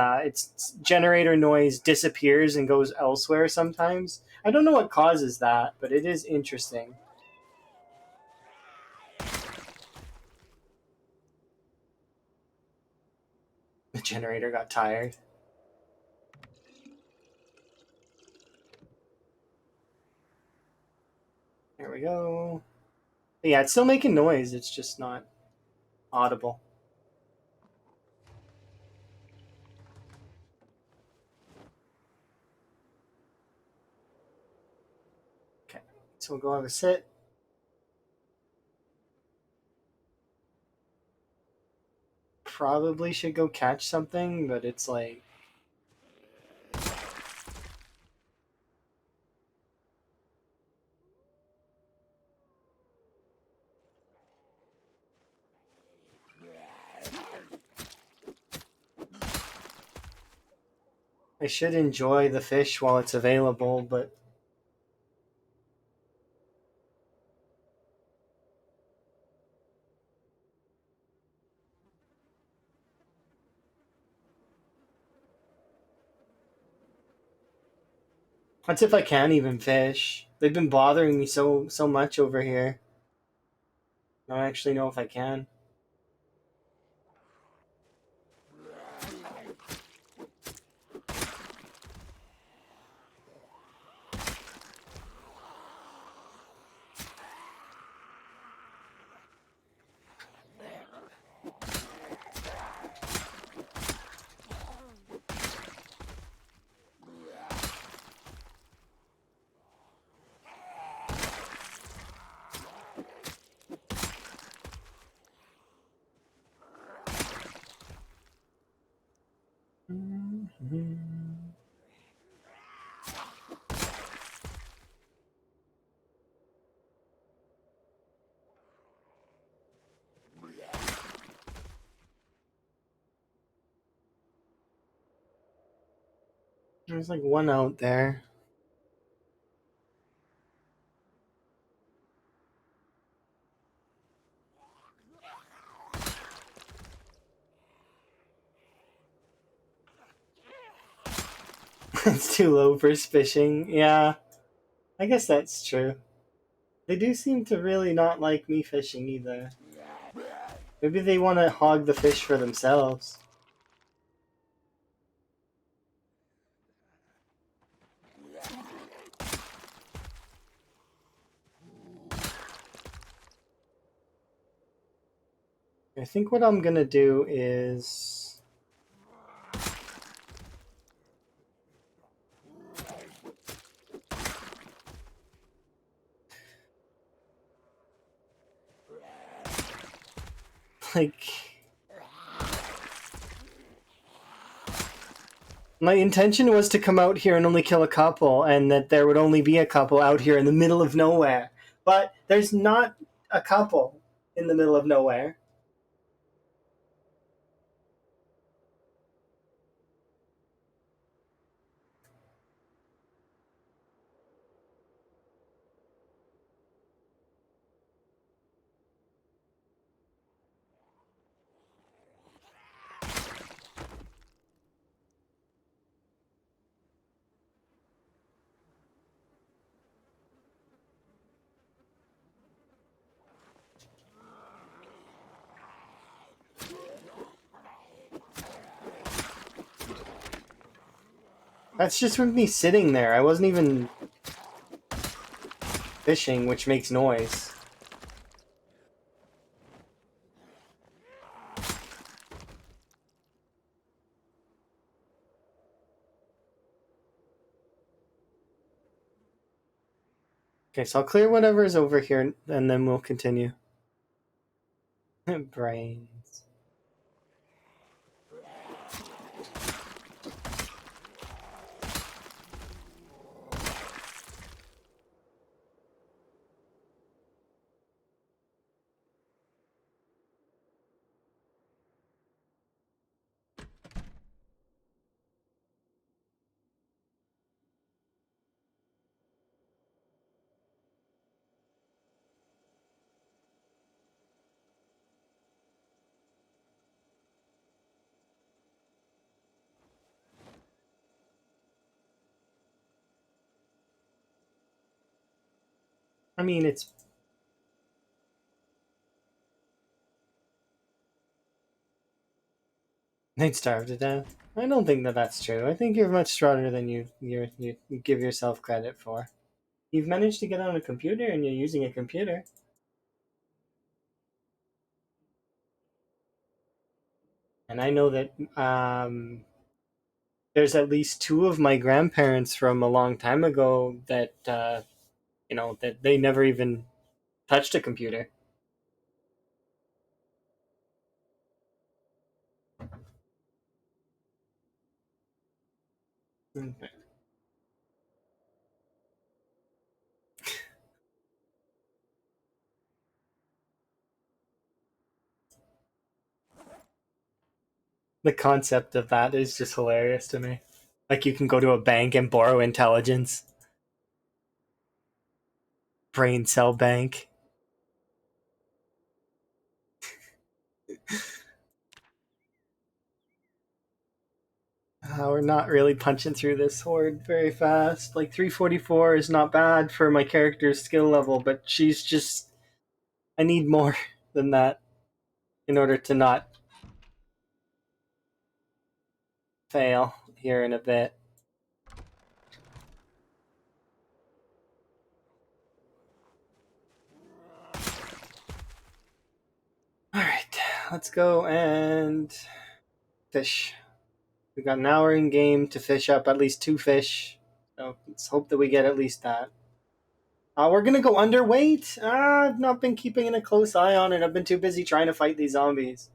generator noise disappears and goes elsewhere sometimes. I don't know what causes that, but it is interesting. The generator got tired. There we go. But yeah, it's still making noise. It's just not audible. Okay, so we'll go have a sit. Probably should go catch something, but it's like... I should enjoy the fish while it's available, but... That's if I can even fish. They've been bothering me so much over here. I don't actually know if I can. There's like one out there. It's too low for fishing. Yeah, I guess that's true. They do seem to really not like me fishing either. Maybe they want to hog the fish for themselves. I think what I'm gonna do is... like... My intention was to come out here and only kill a couple, and that there would only be a couple out here in the middle of nowhere. But there's not a couple in the middle of nowhere. That's just with me sitting there. I wasn't even fishing, which makes noise. Okay, so I'll clear whatever's over here, and then we'll continue. Brains. I mean, they'd starve to death. I don't think that that's true. I think you're much stronger than you give yourself credit for. You've managed to get on a computer, and you're using a computer. And I know that there's at least two of my grandparents from a long time ago that that they never even touched a computer. Okay. The concept of that is just hilarious to me. Like you can go to a bank and borrow intelligence. Brain cell bank. We're not really punching through this horde very fast. Like 344 is not bad for my character's skill level, but she's just... I need more than that in order to not fail here in a bit. Alright, let's go and fish. We got an hour in game to fish up at least 2 fish. So let's hope that we get at least that. We're gonna go underweight. I've not been keeping a close eye on it. I've been too busy trying to fight these zombies.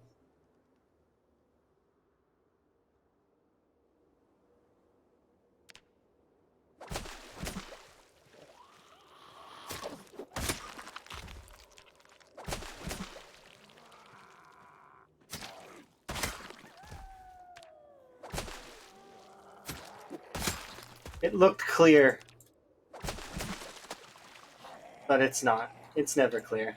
It looked clear, but it's not. It's never clear.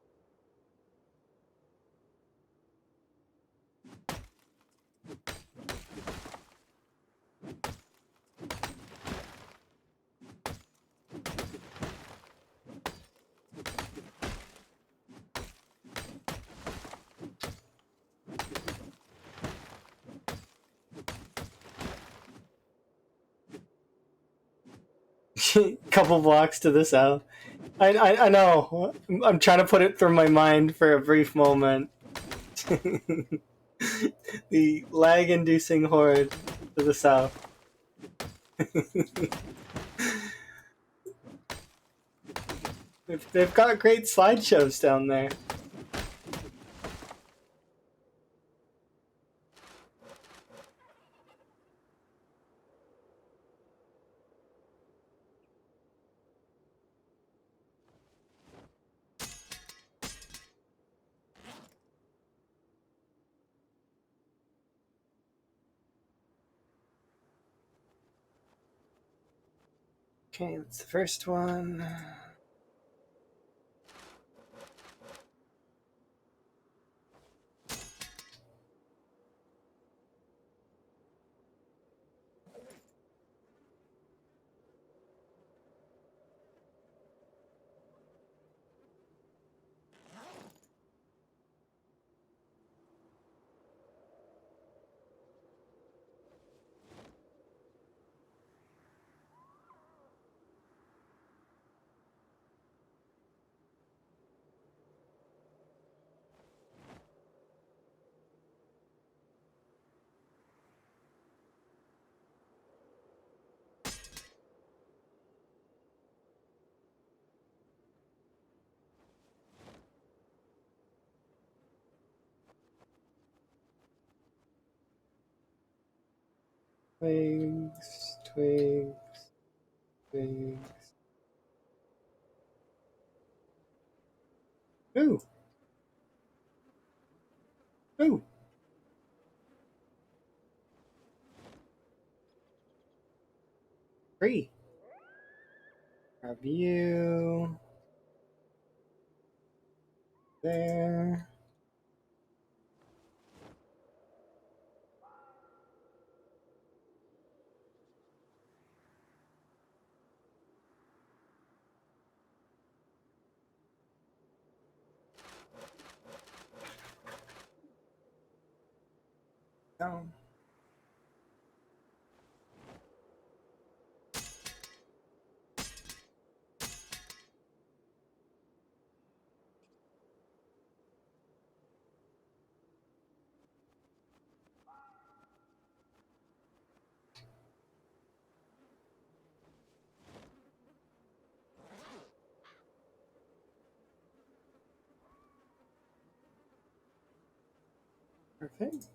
Couple blocks to the south. I know. I'm trying to put it through my mind for a brief moment. The lag-inducing horde to the south. They've got great slideshows down there. Okay, that's the first one. Twigs, twigs, twigs. Ooh. Ooh. Free. Grab you. There. Down. Perfect.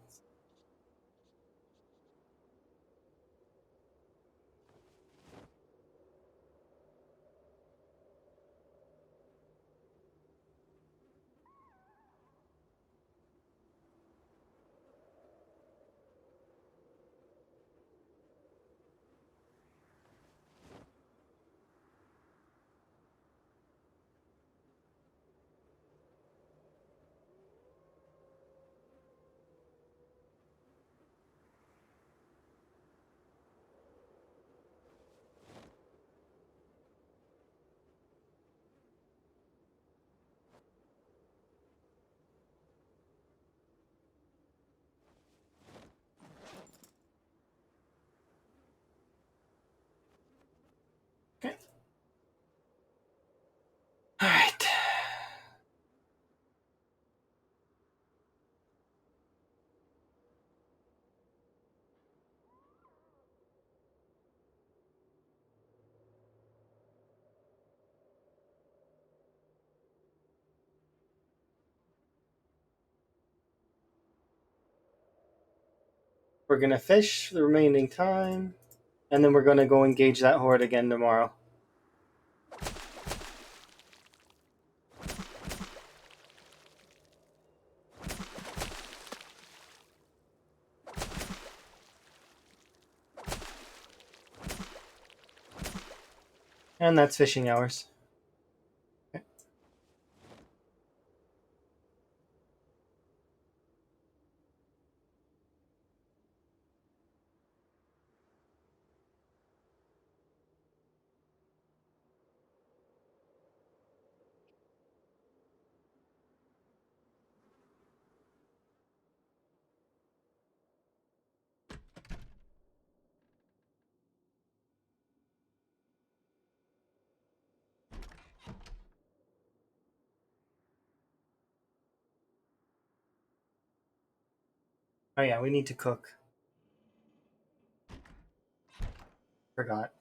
Okay. All right. We're gonna fish the remaining time, and then we're gonna go engage that horde again tomorrow. And that's fishing hours. Okay. Oh yeah, we need to cook. Forgot.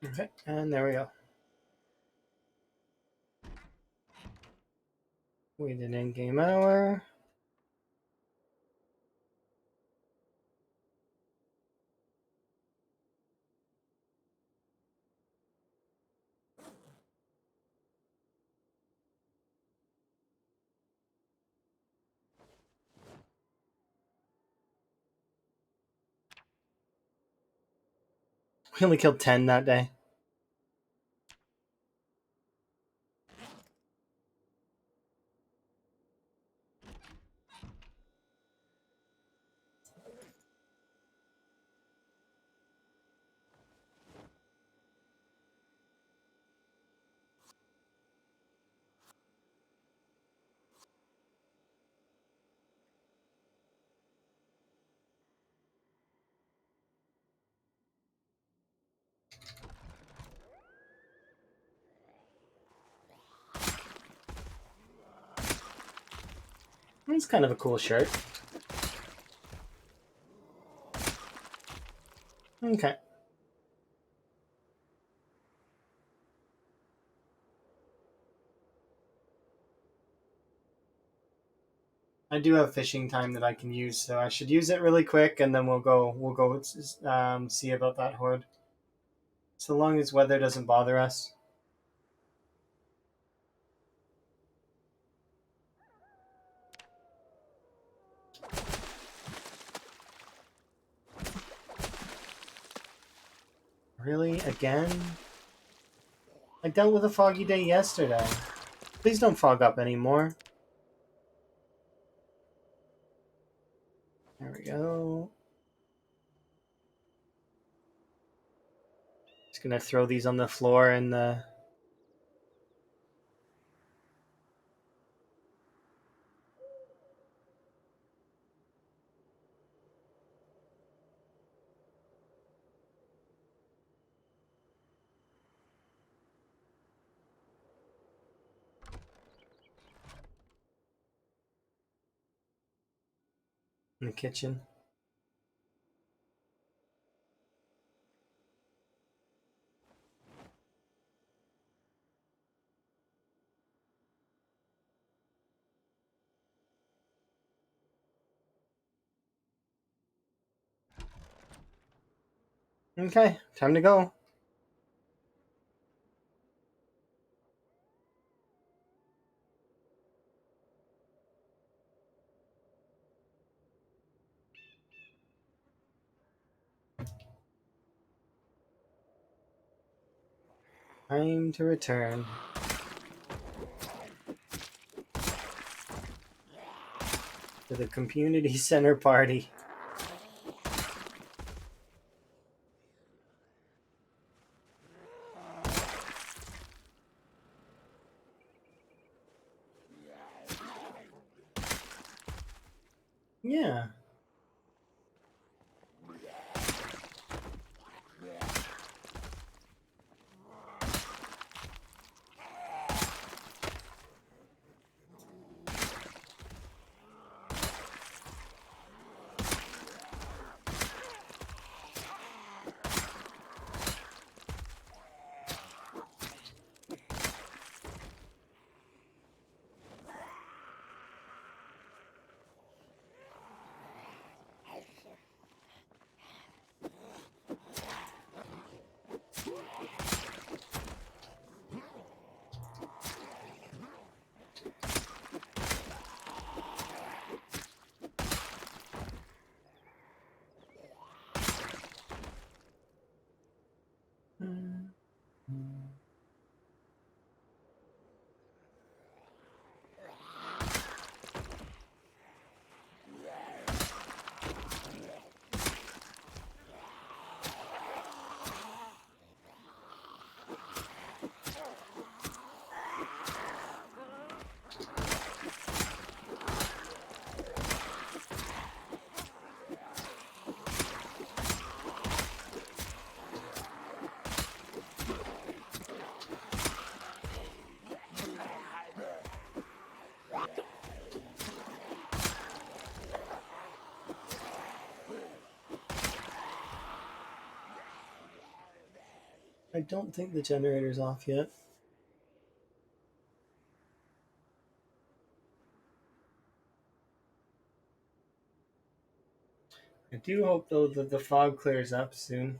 Okay, and there we go. Wait an in-game hour. We only killed 10 that day. It's kind of a cool shirt. Okay. I do have fishing time that I can use, so I should use it really quick, and then we'll go see about that horde. So long as weather doesn't bother us. Really? Again? I dealt with a foggy day yesterday. Please don't fog up anymore. There we go. Just gonna throw these on the floor in the... in the kitchen. Okay, time to go. Time to return. To the community center party. Yeah. I don't think the generator's off yet. I do hope, though, that the fog clears up soon.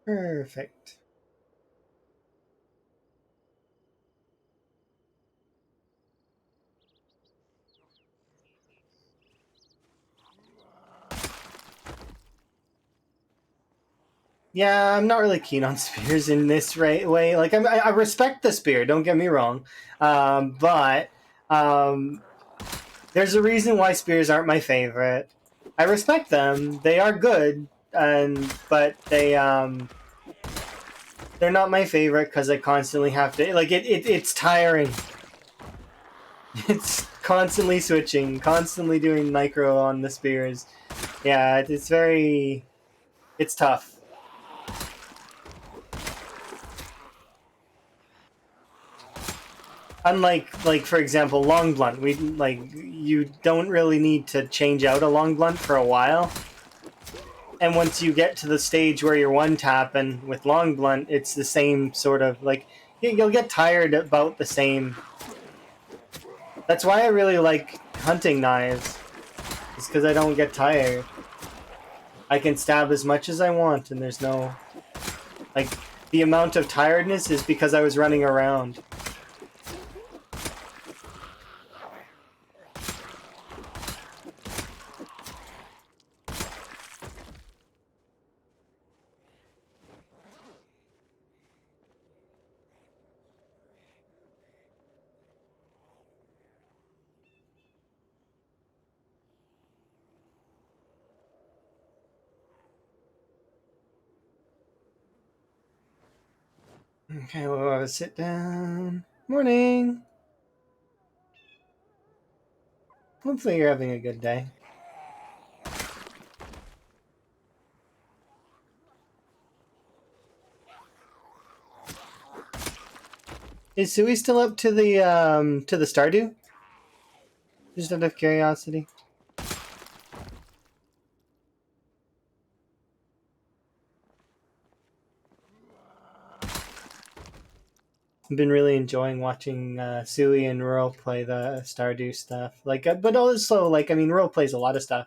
Perfect. Yeah, I'm not really keen on spears in this way. Like, I respect the spear. Don't get me wrong, but um, there's a reason why spears aren't my favorite. I respect them; they are good, but they're not my favorite because I constantly have to it's tiring. It's constantly switching, constantly doing micro on the spears. Yeah, it's tough. Unlike, like, for example, long blunt, you don't really need to change out a long blunt for a while. And once you get to the stage where you're one tapping with long blunt, it's the same sort of like you'll get tired about the same. That's why I really like hunting knives. It's because I don't get tired. I can stab as much as I want, and there's no like the amount of tiredness is because I was running around. Okay, well, sit down. Morning. Hopefully you're having a good day. Is Sui still up to the Stardew? Just out of curiosity. I've been really enjoying watching Sui and Rural play the Stardew stuff. But also I mean, Rural plays a lot of stuff.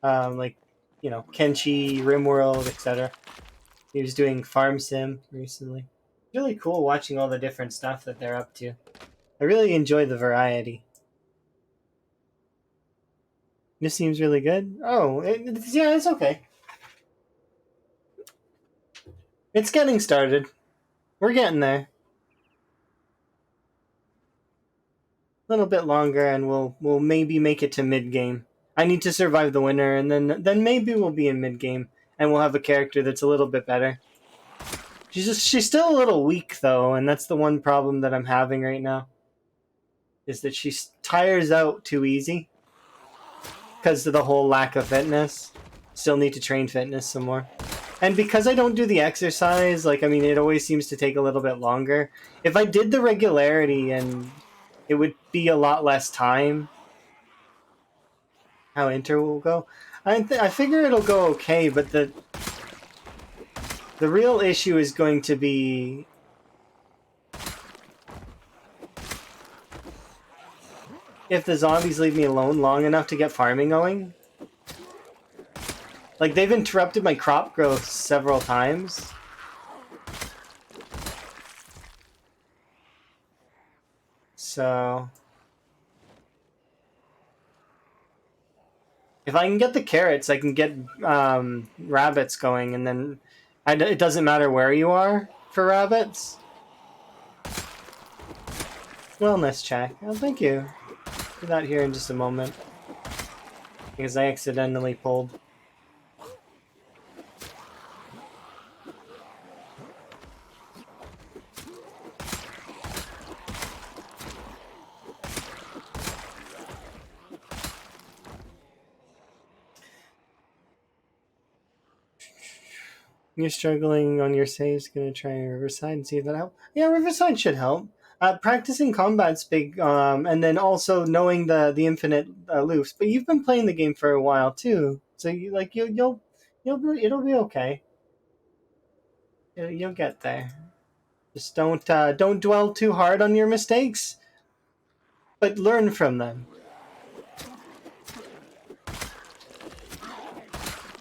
Like, Kenshi, RimWorld, etc. He was doing Farm Sim recently. Really cool watching all the different stuff that they're up to. I really enjoy the variety. This seems really good. Oh, yeah, it's okay. It's getting started. We're getting there. A little bit longer, and we'll maybe make it to mid game. I need to survive the winter, and then maybe we'll be in mid game, and we'll have a character that's a little bit better. She's still a little weak though, and that's the one problem that I'm having right now. Is that she tires out too easy because of the whole lack of fitness. Still need to train fitness some more. And because I don't do the exercise, I mean, it always seems to take a little bit longer. If I did the regularity, and it would be a lot less time. How Inter will go, I figure it'll go okay, but the real issue is going to be if the zombies leave me alone long enough to get farming going. Like, they've interrupted my crop growth several times. So if I can get the carrots, I can get rabbits going, and then it doesn't matter where you are for rabbits. Wellness check. Oh, thank you. Do that here in just a moment. Because I accidentally pulled. You're struggling on your saves, gonna try Riverside and see if that helps. Yeah, Riverside should help. Practicing combat's big, and then also knowing the infinite loops. But you've been playing the game for a while too, so it'll be okay. You'll get there. Just don't dwell too hard on your mistakes, but learn from them.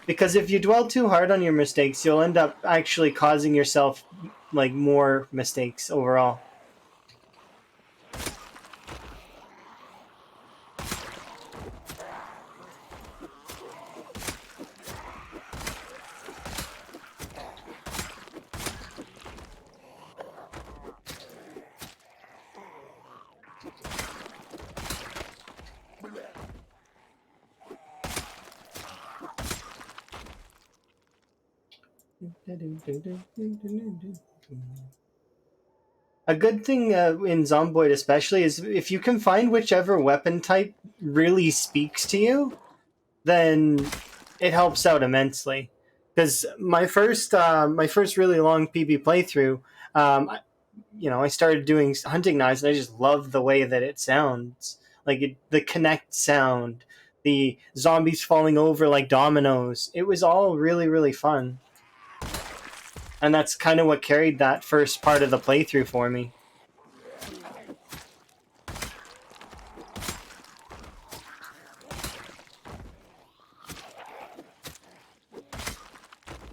Because if you dwell too hard on your mistakes, you'll end up actually causing yourself like more mistakes overall. A good thing in Zomboid especially is if you can find whichever weapon type really speaks to you, then it helps out immensely. Because my first really long PB playthrough, I started doing hunting knives, and I just loved the way that it sounds. Like the connect sound, the zombies falling over like dominoes. It was all really, really fun. And that's kind of what carried that first part of the playthrough for me.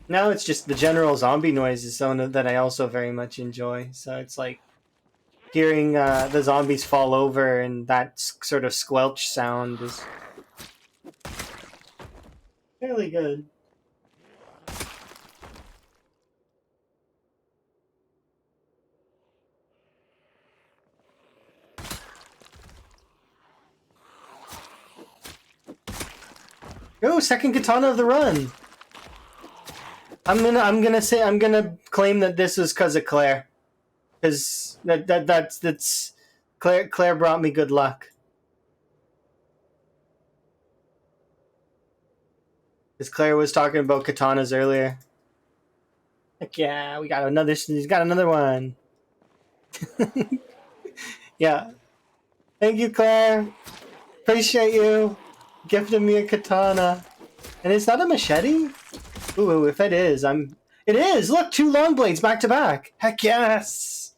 Now it's just the general zombie noise is something that I also very much enjoy. So it's like hearing the zombies fall over and that sort of squelch sound is fairly good. Oh, second katana of the run. I'm gonna claim that this was because of Claire, because that's Claire brought me good luck. Because Claire was talking about katanas earlier. Heck yeah, we got another. He's got another one. Yeah, thank you, Claire. Appreciate you gifting me a katana. And is that a machete? Ooh, if it is, It is! Look, 2 long blades back to back! Heck yes!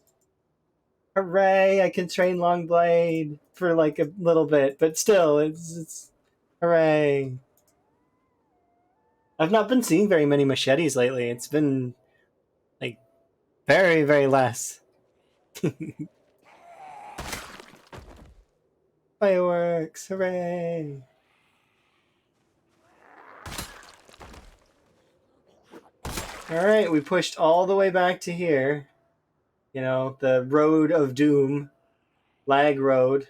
Hooray, I can train long blade for like a little bit, but still, it's hooray. I've not been seeing very many machetes lately. It's been, like, very, very less. Fireworks, hooray! Alright, we pushed all the way back to here. You know, the road of doom. Lag road.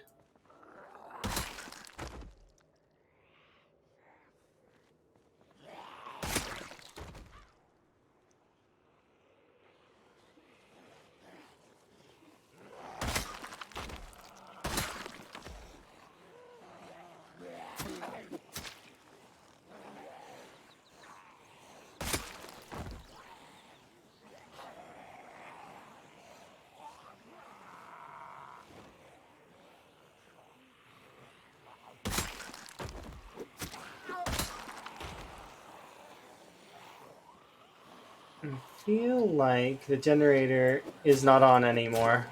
I feel like the generator is not on anymore.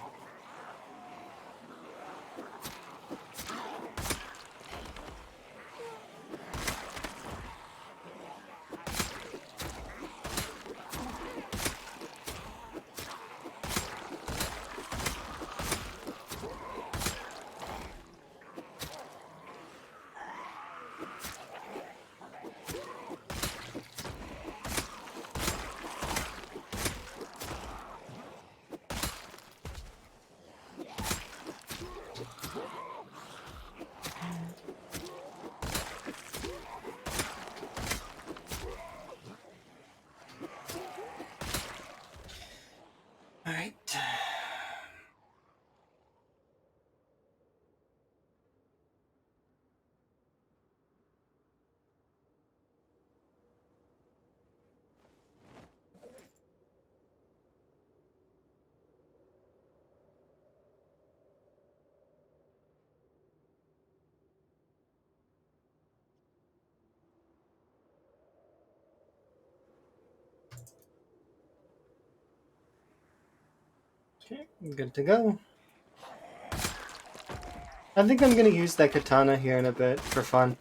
Okay, good to go. I think I'm gonna use that katana here in a bit for fun.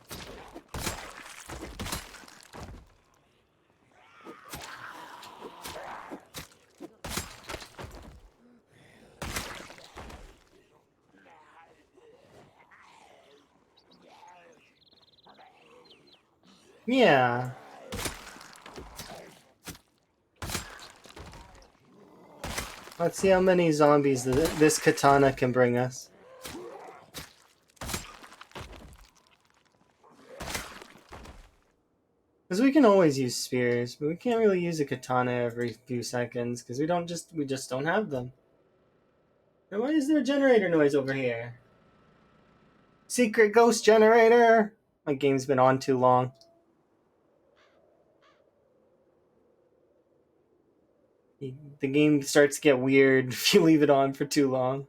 Yeah. Let's see how many zombies this katana can bring us. Because we can always use spears, but we can't really use a katana every few seconds because we just don't have them. And why is there a generator noise over here? Secret ghost generator! My game's been on too long. The game starts to get weird if you leave it on for too long.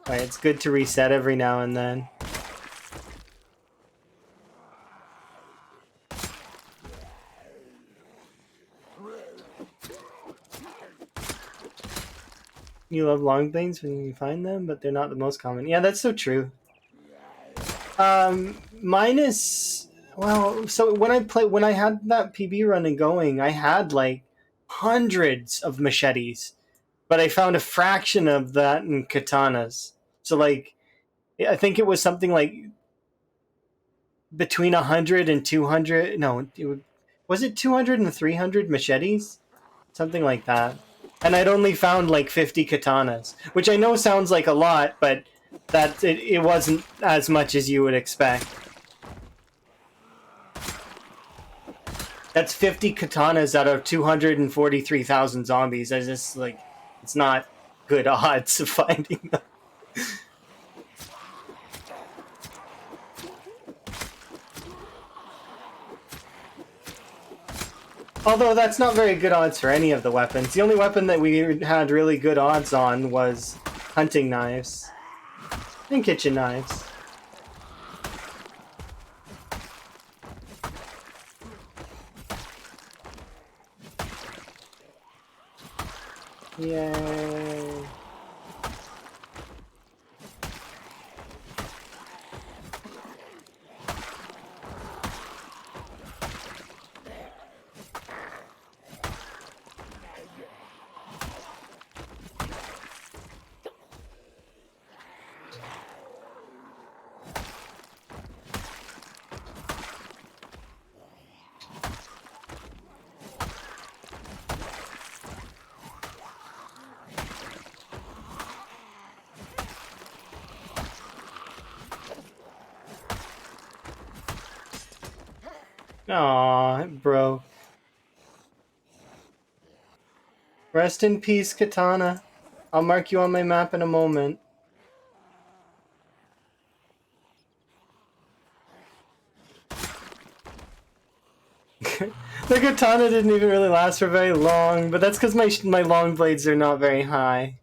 Right, it's good to reset every now and then. You love long things when you find them, but they're not the most common. Yeah, that's so true. Mine is well. So when I had that PB running going, I had like hundreds of machetes, but I found a fraction of that in katanas. So like, I think it was something like between 100 and 200. No, was it 200 and 300 machetes? Something like that. And I'd only found like 50 katanas, which I know sounds like a lot, but it wasn't as much as you would expect. That's 50 katanas out of 243,000 zombies. I just like, it's not good odds of finding them. Although that's not very good odds for any of the weapons. The only weapon that we had really good odds on was hunting knives and kitchen knives. Yay. Aw, bro. Rest in peace, Katana. I'll mark you on my map in a moment. The katana didn't even really last for very long, but that's because my long blades are not very high.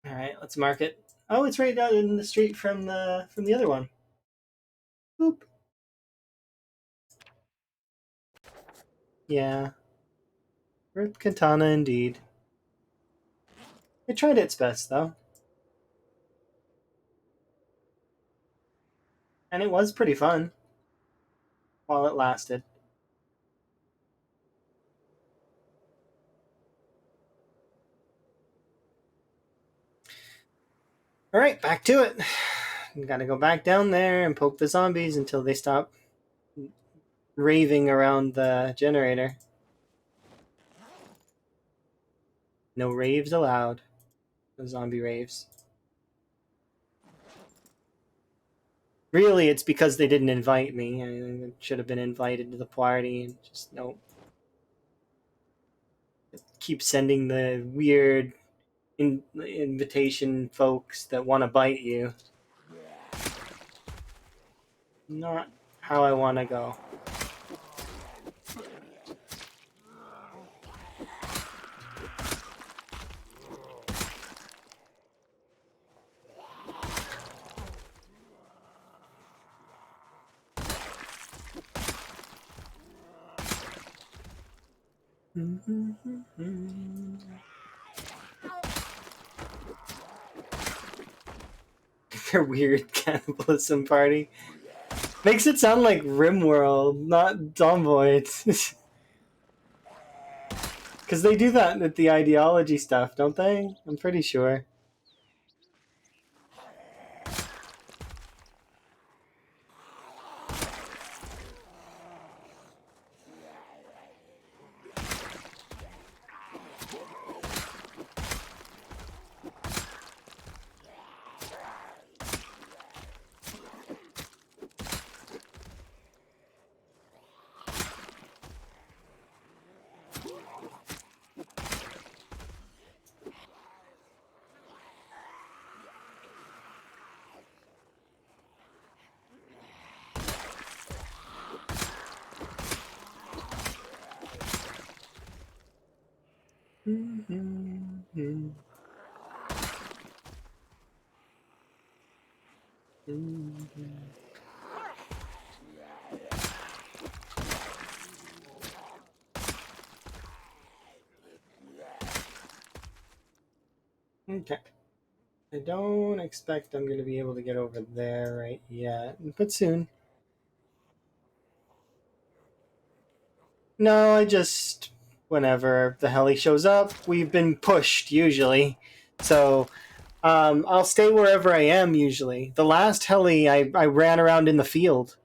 Alright, let's mark it. Oh, it's right down in the street from the other one. Boop. Yeah. Rip katana indeed. It tried its best though. And it was pretty fun while it lasted. Alright, back to it. Gotta go back down there and poke the zombies until they stop raving around the generator. No raves allowed. No zombie raves. Really, it's because they didn't invite me. I should have been invited to the party and just no. Keep sending the weird invitation folks that want to bite you. Not how I want to go. Their weird cannibalism party. Makes it sound like RimWorld, not Zomboid. Because they do that with the ideology stuff, don't they? I'm pretty sure. Okay. I don't expect I'm going to be able to get over there right yet, but soon. No, I just whenever the heli shows up, we've been pushed usually. So I'll stay wherever I am usually. The last heli, I ran around in the field,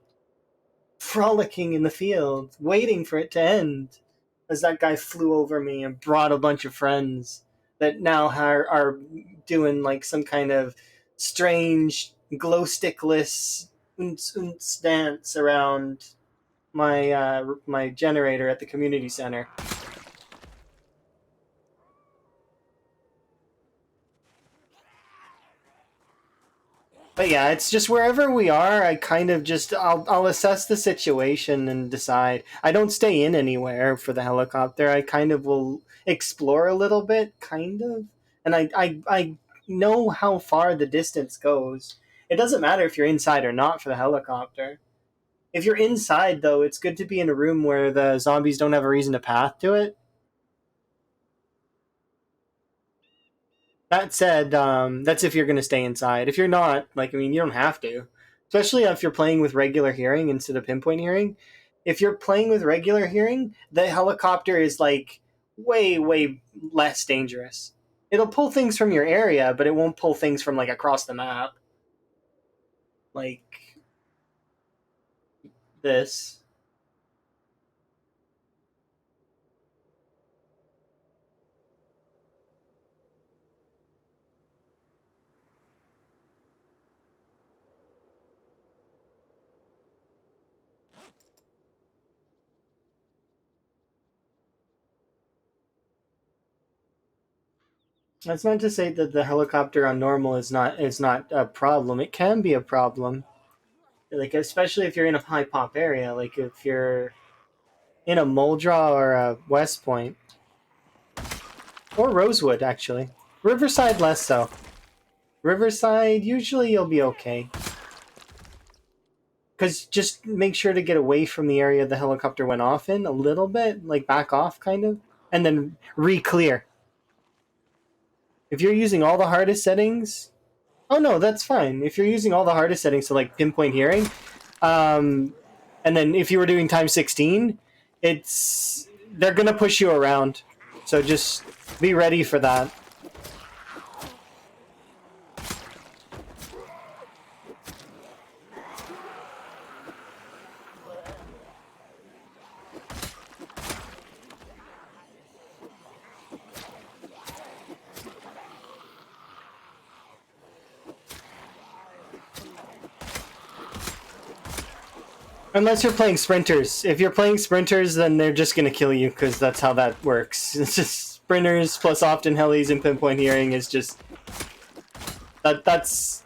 frolicking in the field, waiting for it to end. As that guy flew over me and brought a bunch of friends that now are doing like some kind of strange glow stickless dance around my generator at the community center. But yeah, it's just wherever we are, I kind of just I'll assess the situation and decide. I don't stay in anywhere for the helicopter. I kind of will explore a little bit, kind of, and I know how far the distance goes. It doesn't matter if you're inside or not for the helicopter. If you're inside, though, it's good to be in a room where the zombies don't have a reason to path to it. That said, that's if you're going to stay inside. If you're not, like, I mean, you don't have to. Especially if you're playing with regular hearing instead of pinpoint hearing. If you're playing with regular hearing, the helicopter is, like, way, way less dangerous. It'll pull things from your area, but it won't pull things from, like, across the map. Like this. That's not to say that the helicopter on normal is not a problem. It can be a problem. Like especially if you're in a high pop area, like if you're in a Muldra or a West Point or Rosewood, actually. Riverside less so. Riverside usually you'll be okay. Because just make sure to get away from the area the helicopter went off in a little bit, like back off kind of, and then re-clear. If you're using all the hardest settings, oh no, that's fine. If you're using all the hardest settings to like pinpoint hearing, um, and then if you were doing time 16, they're gonna push you around. So just be ready for that. Unless you're playing sprinters. If you're playing sprinters, then they're just gonna kill you because that's how that works. It's just sprinters plus often helis and pinpoint hearing is just that's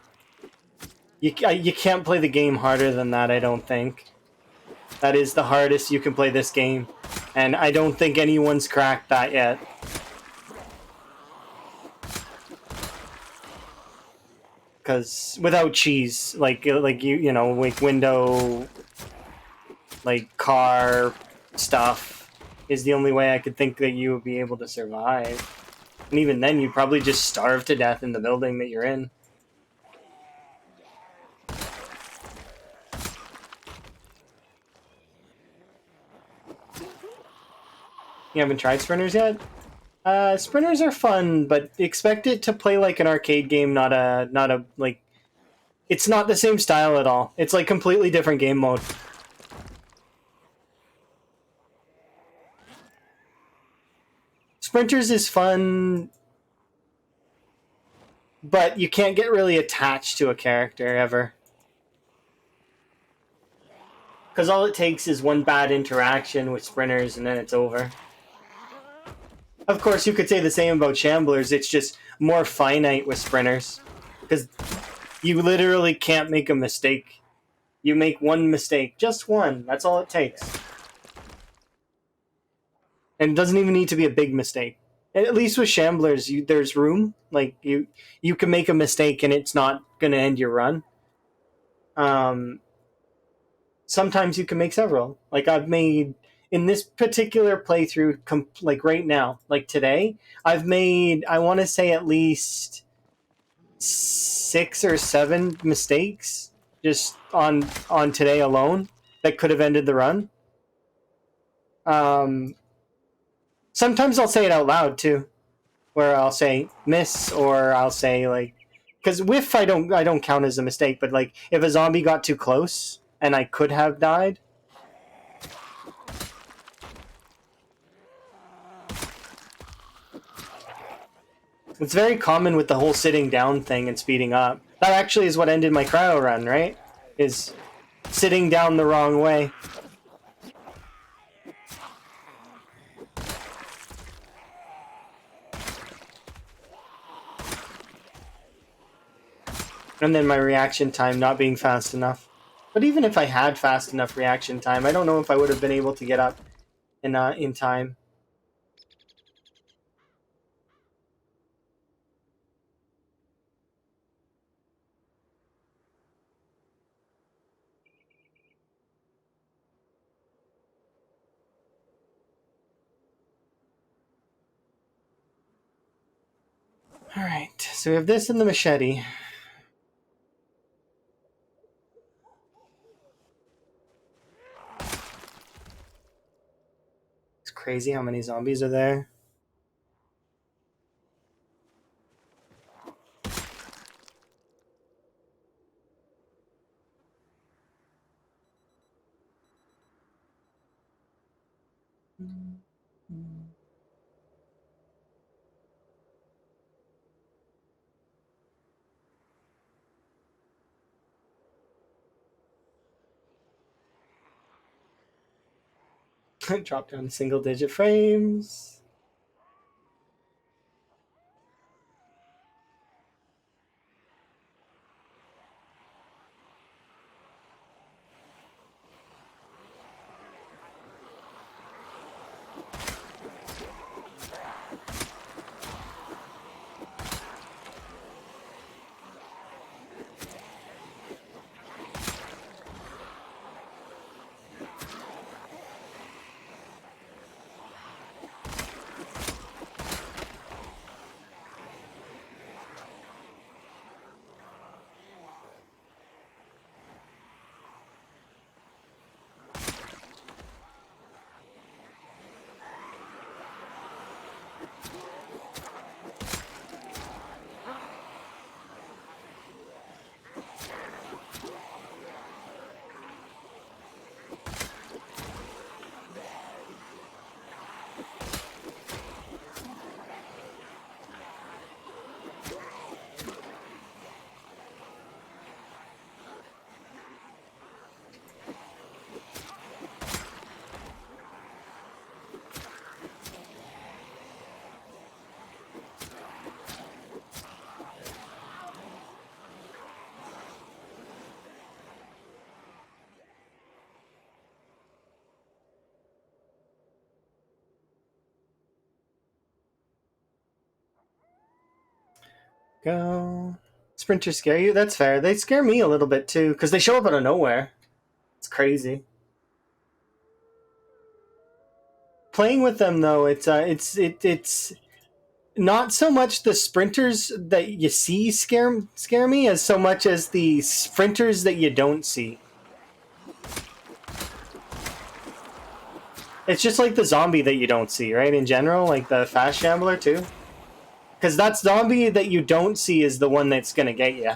you can't play the game harder than that. I don't think that is the hardest you can play this game, and I don't think anyone's cracked that yet. Because without cheese, like you know like window, like car stuff, is the only way I could think that you would be able to survive. And even then, you'd probably just starve to death in the building that you're in. You haven't tried sprinters yet? Sprinters are fun, but expect it to play like an arcade game, not a like. It's not the same style at all. It's like completely different game mode. Sprinters is fun, but you can't get really attached to a character ever. Because all it takes is one bad interaction with sprinters and then it's over. Of course, you could say the same about shamblers. It's just more finite with sprinters. Because you literally can't make a mistake. You make one mistake. Just one. That's all it takes. And it doesn't even need to be a big mistake. And at least with shamblers, there's room. Like, you can make a mistake and it's not going to end your run. Sometimes you can make several. Like, I've made... In this particular playthrough, like right now, like today, I've made, I want to say, at least 6 or 7 mistakes just on today alone that could have ended the run. Sometimes I'll say it out loud too, where I'll say miss, or I'll say like, because whiff I don't count as a mistake, but like if a zombie got too close and I could have died. It's very common with the whole sitting down thing and speeding up. That actually is what ended my cryo run, right? Is sitting down the wrong way. And then my reaction time not being fast enough. But even if I had fast enough reaction time, I don't know if I would have been able to get up in time. Alright, so we have this and the machete. It's crazy how many zombies are there. Drop down single digit frames. Go. Sprinters scare you? That's fair. They scare me a little bit too, because they show up out of nowhere. It's crazy. playing with them though, it's not so much the sprinters that you see scare me as so much as the sprinters that you don't see. It's just like the zombie that you don't see, right? In general, like the fast shambler too. Because that zombie that you don't see is the one that's gonna get you.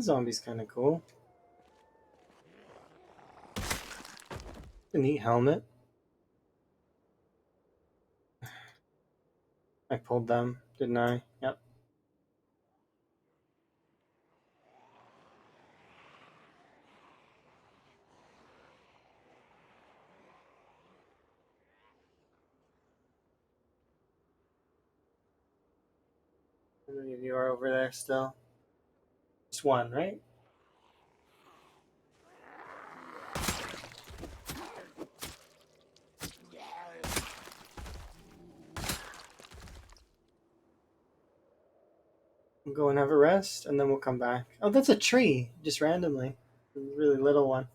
Zombie's kind of cool. A neat helmet. I pulled them, didn't I? Yep. How many of you are over there still? Just one, right? We'll go and have a rest, and then we'll come back. Oh, that's a tree, just randomly. A really little one.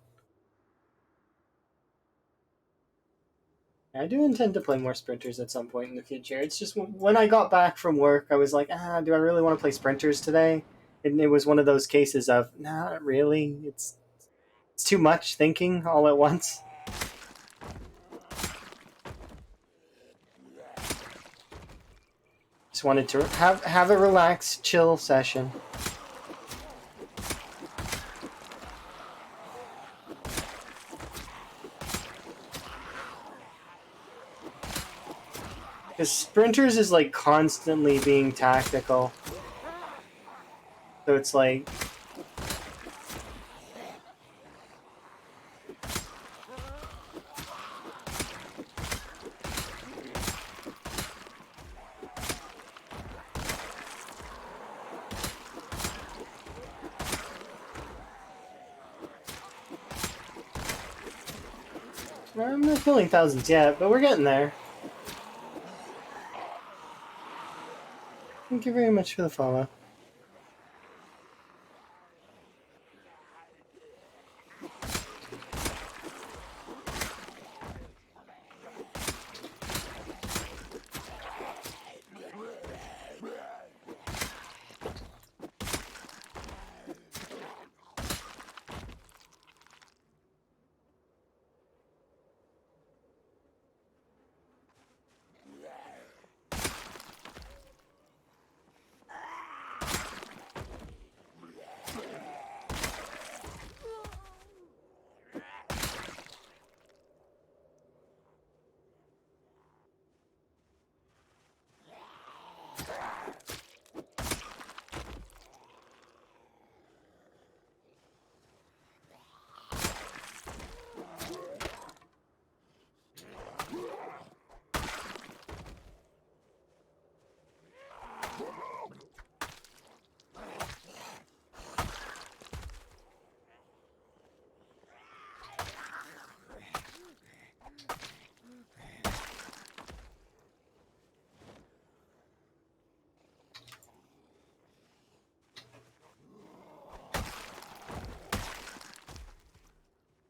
I do intend to play more sprinters at some point in the future. It's just when I got back from work, I was like, do I really want to play sprinters today? And it was one of those cases of, nah, not really. It's too much thinking all at once. Just wanted to have a relaxed, chill session. Because sprinters is like constantly being tactical. So it's like, I'm not killing thousands yet, but we're getting there. Thank you very much for the follow.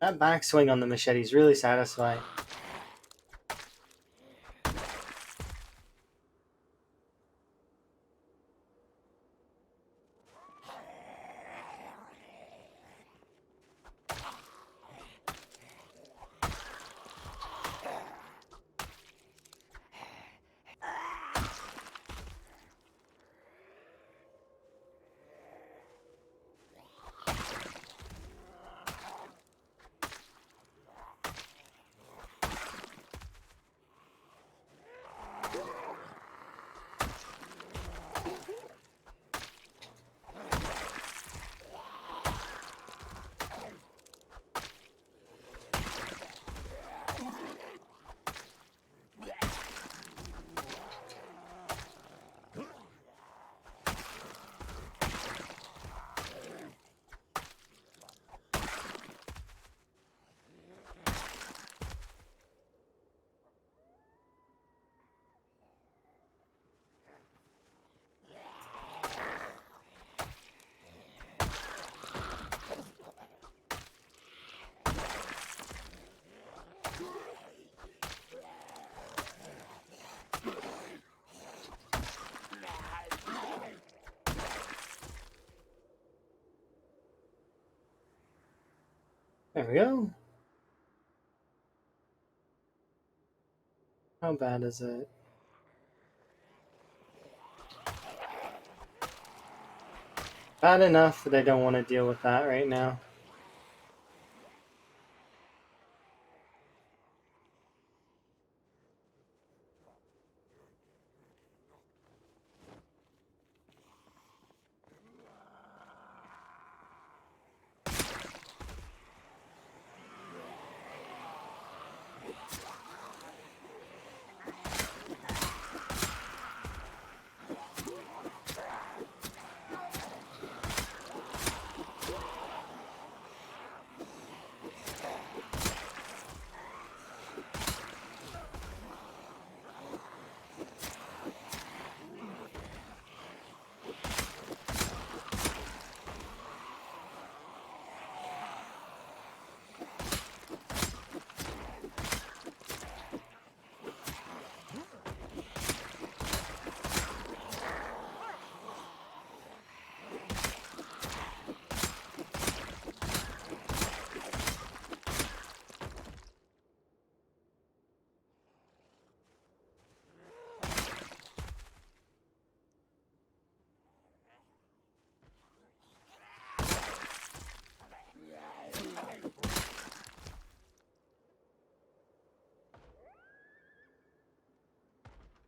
That backswing on the machete is really satisfying. There we go. How bad is it? Bad enough that I don't want to deal with that right now.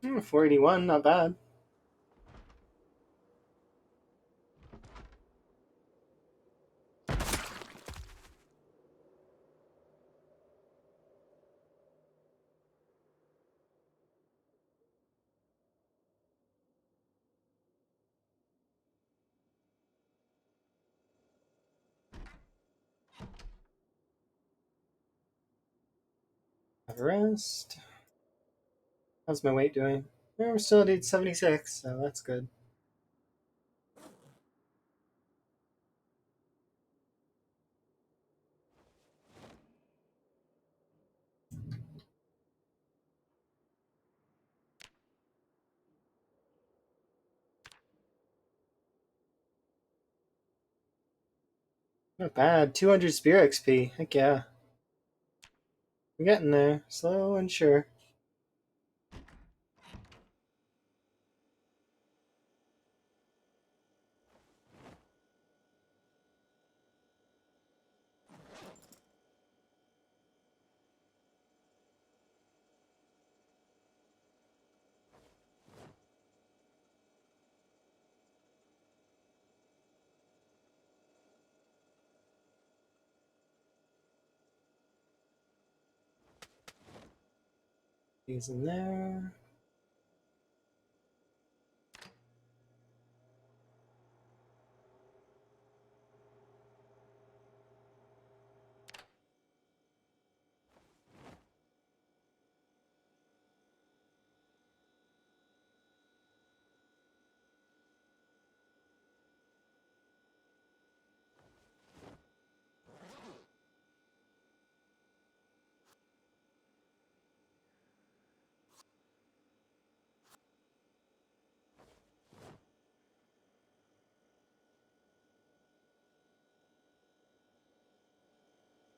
Hmm, 481, not bad. Have a rest. How's my weight doing? Yeah, we're still at 876, so that's good. Not bad. 200 spear XP. Heck yeah. We're getting there. Slow and sure. He's in there.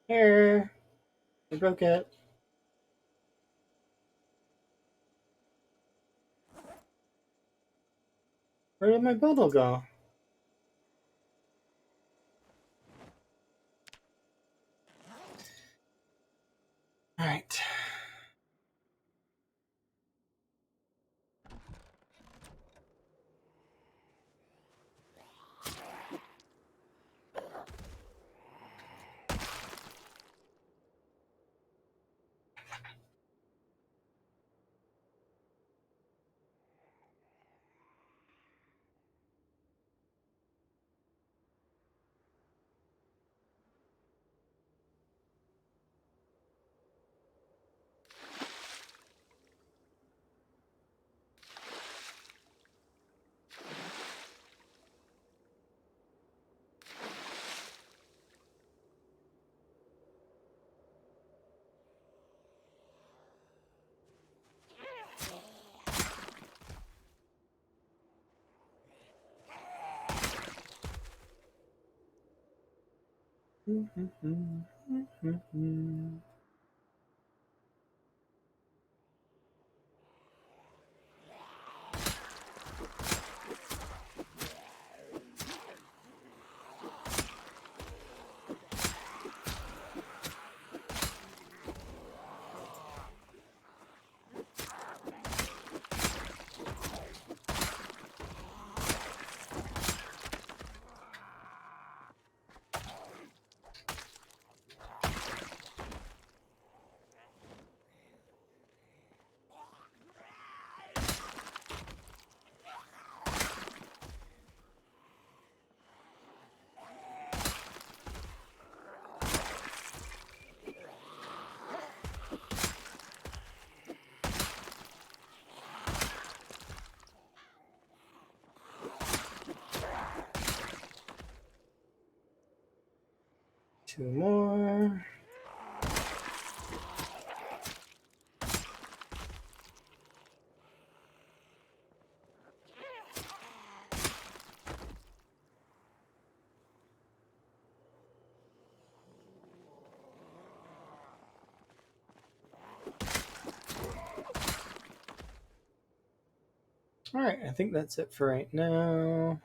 Here, I broke it. Where did my bottle go? All right. Two more. All right, I think that's it for right now.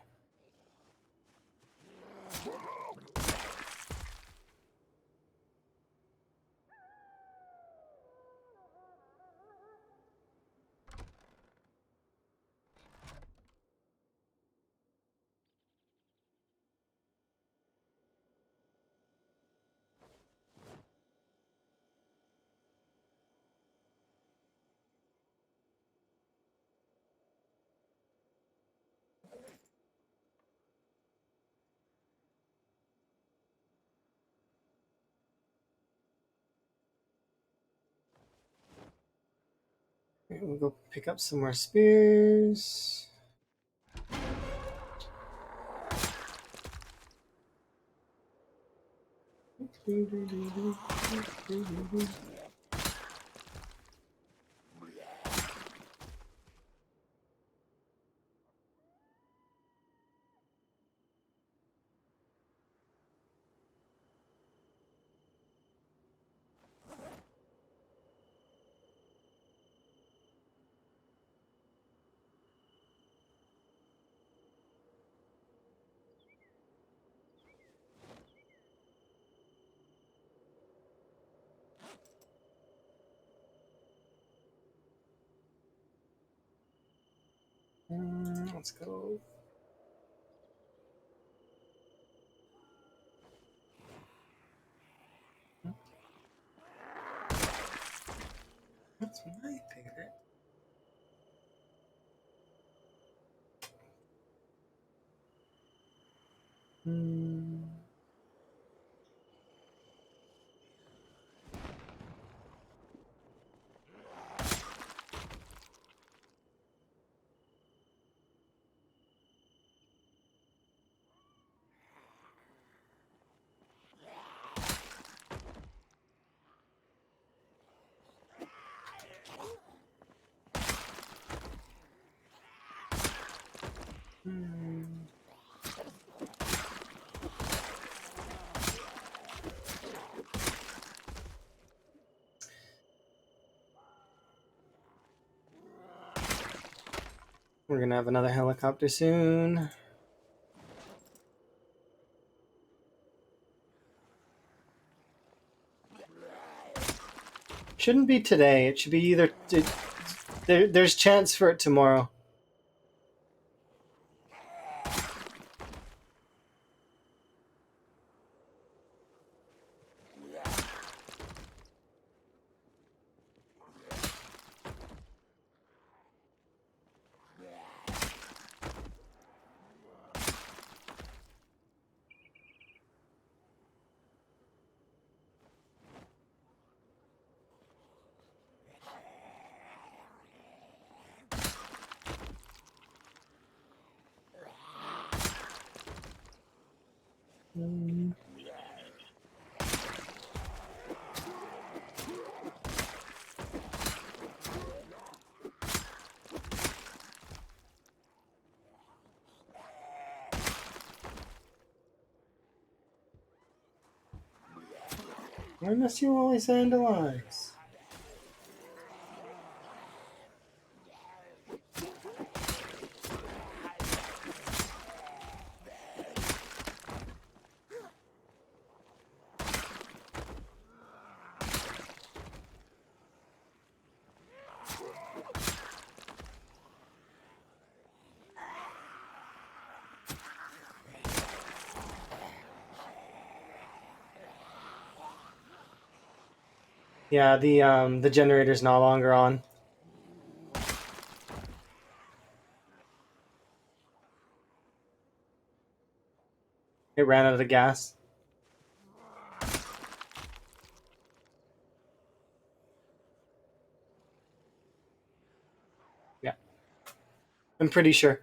Okay, we'll go pick up some more spears. Let's go. That's my favorite. We're gonna have another helicopter soon. Shouldn't be today. It should be either... there's chance for it tomorrow. I miss you always vandalize. Yeah, the generator's no longer on. It ran out of gas. Yeah. I'm pretty sure.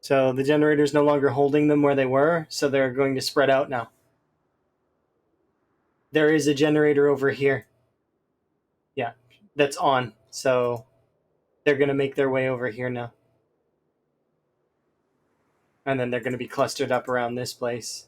So the generator's no longer holding them where they were, so they're going to spread out now. There is a generator over here. Yeah, that's on. So they're going to make their way over here now. And then they're going to be clustered up around this place.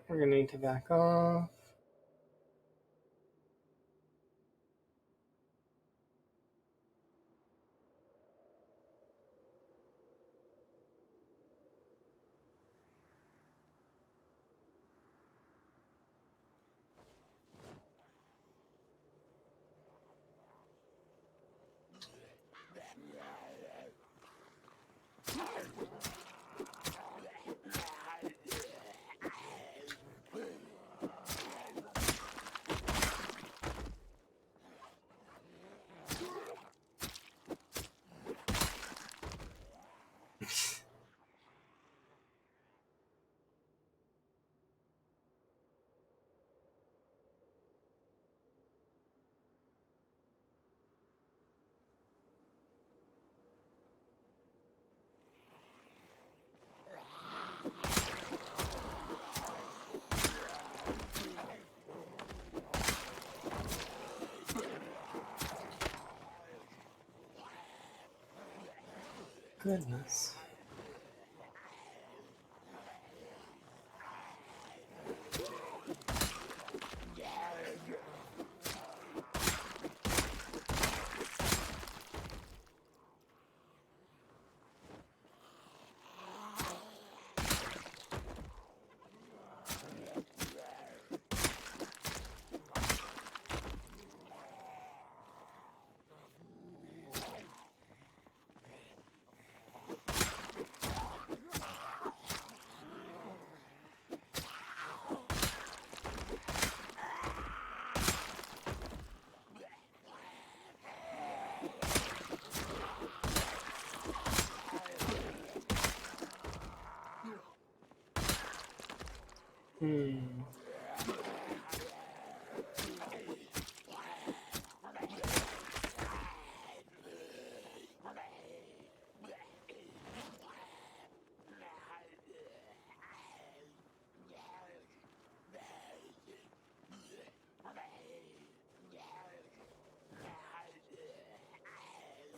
We're going to need to back off. Goodness.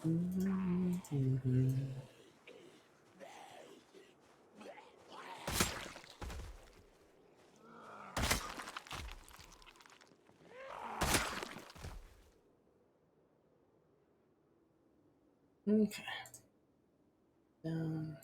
Okay. Down.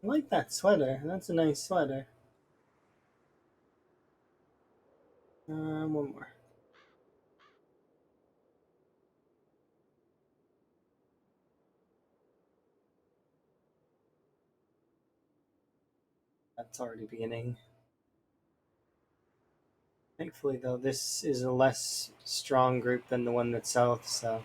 I like that sweater. That's a nice sweater. One more. That's already beginning. Thankfully, though, this is a less strong group than the one that's south, so.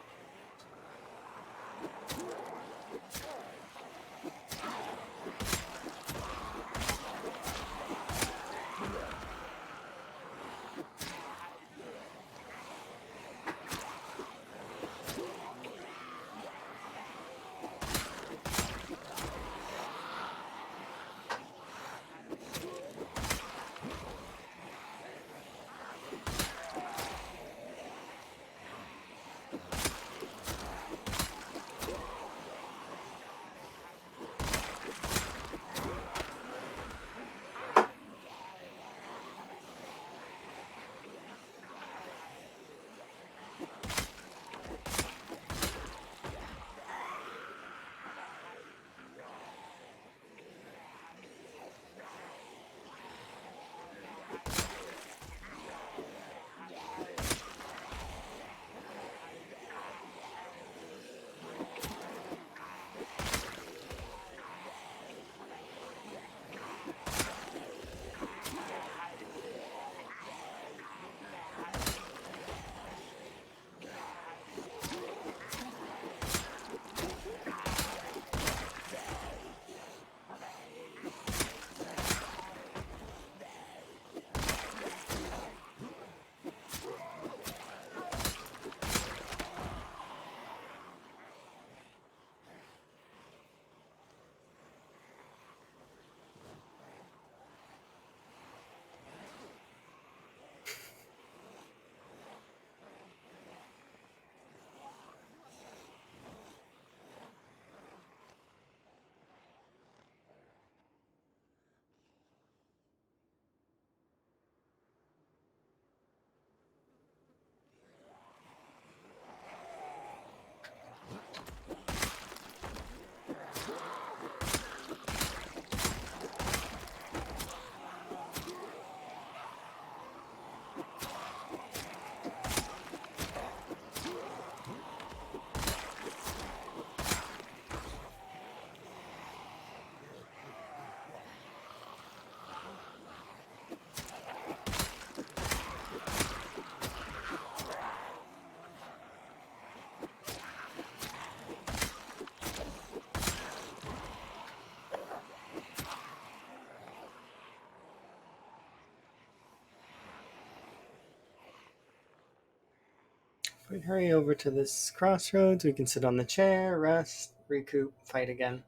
If we hurry over to this crossroads, we can sit on the chair, rest, recoup, fight again.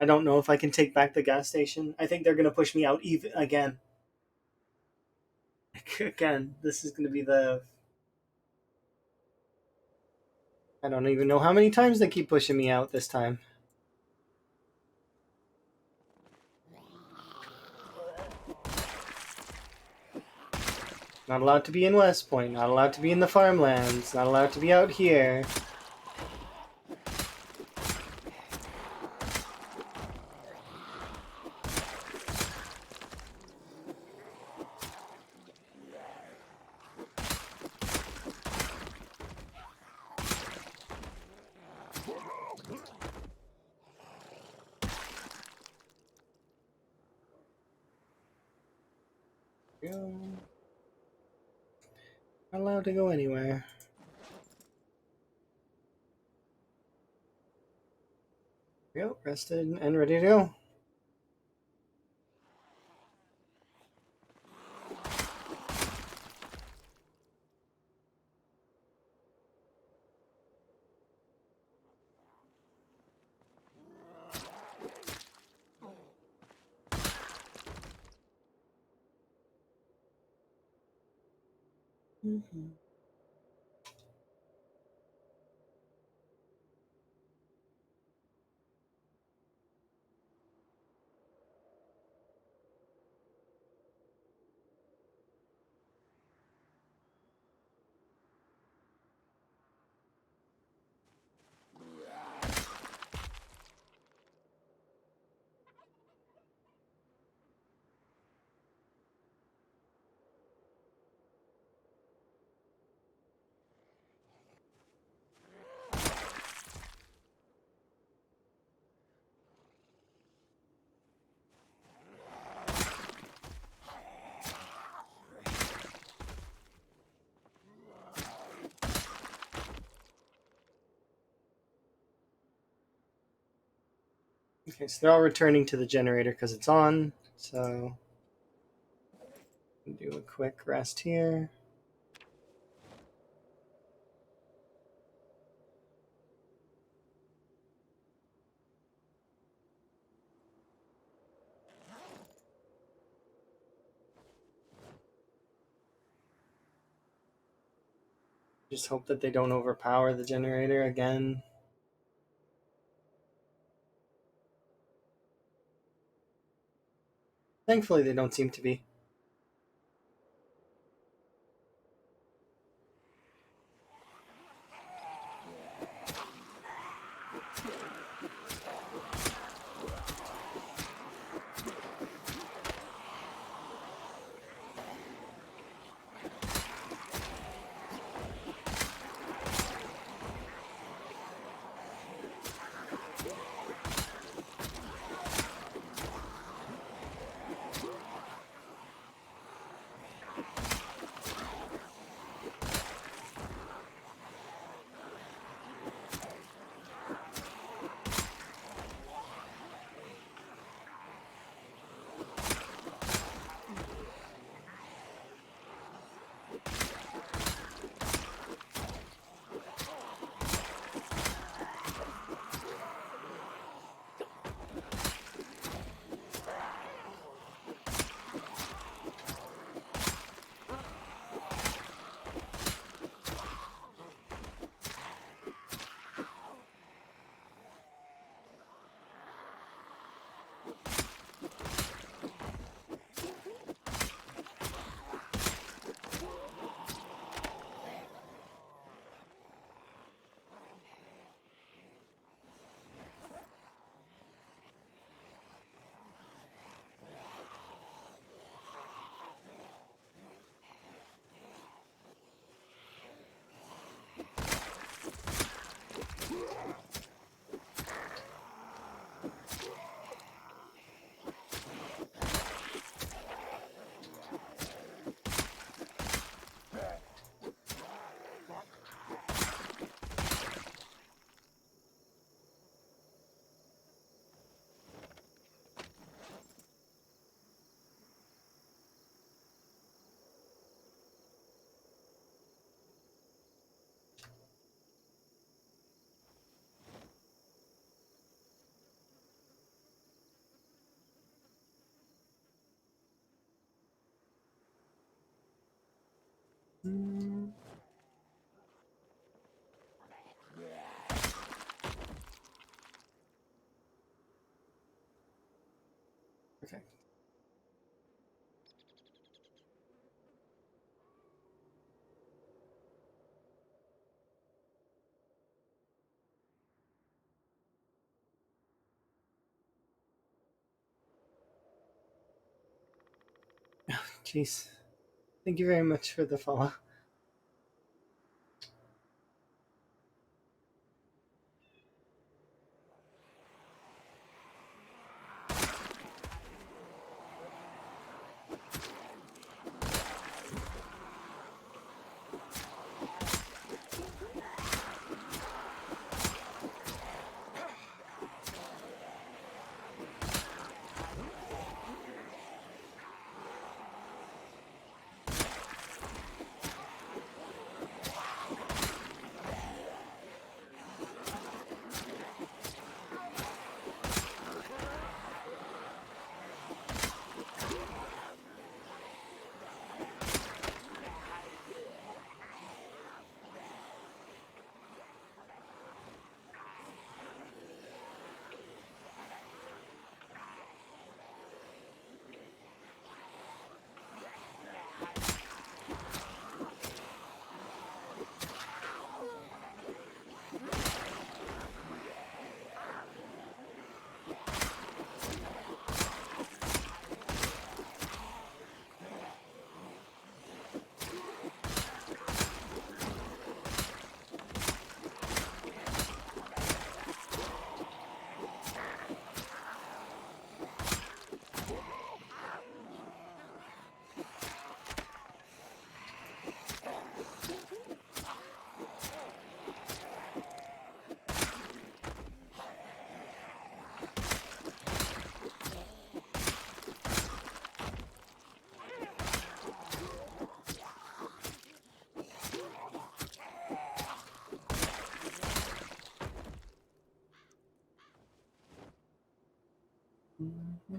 I don't know if I can take back the gas station. I think they're going to push me out even again. Again, this is going to be the. I don't even know how many times they keep pushing me out this time. Not allowed to be in West Point, not allowed to be in the farmlands, not allowed to be out here. Go. Not allowed to go anywhere. Yep, rested and ready to go. Mm-hmm. Okay, so they're all returning to the generator because it's on. So do a quick rest here. Just hope that they don't overpower the generator again. Thankfully, they don't seem to be. Okay. Jeez. Thank you very much for the follow. Oh.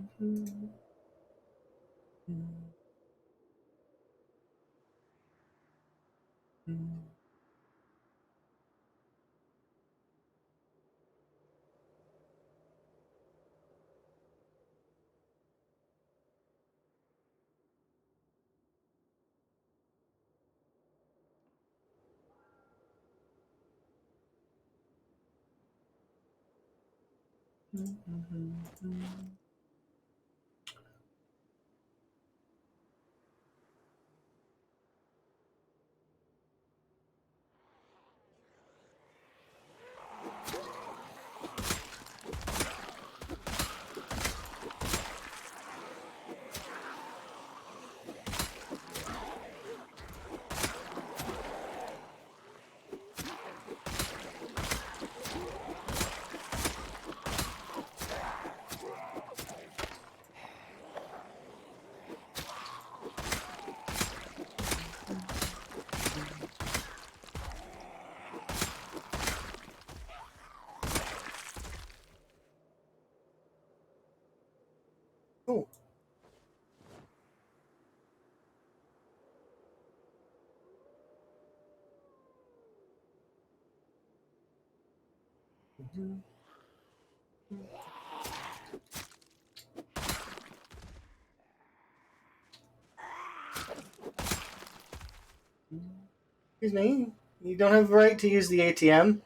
Excuse me, you don't have the right to use the ATM.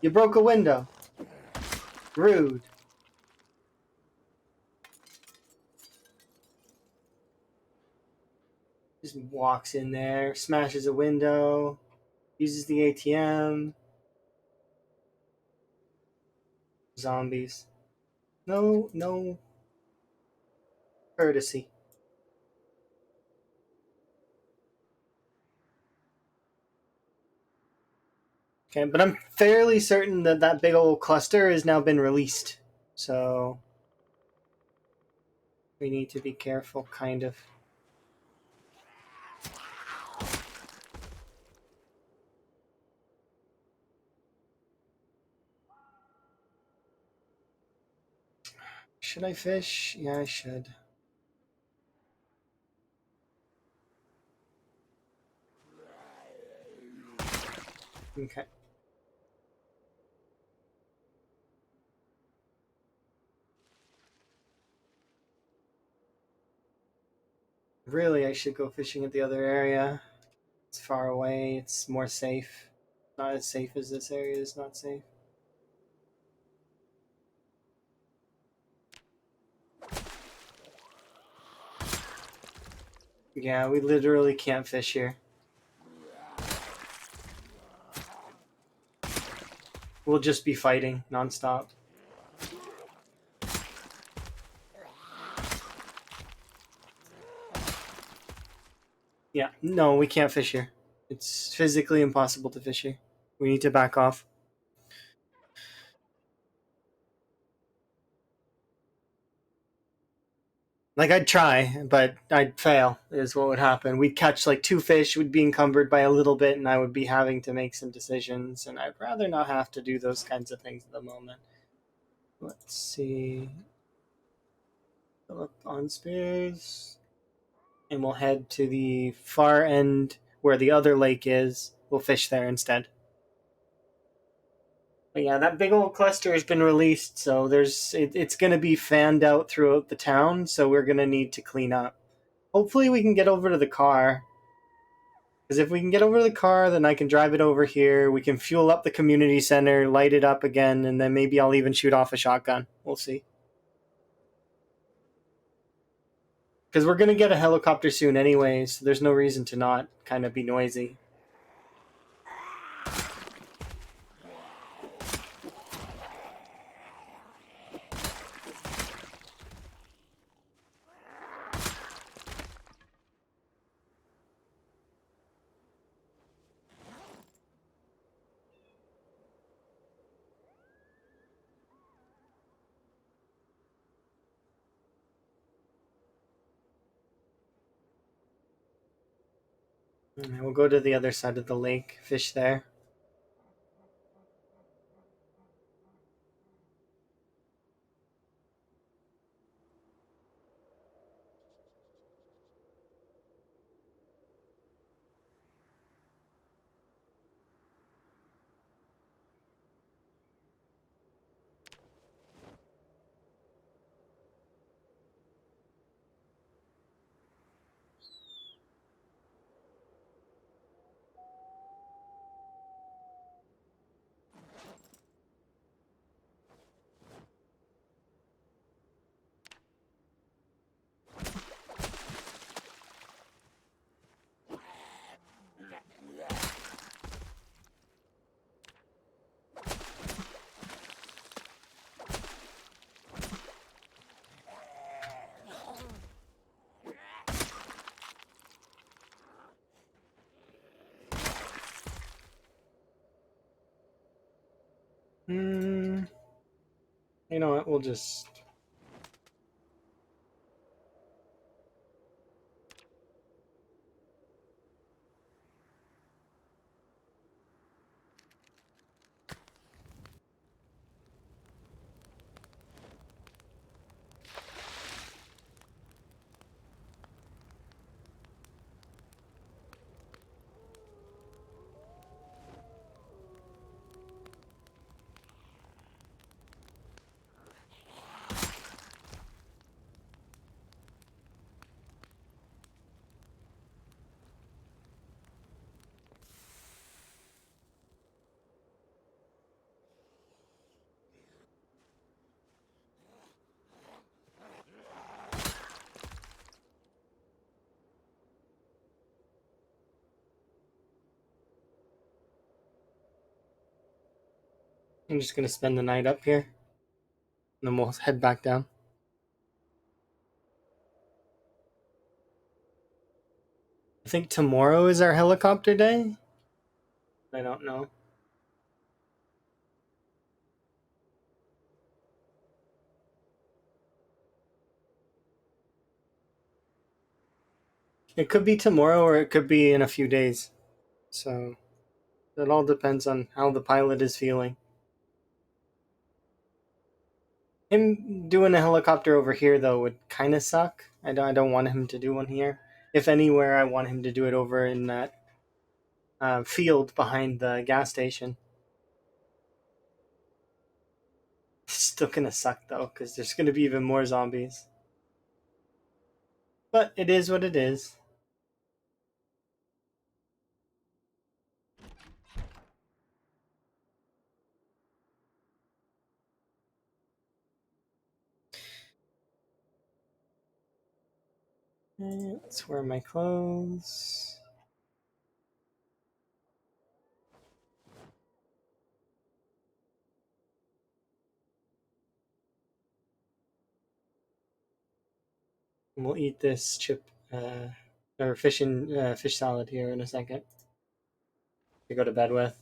You broke a window. Rude. Just walks in there, smashes a window, uses the ATM. Zombies. No courtesy. Okay, but I'm fairly certain that that big old cluster has now been released. So we need to be careful, kind of. Should I fish? Yeah, I should. Okay. Really, I should go fishing at the other area. It's far away, it's more safe. Not as safe as this area is not safe. Yeah, we literally can't fish here. We'll just be fighting nonstop. Yeah, no, we can't fish here. It's physically impossible to fish here. We need to back off. Like, I'd try, but I'd fail, is what would happen. We'd catch like two fish, we'd be encumbered by a little bit, and I would be having to make some decisions, and I'd rather not have to do those kinds of things at the moment. Let's see. Fill up on spears. And we'll head to the far end where the other lake is. We'll fish there instead. But yeah, that big old cluster has been released, so it's going to be fanned out throughout the town, so we're going to need to clean up. Hopefully we can get over to the car. Because if we can get over to the car, then I can drive it over here. We can fuel up the community center, light it up again, and then maybe I'll even shoot off a shotgun. We'll see. Because we're going to get a helicopter soon anyway, so there's no reason to not kind of be noisy. And we'll go to the other side of the lake, fish there. Hmm. You know what? We'll just. I'm just gonna spend the night up here, and then we'll head back down. I think tomorrow is our helicopter day. I don't know. It could be tomorrow or it could be in a few days. So it all depends on how the pilot is feeling. Him doing a helicopter over here though would kind of suck. I don't want him to do one here. If anywhere, I want him to do it over in that field behind the gas station. It's still gonna suck though, because there's gonna be even more zombies. But it is what it is. Let's wear my clothes. And we'll eat this chip or fish salad here in a second to go to bed with.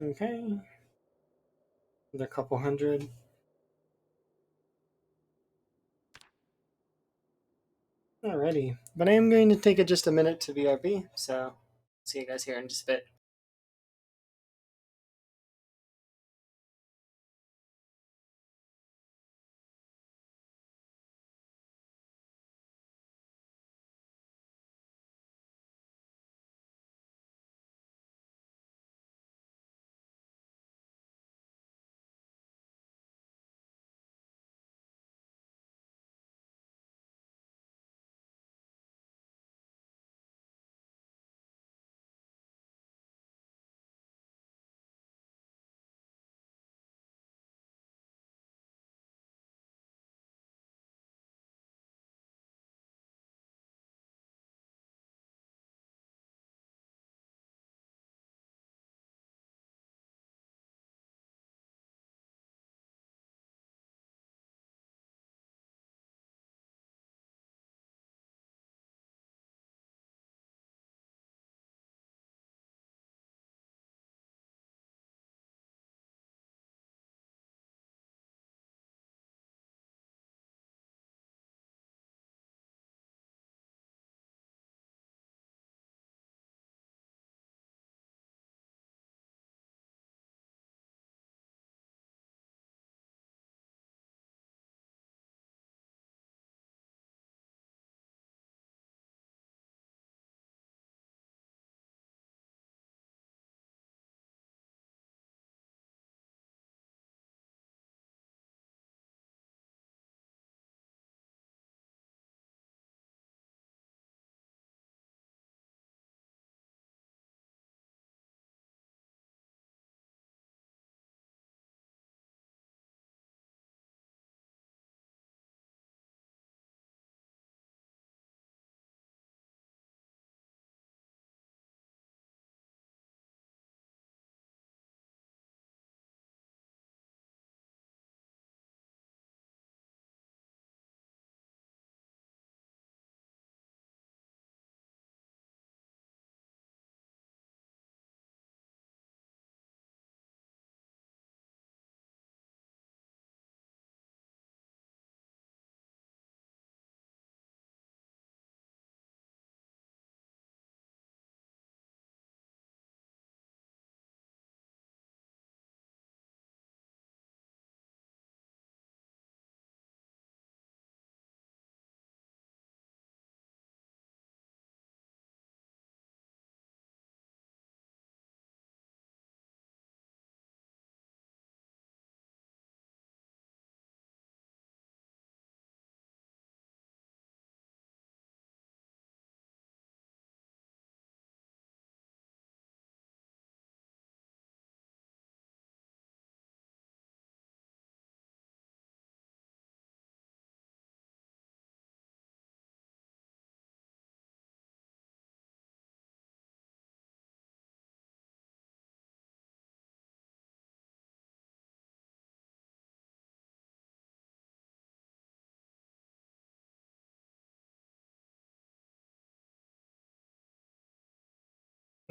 Okay, another couple hundred. Alrighty, but I am going to take it just a minute to BRB, so see you guys here in just a bit.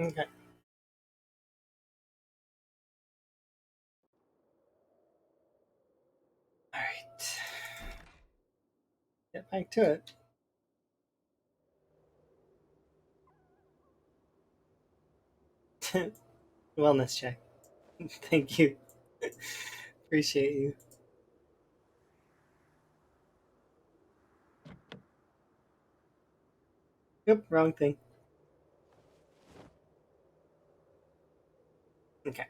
Okay. All right. Get back to it. Wellness check. Thank you. Appreciate you. Yep, wrong thing. Okay.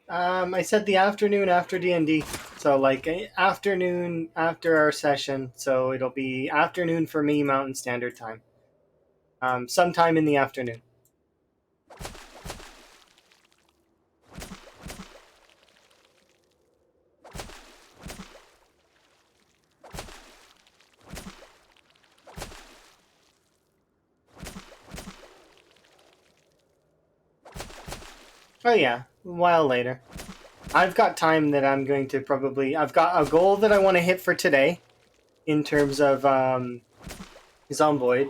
I said the afternoon after D&D. So like afternoon after our session. So it'll be afternoon for me, Mountain Standard Time. Sometime in the afternoon. Oh yeah, a while later. I've got time that I'm going to probably. I've got a goal that I want to hit for today, in terms of Zomboid,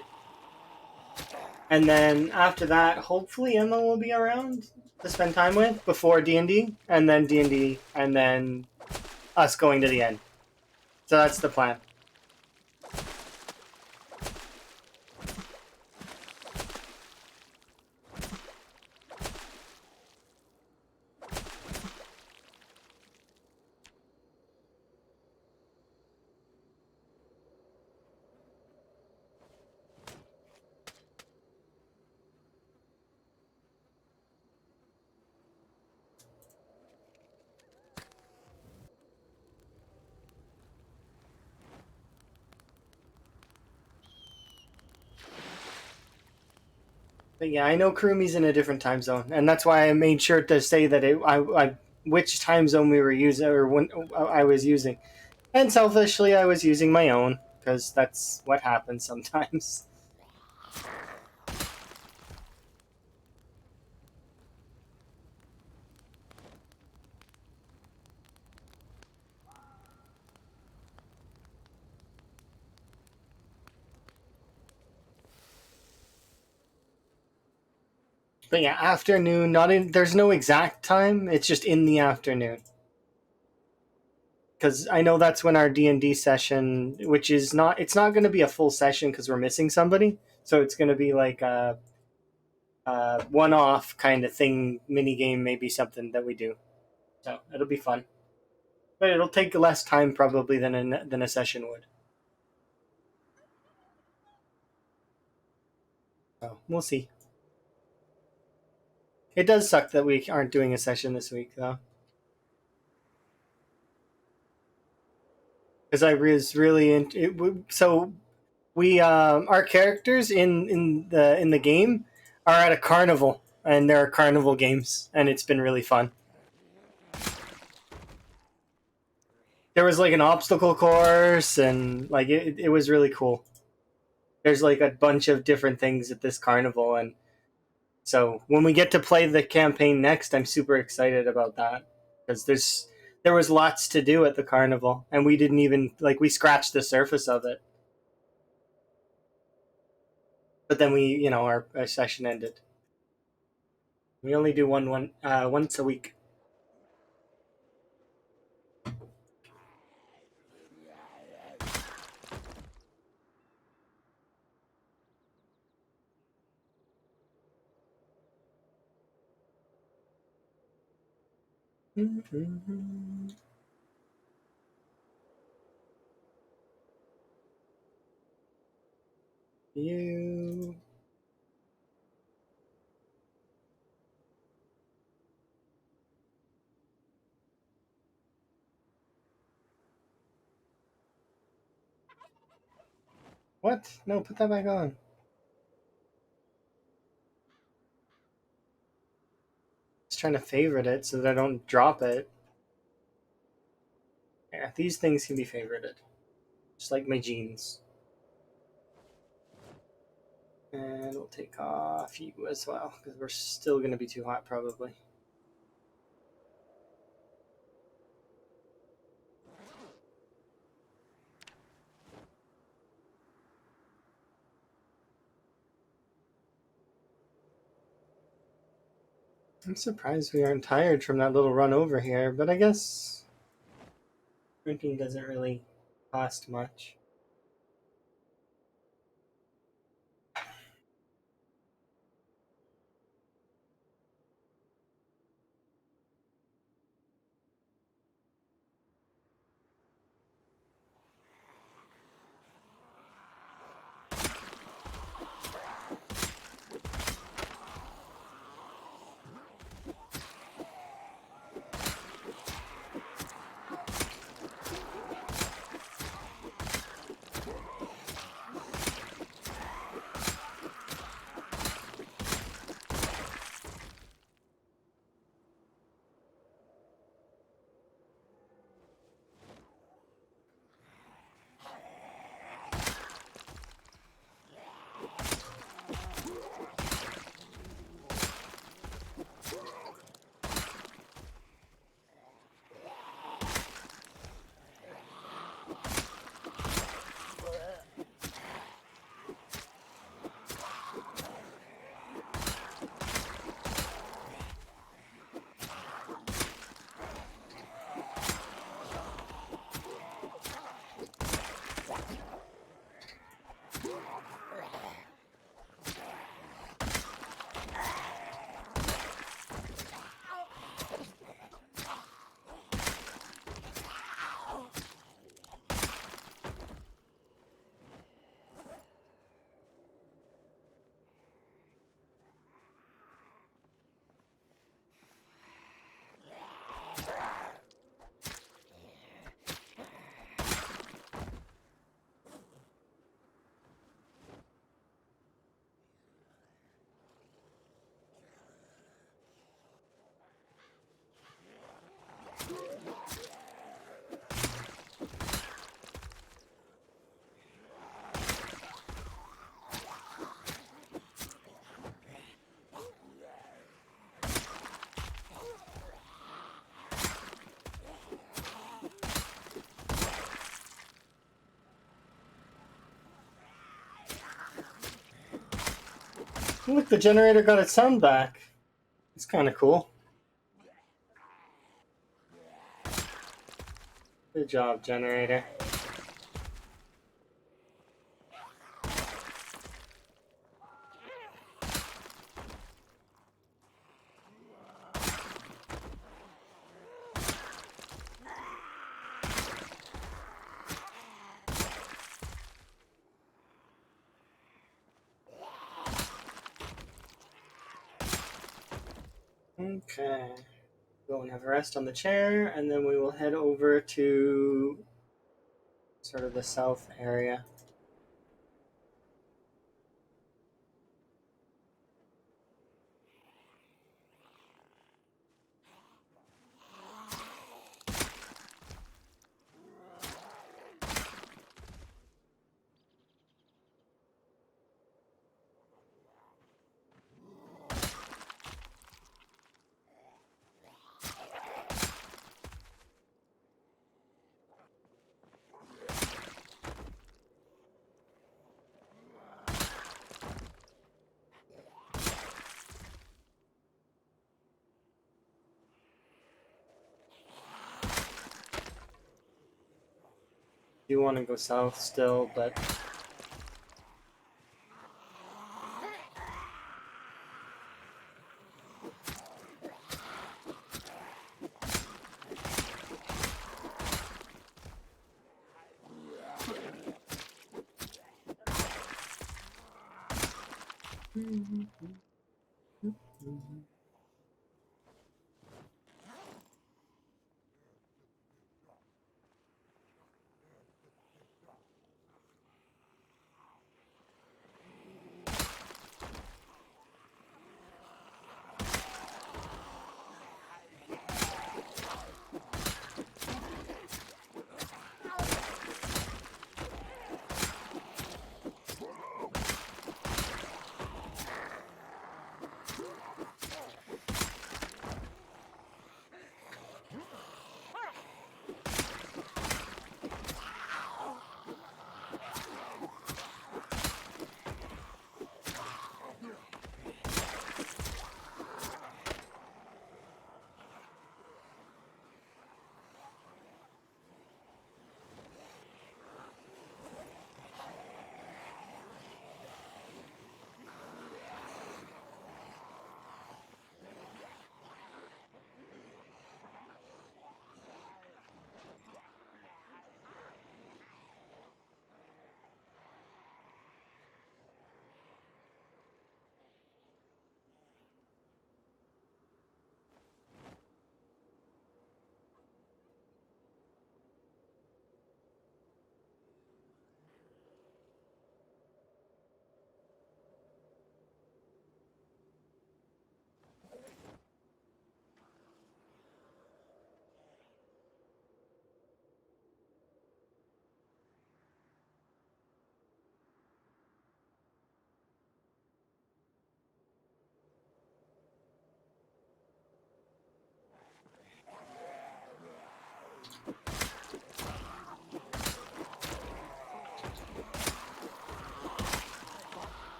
and then after that, hopefully Emma will be around to spend time with before D&D, and then D&D, and then us going to the end. So that's the plan. But yeah, I know Kurumi's in a different time zone, and that's why I made sure to say that which time zone we were using or when I was using. And selfishly, I was using my own because that's what happens sometimes. But yeah, afternoon. Not in. There's no exact time. It's just in the afternoon. Because I know that's when our D&D session, which is not. It's not going to be a full session because we're missing somebody. So it's going to be like a one-off kind of thing, mini game, maybe something that we do. So it'll be fun, but it'll take less time probably than a session would. So we'll see. It does suck that we aren't doing a session this week though, because I was really into it. So we our characters in the game are at a carnival, and there are carnival games, and it's been really fun. There was like an obstacle course, and like it was really cool. There's like a bunch of different things at this carnival, and so when we get to play the campaign next, I'm super excited about that because there was lots to do at the carnival, and we didn't even like we scratched the surface of it. But then our session ended. We only do one once a week. You what? No, put that back on. just trying to favorite it so that I don't drop it. Yeah, these things can be favorited. Just like my jeans. And we'll take off you as well, because we're still going to be too hot probably. I'm surprised we aren't tired from that little run over here, but I guess drinking doesn't really cost much. Look, the generator got its sound back. It's kind of cool. Good job, generator. Okay. Go and have a rest on the chair, and then we will head over to sort of the south area. You want to go south still, but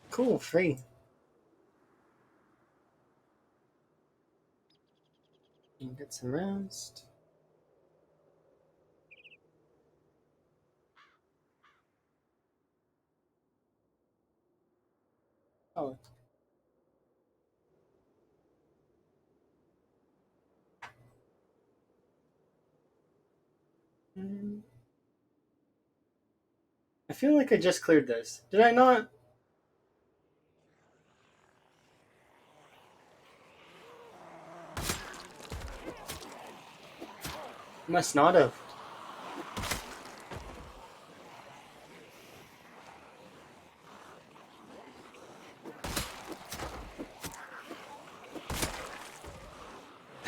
Cool, free. Get some rest. Oh. I feel like I just cleared this. Did I not? Must not have.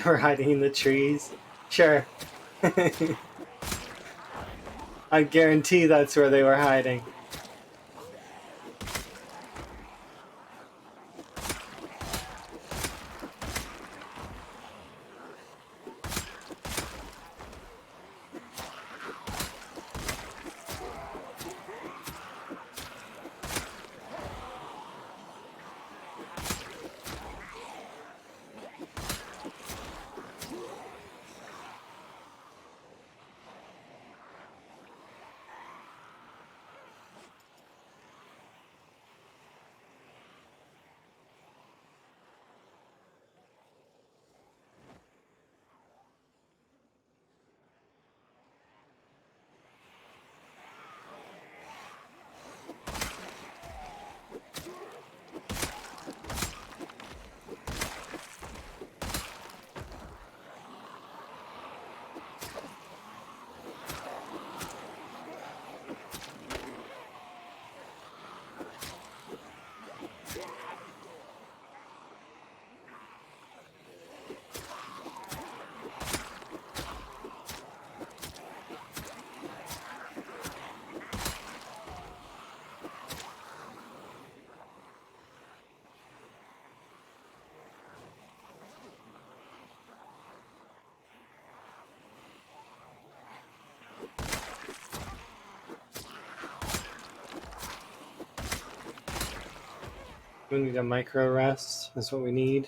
We're hiding in the trees. Sure. I guarantee that's where they were hiding. We need a micro rest. That's what we need.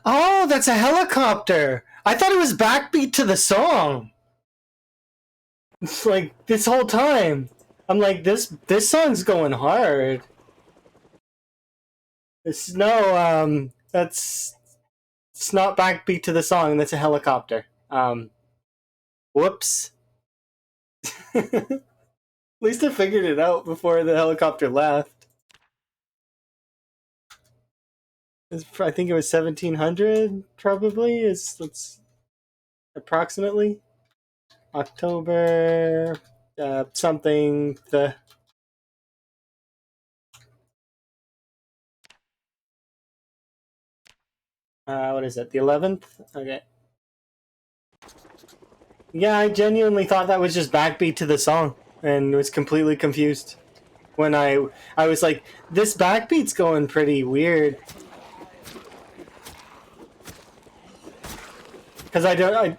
Oh, that's a helicopter! I thought it was backbeat to the song. It's like this whole time. I'm like, this song's going hard. It's that's it's not backbeat to the song. That's a helicopter. Whoops. At least I figured it out before the helicopter left. I think it was 1700, probably. It's approximately October something. What is it? The 11th? Okay. Yeah, I genuinely thought that was just backbeat to the song. and was completely confused when I was like, this backbeat's going pretty weird. Because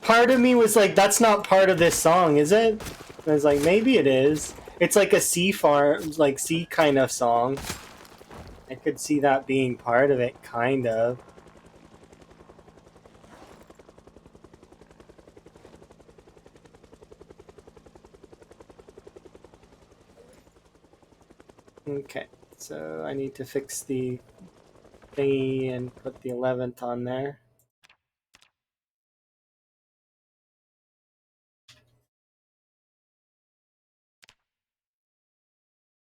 part of me was like, that's not part of this song, is it? And I was like, maybe it is. It's like a C farm, like C kind of song. I could see that being part of it, kind of. Okay, so I need to fix the thingy and put the 11th on there.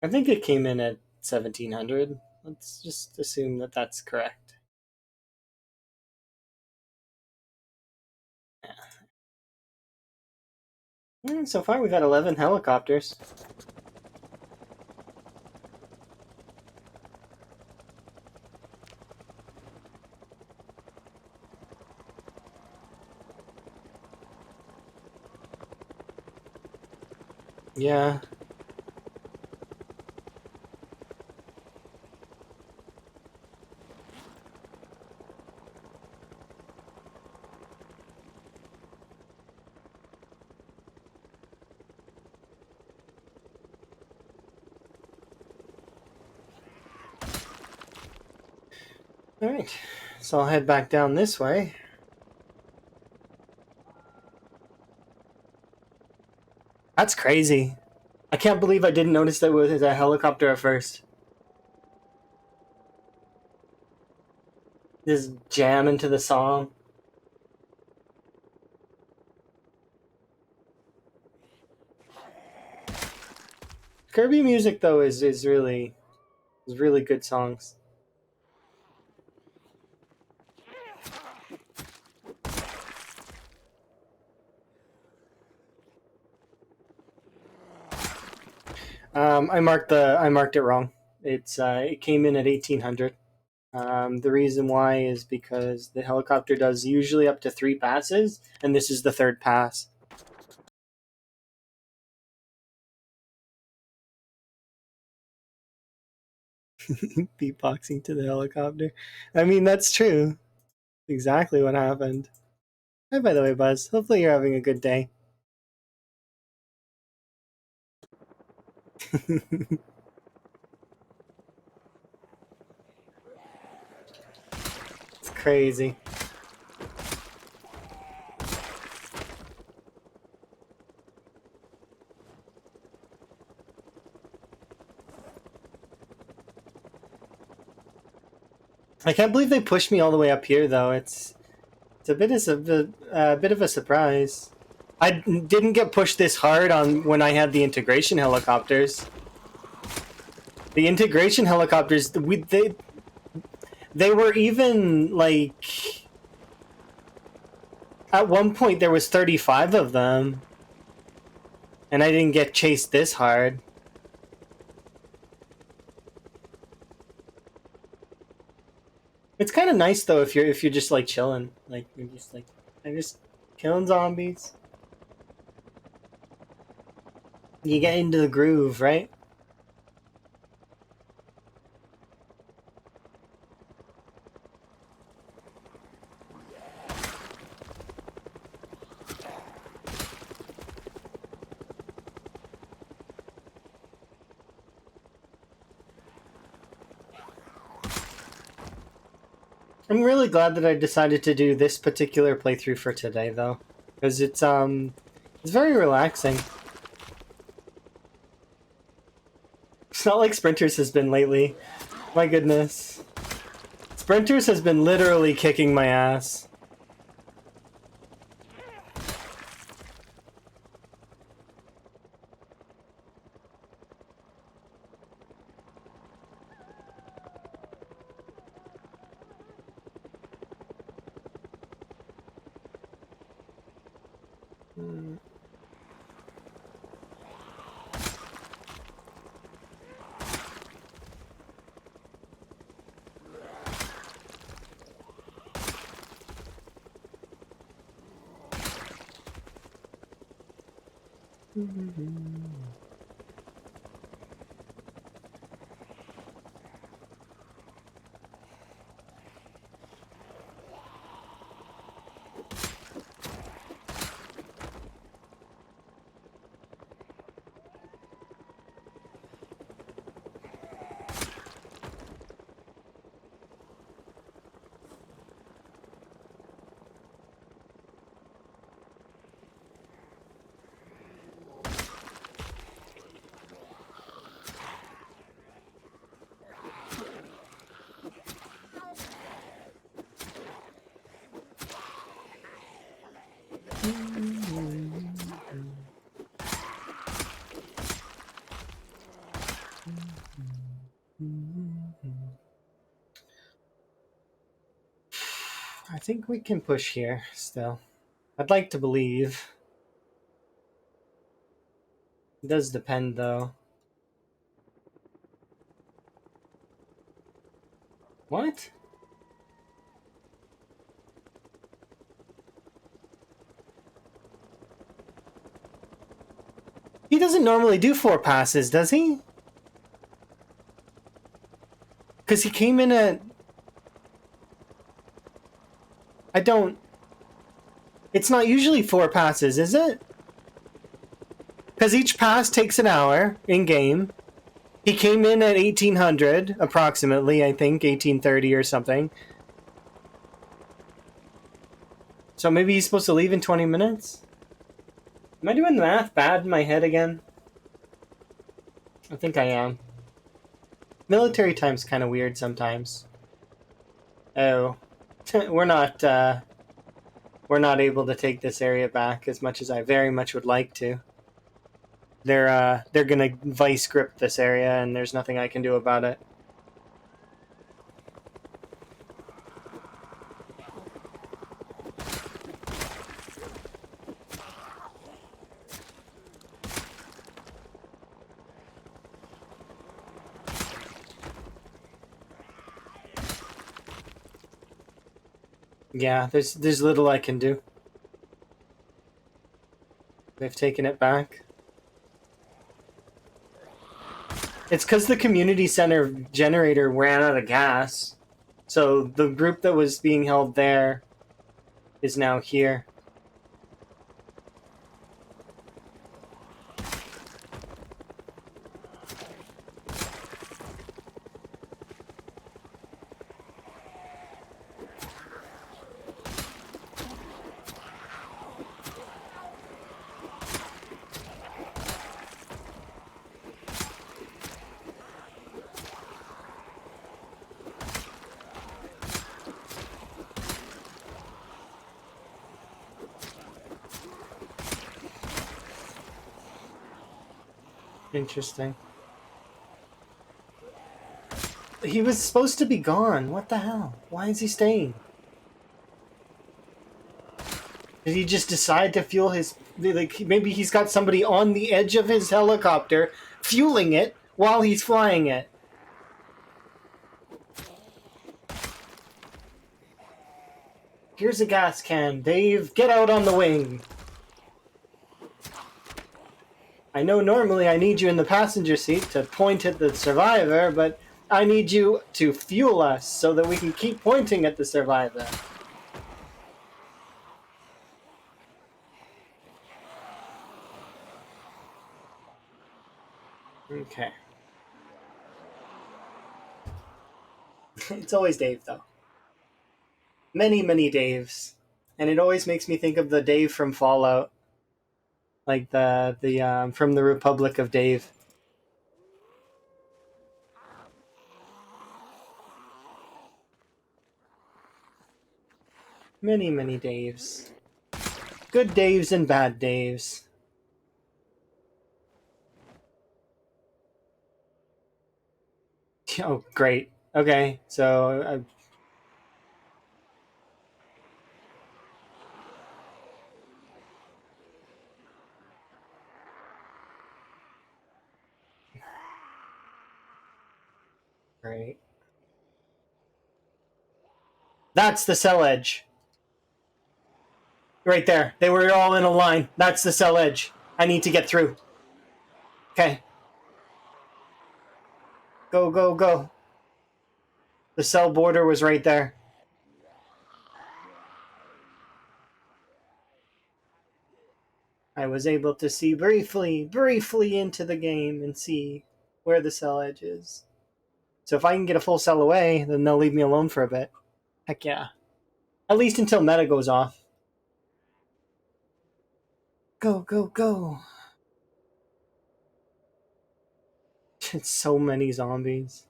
I think it came in at 1700. Let's just assume that that's correct. Yeah. So far, we've had 11 helicopters. Yeah. Alright, so I'll head back down this way. That's crazy. I can't believe I didn't notice that it was a helicopter at first. Just jam into the song. Kirby music though is really good songs. I marked it wrong. It came in at 1800. The reason why is because the helicopter does usually up to 3 passes, and this is the 3rd pass. Beatboxing to the helicopter. I mean, that's true. Exactly what happened. Hi, by the way, Buzz. Hopefully you're having a good day. It's crazy. I can't believe they pushed me all the way up here, though. It's a bit of a surprise. I didn't get pushed this hard on when I had the integration helicopters. The integration helicopters, they were even like at one point there was 35 of them, and I didn't get chased this hard. It's kind of nice though if you're just like chilling, like you're just like I'm just killing zombies. You get into the groove, right? I'm really glad that I decided to do this particular playthrough for today, though, because it's very relaxing. It's not like Sprinters has been lately. My goodness, Sprinters has been literally kicking my ass. I think we can push here still. I'd like to believe. It does depend though. What? He doesn't normally do 4 passes, does he? Because he came in at... I don't... It's not usually 4 passes, is it? Because each pass takes an hour in-game. He came in at 1800, approximately, I think, 1830 or something. So maybe he's supposed to leave in 20 minutes? Am I doing the math bad in my head again? I think I am. Military time's kind of weird sometimes. Oh. We're not able to take this area back as much as I very much would like to. They're gonna vice grip this area, and there's nothing I can do about it. Yeah, there's little I can do. They've taken it back. It's because the community center generator ran out of gas. So the group that was being held there is now here. Interesting. He was supposed to be gone. What the hell? Why is he staying? Did he just decide to fuel his... Like, maybe he's got somebody on the edge of his helicopter fueling it while he's flying it. Here's a gas can. Dave, get out on the wing. I know normally I need you in the passenger seat to point at the survivor, but I need you to fuel us so that we can keep pointing at the survivor. Okay. It's always Dave, though. Many, many Daves. And it always makes me think of the Dave from Fallout. Like the from the Republic of Dave. Many, many Daves. Good Daves and bad Daves. Oh, great. Okay, so... Great. That's the cell edge. Right there. They were all in a line. That's the cell edge. I need to get through. Okay. Go, go, go. The cell border was right there. I was able to see briefly into the game and see where the cell edge is. So if I can get a full cell away, then they'll leave me alone for a bit. Heck yeah. At least until meta goes off. Go, go, go. It's so many zombies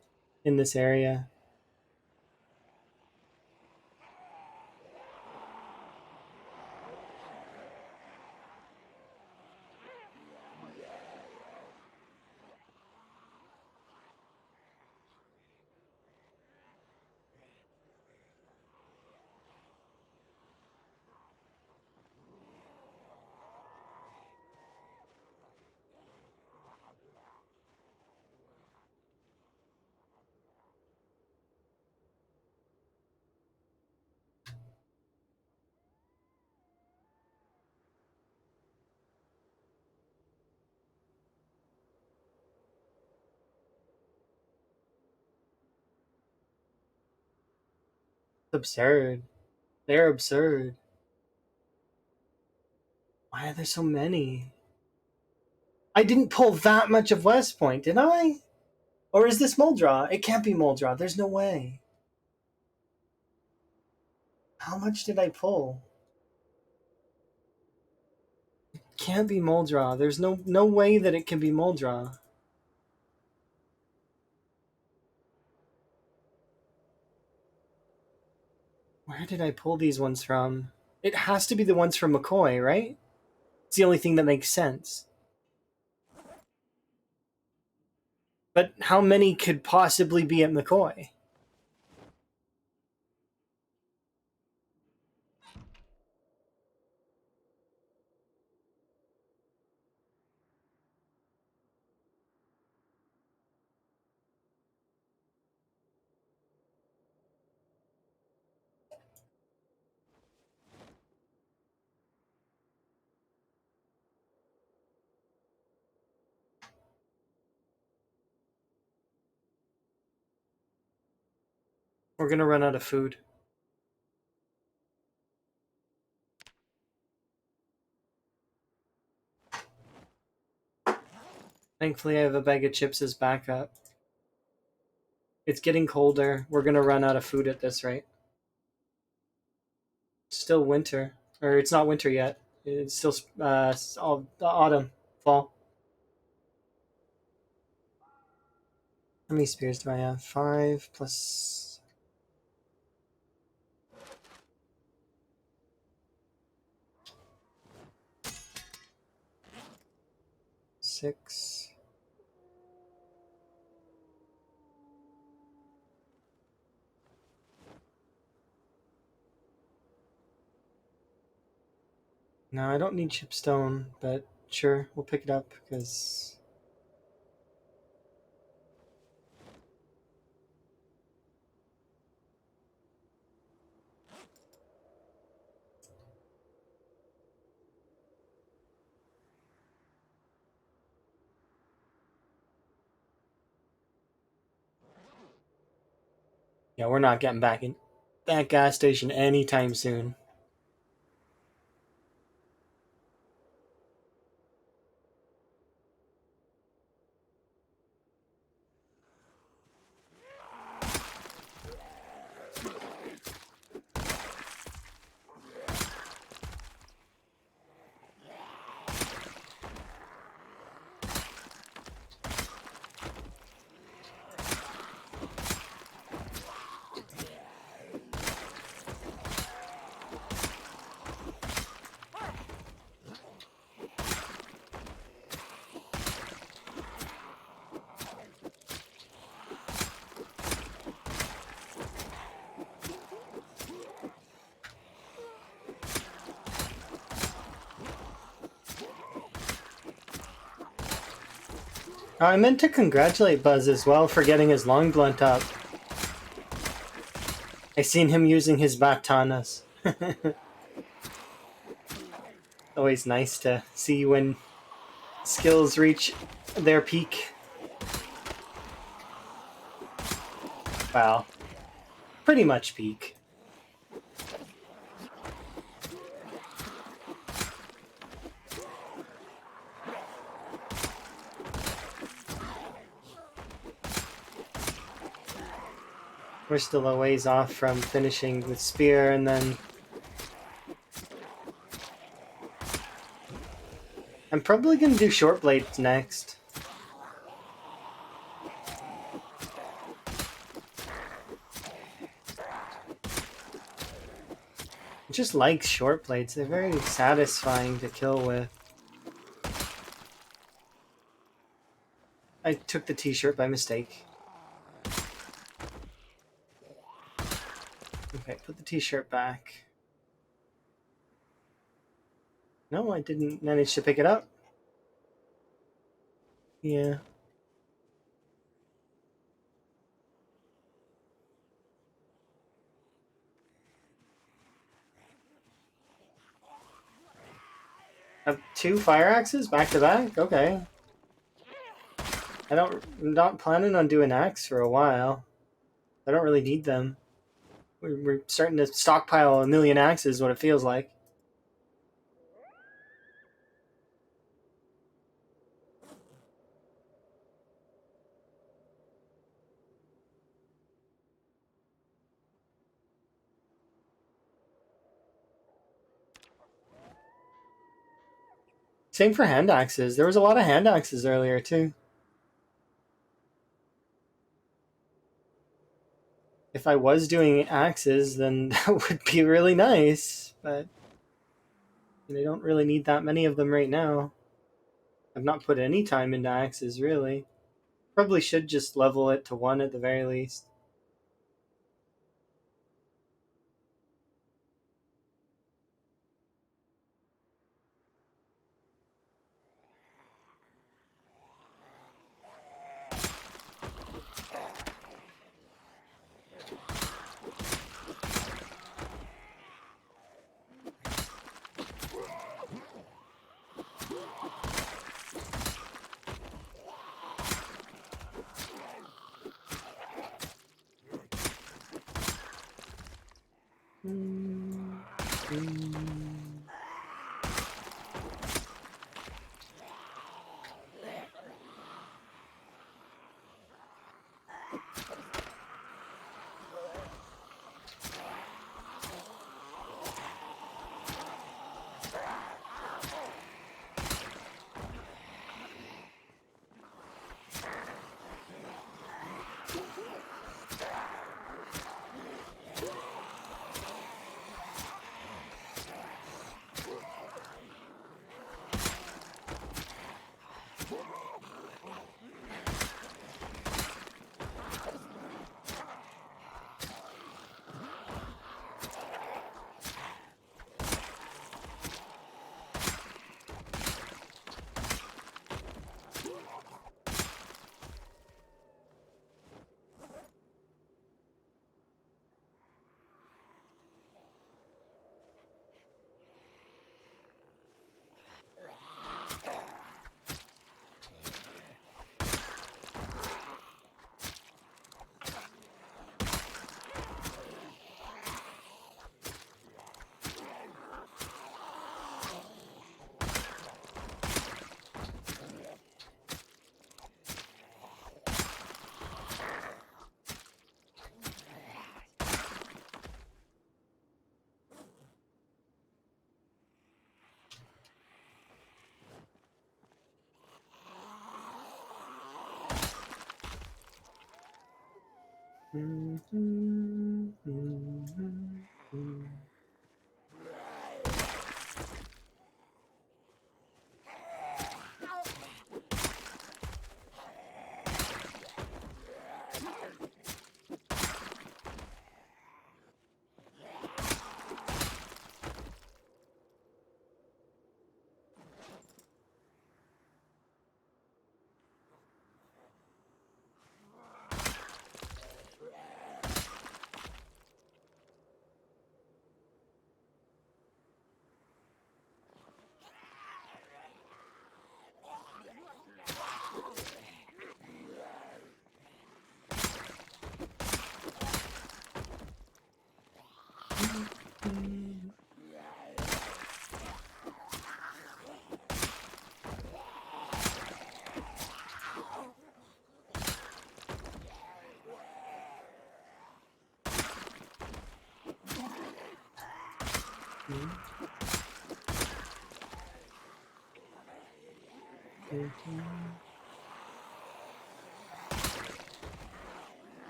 in this area. Absurd. They're absurd. Why are there so many? I didn't pull that much of West Point, did I? Or is this Muldra? It can't be Muldra. There's no way. How much did I pull? It can't be Muldra. There's no way that it can be Muldra. Where did I pull these ones from? It has to be the ones from McCoy, right? It's the only thing that makes sense. But how many could possibly be at McCoy? We're gonna run out of food. Thankfully, I have a bag of chips as backup. It's getting colder. We're gonna run out of food at this rate. It's still winter. Or it's not winter yet. It's still autumn, fall. How many spears do I have? 5 plus... 6. No, I don't need chipstone, but sure, we'll pick it up because... Yeah, we're not getting back in that gas station anytime soon. I meant to congratulate Buzz as well for getting his long blunt up. I seen him using his batanas. Always nice to see when skills reach their peak. Well, pretty much peak. We're still a ways off from finishing the spear, and then I'm probably gonna do short blades next. I just like short blades. They're very satisfying to kill with. I took the t-shirt by mistake. Okay, put the t-shirt back. No, I didn't manage to pick it up. Yeah. Have 2 fire axes back to back? Okay. I'm not planning on doing axe for a while. I don't really need them. We're starting to stockpile a million axes, what it feels like. Same for hand axes. There was a lot of hand axes earlier, too. If I was doing axes, then that would be really nice, but I don't really need that many of them right now. I've not put any time into axes, really. Probably should just level it to 1 at the very least.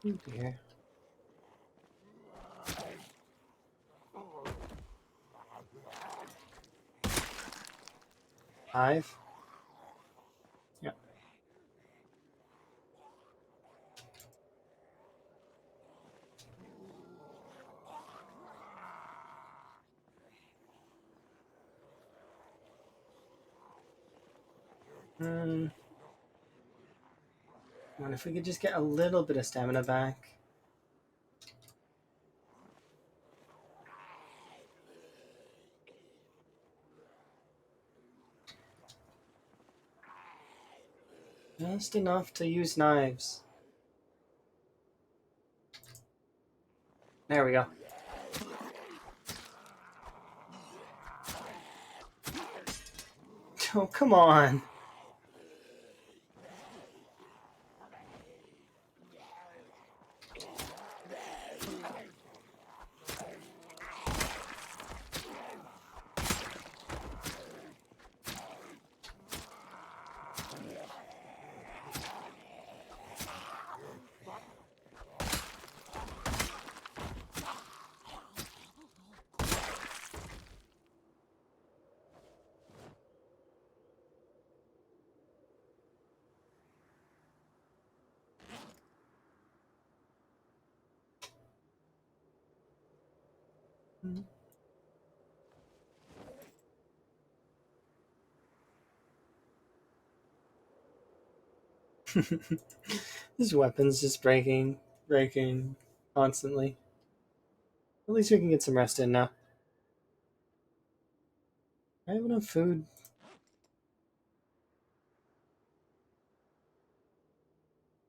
Oh dear. Five. Yeah. What if we could just get a little bit of stamina back? Just enough to use knives. There we go. Oh, come on. This weapon's just breaking constantly. At least we can get some rest in now. I have enough food.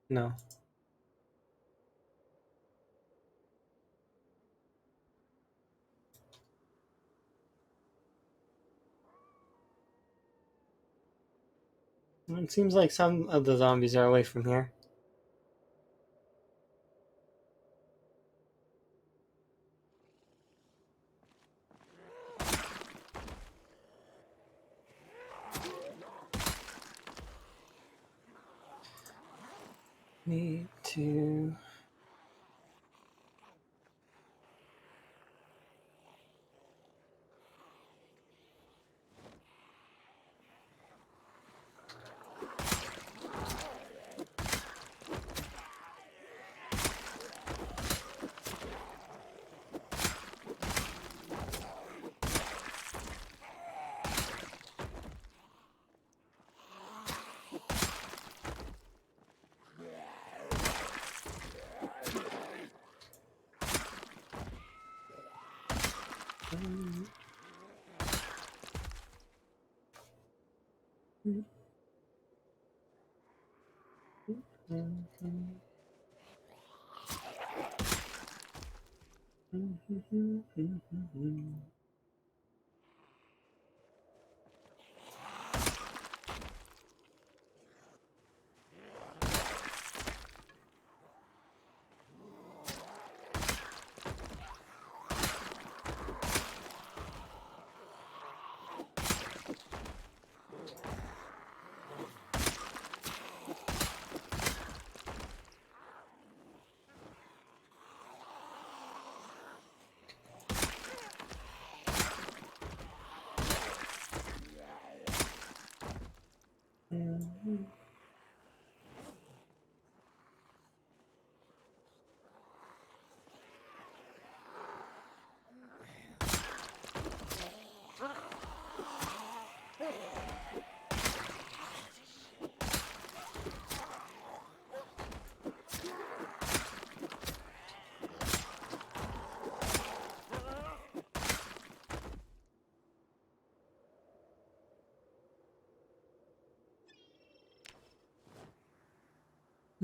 No. It seems like some of the zombies are away from here. Need to...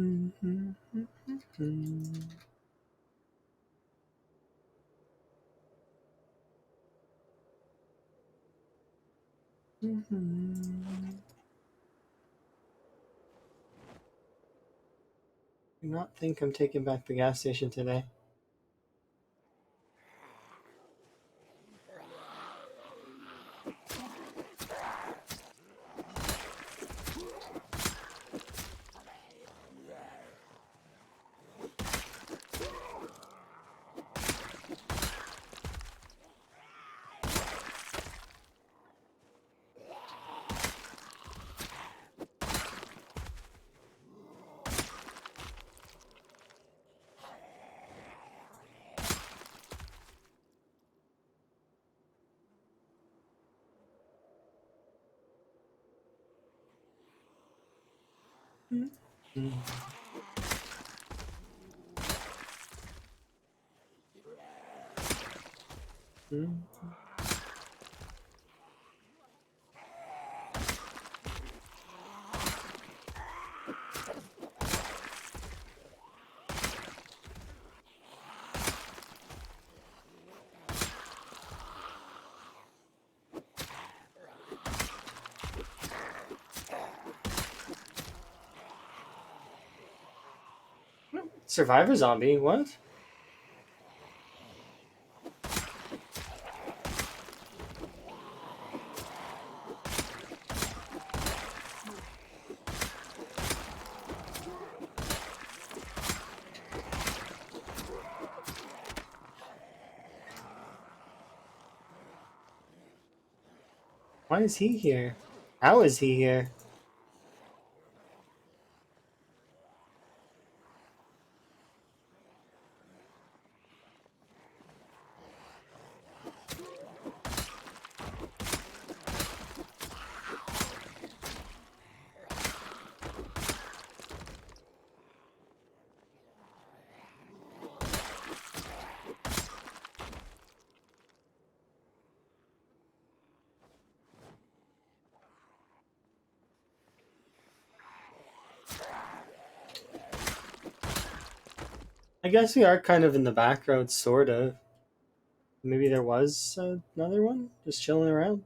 Do not think I'm taking back the gas station today. Survivor zombie, what? Why is he here? How is he here? I guess we are kind of in the back road, sort of. Maybe there was another one just chilling around.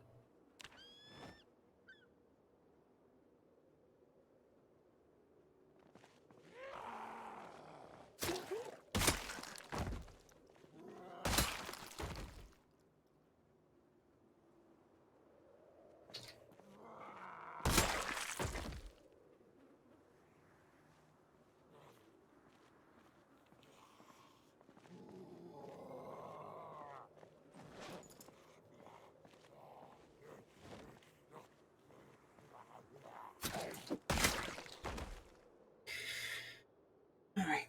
All right,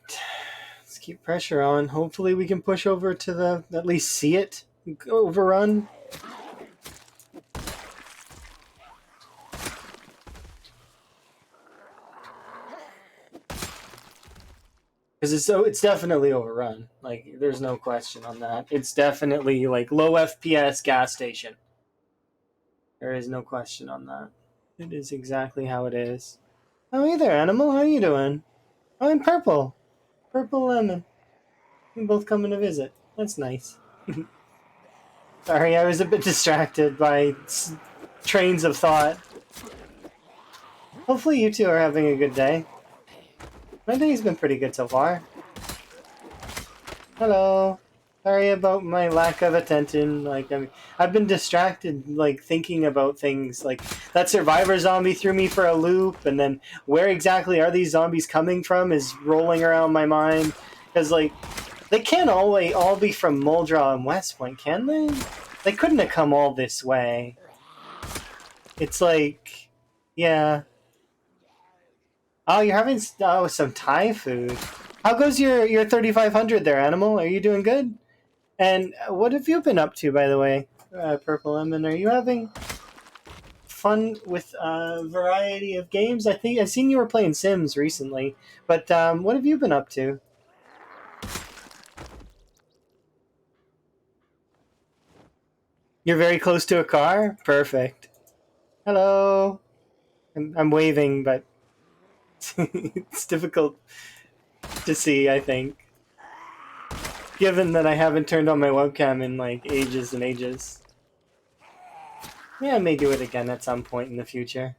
let's keep pressure on. Hopefully, we can push over to the at least see it overrun. Because it's definitely overrun. Like there's no question on that. It's definitely like low FPS gas station. There is no question on that. It is exactly how it is. Oh, hey there, animal. How you doing? Oh, I'm purple. Purple lemon. We both coming to visit. That's nice. Sorry, I was a bit distracted by trains of thought. Hopefully you two are having a good day. My day's been pretty good so far. Hello. Sorry about my lack of attention. Like I've been distracted, like thinking about things. Like that survivor zombie threw me for a loop, and then where exactly are these zombies coming from is rolling around my mind. Because like they can't always all be from Muldra and West Point, can they? They couldn't have come all this way. It's like, yeah. Oh, you're having some Thai food. How goes your 3500 there, animal? Are you doing good? And what have you been up to, by the way, Purple Lemon? Are you having fun with a variety of games? I think I've seen you were playing Sims recently, but what have you been up to? You're very close to a car? Perfect. Hello. I'm waving, but It's difficult to see, I think, given that I haven't turned on my webcam in like ages and ages. Yeah, I may do it again at some point in the future.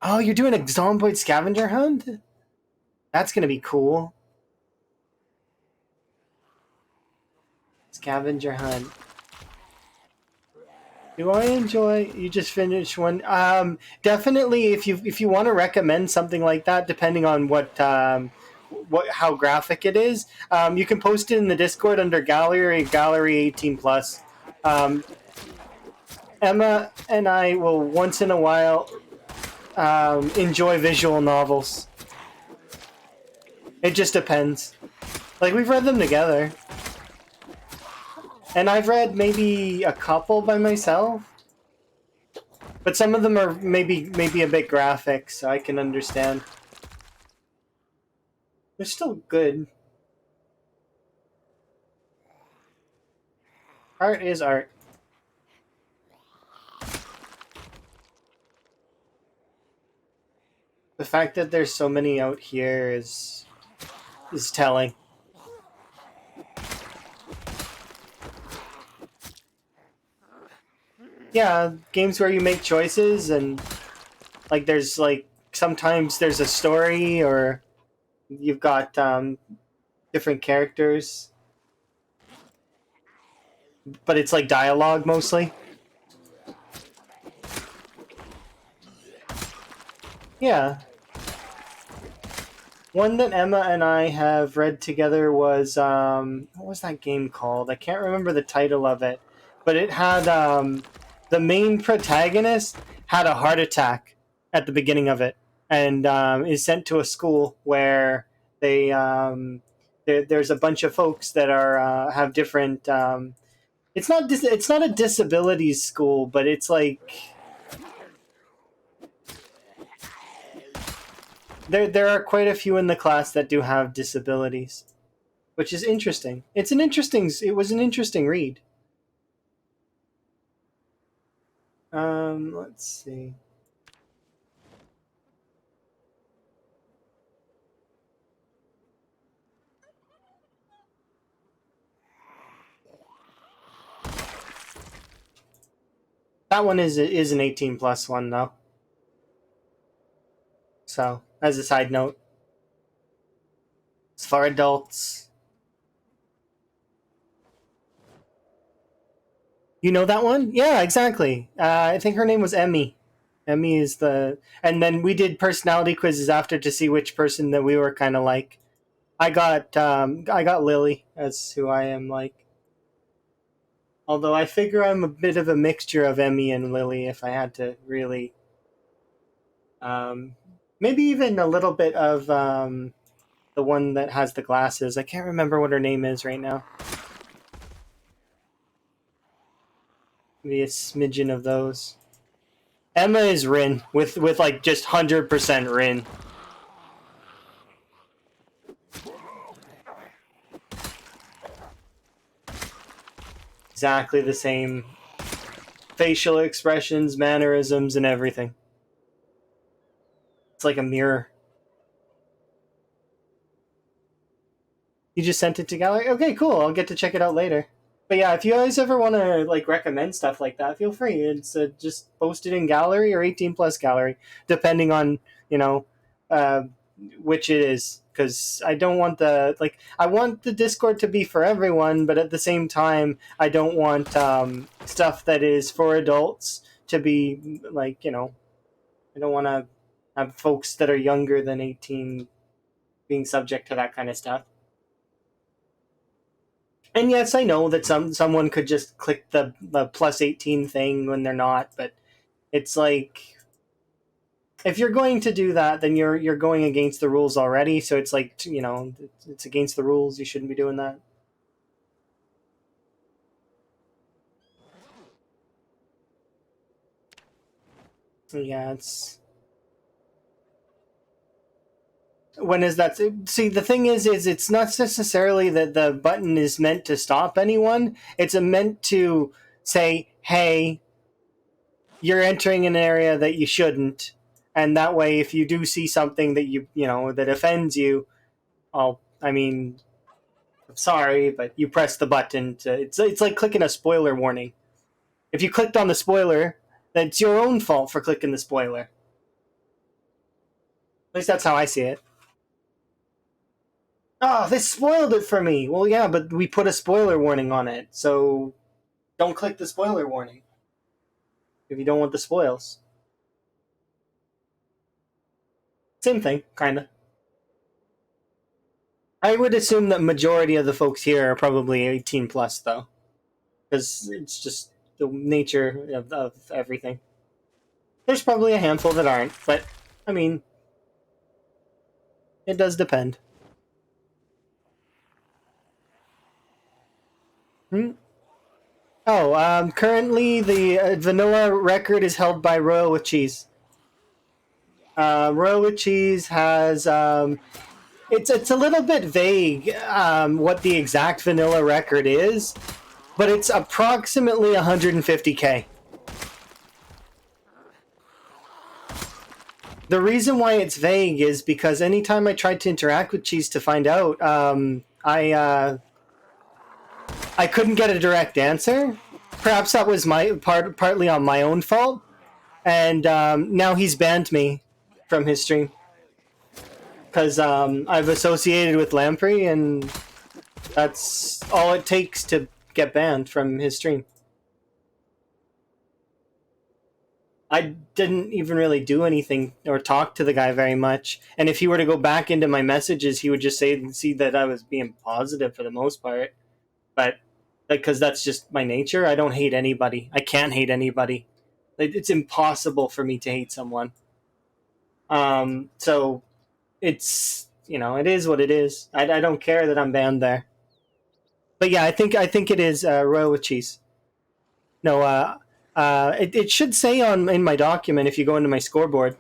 Oh, you're doing a zomboid scavenger hunt? That's gonna be cool. Scavenger hunt. Do I enjoy? You just finished one. Definitely, if you want to recommend something like that, depending on what how graphic it is, you can post it in the Discord under Gallery 18 plus. Um, Emma and I will once in a while enjoy visual novels. It just depends. Like we've read them together. And I've read maybe a couple by myself, but some of them are maybe a bit graphic, so I can understand. They're still good. Art is art. The fact that there's so many out here is telling. Yeah, games where you make choices and like there's like sometimes there's a story or you've got different characters, but it's like dialogue mostly. Yeah. One that Emma and I have read together was what was that game called? I can't remember the title of it, but it had the main protagonist had a heart attack at the beginning of it, and is sent to a school where they there's a bunch of folks that are have different. It's not a disabilities school, but it's like there are quite a few in the class that do have disabilities, which is interesting. It was an interesting read. Let's see. That one is an 18 plus one though. So, as a side note, it's for adults. You know that one? Yeah, exactly. I think her name was Emmy. Emmy is the, and then we did personality quizzes after to see which person that we were kind of like. I got Lily as who I am like. Although I figure I'm a bit of a mixture of Emmy and Lily if I had to really. Um, Maybe even a little bit of the one that has the glasses. I can't remember what her name is right now. Maybe a smidgen of those. Emma is Rin with like just 100% Rin. Exactly the same facial expressions, mannerisms, and everything. It's like a mirror. You just sent it to gallery? Okay, cool. I'll get to check it out later. But yeah, if you guys ever want to like recommend stuff like that, feel free. It's just post it in gallery or 18 plus gallery, depending on you know uh, which it is. Because I don't want I want the Discord to be for everyone, but at the same time, I don't want stuff that is for adults to be like I don't want to have folks that are younger than 18 being subject to that kind of stuff. And yes, I know that someone could just click the plus 18 thing when they're not, but it's like if you're going to do that, then you're going against the rules already. So it's like it's against the rules. You shouldn't be doing that. Yeah, it's when is that? See, the thing is it's not necessarily that the button is meant to stop anyone. It's meant to say, hey, you're entering an area that you shouldn't, and that way, if you do see something that you know that offends you, well, I mean, I'm sorry, but you press the button to. It's like clicking a spoiler warning. If you clicked on the spoiler, then it's your own fault for clicking the spoiler. At least that's how I see it. Oh, they spoiled it for me. Well, yeah, but we put a spoiler warning on it, so don't click the spoiler warning if you don't want the spoils. Same thing, kinda. I would assume that majority of the folks here are probably 18 plus, though, because it's just the nature of everything. There's probably a handful that aren't, but I mean, it does depend. Hmm? Oh, currently the vanilla record is held by Royal with Cheese. Royal with Cheese has it's a little bit vague what the exact vanilla record is, but it's approximately 150K. The reason why it's vague is because anytime I tried to interact with Cheese to find out, I couldn't get a direct answer. Perhaps that was partly on my own fault, and now he's banned me from his stream because I've associated with Lamprey, and that's all it takes to get banned from his stream. I didn't even really do anything or talk to the guy very much, and if he were to go back into my messages, he would just see that I was being positive for the most part. But because that's just my nature, I don't hate anybody. I can't hate anybody. It's impossible for me to hate someone. So it's it is what it is. I don't care that I'm banned there. But yeah, I think it is Royal with Cheese. No, it should say in my document if you go into my scoreboard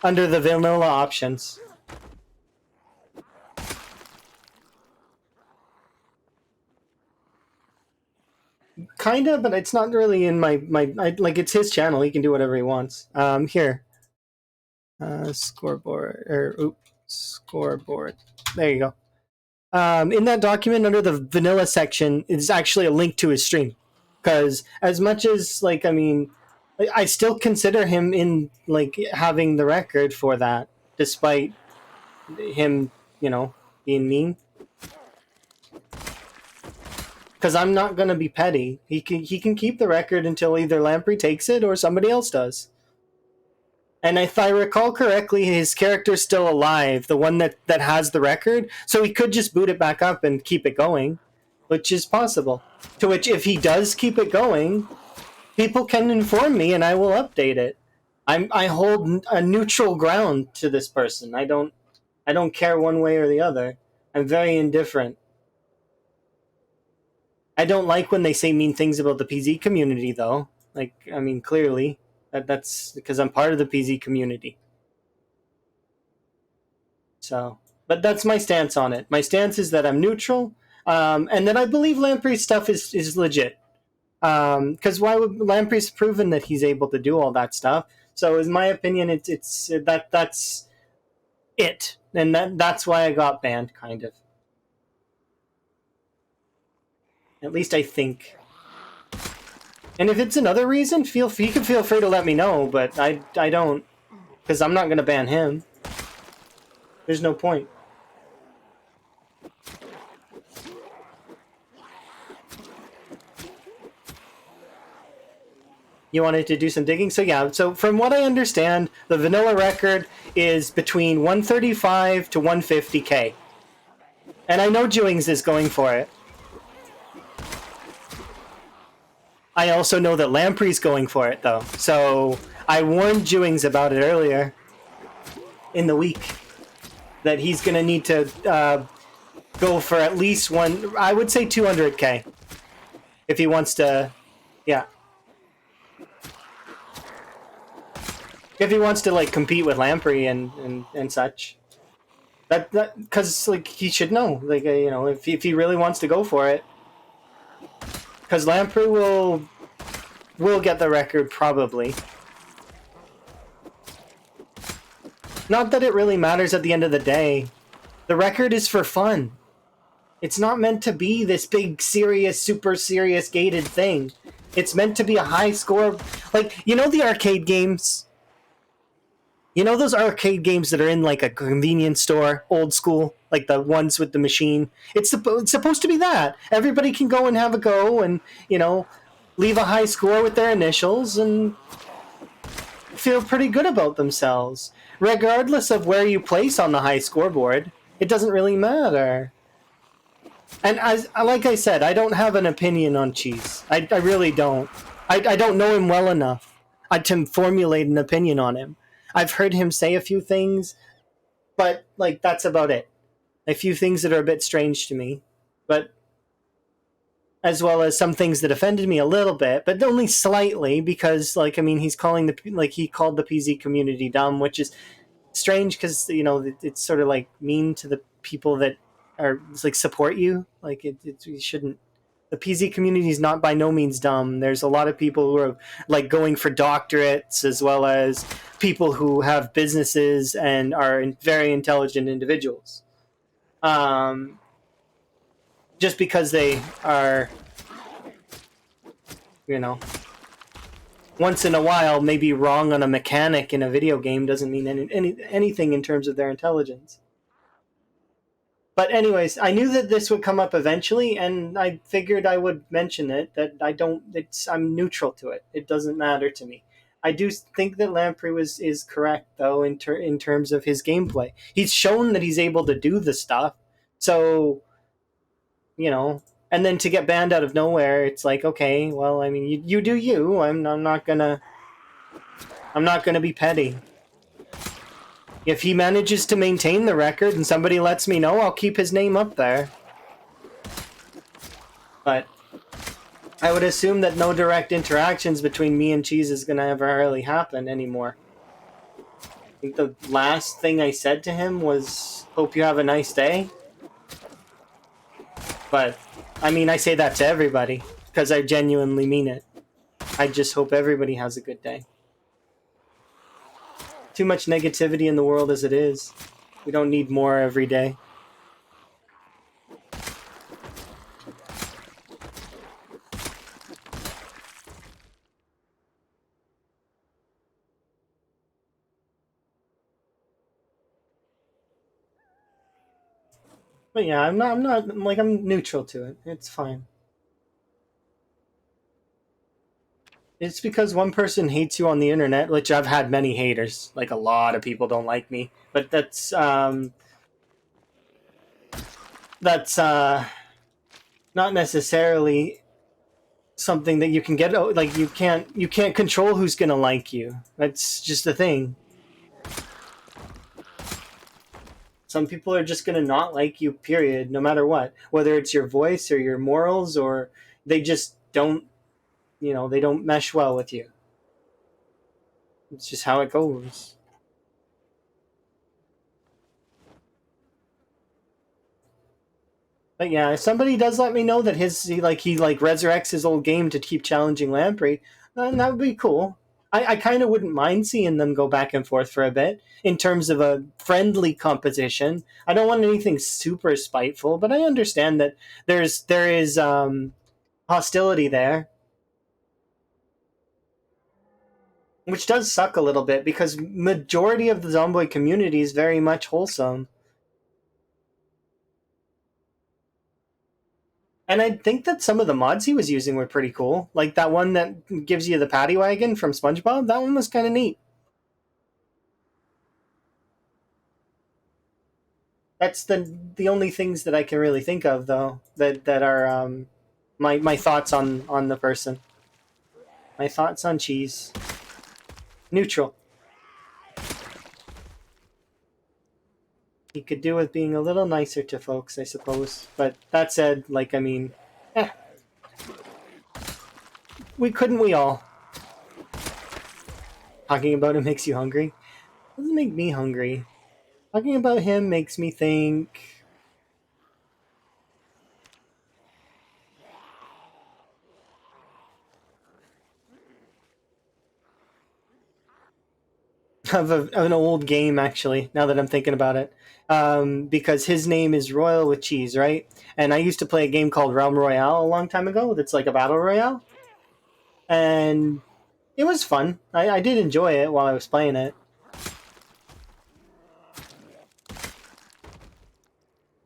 under the vanilla options. Kinda, but it's not really in my like it's his channel. He can do whatever he wants. Here, scoreboard scoreboard. There you go. In that document under the vanilla section is actually a link to his stream. Because as much as I still consider him in having the record for that, despite him, being mean. Because I'm not gonna be petty. He can keep the record until either Lamprey takes it or somebody else does. And if I recall correctly, his character's still alive, the one that has the record, so he could just boot it back up and keep it going, which is possible. To which, if he does keep it going, people can inform me and I will update it. I hold a neutral ground to this person. I don't care one way or the other. I'm very indifferent. I don't like when they say mean things about the PZ community, though. Clearly, that's because I'm part of the PZ community. So, but that's my stance on it. My stance is that I'm neutral, and that I believe Lamprey's stuff is legit. Because why would Lamprey's proven that he's able to do all that stuff? So, in my opinion, that's it, and that's why I got banned, kind of. At least I think. And if it's another reason, you can feel free to let me know, but I don't, because I'm not going to ban him. There's no point. You wanted to do some digging? So yeah, so from what I understand, the vanilla record is between 135 to 150K. And I know Jewings is going for it. I also know that Lamprey's going for it, though. So I warned Jewings about it earlier in the week that he's going to need to go for at least one, I would say 200K. If he wants to, yeah. If he wants to, compete with Lamprey and such. Because, he should know. If he really wants to go for it. Because Lamprey will will get the record, probably. Not that it really matters at the end of the day. The record is for fun. It's not meant to be this big, serious, super serious gated thing. It's meant to be a high score. Like, you know the arcade games? You know those arcade games that are in like a convenience store, old school, like the ones with the machine? It's supposed to be that. Everybody can go and have a go and, you know, leave a high score with their initials and feel pretty good about themselves. Regardless of where you place on the high scoreboard, it doesn't really matter. And like I said, I don't have an opinion on Cheese. I really don't. I don't know him well enough to formulate an opinion on him. I've heard him say a few things, but like that's about it. A few things that are a bit strange to me, but as well as some things that offended me a little bit, but only slightly because, like, I mean, he called the PZ community dumb, which is strange because, you know, it's sort of like mean to the people that are like support you. Like you shouldn't. The PZ community is not by no means dumb. There's a lot of people who are like going for doctorates, as well as people who have businesses and are very intelligent individuals. Just because they are, you know, once in a while maybe wrong on a mechanic in a video game doesn't mean anything in terms of their intelligence. But anyways, I knew that this would come up eventually, and I figured I would mention it. That I'm neutral to it. It doesn't matter to me. I do think that Lamprey is correct though in terms of his gameplay. He's shown that he's able to do the stuff. So, you know, and then to get banned out of nowhere, it's like, okay, well, I mean, you do you. I'm not gonna be petty. If he manages to maintain the record and somebody lets me know, I'll keep his name up there. But I would assume that no direct interactions between me and Cheese is going to ever really happen anymore. I think the last thing I said to him was, hope you have a nice day. But, I mean, I say that to everybody because I genuinely mean it. I just hope everybody has a good day. Too much negativity in the world as it is. We don't need more every day. But yeah, I'm I'm neutral to it. It's fine. It's because one person hates you on the internet, which I've had many haters. Like a lot of people don't like me, but that's not necessarily something that you can get. Like you can't control who's gonna like you. That's just the thing. Some people are just gonna not like you. Period. No matter what, whether it's your voice or your morals, or they just don't. You know, they don't mesh well with you. It's just how it goes. But yeah, if somebody does let me know that he resurrects his old game to keep challenging Lamprey, then that would be cool. I kind of wouldn't mind seeing them go back and forth for a bit in terms of a friendly competition. I don't want anything super spiteful, but I understand that there is hostility there, which does suck a little bit because majority of the Zomboid community is very much wholesome. And I think that some of the mods he was using were pretty cool. Like that one that gives you the paddy wagon from SpongeBob. That one was kind of neat. That's the only things that I can really think of, though, that are my thoughts on the person. My thoughts on Cheese. Neutral. He could do with being a little nicer to folks, I suppose. But that said, like, I mean, we all. Talking about him makes you hungry? Doesn't make me hungry. Talking about him makes me think. of an old game, actually, now that I'm thinking about it. Because his name is Royal with Cheese, right? And I used to play a game called Realm Royale a long time ago that's like a battle royale. And it was fun. I did enjoy it while I was playing it.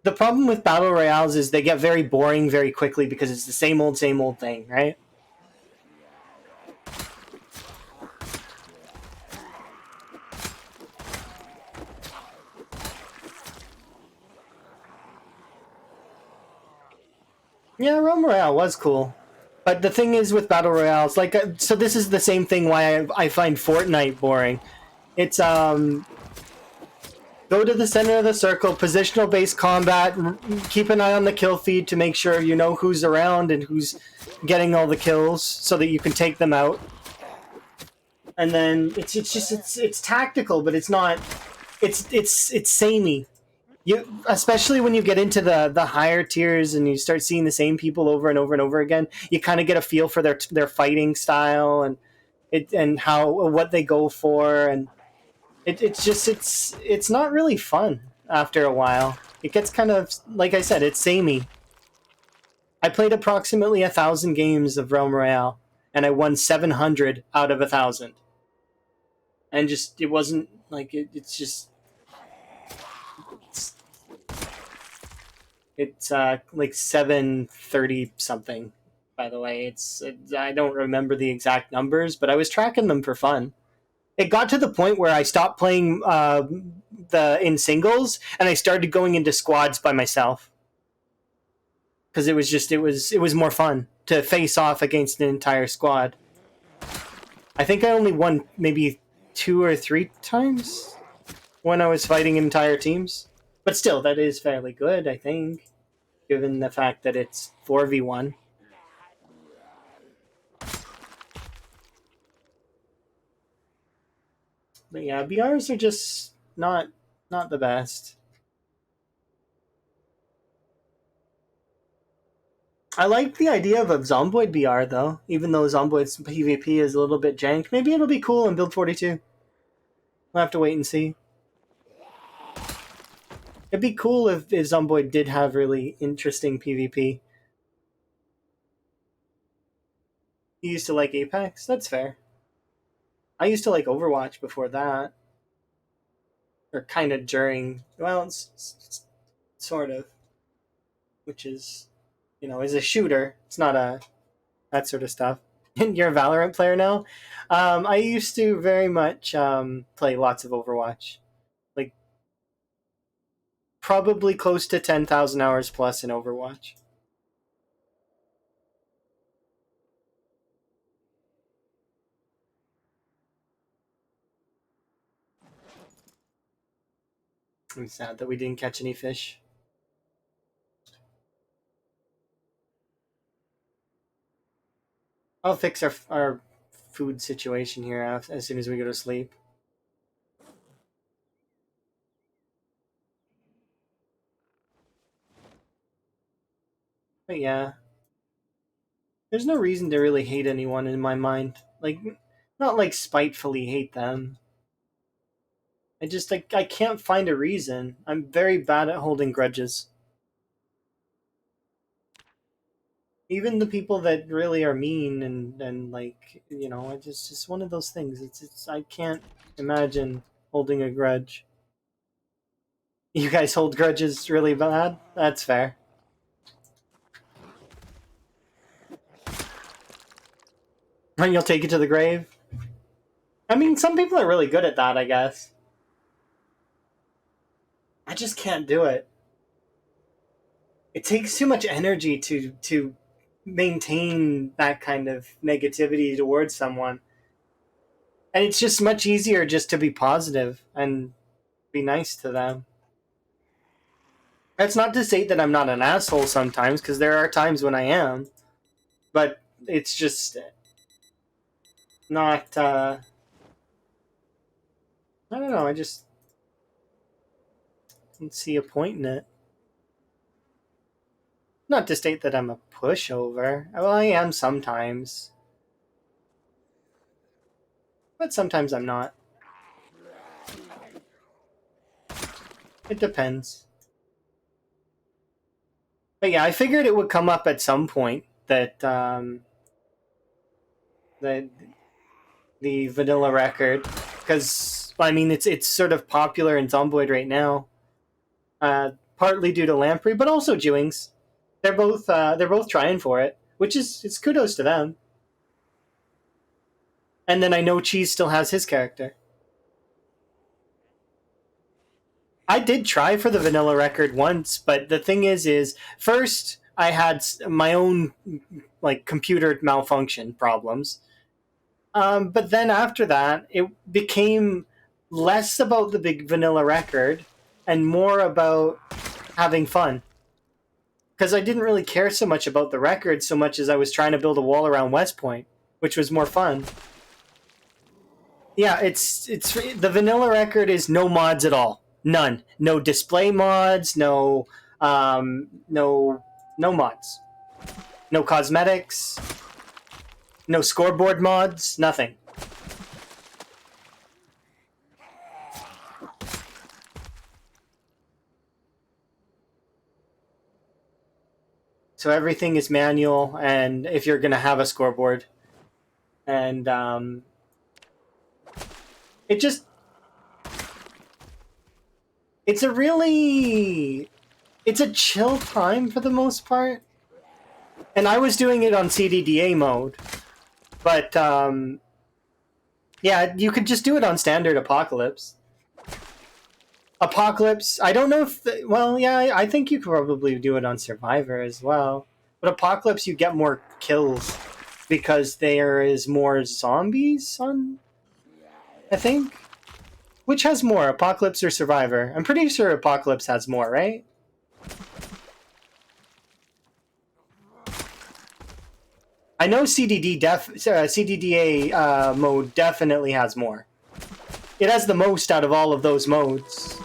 The problem with battle royales is they get very boring very quickly because it's the same old thing, right? Yeah, Realm Royale was cool. But the thing is with battle royales, like, so this is the same thing why I find Fortnite boring. It's go to the center of the circle, positional based combat, keep an eye on the kill feed to make sure you know who's around and who's getting all the kills so that you can take them out. And then it's tactical, but it's not. It's samey. You, especially when you get into the higher tiers and you start seeing the same people over and over and over again, you kind of get a feel for their fighting style and how what they go for, and it's not really fun after a while. It gets kind of, like I said, it's samey. I played approximately 1,000 games of Realm Royale, and I won 700 out of 1,000, and just it wasn't like it's just it's, it's like 730 something. By the way, I don't remember the exact numbers, but I was tracking them for fun. It got to the point where I stopped playing the in singles and I started going into squads by myself because it was more fun to face off against an entire squad. I think I only won maybe 2 or 3 times when I was fighting entire teams, but still, that is fairly good. I think, given the fact that it's 4v1. But yeah, BRs are just not the best. I like the idea of a Zomboid BR though, even though Zomboid's PvP is a little bit jank. Maybe it'll be cool in Build 42. We'll have to wait and see. It'd be cool if Zomboid did have really interesting PvP. You used to like Apex? That's fair. I used to like Overwatch before that. Or kind of during. Well, it's sort of. Which is, is a shooter. It's not that sort of stuff. And you're a Valorant player now? I used to very much play lots of Overwatch. Like, probably close to 10,000 hours plus in Overwatch. I'm sad that we didn't catch any fish. I'll fix our food situation here as soon as we go to sleep. But yeah, there's no reason to really hate anyone in my mind. Like, not like spitefully hate them. I just like I can't find a reason. I'm very bad at holding grudges. Even the people that really are mean and like it's just one of those things. It's I can't imagine holding a grudge. You guys hold grudges really bad? That's fair. And you'll take it to the grave? I mean, some people are really good at that, I guess. I just can't do it. It takes too much energy to maintain that kind of negativity towards someone. And it's just much easier just to be positive and be nice to them. That's not to say that I'm not an asshole sometimes, because there are times when I am. But it's just not. I don't know. I just don't see a point in it. Not to state that I'm a pushover. Well, I am sometimes, but sometimes I'm not. It depends. But yeah, I figured it would come up at some point that the the vanilla record, because I mean it's sort of popular in Zomboid right now, partly due to Lamprey, but also Jewings. They're both trying for it, which is it's kudos to them. And then I know Cheese still has his character. I did try for the vanilla record once, but the thing is first I had my own like computer malfunction problems. But then after that, it became less about the big vanilla record and more about having fun. Because I didn't really care so much about the record so much as I was trying to build a wall around West Point, which was more fun. Yeah, it's the vanilla record is no mods at all, none, no display mods, no mods, no cosmetics, no scoreboard mods, nothing. So everything is manual, and if you're gonna have a scoreboard, and it just it's a really it's a chill time for the most part. And I was doing it on CDDA mode, but yeah, you could just do it on standard Apocalypse. Apocalypse, I don't know if well, yeah, I think you could probably do it on Survivor as well. But Apocalypse, you get more kills because there is more zombies on. I think. Which has more, Apocalypse or Survivor? I'm pretty sure Apocalypse has more, right? I know CDDA mode definitely has more. It has the most out of all of those modes.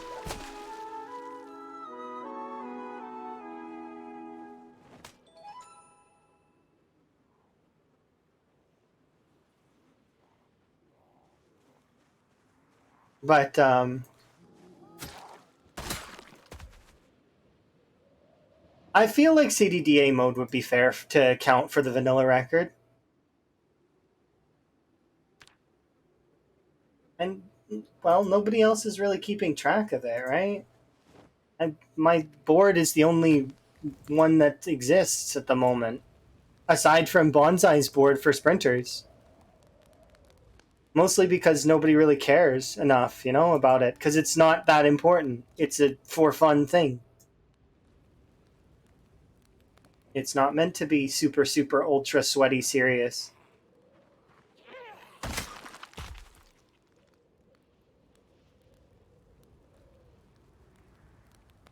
But I feel like CDDA mode would be fair to count for the vanilla record. And, well, nobody else is really keeping track of it, right? My board is the only one that exists at the moment, aside from Bonsai's board for sprinters. Mostly because nobody really cares enough, about it, because it's not that important. It's a for fun thing. It's not meant to be super, super, ultra sweaty serious.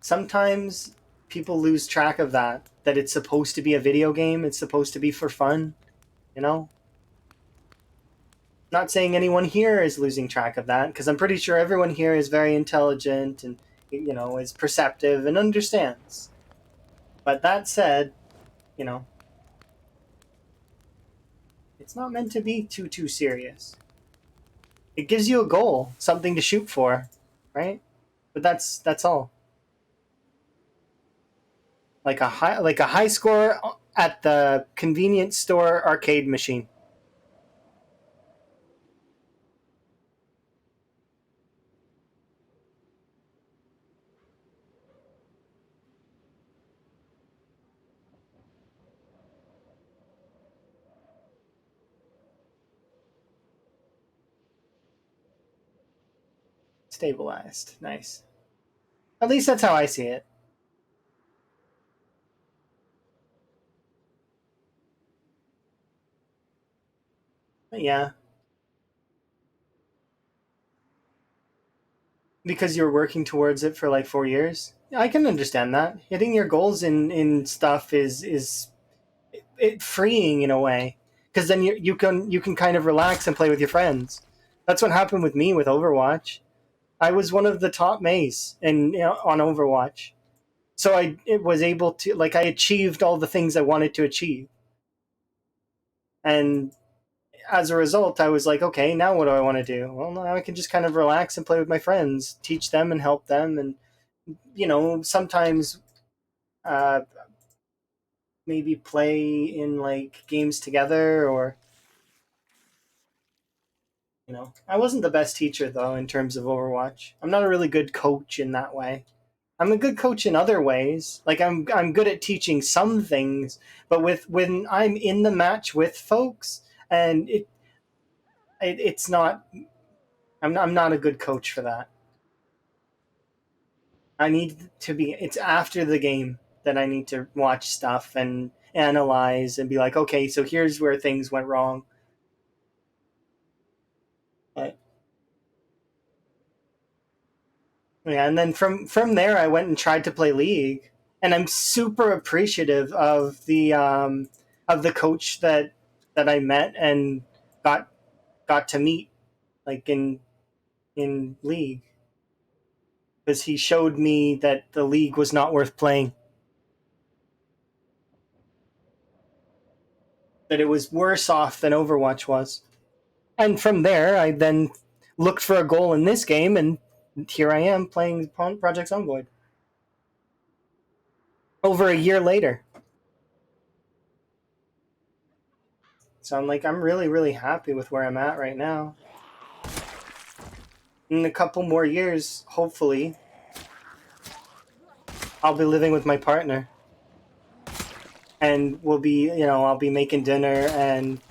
Sometimes people lose track of that it's supposed to be a video game, it's supposed to be for fun, you know? Not saying anyone here is losing track of that, because I'm pretty sure everyone here is very intelligent and, is perceptive and understands. But that said, you know, it's not meant to be too serious. It gives you a goal, something to shoot for, right? But that's all. Like a high score at the convenience store arcade machine. Stabilized. Nice. At least that's how I see it. But yeah. Because you're working towards it for like 4 years. I can understand that. Hitting your goals in stuff is it freeing in a way. Because then you can kind of relax and play with your friends. That's what happened with me with Overwatch. I was one of the top mays on Overwatch. So I it was able to I achieved all the things I wanted to achieve. And as a result, I was like, okay, now what do I want to do? Well, now I can just kind of relax and play with my friends, teach them and help them, and sometimes uh, maybe play in like games together, or I wasn't the best teacher though in terms of Overwatch. I'm not a really good coach in that way. I'm a good coach in other ways. Like I'm good at teaching some things, but with when I'm in the match with folks, and it's not. I'm not a good coach for that. I need to be. It's after the game that I need to watch stuff and analyze and be like, okay, so here's where things went wrong. But yeah, and then from there, I went and tried to play League, and I'm super appreciative of the coach that I met and got got to meet like in League, because he showed me that the League was not worth playing, that it was worse off than Overwatch was. And from there, I then looked for a goal in this game, and here I am playing Project Zomboid over a year later. So I'm really, really happy with where I'm at right now. In a couple more years, hopefully, I'll be living with my partner, and I'll be making dinner. And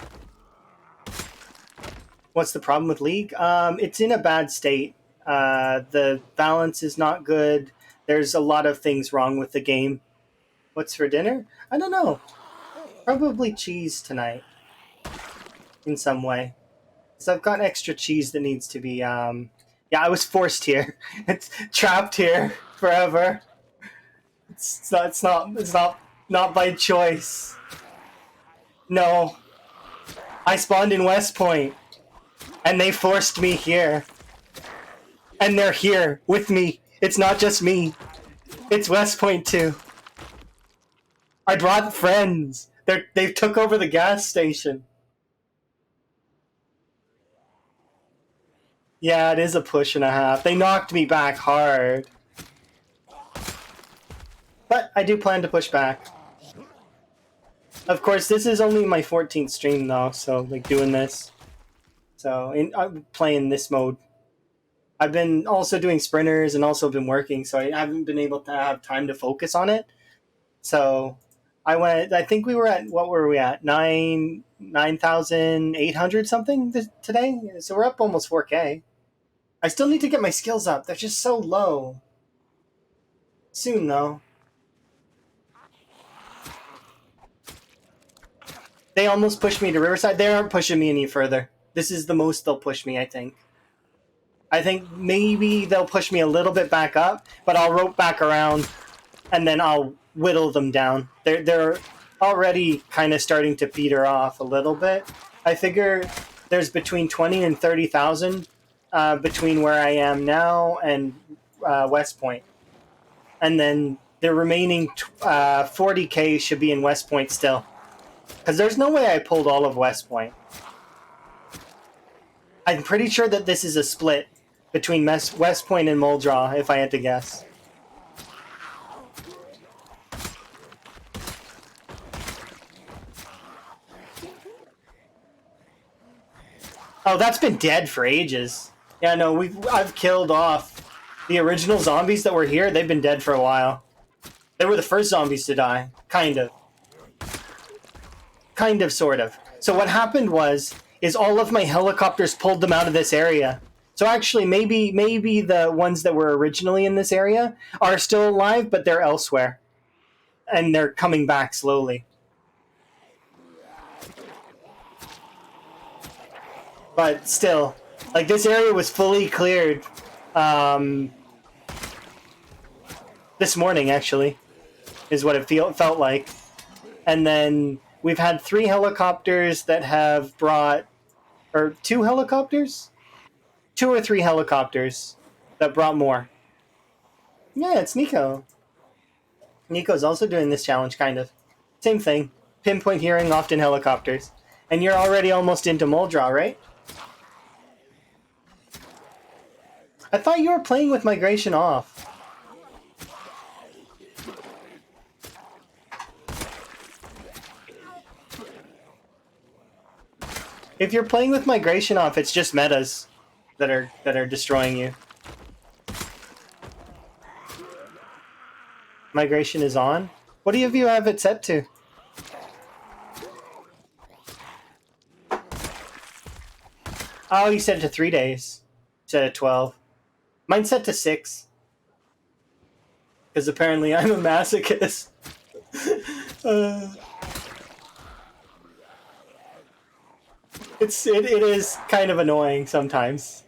what's the problem with League? It's in a bad state. The balance is not good. There's a lot of things wrong with the game. What's for dinner? I don't know. Probably cheese tonight in some way. So I've got extra cheese that needs to be. Yeah, I was forced here. It's trapped here forever. It's not by choice. No, I spawned in West Point, and they forced me here, and they're here with me. It's not just me. It's West Point too. I brought friends. They took over the gas station. Yeah, it is a push and a half. They knocked me back hard. But I do plan to push back. Of course, this is only my 14th stream though, so like doing this. So I'm playing this mode. I've been also doing sprinters and also been working, so I haven't been able to have time to focus on it. So I think we were at, what were we at? 9,800 something today? So we're up almost 4K. I still need to get my skills up. They're just so low. Soon though. They almost pushed me to Riverside. They aren't pushing me any further. This is the most they'll push me, I think. I think maybe they'll push me a little bit back up, but I'll rope back around, and then I'll whittle them down. They're already kind of starting to peter off a little bit. I figure there's between 20 and 30,000 between where I am now and West Point. And then the remaining 40K should be in West Point still. Because there's no way I pulled all of West Point. I'm pretty sure that this is a split between West Point and Muldraw, if I had to guess. Oh, that's been dead for ages. Yeah, no, I've killed off the original zombies that were here. They've been dead for a while. They were the first zombies to die. Kind of. Kind of, sort of. So what happened is all of my helicopters pulled them out of this area. So actually, maybe the ones that were originally in this area are still alive, but they're elsewhere. And they're coming back slowly. But still, like, this area was fully cleared this morning, actually, is what it felt like. And then we've had 3 helicopters that have brought, or 2 helicopters? 2 or 3 helicopters that brought more. Yeah, it's Nico. Nico's also doing this challenge, kind of. Same thing. Pinpoint hearing, often helicopters. And you're already almost into Muldraw, right? I thought you were playing with migration off. If you're playing with migration off, it's just metas that are destroying you. Migration is on. What do you have it set to? Oh, you set it to 3 days. Set at 12. Mine's set to 6. Because apparently I'm a masochist. It is kind of annoying sometimes.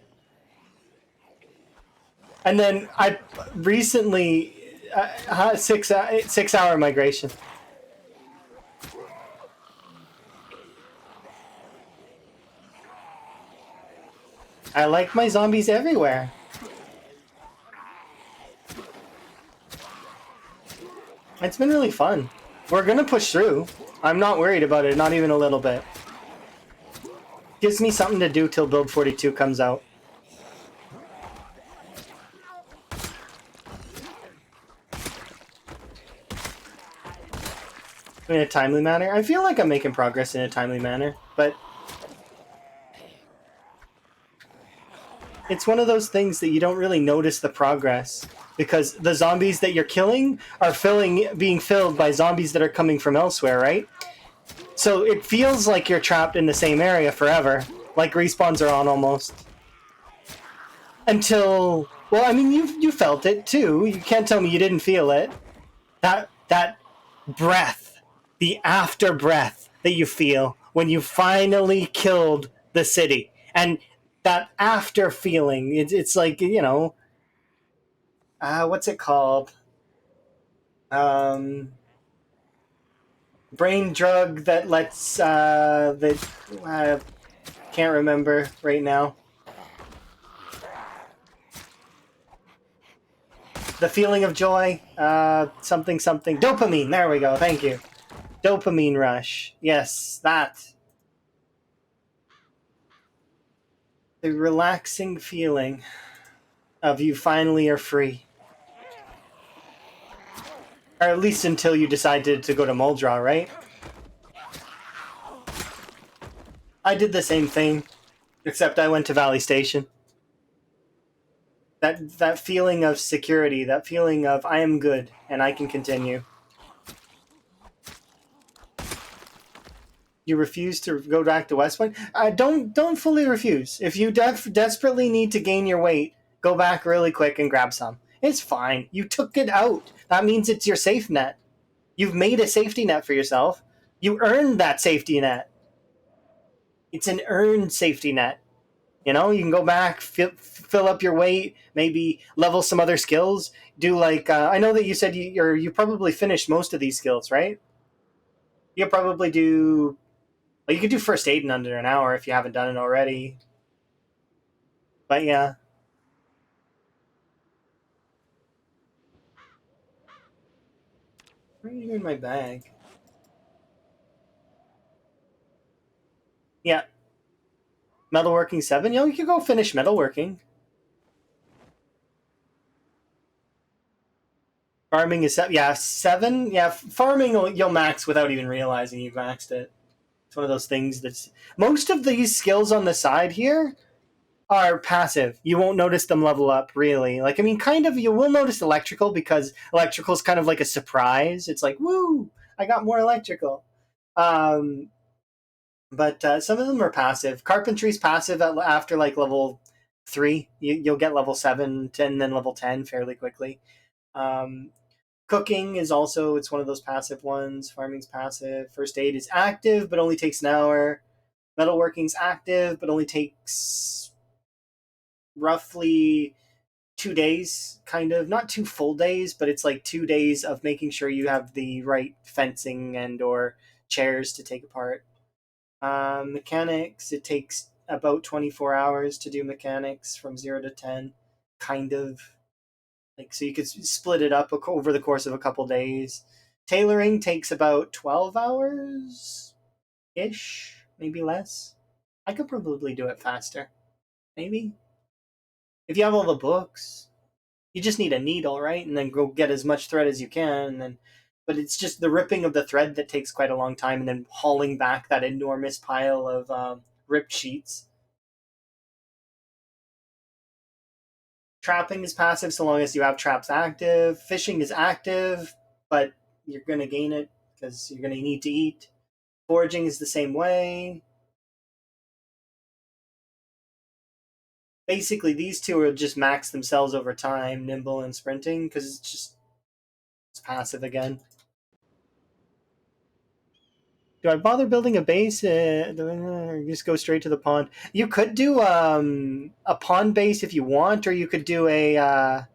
And then I recently 6 hour migration. I like my zombies everywhere. It's been really fun. We're gonna push through. I'm not worried about it, not even a little bit. Gives me something to do till build 42 comes out. In a timely manner? I feel like I'm making progress in a timely manner, but it's one of those things that you don't really notice the progress because the zombies that you're killing are being filled by zombies that are coming from elsewhere, right? So it feels like you're trapped in the same area forever, like respawns are on almost. Until, well, I mean, you felt it too. You can't tell me you didn't feel it. That breath, the after breath that you feel when you finally killed the city, and that after feeling, it's like, you know, what's it called? Brain drug that lets that can't remember right now. The feeling of joy, something dopamine. There we go. Thank you. Dopamine rush. Yes, that. The relaxing feeling of you finally are free. Or at least until you decided to go to Muldra, right? I did the same thing, except I went to Valley Station. That feeling of security, that feeling of I am good and I can continue. You refuse to go back to West Point? Don't fully refuse. If you desperately need to gain your weight, go back really quick and grab some. It's fine. You took it out. That means it's your safe net. You've made a safety net for yourself. You earned that safety net. It's an earned safety net. You know, you can go back, fill up your weight, maybe level some other skills. Do like I know that you said you probably finished most of these skills, right? You'll probably do. Well, you could do first aid in under an hour if you haven't done it already. But yeah. Where are you in my bag? Yeah. Metalworking 7? You know, you could go finish metalworking. Farming is 7. Yeah, 7. Yeah, farming you'll max without even realizing you've maxed it. It's one of those things that's... Most of these skills on the side here are passive. You won't notice them level up, really. Like, I mean, kind of, you will notice electrical because electrical is kind of like a surprise. It's like, woo, I got more electrical. But some of them are passive. Carpentry's passive after like level 3. You'll get level 7, 10, then level 10 fairly quickly. Cooking is also, it's one of those passive ones. Farming's passive. First aid is active, but only takes an hour. Metalworking's active, but only takes roughly 2 days, kind of. Not 2 full days, but it's like 2 days of making sure you have the right fencing and or chairs to take apart. Mechanics, it takes about 24 hours to do mechanics from 0 to 10, kind of. Like, so you could split it up over the course of a couple days. Tailoring takes about 12 hours ish, maybe less. I could probably do it faster. Maybe. If you have all the books, you just need a needle, right? And then go get as much thread as you can, and then but it's just the ripping of the thread that takes quite a long time, and then hauling back that enormous pile of ripped sheets. Trapping is passive so long as you have traps active. Fishing is active, but you're going to gain it because you're going to need to eat. Foraging is the same way. Basically, these two will just max themselves over time, nimble and sprinting, because it's passive again. Do I bother building a base? Just go straight to the pond. You could do a pond base if you want, or you could do a.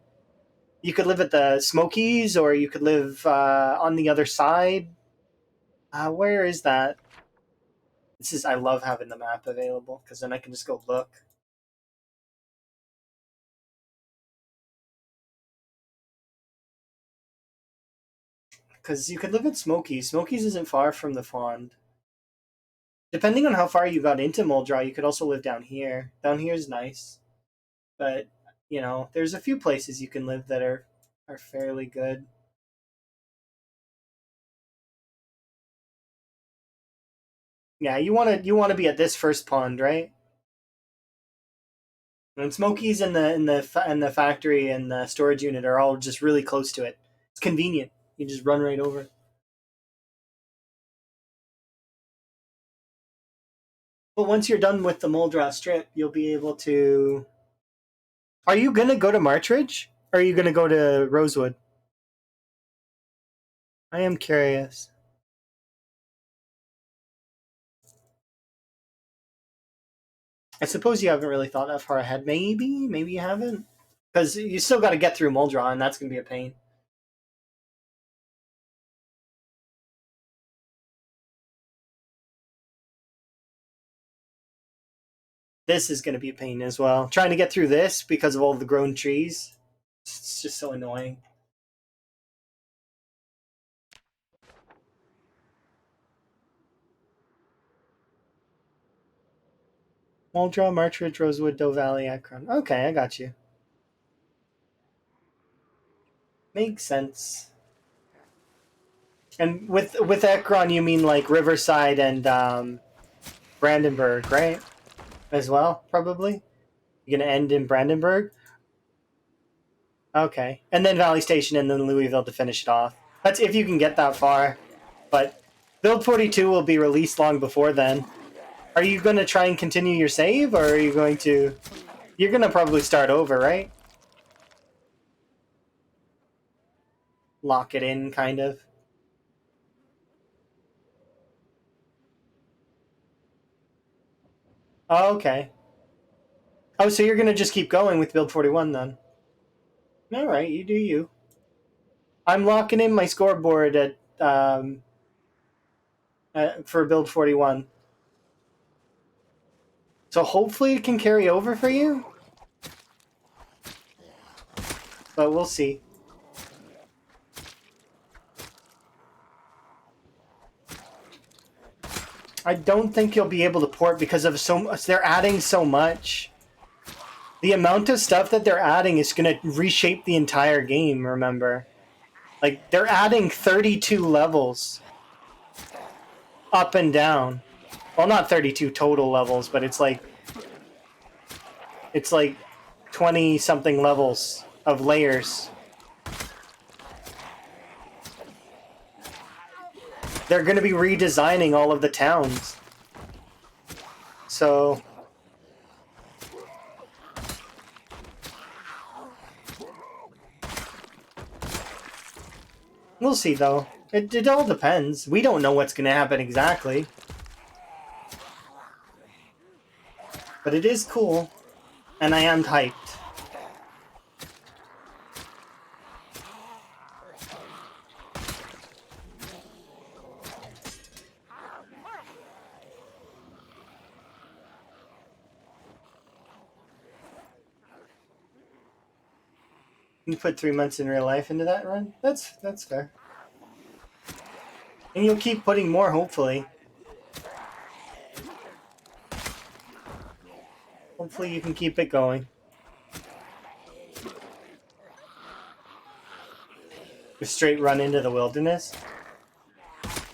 You could live at the Smokies, or you could live on the other side. Where is that? This is. I love having the map available because then I can just go look. Because you could live at Smokies. Smokies isn't far from the pond. Depending on how far you got into Muldra, you could also live down here. Down here is nice, but you know, there's a few places you can live that are fairly good. Yeah, you want to be at this first pond, right? And Smokies and the factory and the storage unit are all just really close to it. It's convenient. You just run right over. But once you're done with the Muldra strip, you'll be able to. Are you gonna go to Marchridge? Or are you gonna go to Rosewood? I am curious. I suppose you haven't really thought that far ahead. Maybe you haven't, because you still got to get through Muldra, and that's gonna be a pain. This is gonna be a pain as well. Trying to get through this because of all the grown trees. It's just so annoying. Muldra, Marchridge, Rosewood, Doe Valley, Akron. Okay, I got you. Makes sense. And with Ekron, you mean like Riverside and Brandenburg, right? As well, probably. You're gonna end in Brandenburg. Okay, and then Valley Station, and then Louisville to finish it off. That's if you can get that far. But Build 42 will be released long before then. Are you gonna try and continue your save, or are you going to? You're gonna probably start over, right? Lock it in, kind of. Oh, okay. Oh, so you're gonna just keep going with Build 41 then? All right, you do you. I'm locking in my scoreboard at for Build 41. So hopefully it can carry over for you, but we'll see. I don't think you'll be able to port because of so much. They're adding so much. The amount of stuff that they're adding is going to reshape the entire game, remember? Like, they're adding 32 levels up and down. Well, not 32 total levels, but it's like 20 something levels of layers. They're going to be redesigning all of the towns. So we'll see, though. It all depends. We don't know what's going to happen exactly. But it is cool, and I am hyped. You put 3 months in real life into that run? That's fair. And you'll keep putting more, hopefully. Hopefully you can keep it going. A straight run into the wilderness.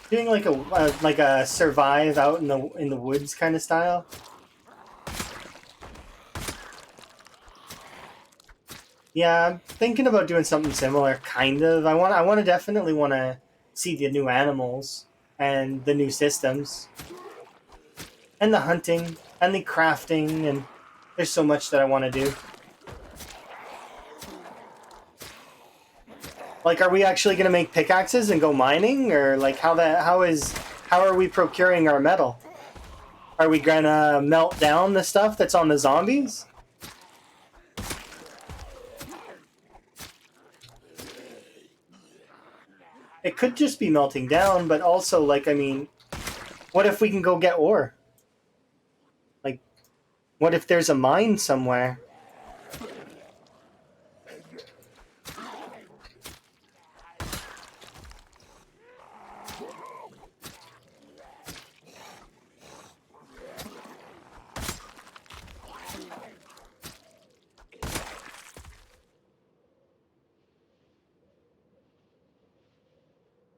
Doing like a survive out in the woods kind of style. Yeah, I'm thinking about doing something similar, kind of. I definitely want to see the new animals and the new systems and the hunting and the crafting, and there's so much that I want to do. Like, are we actually going to make pickaxes and go mining, or like how are we procuring our metal? Are we gonna melt down the stuff that's on the zombies? It could just be melting down, but also, like, I mean, what if we can go get ore? Like, what if there's a mine somewhere?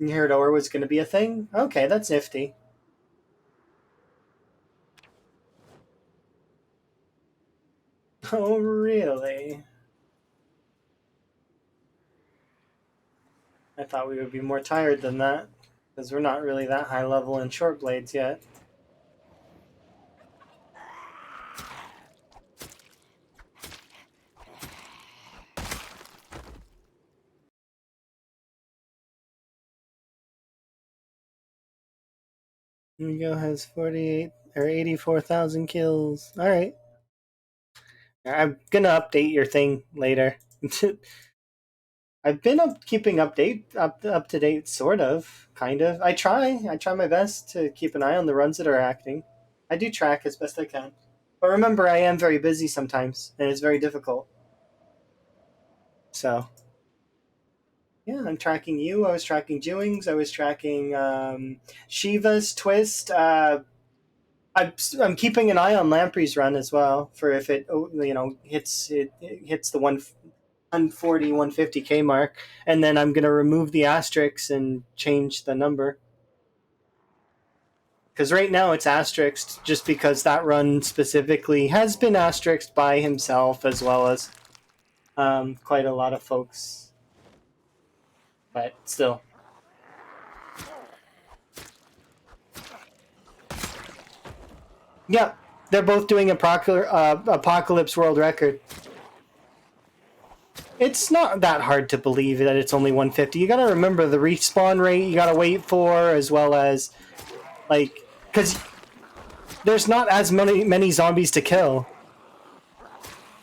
You heard ore was going to be a thing? Okay, that's nifty. Oh, really? I thought we would be more tired than that, because we're not really that high level in short blades yet. Hugo has 48 or 84,000 kills. All right. I'm gonna update your thing later. I've been up to date, sort of, kind of. I try my best to keep an eye on the runs that are acting. I do track as best I can, but remember, I am very busy sometimes, and it's very difficult. So yeah, I'm tracking you. I was tracking Jewings. I was tracking Shiva's twist. I'm keeping an eye on Lamprey's run as well for if it it hits the 140 150k mark, and then I'm gonna remove the asterisks and change the number, because right now it's asterisked just because that run specifically has been asterisked by himself as well as quite a lot of folks, but still. Yeah, they're both doing a apocalypse world record. It's not that hard to believe that it's only 150. You gotta remember the respawn rate you gotta wait for, as well as, like, because there's not as many zombies to kill.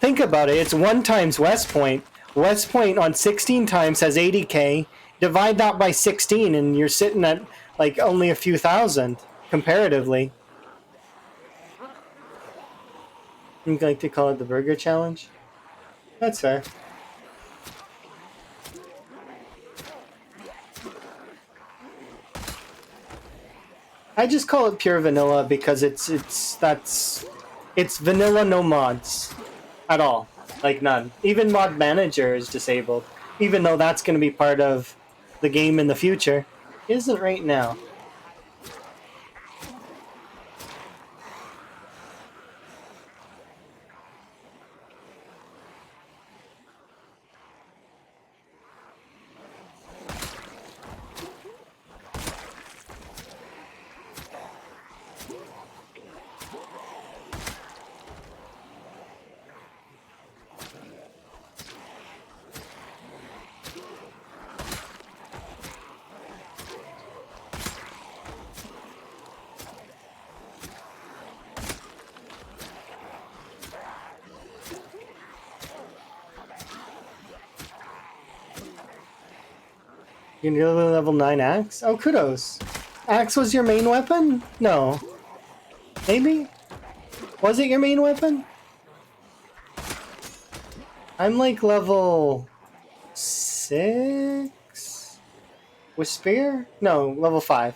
Think about it. It's 1 times West Point. West Point on 16 times has 80k. Divide that by 16, and you're sitting at like only a few thousand comparatively. You like to call it the Burger Challenge? That's fair. I just call it pure vanilla because it's vanilla, no mods at all, like none. Even mod manager is disabled, even though that's going to be part of the game in the future. It isn't right now. You're nearly level 9 axe? Oh, kudos. Axe was your main weapon? No. Maybe? Was it your main weapon? I'm like level 6? With spear? No, level 5.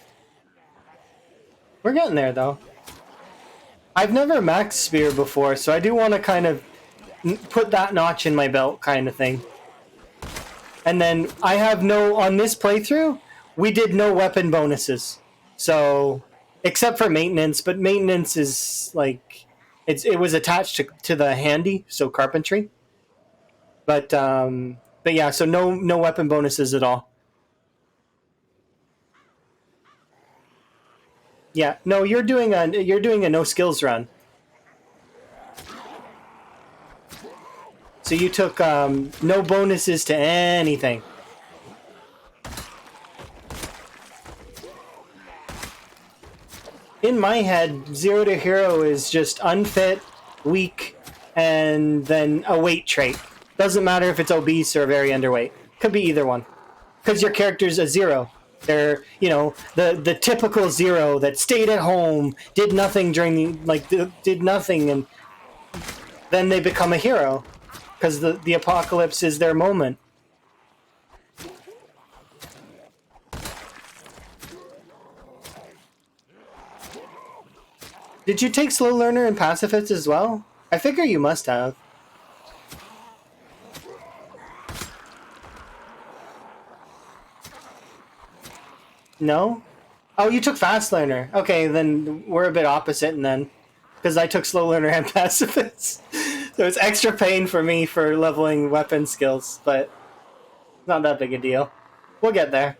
We're getting there, though. I've never maxed spear before, so I do want to kind of put that notch in my belt kind of thing. And then I have on this playthrough, we did no weapon bonuses. So, except for maintenance, but maintenance is like, it was attached to the handy, so carpentry. But yeah, so no weapon bonuses at all. Yeah, no, you're doing a no skills run. So you took no bonuses to anything. In my head, 0 to hero is just unfit, weak, and then a weight trait. Doesn't matter if it's obese or very underweight. Could be either one. Because your character's a 0. They're, the typical 0 that stayed at home, did nothing did nothing, and then they become a hero. Because the apocalypse is their moment. Did you take Slow Learner and Pacifist as well? I figure you must have. No? Oh, you took Fast Learner. Okay, then we're a bit opposite, and then because I took Slow Learner and Pacifist, so it's extra pain for me for leveling weapon skills, but not that big a deal. We'll get there.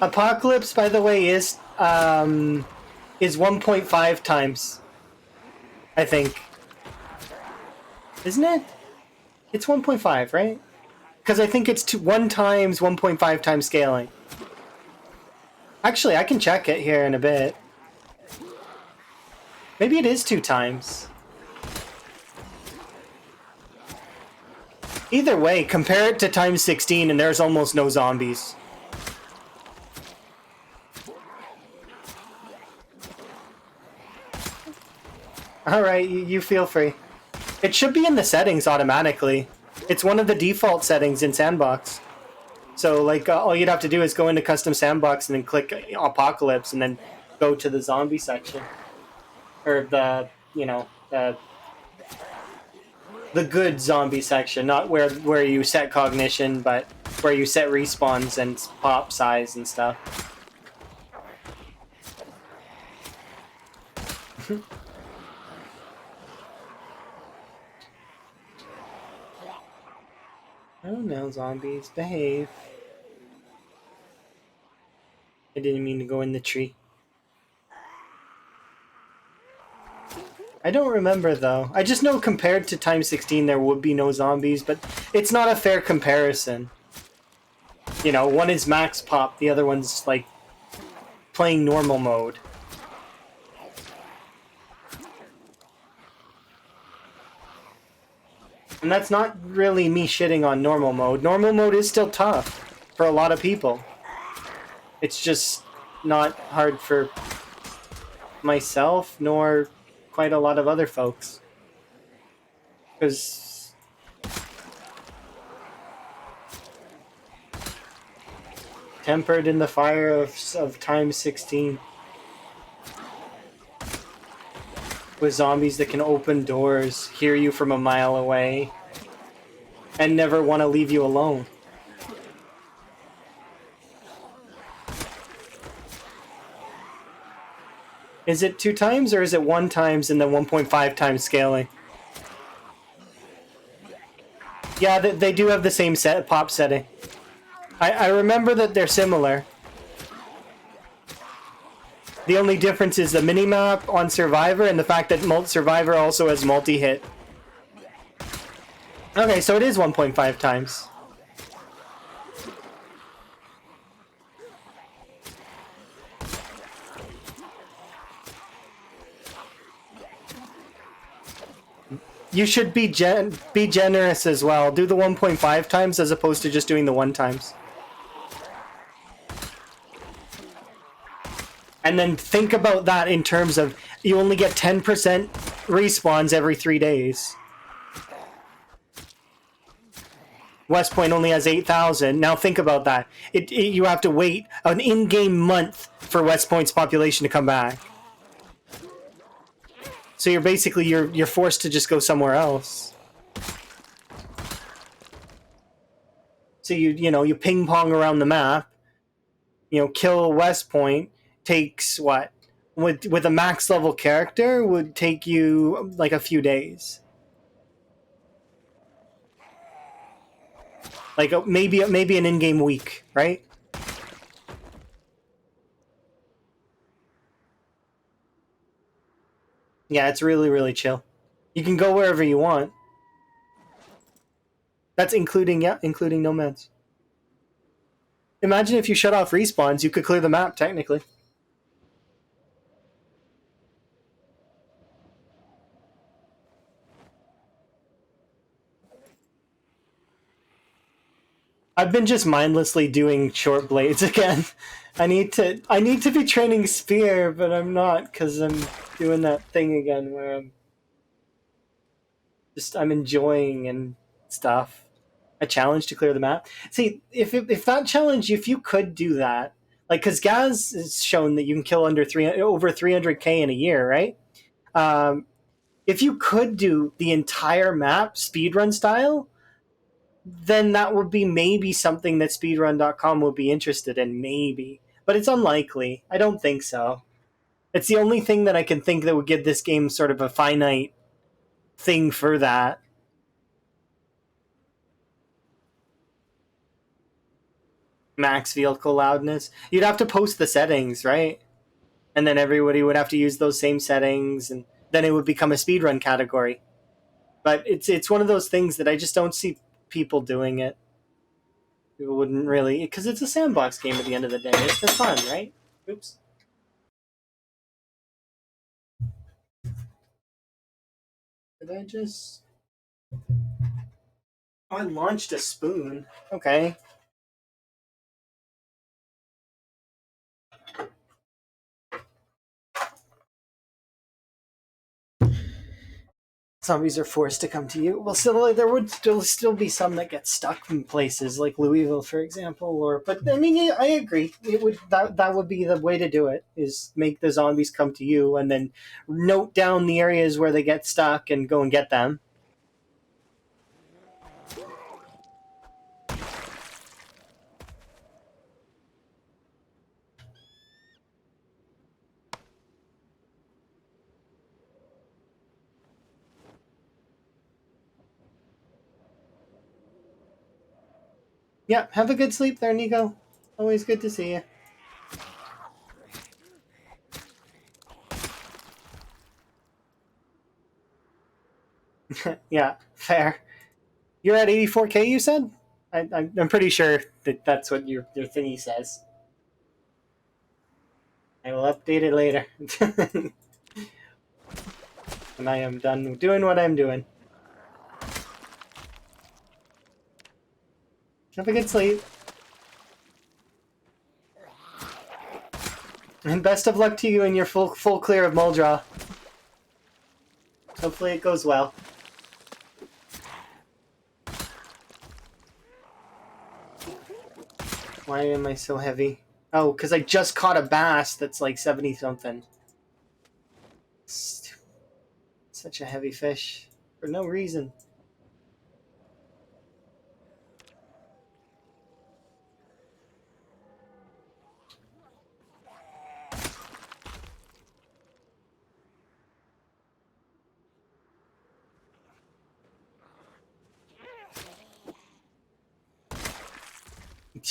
Apocalypse, by the way, is 1.5 times. I think. Isn't it? It's 1.5, right? Because I think it's 1 times 1.5 times scaling. Actually, I can check it here in a bit. Maybe it is 2 times. Either way, compare it to times 16 and there's almost no zombies. Alright, you feel free. It should be in the settings automatically. It's one of the default settings in Sandbox. So, like, all you'd have to do is go into Custom Sandbox and then click Apocalypse and then go to the zombie section. Or the good zombie section, not where you set cognition, but where you set respawns and pop size and stuff. Oh no, zombies, behave. I didn't mean to go in the tree. I don't remember though. I just know compared to times 16 there would be no zombies, but it's not a fair comparison. One is max pop, the other one's like playing normal mode. And that's not really me shitting on normal mode. Normal mode is still tough for a lot of people. It's just not hard for myself, nor quite a lot of other folks. Because tempered in the fire of times 16. With zombies that can open doors, hear you from a mile away, and never want to leave you alone. Is it 2 times or is it 1 times and then 1.5 times scaling? Yeah, they do have the same pop setting. I remember that they're similar. The only difference is the minimap on Survivor and the fact that Survivor also has multi-hit. Okay, so it is 1.5 times. You should be generous as well. Do the 1.5 times as opposed to just doing the 1 times. And then think about that in terms of you only get 10% respawns every 3 days. West Point only has 8,000. Now think about that. You have to wait an in-game month for West Point's population to come back. So you're basically you're forced to just go somewhere else. So you ping pong around the map. Kill West Point takes what? With a max level character would take you like a few days. Like maybe an in-game week, right? Yeah, it's really really chill. You can go wherever you want. That's including nomads. Imagine if you shut off respawns, you could clear the map technically. I've been just mindlessly doing short blades again. I need to be training spear, but I'm not because I'm doing that thing again where I'm enjoying and stuff. A challenge to clear the map. See, if that challenge, if you could do that, like because Gaz has shown that you can kill over 300k in a year, right? Um, if you could do the entire map speedrun style, then that would be maybe something that speedrun.com would be interested in, maybe. But it's unlikely. I don't think so. It's the only thing that I can think that would give this game sort of a finite thing for that. Max vehicle loudness. You'd have to post the settings, right? And then everybody would have to use those same settings, and then it would become a speedrun category. But it's one of those things that I just don't see people doing it. People wouldn't really, because it's a sandbox game at the end of the day. It's for fun, right? Oops. Did I just? Oh, I launched a spoon. Okay. Zombies are forced to come to you. Well, still, there would still be some that get stuck in places like Louisville, for example. But I mean, I agree. It would that would be the way to do it. Is make the zombies come to you, and then note down the areas where they get stuck and go and get them. Yeah, have a good sleep there, Nico. Always good to see you. Yeah, fair. You're at 84k. You said. I'm pretty sure that that's what your thingy says. I will update it later. And I am done doing what I'm doing. Have a good sleep. And best of luck to you in your full clear of Muldra. Hopefully it goes well. Why am I so heavy? Oh, because I just caught a bass that's like 70 something. Such a heavy fish. For no reason.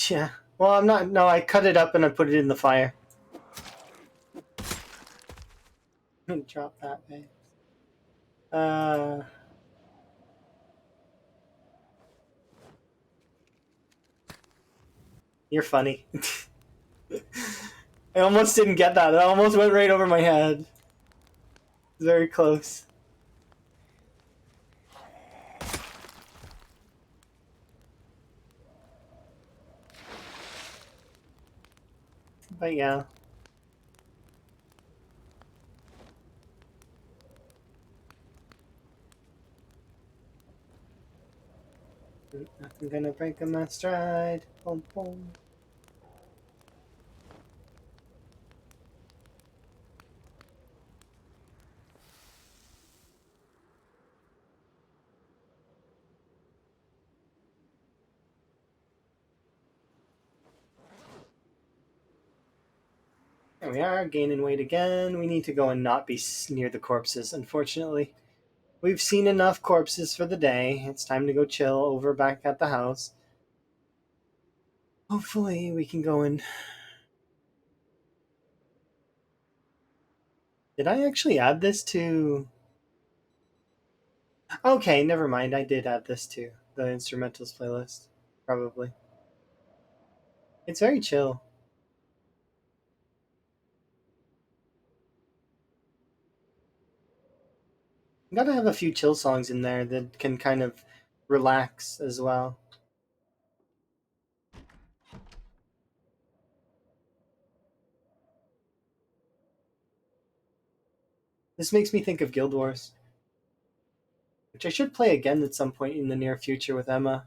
Yeah. Well, I'm not. No, I cut it up and I put it in the fire. Drop that, babe. You're funny. I almost didn't get that. It almost went right over my head. Very close. But yeah. Nothing gonna break in my stride. Boom, boom. There we are, gaining weight again. We need to go and not be near the corpses, unfortunately. We've seen enough corpses for the day. It's time to go chill over back at the house. Hopefully we can go and... Did I actually add this to... Okay, never mind. I did add this to the instrumentals playlist. Probably. It's very chill. You gotta have a few chill songs in there that can kind of relax as well. This makes me think of Guild Wars, which I should play again at some point in the near future with Emma,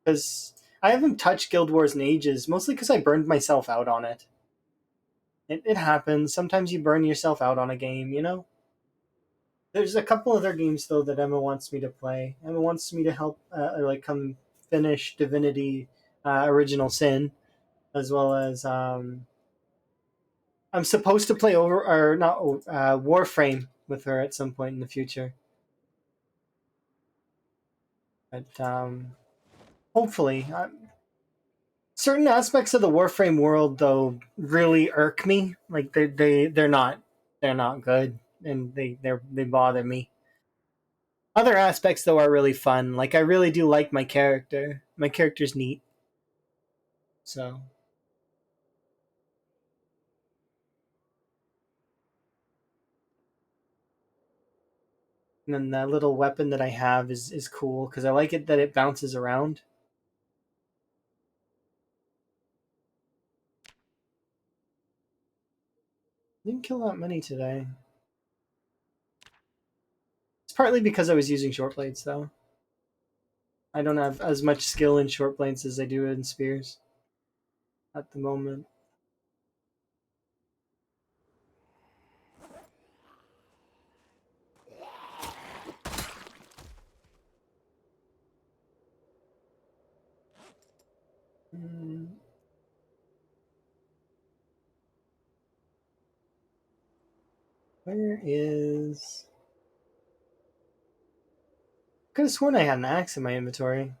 because I haven't touched Guild Wars in ages, mostly because I burned myself out on it. It happens. Sometimes you burn yourself out on a game, you know? There's a couple other games, though, that Emma wants me to play. Emma wants me to help, come finish Divinity Original Sin, as well as I'm supposed to play over or not Warframe with her at some point in the future. But hopefully, certain aspects of the Warframe world though really irk me. Like they're not good, and they bother me. Other aspects though are really fun. Like I really do like my character. My character's neat. So and then that little weapon that I have is cool because I like it that it bounces around. Didn't kill that many today. It's partly because I was using short blades though. I don't have as much skill in short blades as I do in spears at the moment. Where is... Could have sworn I had an axe in my inventory.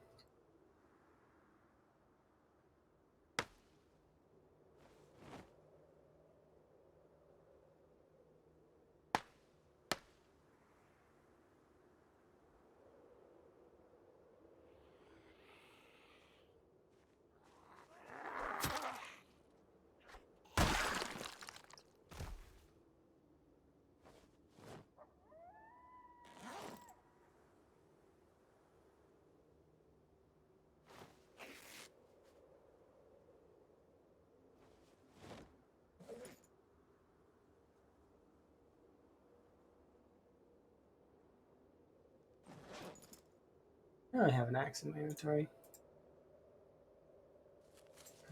Oh, I have an axe in my inventory.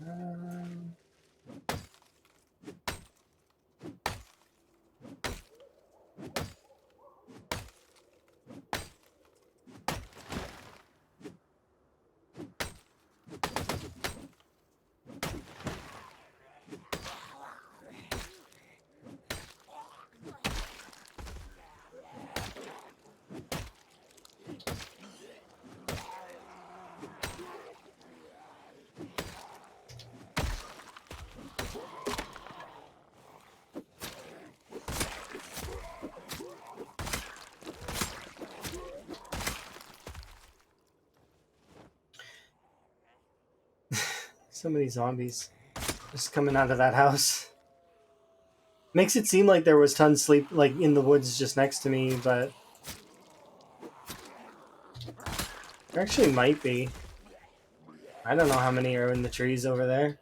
Um, so many zombies just coming out of that house. Makes it seem like there was tons sleep like in the woods just next to me, but there actually might be. I don't know how many are in the trees over there.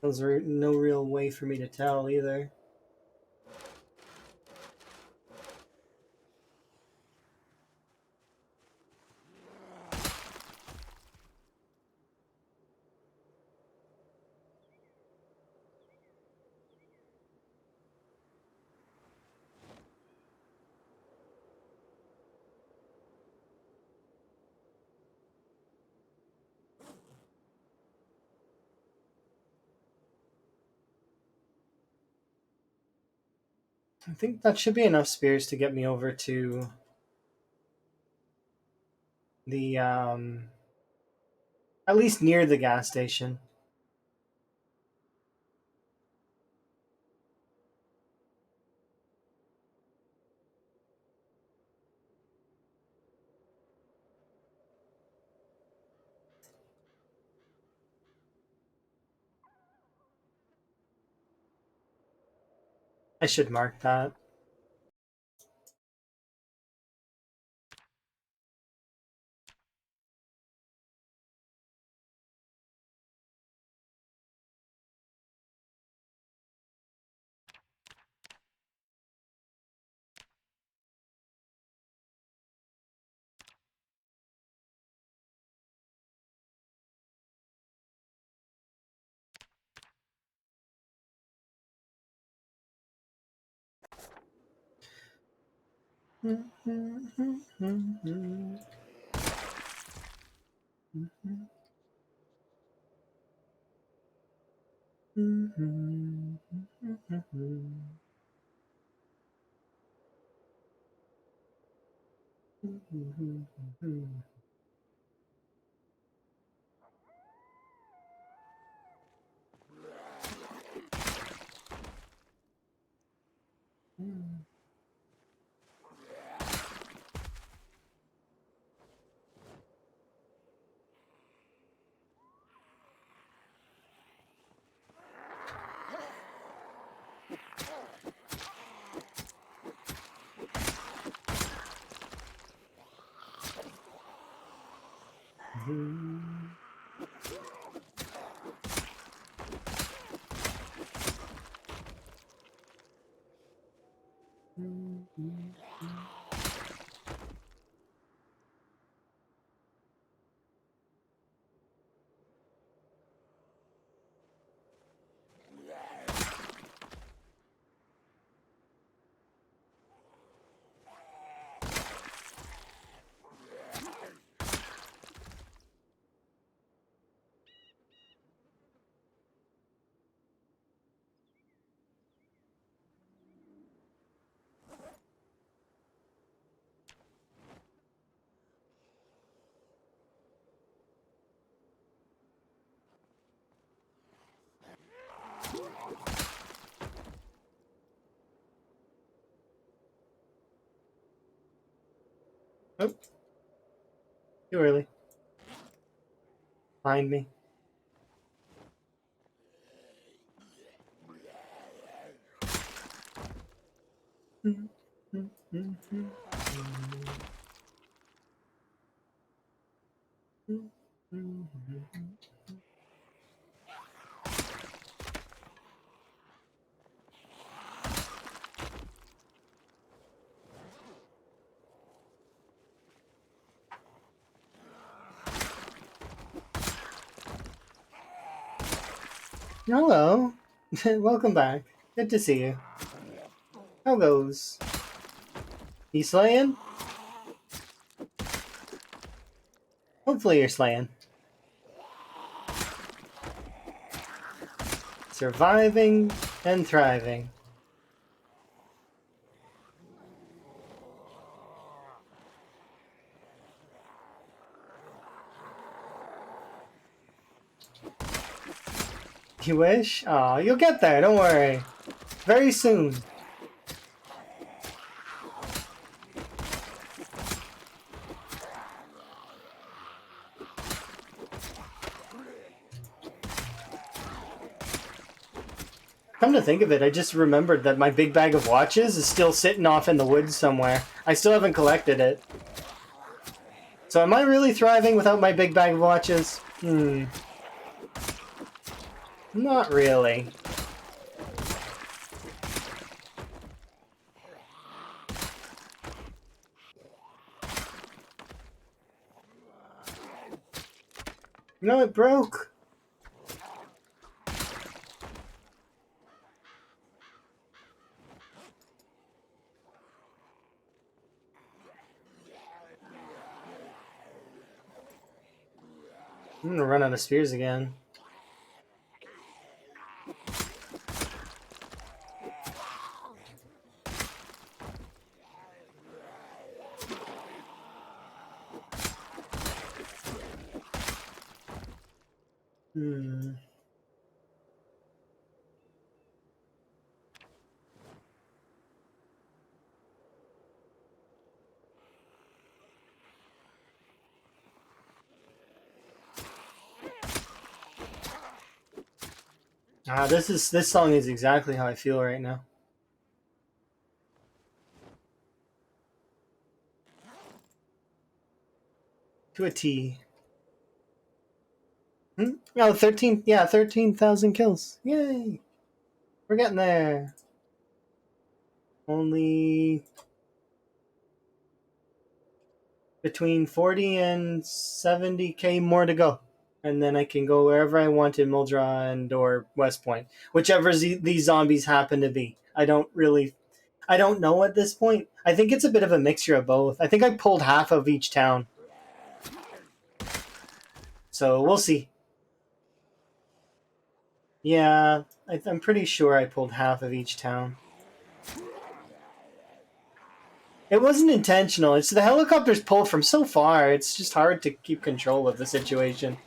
There's no real way for me to tell either. I think that should be enough spears to get me over to the at least near the gas station. I should mark that. Oh, too early. Find me. Hello. Welcome back. Good to see you. How goes? You slaying? Hopefully you're slaying. Surviving and thriving. You wish? Aw, you'll get there, don't worry. Very soon. Come to think of it, I just remembered that my big bag of watches is still sitting off in the woods somewhere. I still haven't collected it. So am I really thriving without my big bag of watches? Not really. No, it broke. I'm gonna run out of spears again. Hmm. This song is exactly how I feel right now. To a T. Oh, 13, yeah, 13,000 kills. Yay! We're getting there. Only between 40 and 70k more to go. And then I can go wherever I want in Muldra and or West Point. Whichever these zombies happen to be. I don't know at this point. I think it's a bit of a mixture of both. I think I pulled half of each town. So we'll see. Yeah, I'm pretty sure I pulled half of each town. It wasn't intentional. It's the helicopters pull from so far. It's just hard to keep control of the situation.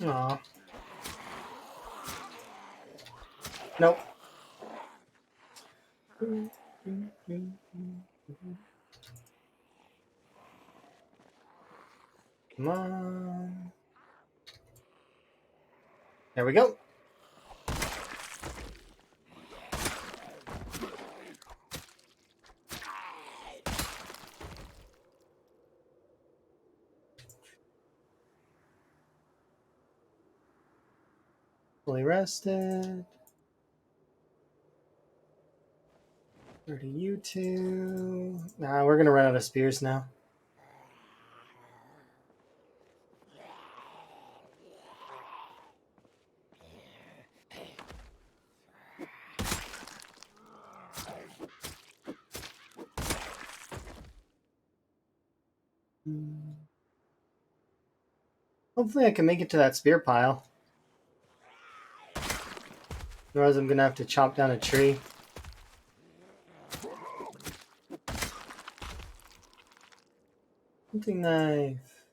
Aw. Nope. Come on. There we go. Fully rested. 30 you two. Nah, we're gonna run out of spears now. Hopefully I can make it to that spear pile. Otherwise I'm gonna have to chop down a tree. Hunting knife.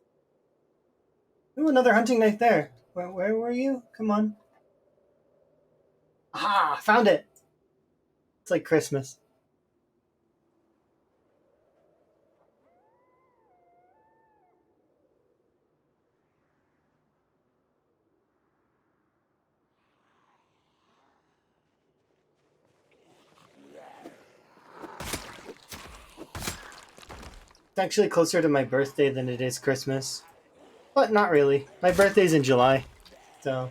Ooh, another hunting knife there. Where were you? Come on. Ah, found it. It's like Christmas. It's actually closer to my birthday than it is Christmas. But not really. My birthday's in July. So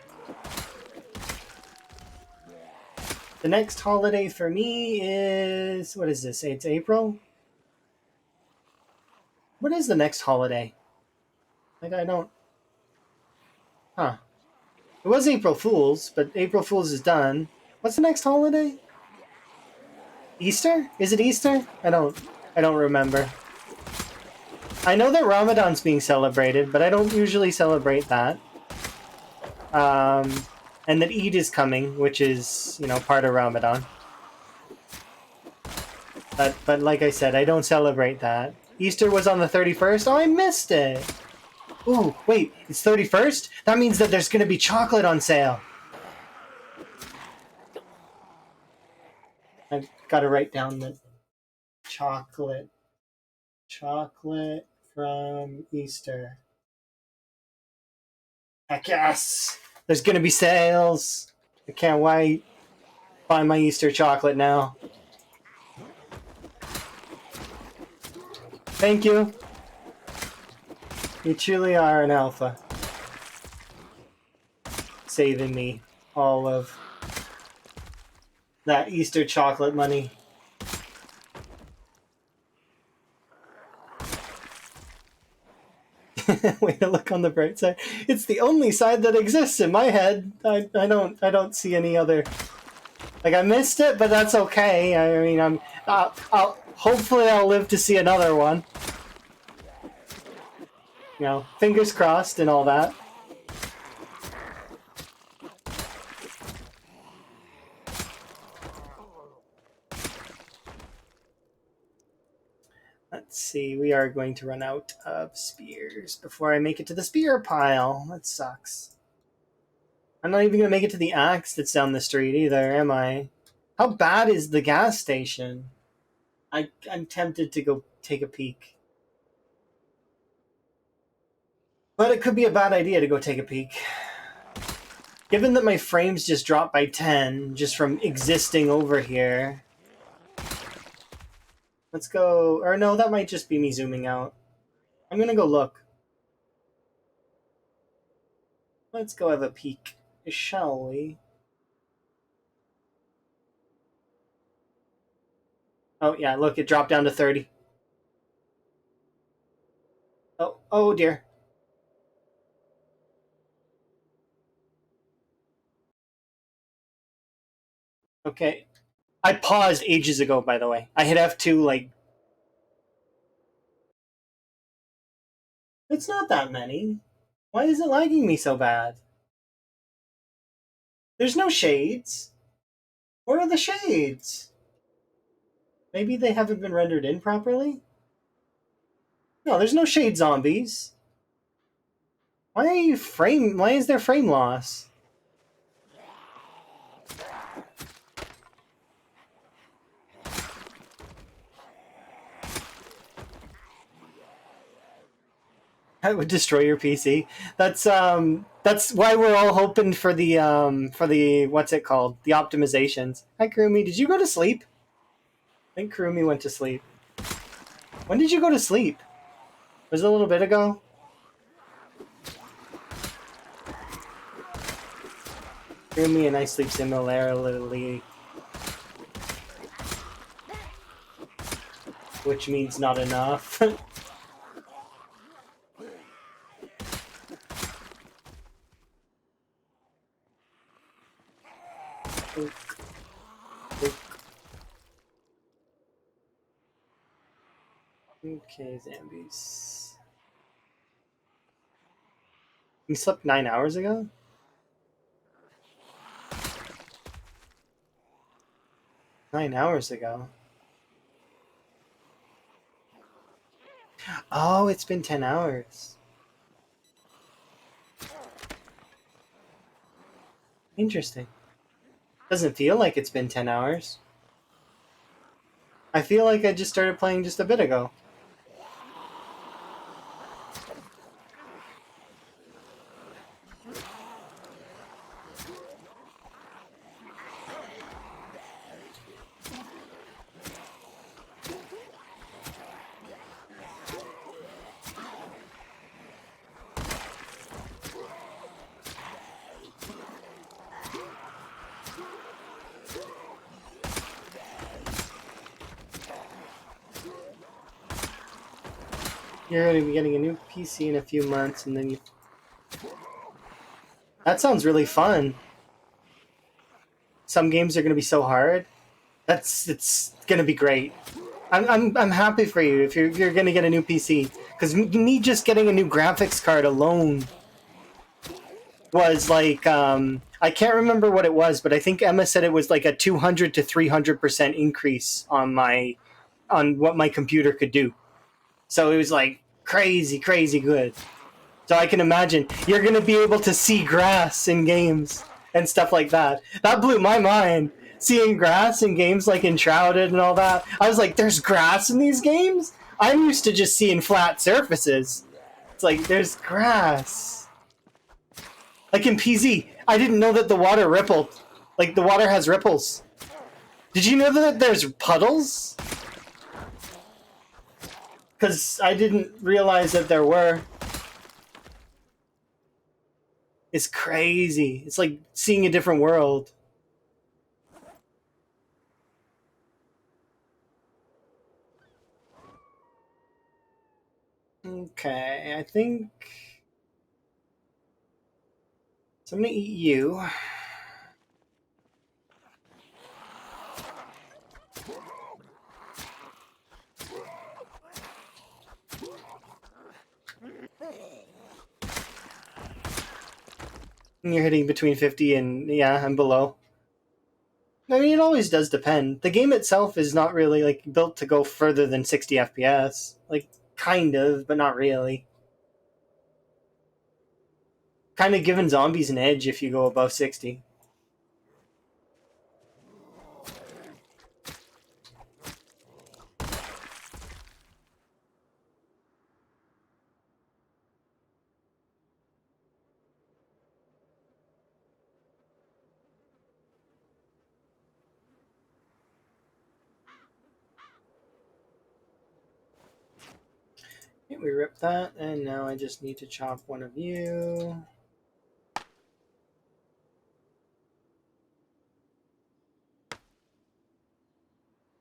the next holiday for me is, what is this? It's April? What is the next holiday? Like I don't Huh. It was April Fool's, but April Fool's is done. What's the next holiday? Easter? Is it Easter? I don't remember. I know that Ramadan's being celebrated, but I don't usually celebrate that. And that Eid is coming, which is, part of Ramadan. But like I said, I don't celebrate that. Easter was on the 31st. Oh, I missed it. Ooh, wait, it's 31st? That means that there's going to be chocolate on sale. I've got to write down the chocolate from Easter. Heck yes! There's gonna be sales. I can't wait. Buy my Easter chocolate now. Thank you. You truly are an alpha. Saving me all of that Easter chocolate money. Way to look on the bright side. It's the only side that exists in my head. I don't see any other. Like, I missed it, but that's okay. I mean, hopefully I'll live to see another one. You know, fingers crossed and all that. Let's see, we are going to run out of spears before I make it to the spear pile. That sucks. I'm not even going to make it to the axe that's down the street either, am I? How bad is the gas station? I'm tempted to go take a peek. But it could be a bad idea to go take a peek. Given that my frames just dropped by 10 just from existing over here. Let's go... Or no, that might just be me zooming out. I'm gonna go look. Let's go have a peek, shall we? Oh, yeah, look, it dropped down to 30. Oh dear. Okay. I paused ages ago, by the way. I hit F2, like... It's not that many. Why is it lagging me so bad? There's no shades. Where are the shades? Maybe they haven't been rendered in properly? No, there's no shade zombies. Why is there frame loss? I would destroy your PC. That's why we're all hoping for the what's it called? The optimizations. Hi Kurumi, did you go to sleep? I think Kurumi went to sleep. When did you go to sleep? Was it a little bit ago? Kurumi and I sleep similarly. Which means not enough. Okay, zombies. You slept 9 hours ago? Nine hours ago. Oh, it's been 10 hours. Interesting. Doesn't feel like it's been 10 hours. I feel like I just started playing just a bit ago. You're going to be getting a new PC in a few months, and then you... That sounds really fun. Some games are going to be so hard. It's going to be great. I'm happy for you if you're going to get a new PC, because me just getting a new graphics card alone was like I can't remember what it was, but I think Emma said it was like a 200 to 300% increase on what my computer could do. So it was like crazy good. So I can imagine you're going to be able to see grass in games and stuff like that. That blew my mind. seeing grass in games like Enshrouded and all that. I was like, there's grass in these games? I'm used to just seeing flat surfaces. It's like, there's grass. Like in PZ, I didn't know that the water rippled. Like, the water has ripples. Did you know that there's puddles? Because I didn't realize that there were. It's crazy. It's like seeing a different world. Okay, I think... So I'm gonna eat you. You're hitting between 50 and, yeah, and below. I mean, it always does depend. The game itself is not really, like, built to go further than 60 FPS. Like, kind of, but not really. Kind of giving zombies an edge if you go above 60. Okay, we ripped that, and now I just need to chop one of you.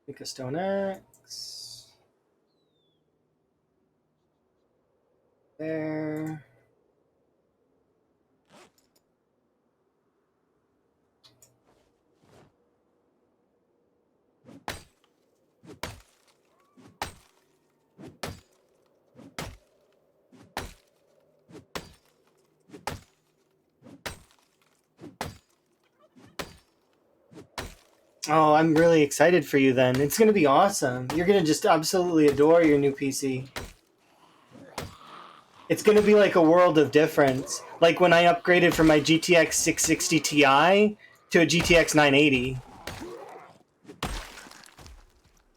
Make a stone axe. There. Oh, I'm really excited for you then. It's going to be awesome. You're going to just absolutely adore your new PC. It's going to be like a world of difference. Like when I upgraded from my GTX 660 Ti to a GTX 980.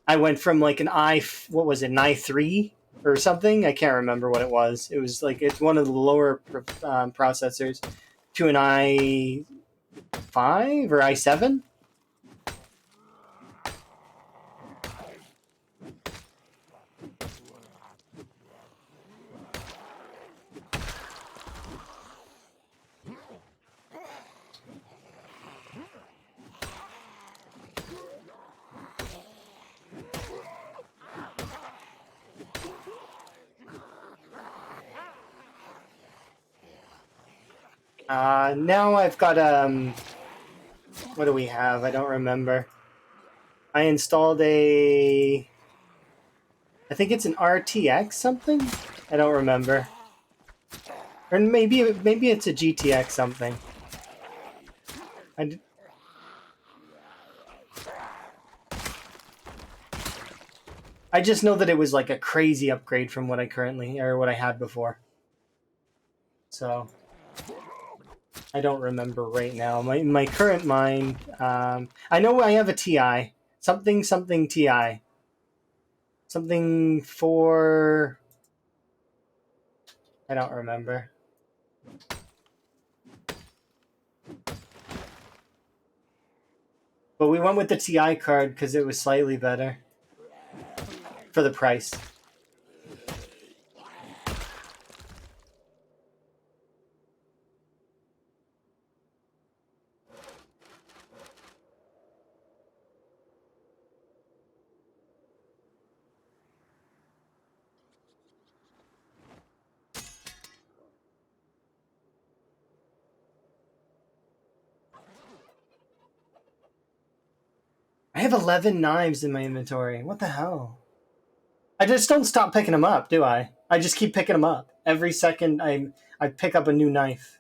I went from like an what was it, an i3 or something? I can't remember what it was. It was like, it's one of the lower processors to an i5 or i7. Now I've got, what do we have? I don't remember. I installed I think it's an RTX something? I don't remember. Or maybe it's a GTX something. I just know that it was like a crazy upgrade from what I had before. So I don't remember right now. My current mind, I know I have a TI, something TI, something for, I don't remember. But we went with the TI card because it was slightly better for the price. I have 11 knives in my inventory. What the hell? I just don't stop picking them up, do I? I just keep picking them up. Every second I pick up a new knife.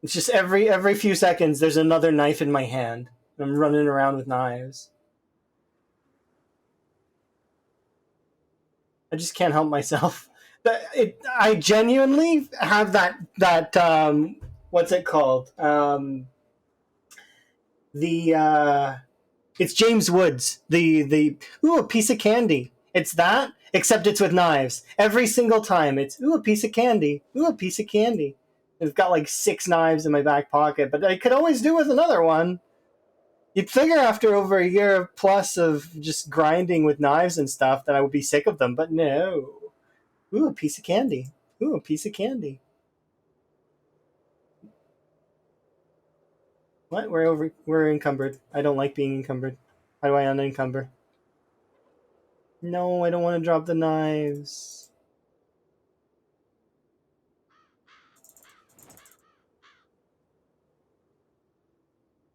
It's just every few seconds there's another knife in my hand. I'm running around with knives. I just can't help myself. I genuinely have that what's it called? the it's James Woods. A piece of candy. It's that, except it's with knives. Every single time it's a piece of candy. A piece of candy. I've got like 6 knives in my back pocket, but I could always do with another one. You'd figure after over a year plus of just grinding with knives and stuff that I would be sick of them, but no. A piece of candy. A piece of candy. What? We're encumbered. I don't like being encumbered. How do I unencumber? No, I don't want to drop the knives.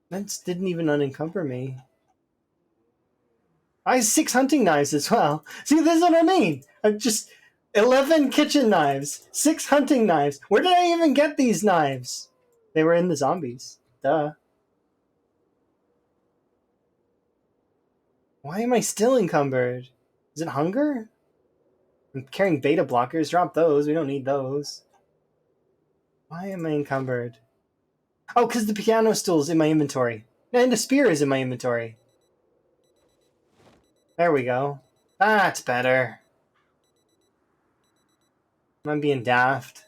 That didn't even unencumber me. I have 6 hunting knives as well. See, this is what I mean. I'm just 11 kitchen knives, 6 hunting knives. Where did I even get these knives? They were in the zombies. Duh. Why am I still encumbered? Is it hunger? I'm carrying beta blockers. Drop those. We don't need those. Why am I encumbered? Oh, because the piano stool's in my inventory. And the spear is in my inventory. There we go. That's better. I'm being daft.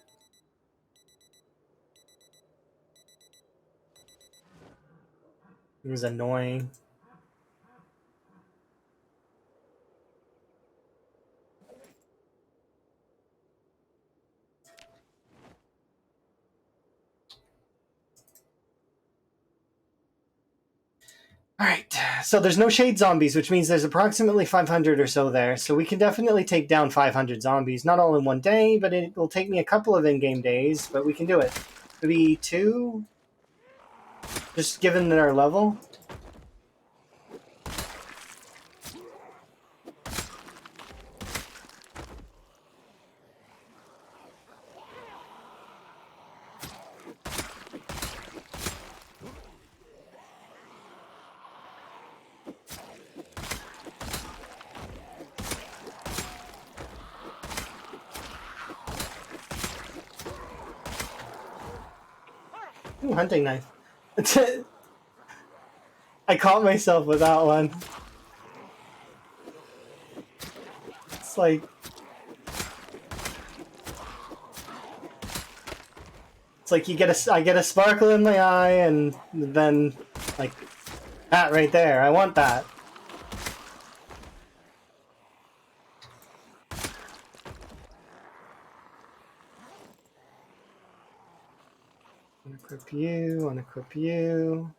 It was annoying. Alright, so there's no shade zombies, which means there's approximately 500 or so there, so we can definitely take down 500 zombies. Not all in one day, but it will take me a couple of in-game days, but we can do it. Maybe 2? Just given our level? Ooh, hunting knife. I caught myself with that one. It's like... It's like I get a sparkle in my eye, and then, like, that right there. I want that. Unequip you, unequip you.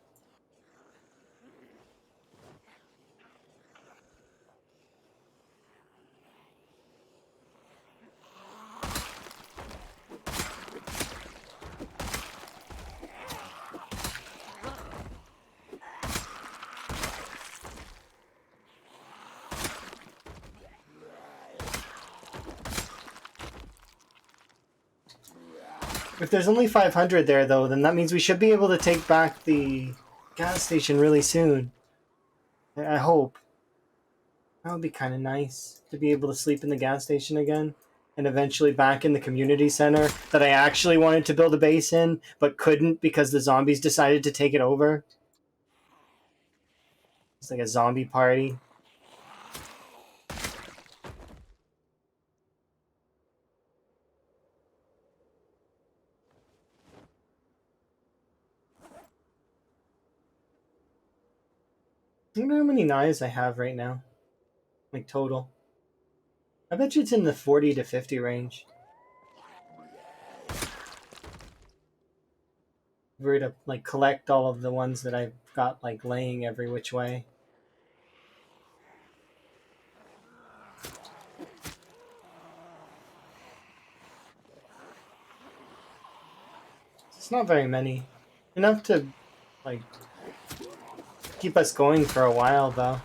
If there's only 500 there, though, then that means we should be able to take back the gas station really soon. I hope. That would be kind of nice to be able to sleep in the gas station again, and eventually back in the community center that I actually wanted to build a base in, but couldn't because the zombies decided to take it over. It's like a zombie party. I don't know how many knives I have right now. Like, total. I bet you it's in the 40 to 50 range. If we were to, like, collect all of the ones that I've got, like, laying every which way. It's not very many. Enough to, like, keep us going for a while, though.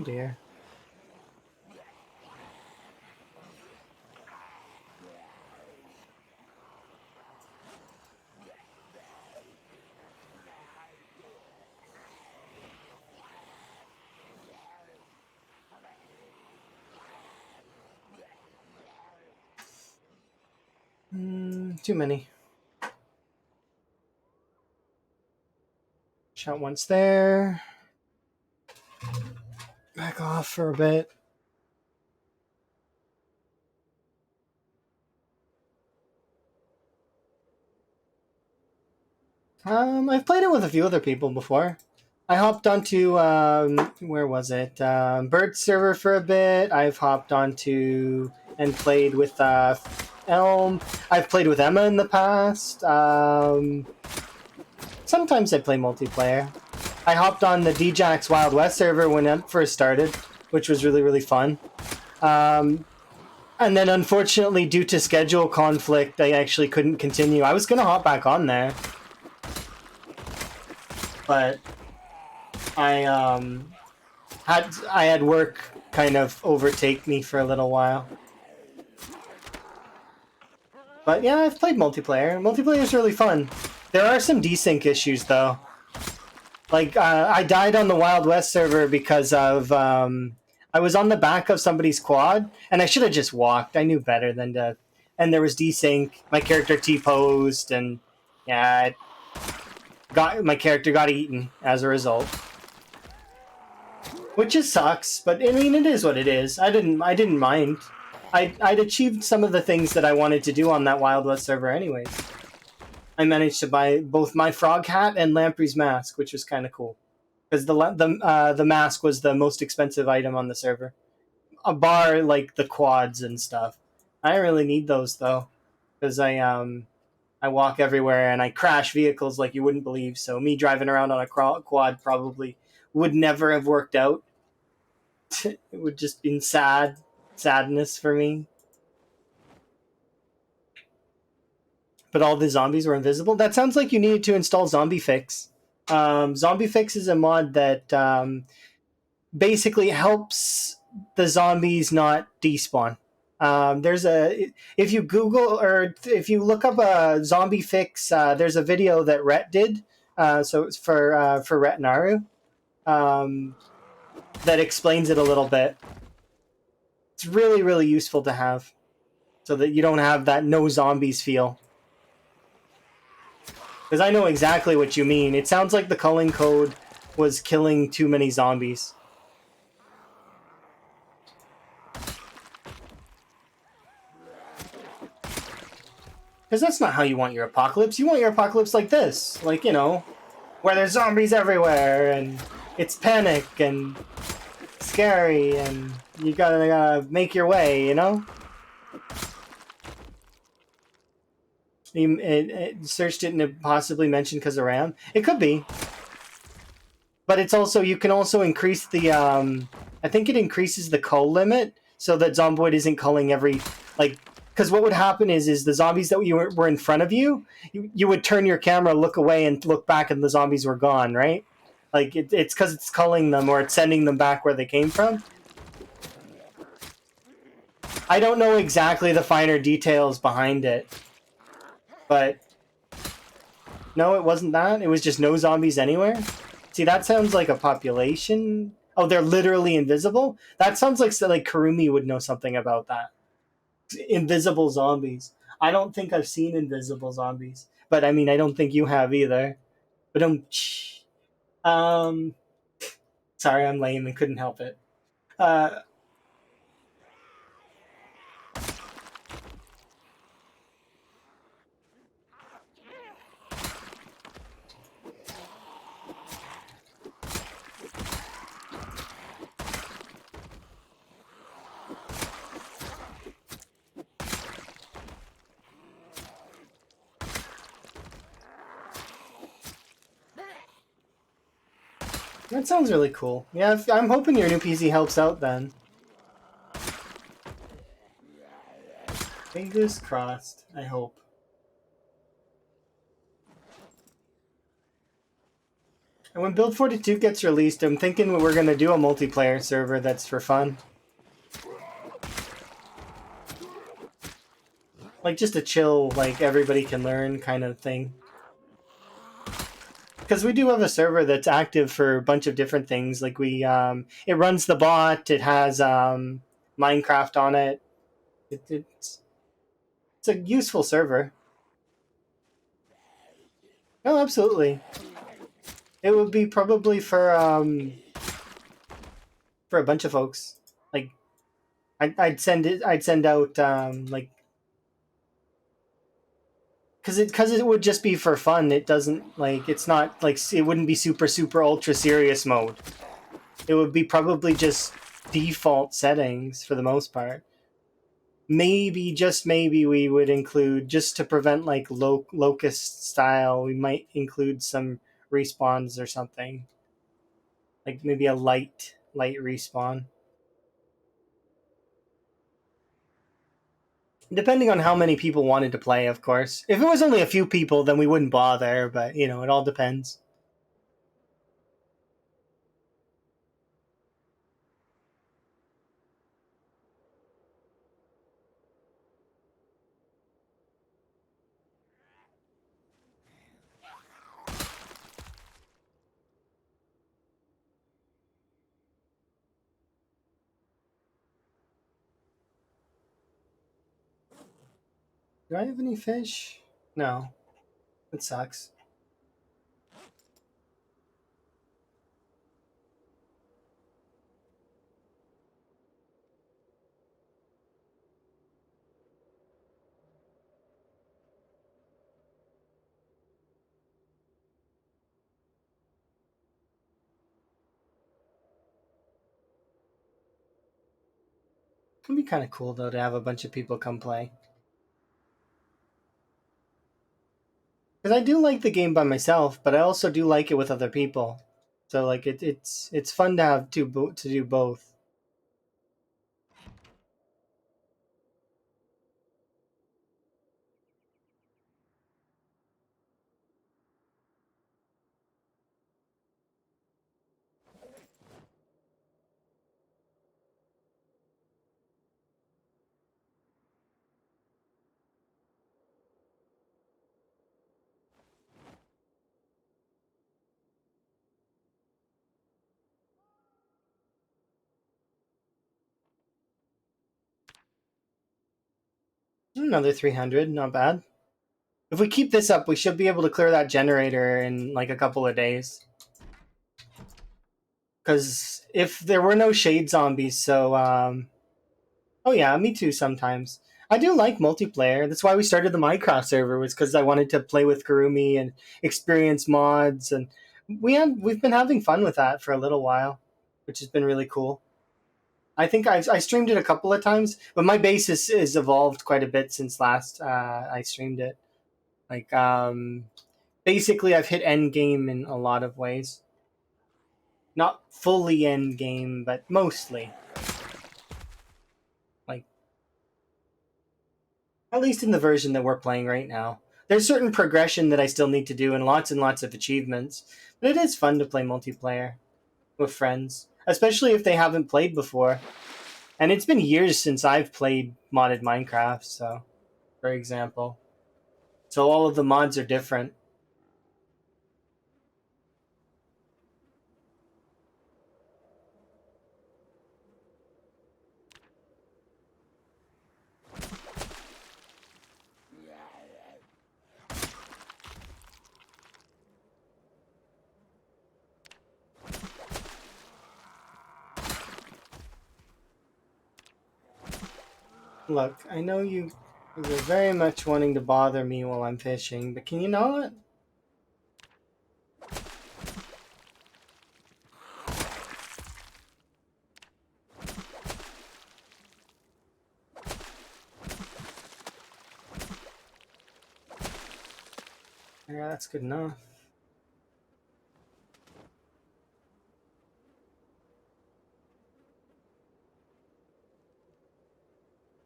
dear. Too many. Shot once there. Back off for a bit. I've played it with a few other people before. I hopped onto where was it? Bird server for a bit. I've hopped onto and played with Elm. I've played with Emma in the past. Sometimes I play multiplayer. I hopped on the DJax Wild West server when it first started, which was really, really fun. And then unfortunately, due to schedule conflict, I actually couldn't continue. I was going to hop back on there. But I had work kind of overtake me for a little while. But yeah, I've played multiplayer. Multiplayer is really fun. There are some desync issues though. Like I died on the Wild West server because of I was on the back of somebody's quad and I should have just walked. I knew better than to. And there was desync. My character T-posed and yeah, my character got eaten as a result. Which just sucks, but I mean it is what it is. I didn't mind. I'd achieved some of the things that I wanted to do on that Wild West server anyways. I managed to buy both my frog hat and Lamprey's mask, which was kind of cool. Because the mask was the most expensive item on the server. A bar like the quads and stuff. I don't really need those though. Because I walk everywhere and I crash vehicles like you wouldn't believe. So me driving around on a quad probably would never have worked out. It would just been sadness for me. But all the zombies were invisible. That sounds like you needed to install Zombie Fix. Zombie Fix is a mod that basically helps the zombies not despawn. If you Google or if you look up a Zombie Fix, there's a video that Rhett did. So it's for Rhett Naru. That explains it a little bit. It's really, really useful to have so that you don't have that no zombies feel. Because I know exactly what you mean. It sounds like the culling code was killing too many zombies. Because that's not how you want your apocalypse. You want your apocalypse like this. Like, you know, where there's zombies everywhere and it's panic and scary and you gotta make your way, you know? It searched it and it possibly mentioned because of RAM. It could be. But it's also, you can also increase the, I think it increases the cull limit so that Zomboid isn't culling every, like, because what would happen is the zombies that were in front of you, you would turn your camera, look away, and look back, and the zombies were gone, right? Like, it's because it's culling them or it's sending them back where they came from. I don't know exactly the finer details behind it. But no, it wasn't that. It was just no zombies anywhere. See, that sounds like a population. Oh, they're literally invisible? That sounds like Karumi would know something about that. Invisible zombies. I don't think I've seen invisible zombies. But I mean, I don't think you have either. But sorry, I'm lame and couldn't help it. That sounds really cool. Yeah, I'm hoping your new PC helps out then. Fingers crossed, I hope. And when Build 42 gets released, I'm thinking we're gonna do a multiplayer server that's for fun. Like just a chill, like everybody can learn kind of thing. Because we do have a server that's active for a bunch of different things. Like it runs the bot. It has Minecraft on it. It's a useful server. Oh, absolutely. It would be probably for a bunch of folks. Like I'd send it. I'd send out like because it would just be for fun. It doesn't like it's not like it wouldn't be super ultra serious mode. It would be probably just default settings for the most part. Maybe just maybe we would include just to prevent like locust style. We might include some respawns or something, like maybe a light respawn. Depending on how many people wanted to play, of course. If it was only a few people, then we wouldn't bother. But you know, it all depends. Do I have any fish? No. It sucks. It'd be kind of cool though to have a bunch of people come play. Because I do like the game by myself, but I also do like it with other people. So like it's fun to have to do both. Another 300, not bad. If we keep this up, we should be able to clear that generator in like a couple of days. Because if there were no shade zombies, so oh yeah, me too. Sometimes I do like multiplayer. That's why we started the Minecraft server. Was because I wanted to play with Karumi and experience mods, and we've been having fun with that for a little while, which has been really cool. I think I streamed it a couple of times, but my base is evolved quite a bit since last I streamed it. Like basically, I've hit end game in a lot of ways. Not fully end game, but mostly. Like at least in the version that we're playing right now. There's certain progression that I still need to do and lots of achievements, but it is fun to play multiplayer with friends, especially if they haven't played before. And it's been years since I've played modded Minecraft, so for example. So all of the mods are different. Look, I know you're very much wanting to bother me while I'm fishing, but can you not? Yeah, that's good enough.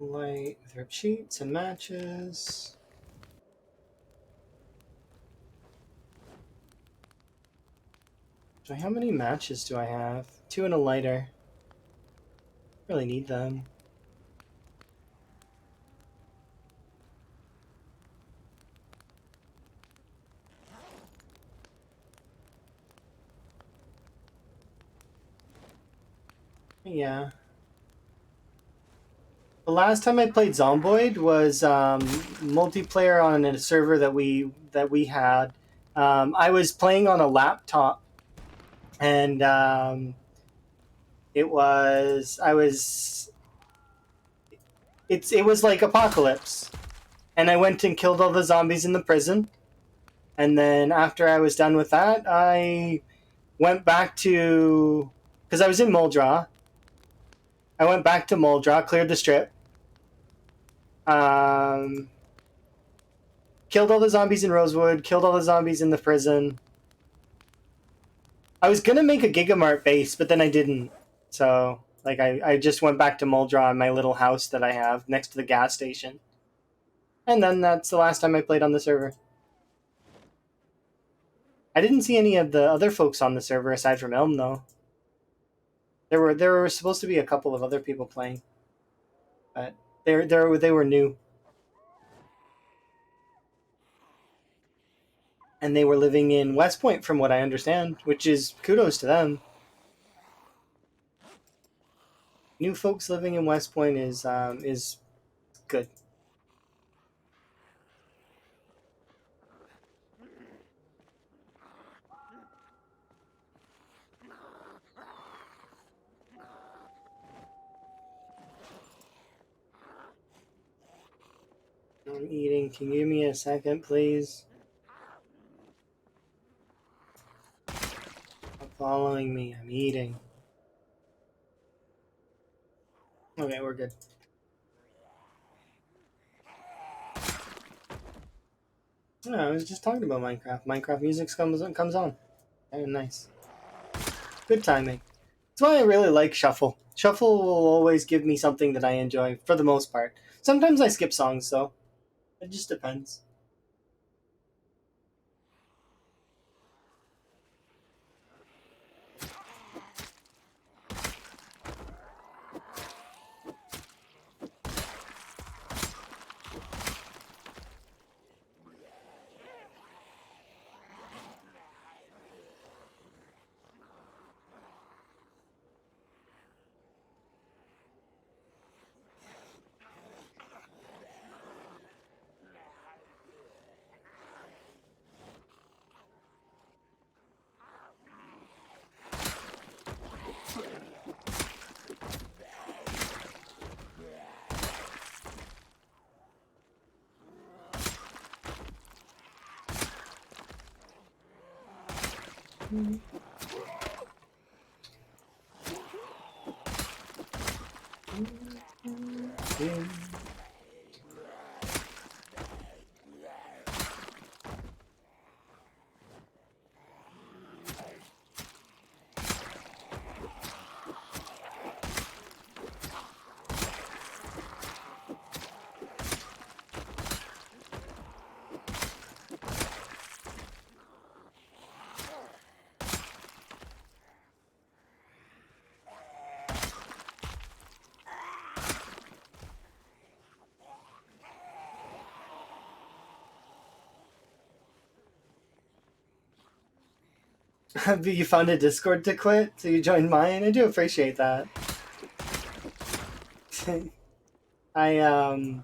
Light thrift sheets and matches. How many matches do I have? 2 and a lighter. Really need them. Yeah. The last time I played Zomboid was multiplayer on a server that we had. I was playing on a laptop, and it was I was it was like Apocalypse, and I went and killed all the zombies in the prison, and then after I was done with that, I went back to because I was in Muldraw. I went back to Muldraw, cleared the strip, um, killed all the zombies in Rosewood, killed all the zombies in the prison. I was gonna make a Gigamart base, but then I didn't. So, like, I just went back to Muldraw in my little house that I have next to the gas station. And then that's the last time I played on the server. I didn't see any of the other folks on the server aside from Elm, though. There were supposed to be a couple of other people playing, but they were new, and they were living in West Point, from what I understand, which is kudos to them. New folks living in West Point is good. I'm eating. Can you give me a second, please? Stop following me. I'm eating. Okay, we're good. No, I was just talking about Minecraft. Minecraft music comes on. Very nice. Good timing. That's why I really like Shuffle. Shuffle will always give me something that I enjoy for the most part. Sometimes I skip songs though. It just depends. You found a Discord to quit, so you joined mine. I do appreciate that. I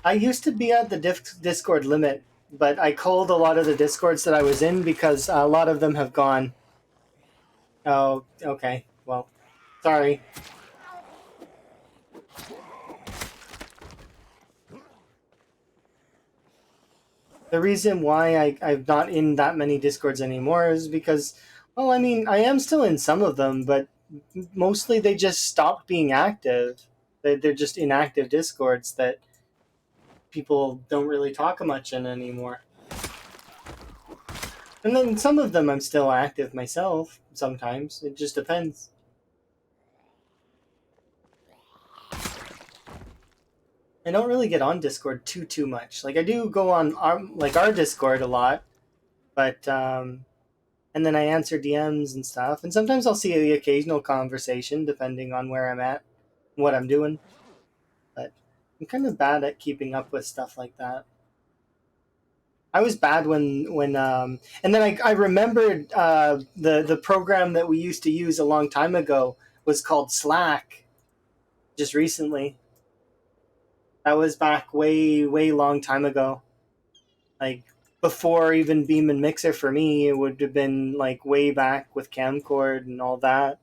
I used to be at the Discord limit, but I culled a lot of the Discords that I was in because a lot of them have gone. Oh, okay. Well, sorry. The reason why I'm not in that many Discords anymore is because, well, I mean, I am still in some of them, but mostly they just stopped being active. They're just inactive Discords that people don't really talk much in anymore. And then some of them I'm still active myself sometimes. It just depends. I don't really get on Discord too much. Like I do go on our Discord a lot, but and and then I answer DMs and stuff. And sometimes I'll see the occasional conversation depending on where I'm at, what I'm doing. But I'm kind of bad at keeping up with stuff like that. I was bad when and then I remembered the program that we used to use a long time ago was called Slack. Just recently, that was back way long time ago. Like before even Beam and Mixer for me, it would have been like way back with Camcord and all that.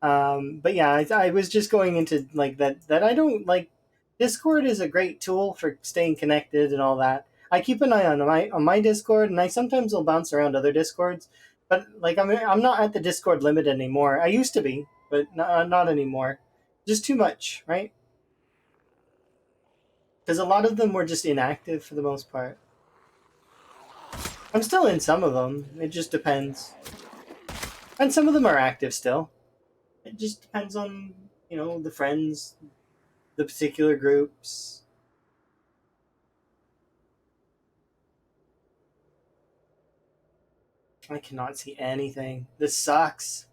But yeah, I was just going into like that I don't like. Discord is a great tool for staying connected and all that. I keep an eye on my Discord, and I sometimes will bounce around other Discords. But like I'm not at the Discord limit anymore. I used to be, but not anymore. Just too much, right? Because a lot of them were just inactive for the most part. I'm still in some of them. It just depends, and some of them are active still. It just depends on the friends, the particular groups. I cannot see anything. This sucks.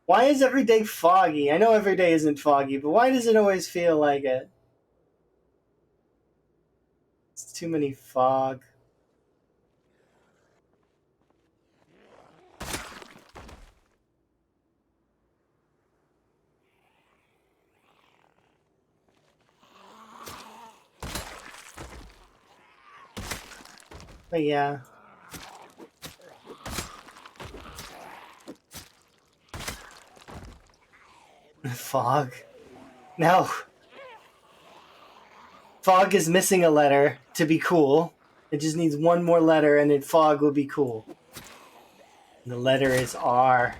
Why is every day foggy? I know every day isn't foggy, but why does it always feel like it? It's too many fog. But yeah. Fog. No. Fog is missing a letter to be cool. It just needs one more letter and then fog will be cool. The letter is R.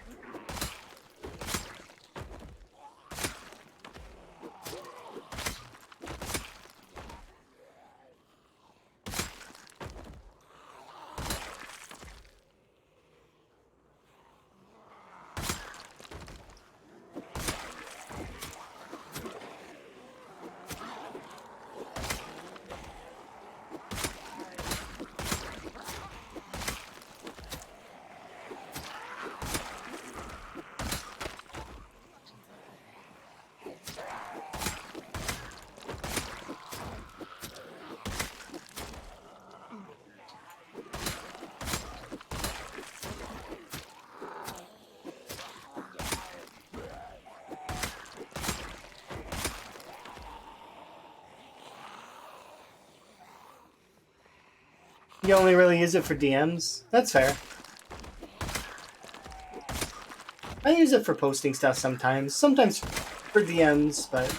You only really use it for DMs? That's fair. I use it for posting stuff sometimes. Sometimes for DMs, but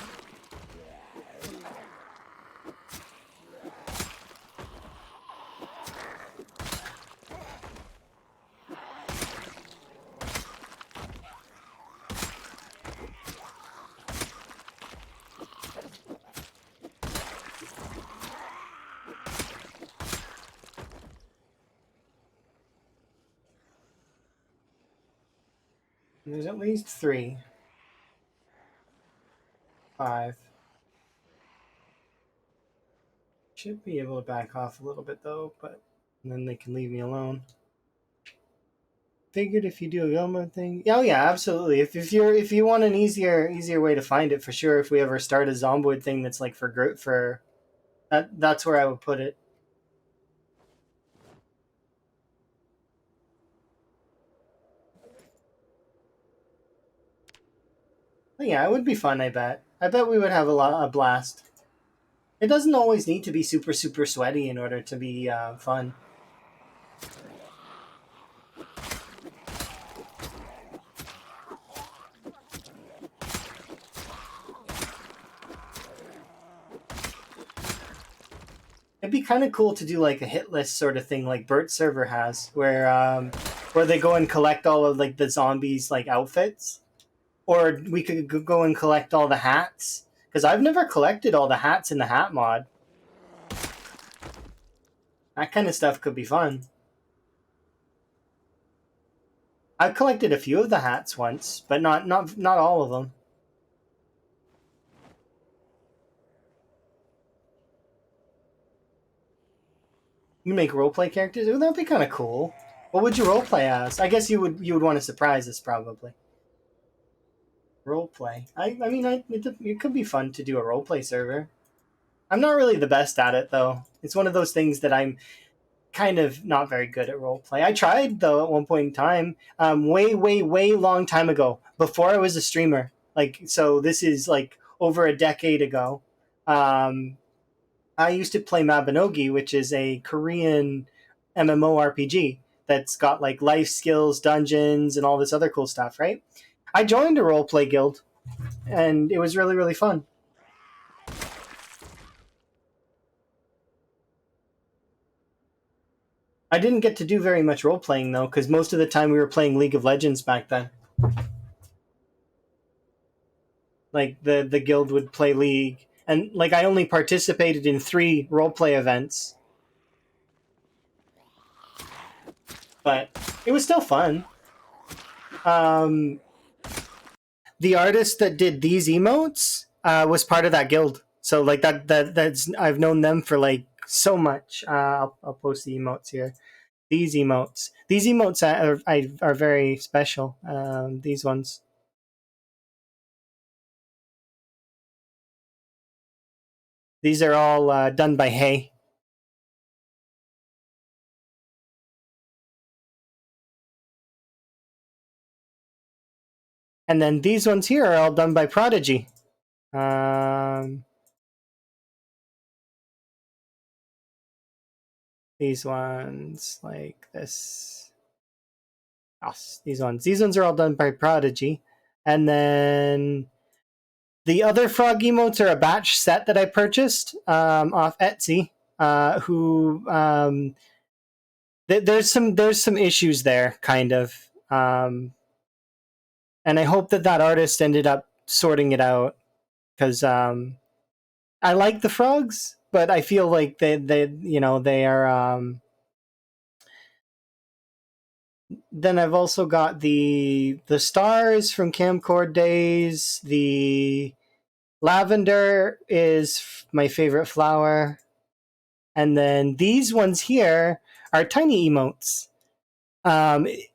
there's at least 3. 5. Should be able to back off a little bit though, but then they can leave me alone. Figured if you do a go mode thing, oh yeah, absolutely. If you want an easier way to find it for sure. If we ever start a Zomboid thing that's like for that's where I would put it. But yeah, it would be fun. I bet we would have a blast. It doesn't always need to be super sweaty in order to be fun. It'd be kind of cool to do like a hit list sort of thing, like Bert's server has, where they go and collect all of like the zombies like outfits, or we could go and collect all the hats. Because I've never collected all the hats in the hat mod. That kind of stuff could be fun. I've collected a few of the hats once, but not all of them. You make roleplay characters? Ooh, that'd be kind of cool. What would you roleplay as? I guess you would want to surprise us probably. Roleplay. I mean, it could be fun to do a roleplay server. I'm not really the best at it though. It's one of those things that I'm kind of not very good at roleplay. I tried though at one point in time, way long time ago, before I was a streamer. Like, so this is like over a decade ago. Um, I used to play Mabinogi, which is a Korean MMORPG that's got like life skills, dungeons, and all this other cool stuff. Right? I joined a roleplay guild, and it was really fun. I didn't get to do very much role playing though, because most of the time we were playing League of Legends back then. Like the guild would play League, and like I only participated in 3 role play events, but it was still fun. Um, the artist that did these emotes was part of that guild, so like that's I've known them for like so much. I'll post the emotes here. These emotes are very special. These ones. These are all done by Hay. And then these ones here are all done by Prodigy. Um, these ones, like this. Oh, these ones. These ones are all done by Prodigy. And then the other frog emotes are a batch set that I purchased off Etsy. Who there's some issues there, kind of. And I hope that artist ended up sorting it out, because I like the frogs, but I feel like they are. Then I've also got the stars from Camcord days. The lavender is my favorite flower, and then these ones here are tiny emotes.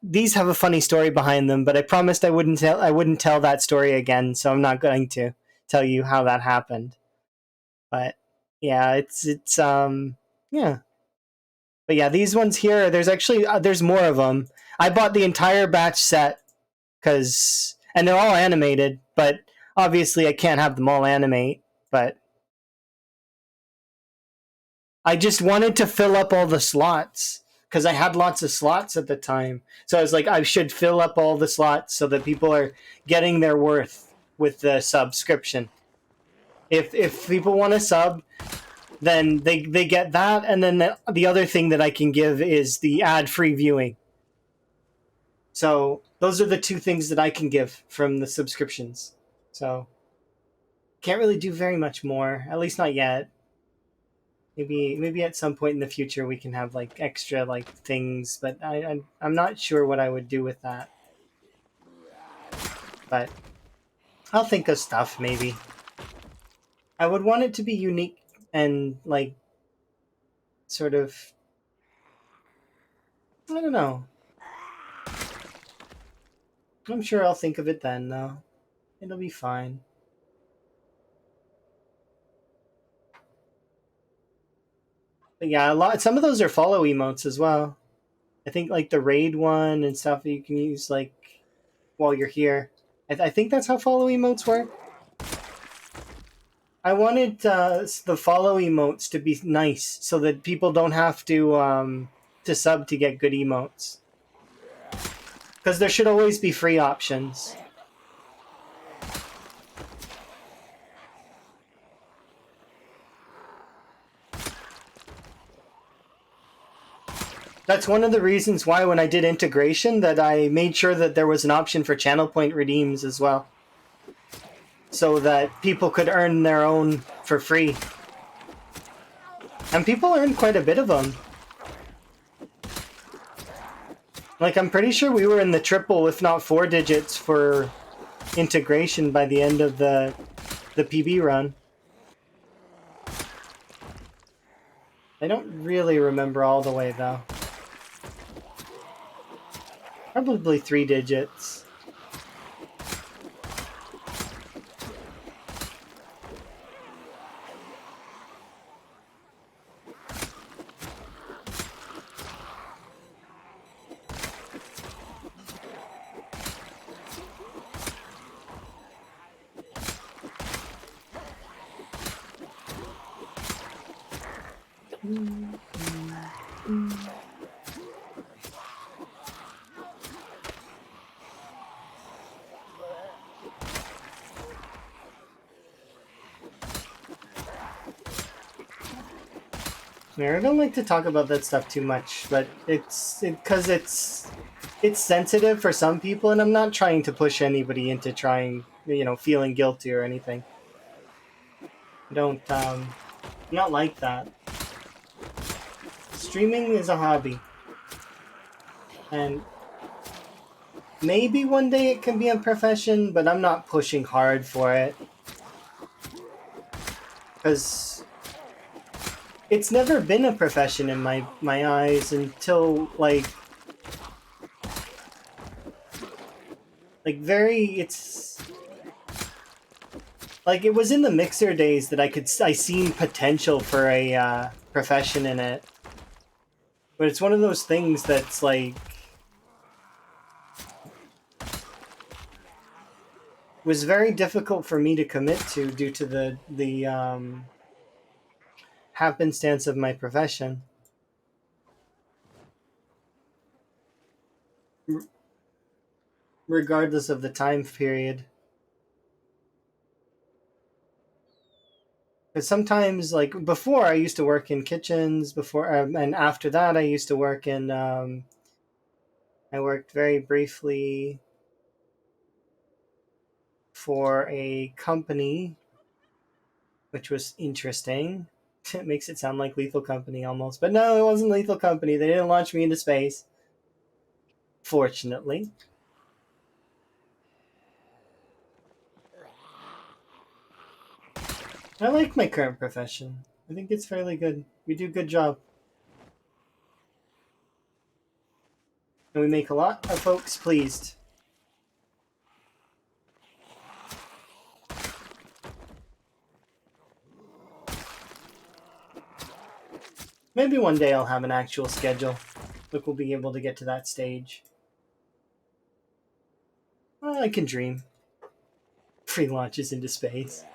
These have a funny story behind them, but I promised I wouldn't tell that story again, so I'm not going to tell you how that happened. But yeah, it's yeah. But yeah, these ones here, there's actually there's more of them. I bought the entire batch set because, and they're all animated, but obviously I can't have them all animate. But I just wanted to fill up all the slots because I had lots of slots at the time. So I was like, I should fill up all the slots so that people are getting their worth with the subscription. If people want to sub, then they get that, and then the other thing that I can give is the ad free viewing. So those are the 2 things that I can give from the subscriptions. So can't really do very much more, at least not yet. Maybe at some point in the future we can have like extra like things, but I'm not sure what I would do with that. But I'll think of stuff maybe. I would want it to be unique and like sort of, I don't know. I'm sure I'll think of it then though. It'll be fine. But yeah, some of those are follow emotes as well. I think like the raid one and stuff you can use like while you're here. I think that's how follow emotes work. I wanted the follow emotes to be nice so that people don't have to sub to get good emotes. Because there should always be free options. That's one of the reasons why when I did integration that I made sure that there was an option for channel point redeems as well. So that people could earn their own for free. And people earn quite a bit of them. Like, I'm pretty sure we were in the triple, if not 4 digits for integration by the end of the PB run. I don't really remember all the way though. Probably 3 digits. I don't like to talk about that stuff too much, but it's because it's sensitive for some people, and I'm not trying to push anybody into trying, feeling guilty or anything. I don't, not like that. Streaming is a hobby, and maybe one day it can be a profession, but I'm not pushing hard for it because it's never been a profession in my eyes until it's like it was in the Mixer days that I seen potential for a profession in it, but it's one of those things that's like was very difficult for me to commit to due to the happenstance of my profession. Regardless of the time period. Because sometimes, like before, I used to work in kitchens. Before and after that, I used to work in. I worked very briefly for a company, which was interesting. It makes it sound like Lethal Company almost, but no, it wasn't Lethal Company. They didn't launch me into space, fortunately. I like my current profession. I think it's fairly good. We do a good job. And we make a lot of folks pleased. Maybe one day I'll have an actual schedule. Look, we'll be able to get to that stage. Well, I can dream. Free launches into space.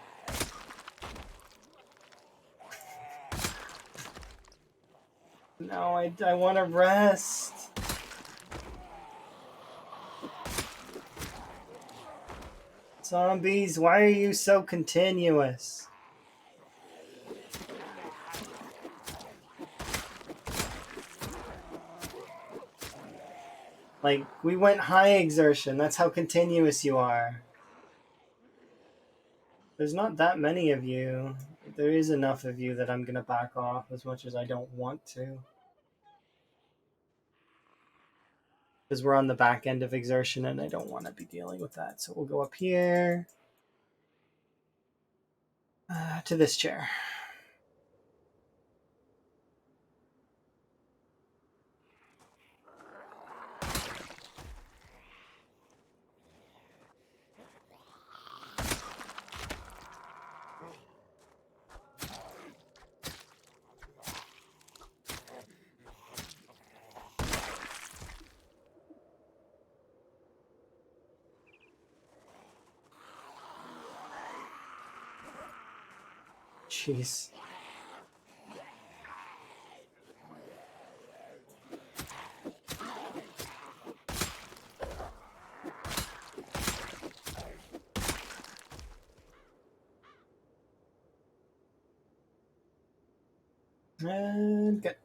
No, I want to rest. Zombies, why are you so continuous? Like, we went high exertion. That's how continuous you are. There's not that many of you. There is enough of you that I'm going to back off as much as I don't want to. Because we're on the back end of exertion and I don't want to be dealing with that. So we'll go up here to this chair. Jeez. And good.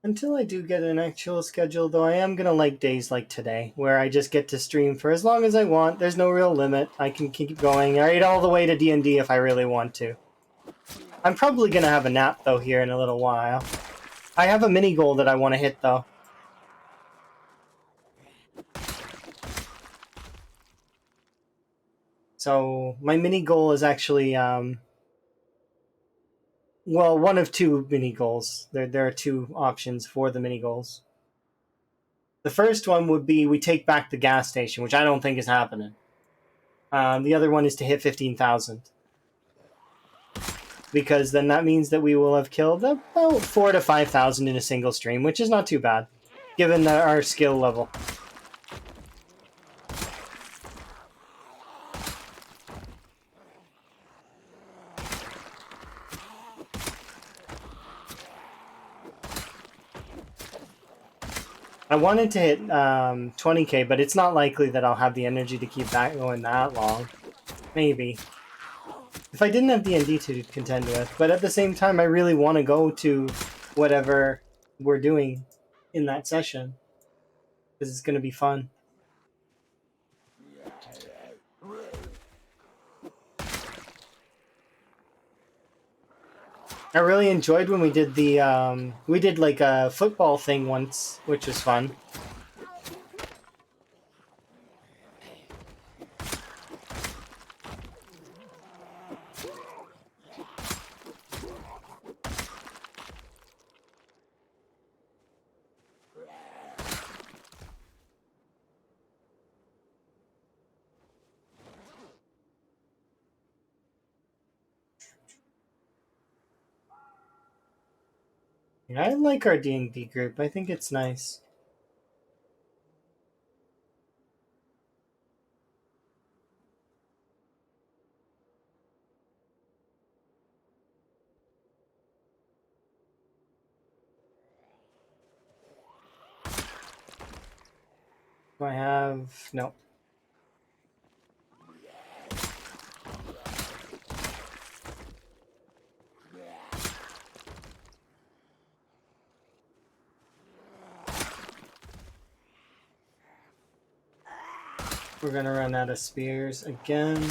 Until I do get an actual schedule, though, I am going to like days like today, where I just get to stream for as long as I want. There's no real limit. I can keep going right all the way to D&D if I really want to. I'm probably going to have a nap, though, here in a little while. I have a mini goal that I want to hit, though. So my mini goal is actually well, one of two mini goals. There are two options for the mini goals. The first one would be we take back the gas station, which I don't think is happening. The other one is to hit 15,000. Because then that means that we will have killed about 4 to 5,000 in a single stream, which is not too bad, given our skill level. I wanted to hit 20k, but it's not likely that I'll have the energy to keep that going that long. Maybe. If I didn't have D&D to contend with. But at the same time, I really want to go to whatever we're doing in that session. Because it's going to be fun. I really enjoyed when we did we did like a football thing once, which was fun. Yeah, I like our D&D group. I think it's nice. Do I have... No. We're gonna run out of spears again.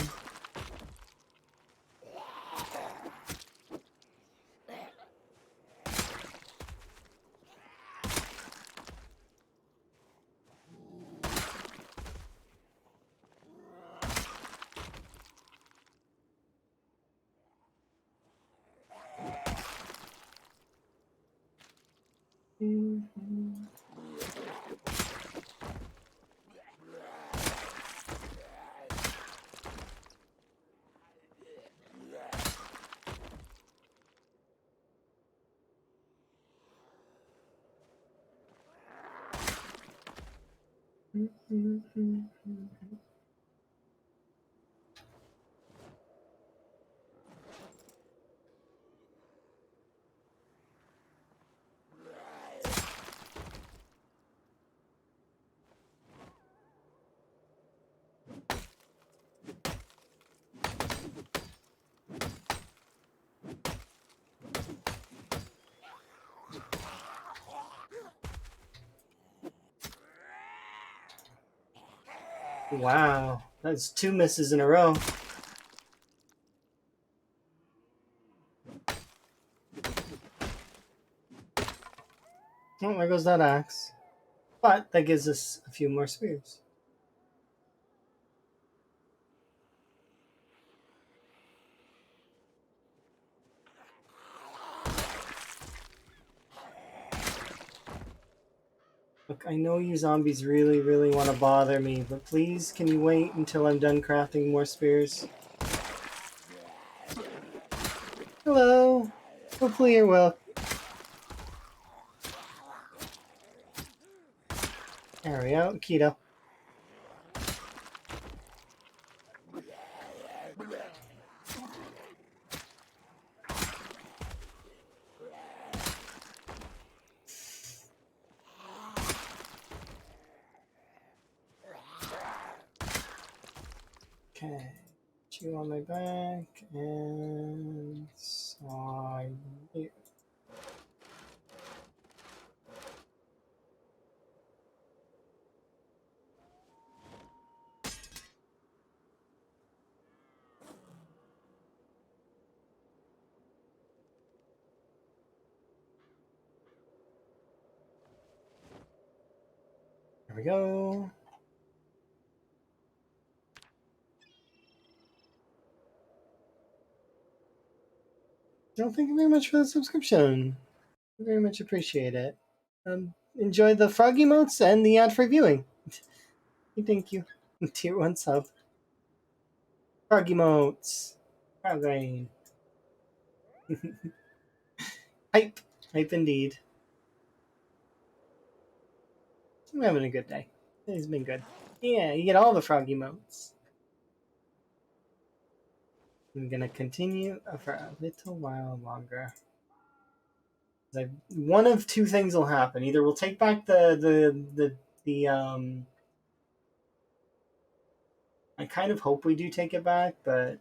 Wow, that's 2 misses in a row. Oh, there goes that axe. But that gives us a few more spears. Look, I know you zombies really, really want to bother me, but please, can you wait until I'm done crafting more spears? Hello. Hopefully you're well. There we go, keto. Okay, you on my back, and saw you. There we go. Well, thank you very much for the subscription. I very much appreciate it. Enjoy the frog emotes and the ad for viewing. Thank you. Tier 1 sub. Frog emotes. Frog rain. Hype. Hype indeed. I'm having a good day. It's been good. Yeah, you get all the frog emotes. I'm gonna continue for a little while longer. One of two things will happen. Either we'll take back the I kind of hope we do take it back, but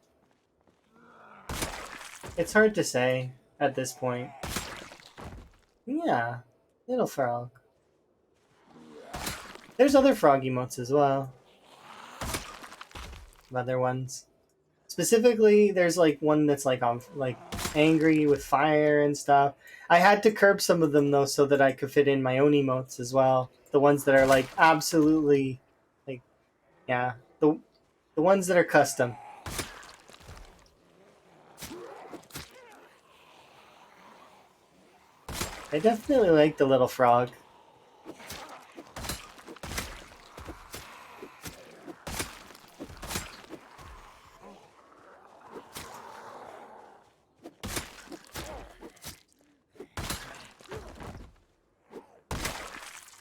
it's hard to say at this point. Yeah, little frog. There's other frog emotes as well. Other ones. Specifically, there's like one that's like on like angry with fire and stuff. I had to curb some of them though so that I could fit in my own emotes as well. The ones that are like absolutely like yeah, the ones that are custom. I definitely like the little frog.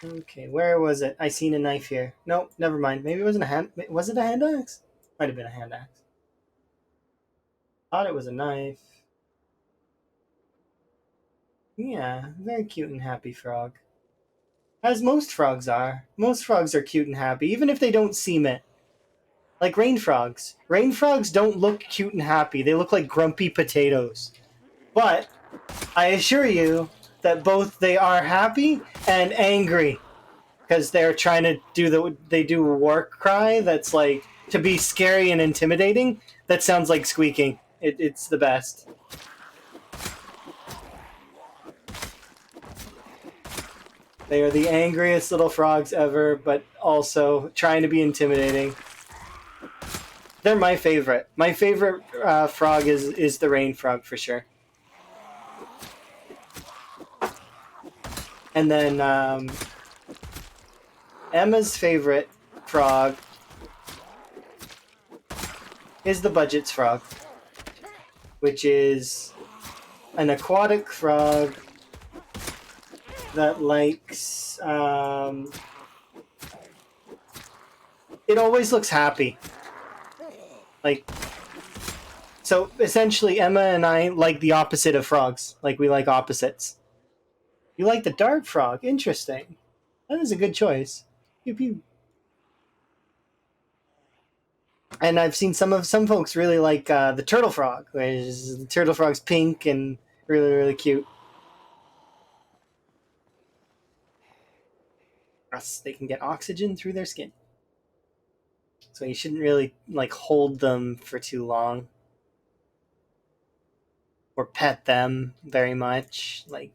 Okay, where was it? I seen a knife here. Nope, never mind. Maybe it wasn't a hand. Was it a hand axe? Might have been a hand axe. Thought it was a knife. Yeah, very cute and happy frog. As most frogs are. Most frogs are cute and happy, even if they don't seem it. Like rain frogs. Rain frogs don't look cute and happy. They look like grumpy potatoes. But I assure you that both they are happy and angry because they're trying to they do a war cry that's like to be scary and intimidating. That sounds like squeaking. It's the best. They are the angriest little frogs ever, but also trying to be intimidating. They're my favorite. My favorite frog is the rain frog for sure. And then Emma's favorite frog is the Budget's frog, which is an aquatic frog that likes. It always looks happy. Like, so essentially, Emma and I like the opposite of frogs. Like, we like opposites. You like the dart frog? Interesting. That is a good choice. Pew pew. And I've seen some folks really like the turtle frog, which is the turtle frog's pink and really cute. Plus, they can get oxygen through their skin, so you shouldn't really like hold them for too long or pet them very much. Like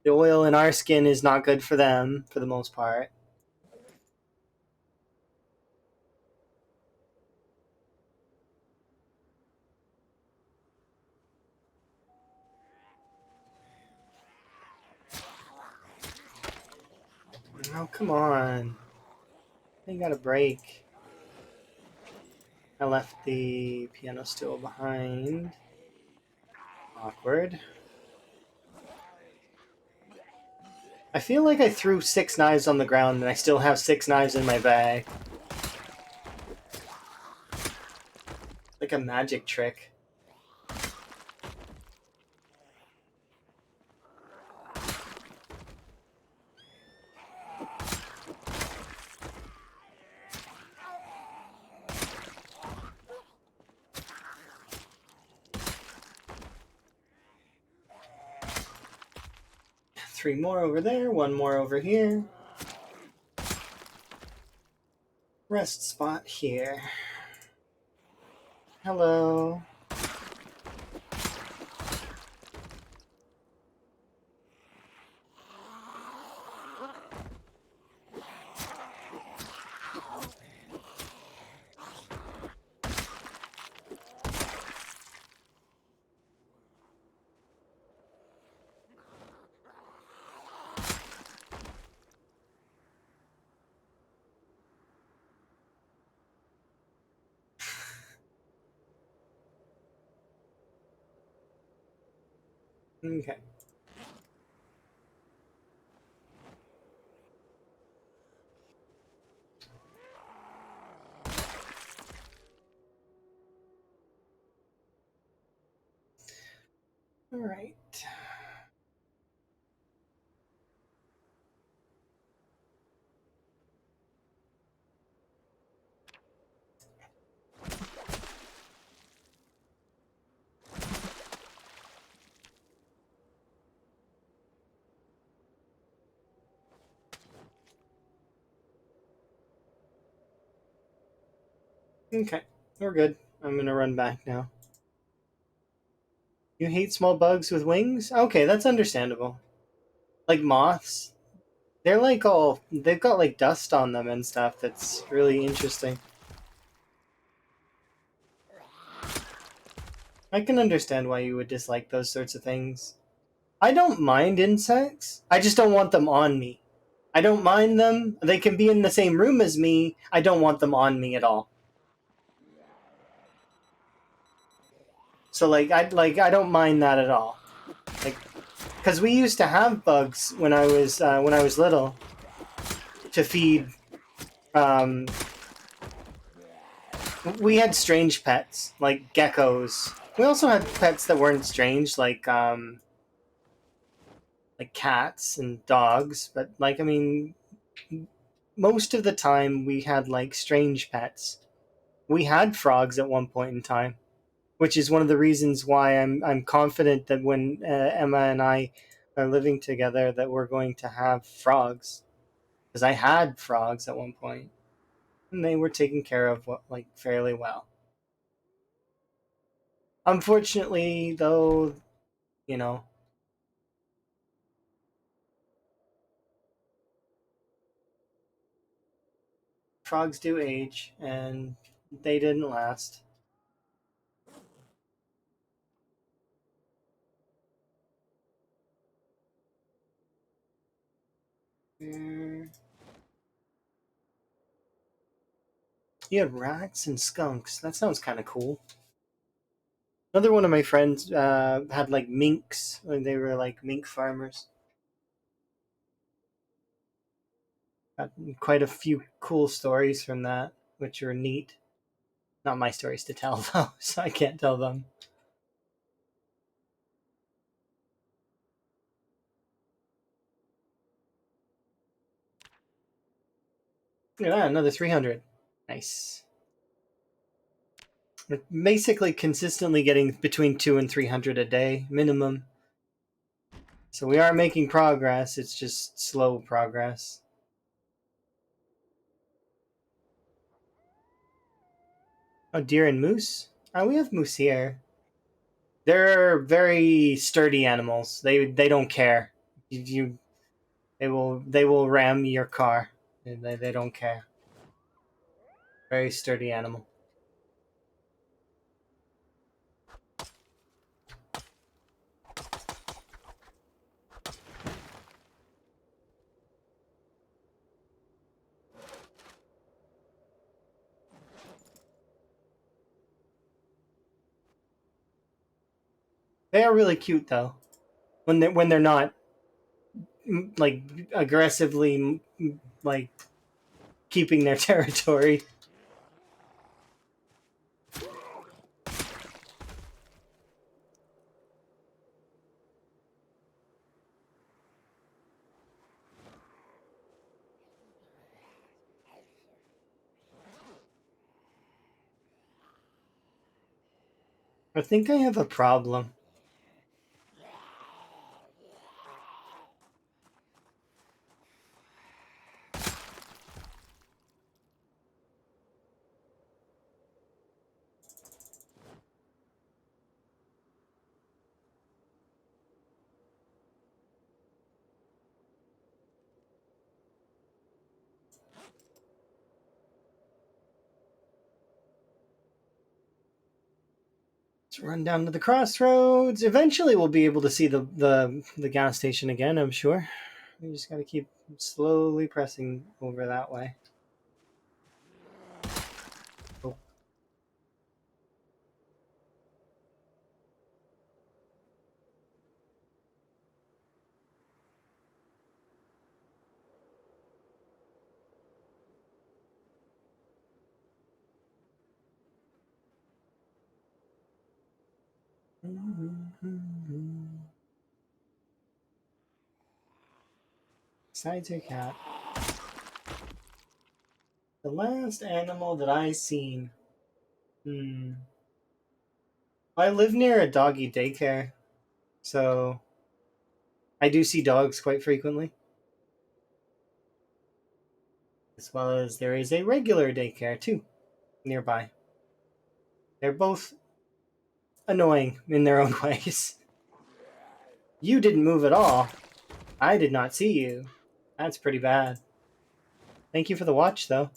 the oil in our skin is not good for them for the most part. Oh, come on. They got a break. I left the piano stool behind. Awkward. I feel like I threw 6 knives on the ground and I still have 6 knives in my bag. Like a magic trick. Three more over there, one more over here. Rest spot here. Hello. Okay. All right. Okay. We're good. I'm gonna run back now. You hate small bugs with wings? Okay, that's understandable. Like moths. They're like all they've got like dust on them and stuff that's really interesting. I can understand why you would dislike those sorts of things. I don't mind insects. I just don't want them on me. I don't mind them. They can be in the same room as me. I don't want them on me at all. So I don't mind that at all. Like because we used to have bugs when I was little to feed. Um, we had strange pets like geckos. We also had pets that weren't strange like cats and dogs. But like I mean, most of the time we had like strange pets. We had frogs at one point in time, which is one of the reasons why I'm confident that when Emma and I are living together that we're going to have frogs because I had frogs at one point and they were taken care of like fairly well. Unfortunately, though, you know, frogs do age and they didn't last. Mm, you had rats and skunks. That sounds kind of cool. Another one of my friends had like minks. They were like mink farmers. Got quite a few cool stories from that, which are neat. Not my stories to tell though, so I can't tell them. Look at that, another 300. Nice. We're basically consistently getting between 2 and 300 a day minimum. So we are making progress. It's just slow progress. Oh, deer and moose. Oh, we have moose here. They're very sturdy animals. They don't care. You they will ram your car. They don't care. Very sturdy animal. They are really cute though. When they're not like aggressively like keeping their territory. I think I have a problem. Let's run down to the crossroads. Eventually, we'll be able to see the gas station again. I'm sure. We just got to keep slowly pressing over that way. Oh, Besides your cat. The last animal that I seen. I live near a doggy daycare, so I do see dogs quite frequently. As well as there is a regular daycare too nearby. They're both annoying in their own ways. You didn't move at all. I did not see you. That's pretty bad. Thank you for the watch, though.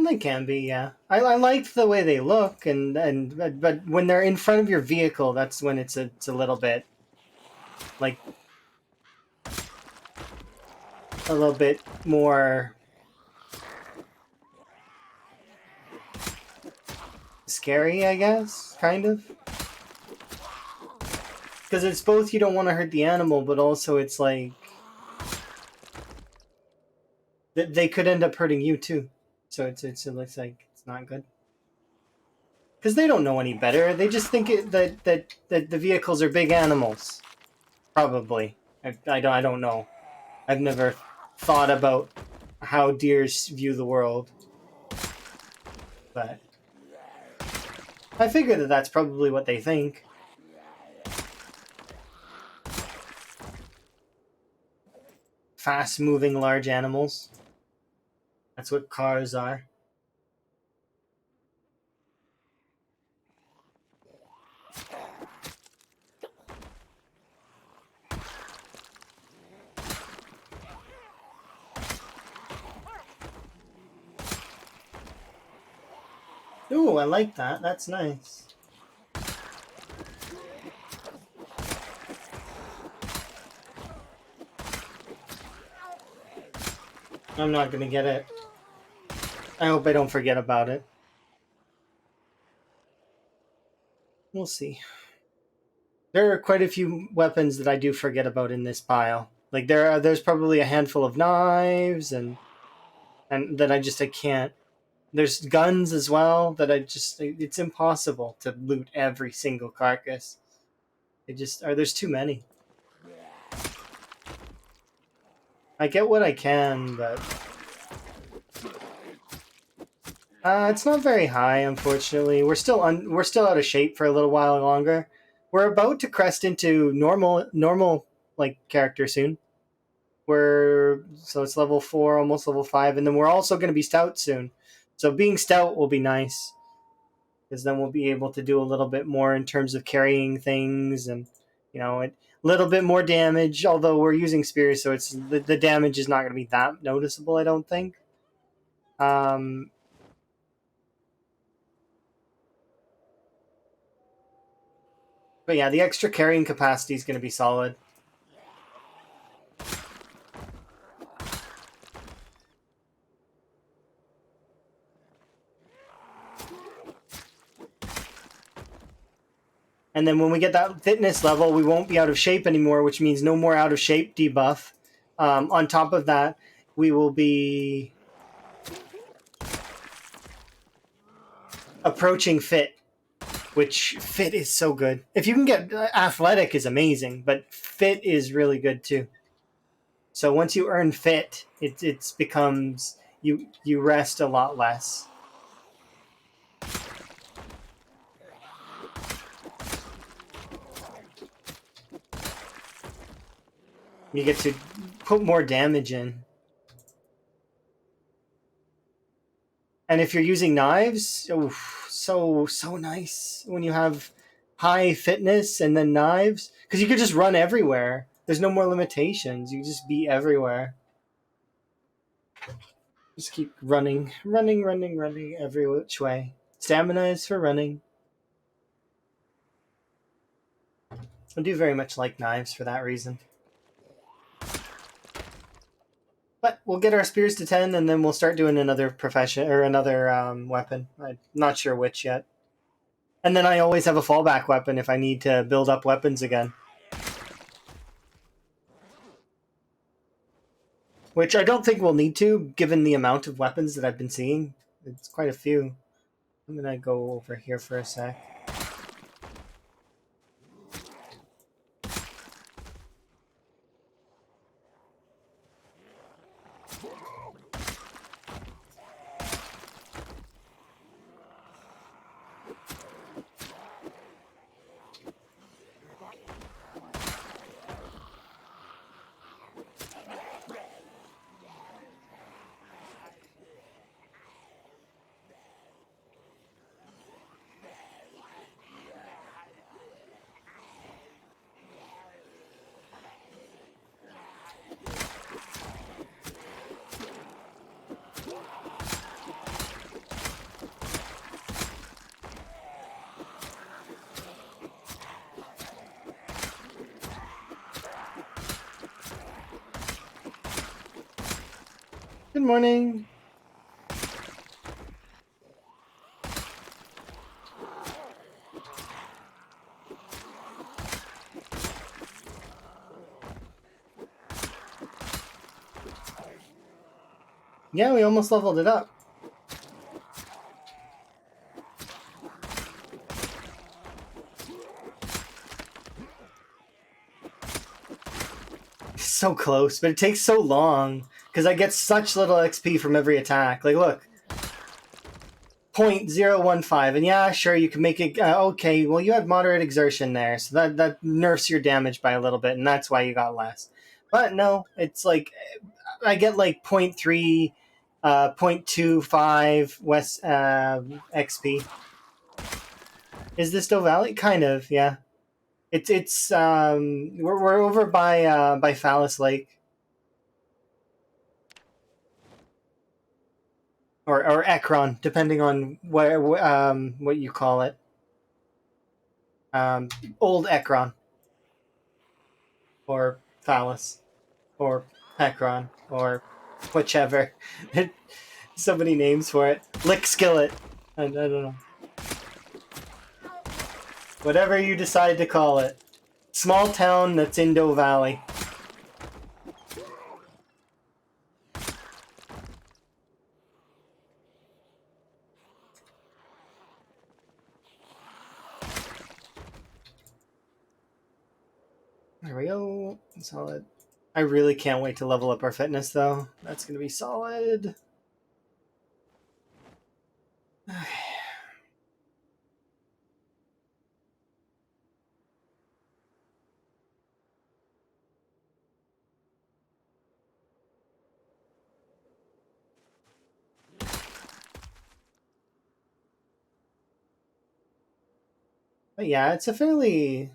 They can be, yeah. I like the way they look, but when they're in front of your vehicle, that's when it's a little bit like a little bit more scary, I guess, kind of. Because it's both you don't want to hurt the animal, but also it's like they could end up hurting you too. So it looks like it's not good. Because they don't know any better. They just think that the vehicles are big animals. Probably. I don't know. I've never thought about how deers view the world. But I figure that that's probably what they think. Fast-moving large animals. That's what cars are. Ooh, I like that. That's nice. I'm not gonna get it. I hope I don't forget about it. We'll see. There are quite a few weapons that I do forget about in this pile. Like there's probably a handful of knives and that I can't. There's guns as well that it's impossible to loot every single carcass. There's too many. I get what I can, but it's not very high, unfortunately. We're still out of shape for a little while longer. We're about to crest into normal like character soon. So it's level 4, almost level 5, and then we're also going to be stout soon. So being stout will be nice, because then we'll be able to do a little bit more in terms of carrying things and a little bit more damage. Although we're using spears, so it's the damage is not going to be that noticeable, I don't think. But yeah, the extra carrying capacity is going to be solid. And then when we get that fitness level, we won't be out of shape anymore, which means no more out of shape debuff. On top of that, we will be approaching fit, which fit is so good. If you can get athletic is amazing, but fit is really good too. So once you earn fit, it becomes you rest a lot less. You get to put more damage in. And if you're using knives, so nice when you have high fitness and then knives, because you could just run everywhere. There's no more limitations. You just be everywhere. Just keep running every which way. Stamina is for running. I do very much like knives for that reason. But we'll get our spears to 10, and then we'll start doing another profession or another weapon. I'm not sure which yet. And then I always have a fallback weapon if I need to build up weapons again. Which I don't think we'll need to, given the amount of weapons that I've been seeing. It's quite a few. I'm gonna go over here for a sec. Good morning. Yeah, we almost leveled it up. So close, but it takes so long because I get such little XP from every attack. Like, look, 0.015, and yeah, sure, you can make it. Okay, well, you had moderate exertion there, so that nerfs your damage by a little bit, and that's why you got less. But no, it's like I get like 0.3, 0.25 West XP. Is this still valid? Kind of, yeah. It's we're over by Phallus Lake. Or Ekron, depending on what you call it. Old Ekron, or Phallus, or Ekron, or whichever. So many names for it. Lick Skillet. I don't know. Whatever you decide to call it. Small town that's in Doe Valley. There we go. Solid. I really can't wait to level up our fitness, though. That's going to be solid. But yeah, it's a fairly...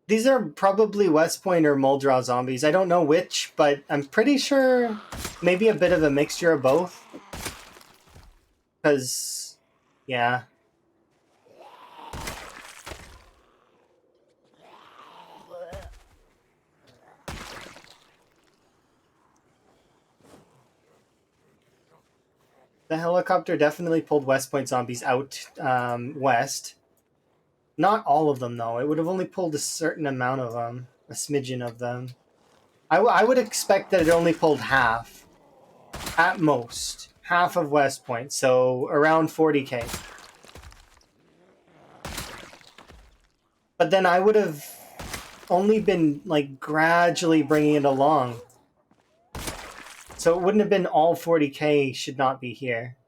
These are probably West Point or Muldraw zombies. I don't know which, but I'm pretty sure maybe a bit of a mixture of both. Because, yeah. The helicopter definitely pulled West Point zombies out west. Not all of them, though. It would have only pulled a certain amount of them. A smidgen of them. I would expect that it only pulled half. At most. Half of West Point. So around 40k. But then I would have only been, like, gradually bringing it along. So it wouldn't have been all 40k should not be here.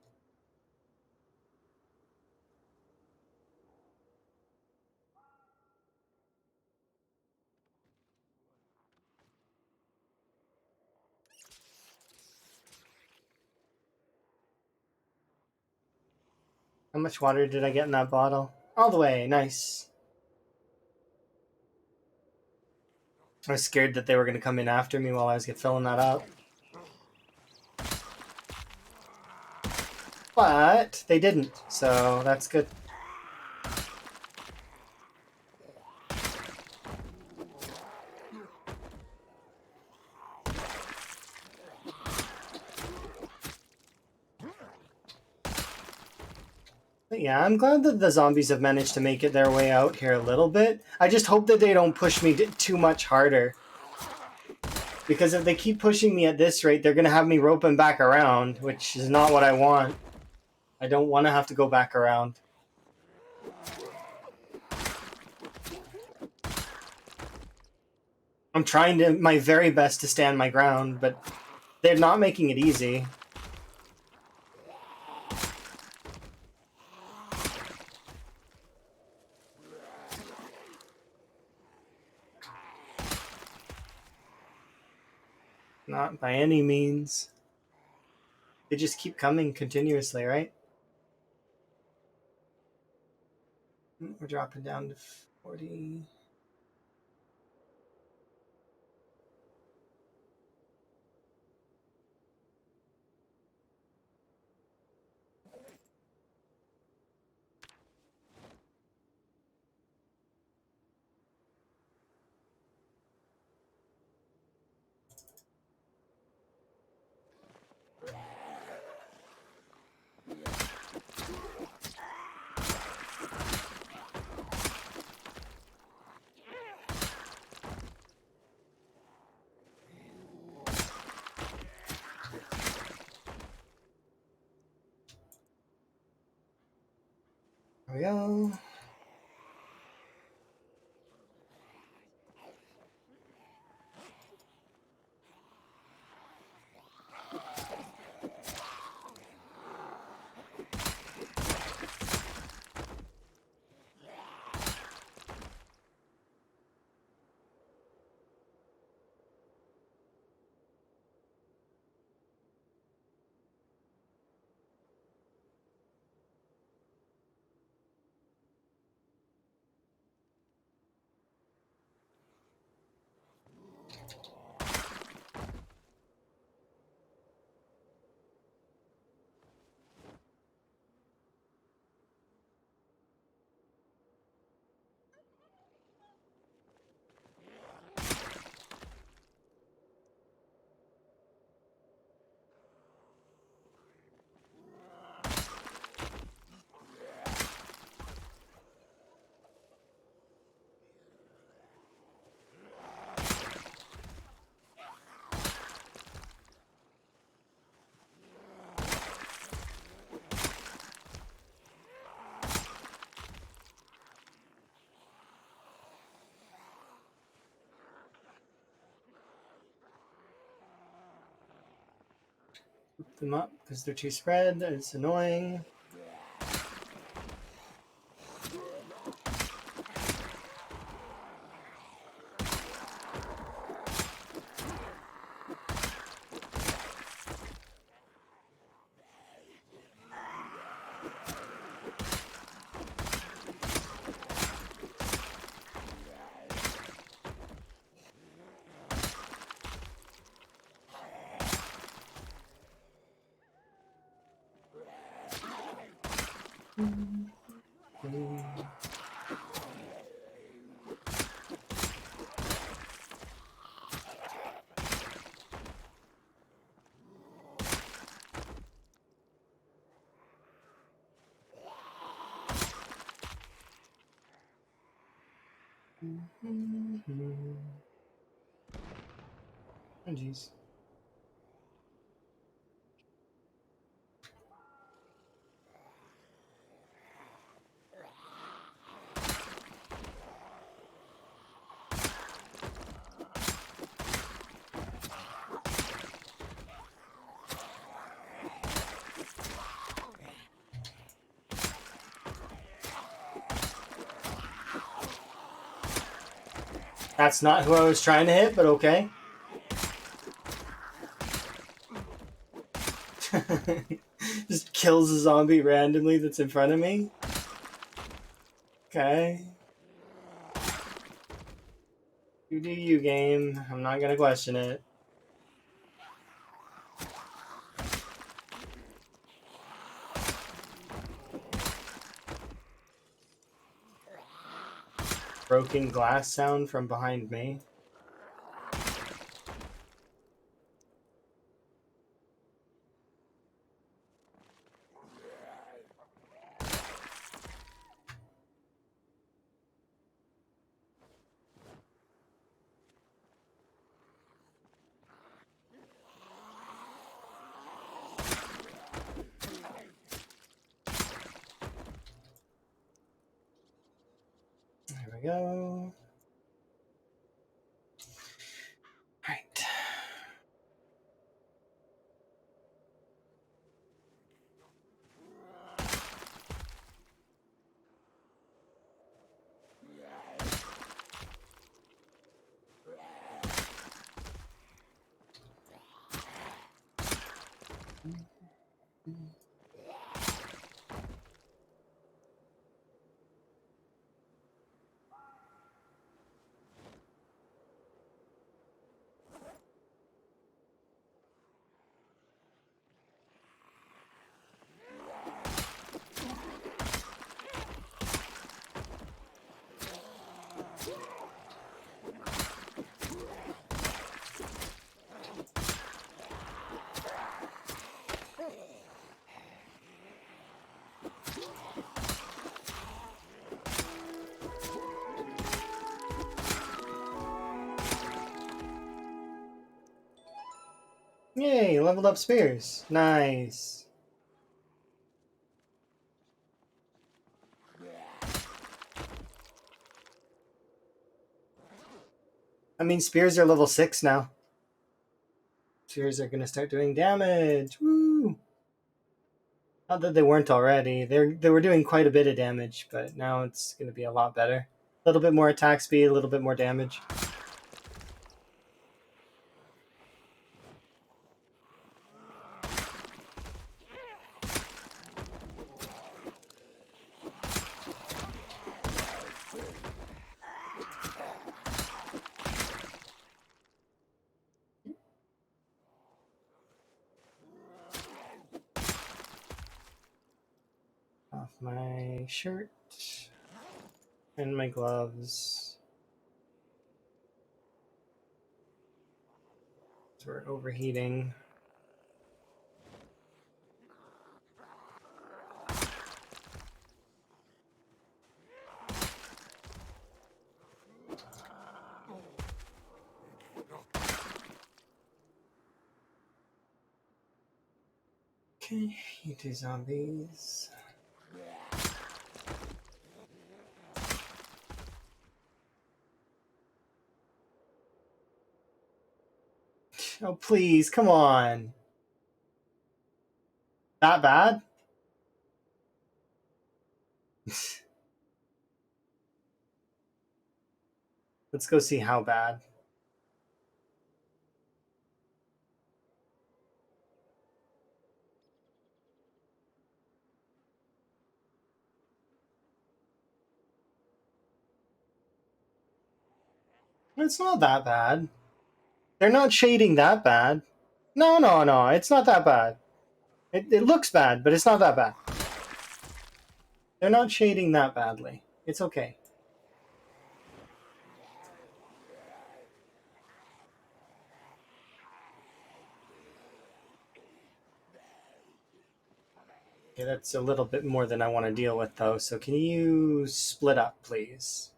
How much water did I get in that bottle? All the way, nice. I was scared that they were going to come in after me while I was filling that up. But they didn't, so that's good. But yeah, I'm glad that the zombies have managed to make it their way out here a little bit. I just hope that they don't push me too much harder. Because if they keep pushing me at this rate, they're going to have me roping back around, which is not what I want. I don't want to have to go back around. I'm trying my very best to stand my ground, but they're not making it easy. Not by any means. They just keep coming continuously, right? We're dropping down to 40. There we go. Put them up because they're too spread. It's annoying. Oh, jeez. That's not who I was trying to hit, but okay. Just kills a zombie randomly that's in front of me. Okay. You do you, game. I'm not gonna question it. Broken glass sound from behind me. we go. Right. Yay, leveled up spears. Nice. I mean, spears are level 6 now. Spears are gonna start doing damage. Woo! Not that they weren't already. They were doing quite a bit of damage, but now it's gonna be a lot better. A little bit more attack speed, a little bit more damage. Off my shirt and my gloves. So we're overheating. Okay, you two zombies. Oh, please, come on. That bad? Let's go see how bad. It's not that bad. They're not shading that bad. No, no, no, it's not that bad. It looks bad, but it's not that bad. They're not shading that badly. It's okay. Okay, that's a little bit more than I want to deal with, though. So can you split up, please?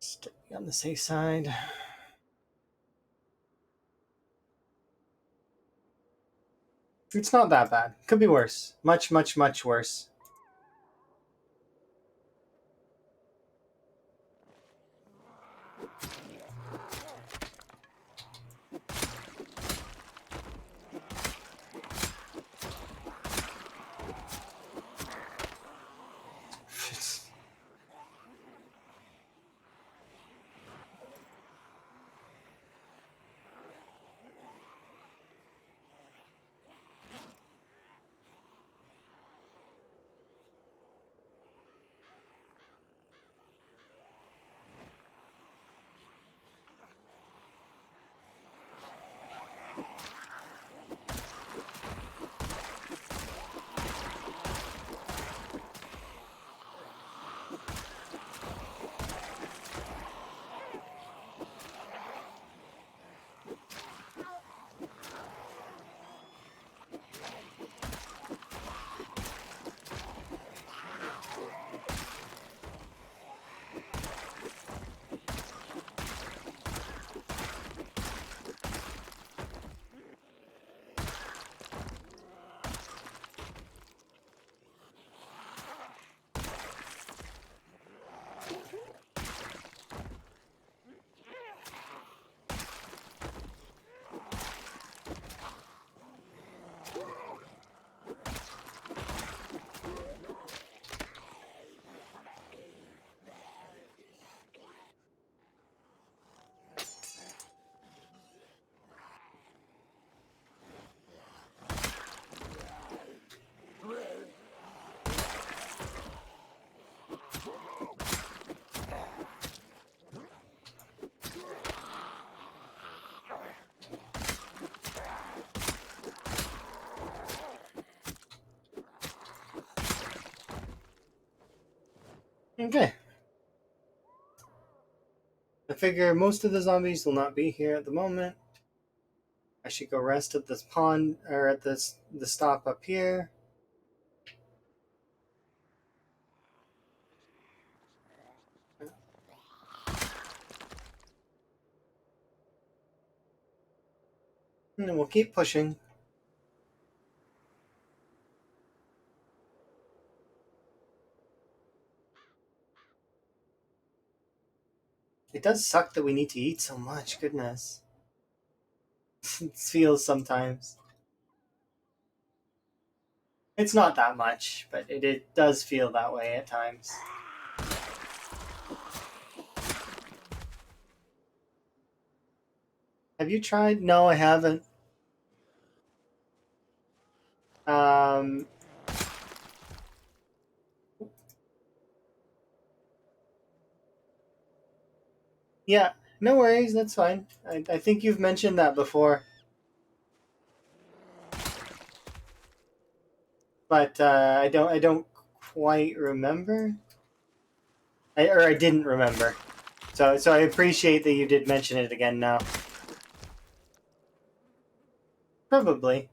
Stay on the safe side. It's not that bad. Could be worse. Much, much, much worse. Okay. I figure most of the zombies will not be here at the moment. I should go rest at this pond or at the stop up here. And then we'll keep pushing. It does suck that we need to eat so much, goodness. It feels sometimes. It's not that much, but it does feel that way at times. Have you tried? No, I haven't. Um, yeah, no worries, that's fine. I think you've mentioned that before. But I don't quite remember. I didn't remember. So I appreciate that you did mention it again now. Probably.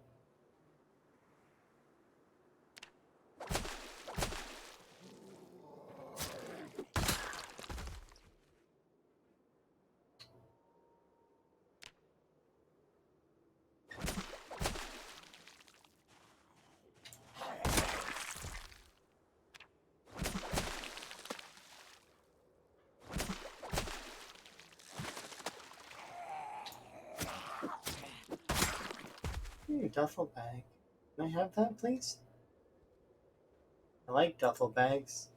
Duffel bag. Can I have that, please? I like duffel bags.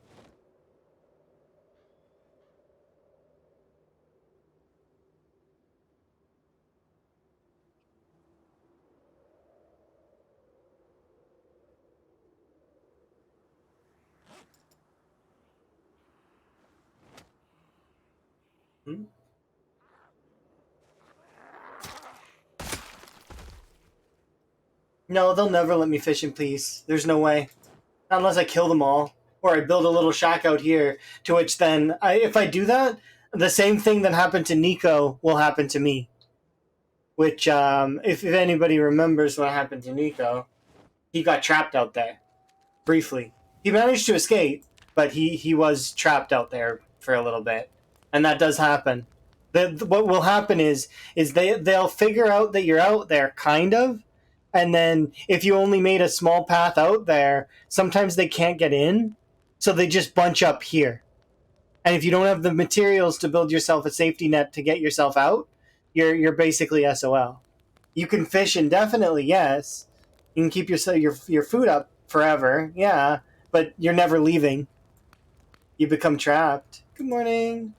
Hmm? No, they'll never let me fish in peace. There's no way. Not unless I kill them all. Or I build a little shack out here, to which then, if I do that, the same thing that happened to Nico will happen to me. Which, if anybody remembers what happened to Nico, he got trapped out there. Briefly. He managed to escape, but he was trapped out there for a little bit. And that does happen. What will happen is they'll figure out that you're out there, kind of, and then if you only made a small path out there, sometimes they can't get in, so they just bunch up here. And if you don't have the materials to build yourself a safety net to get yourself out, you're basically SOL. You can fish indefinitely, yes. You can keep your food up forever, yeah, but you're never leaving. You become trapped. Good morning.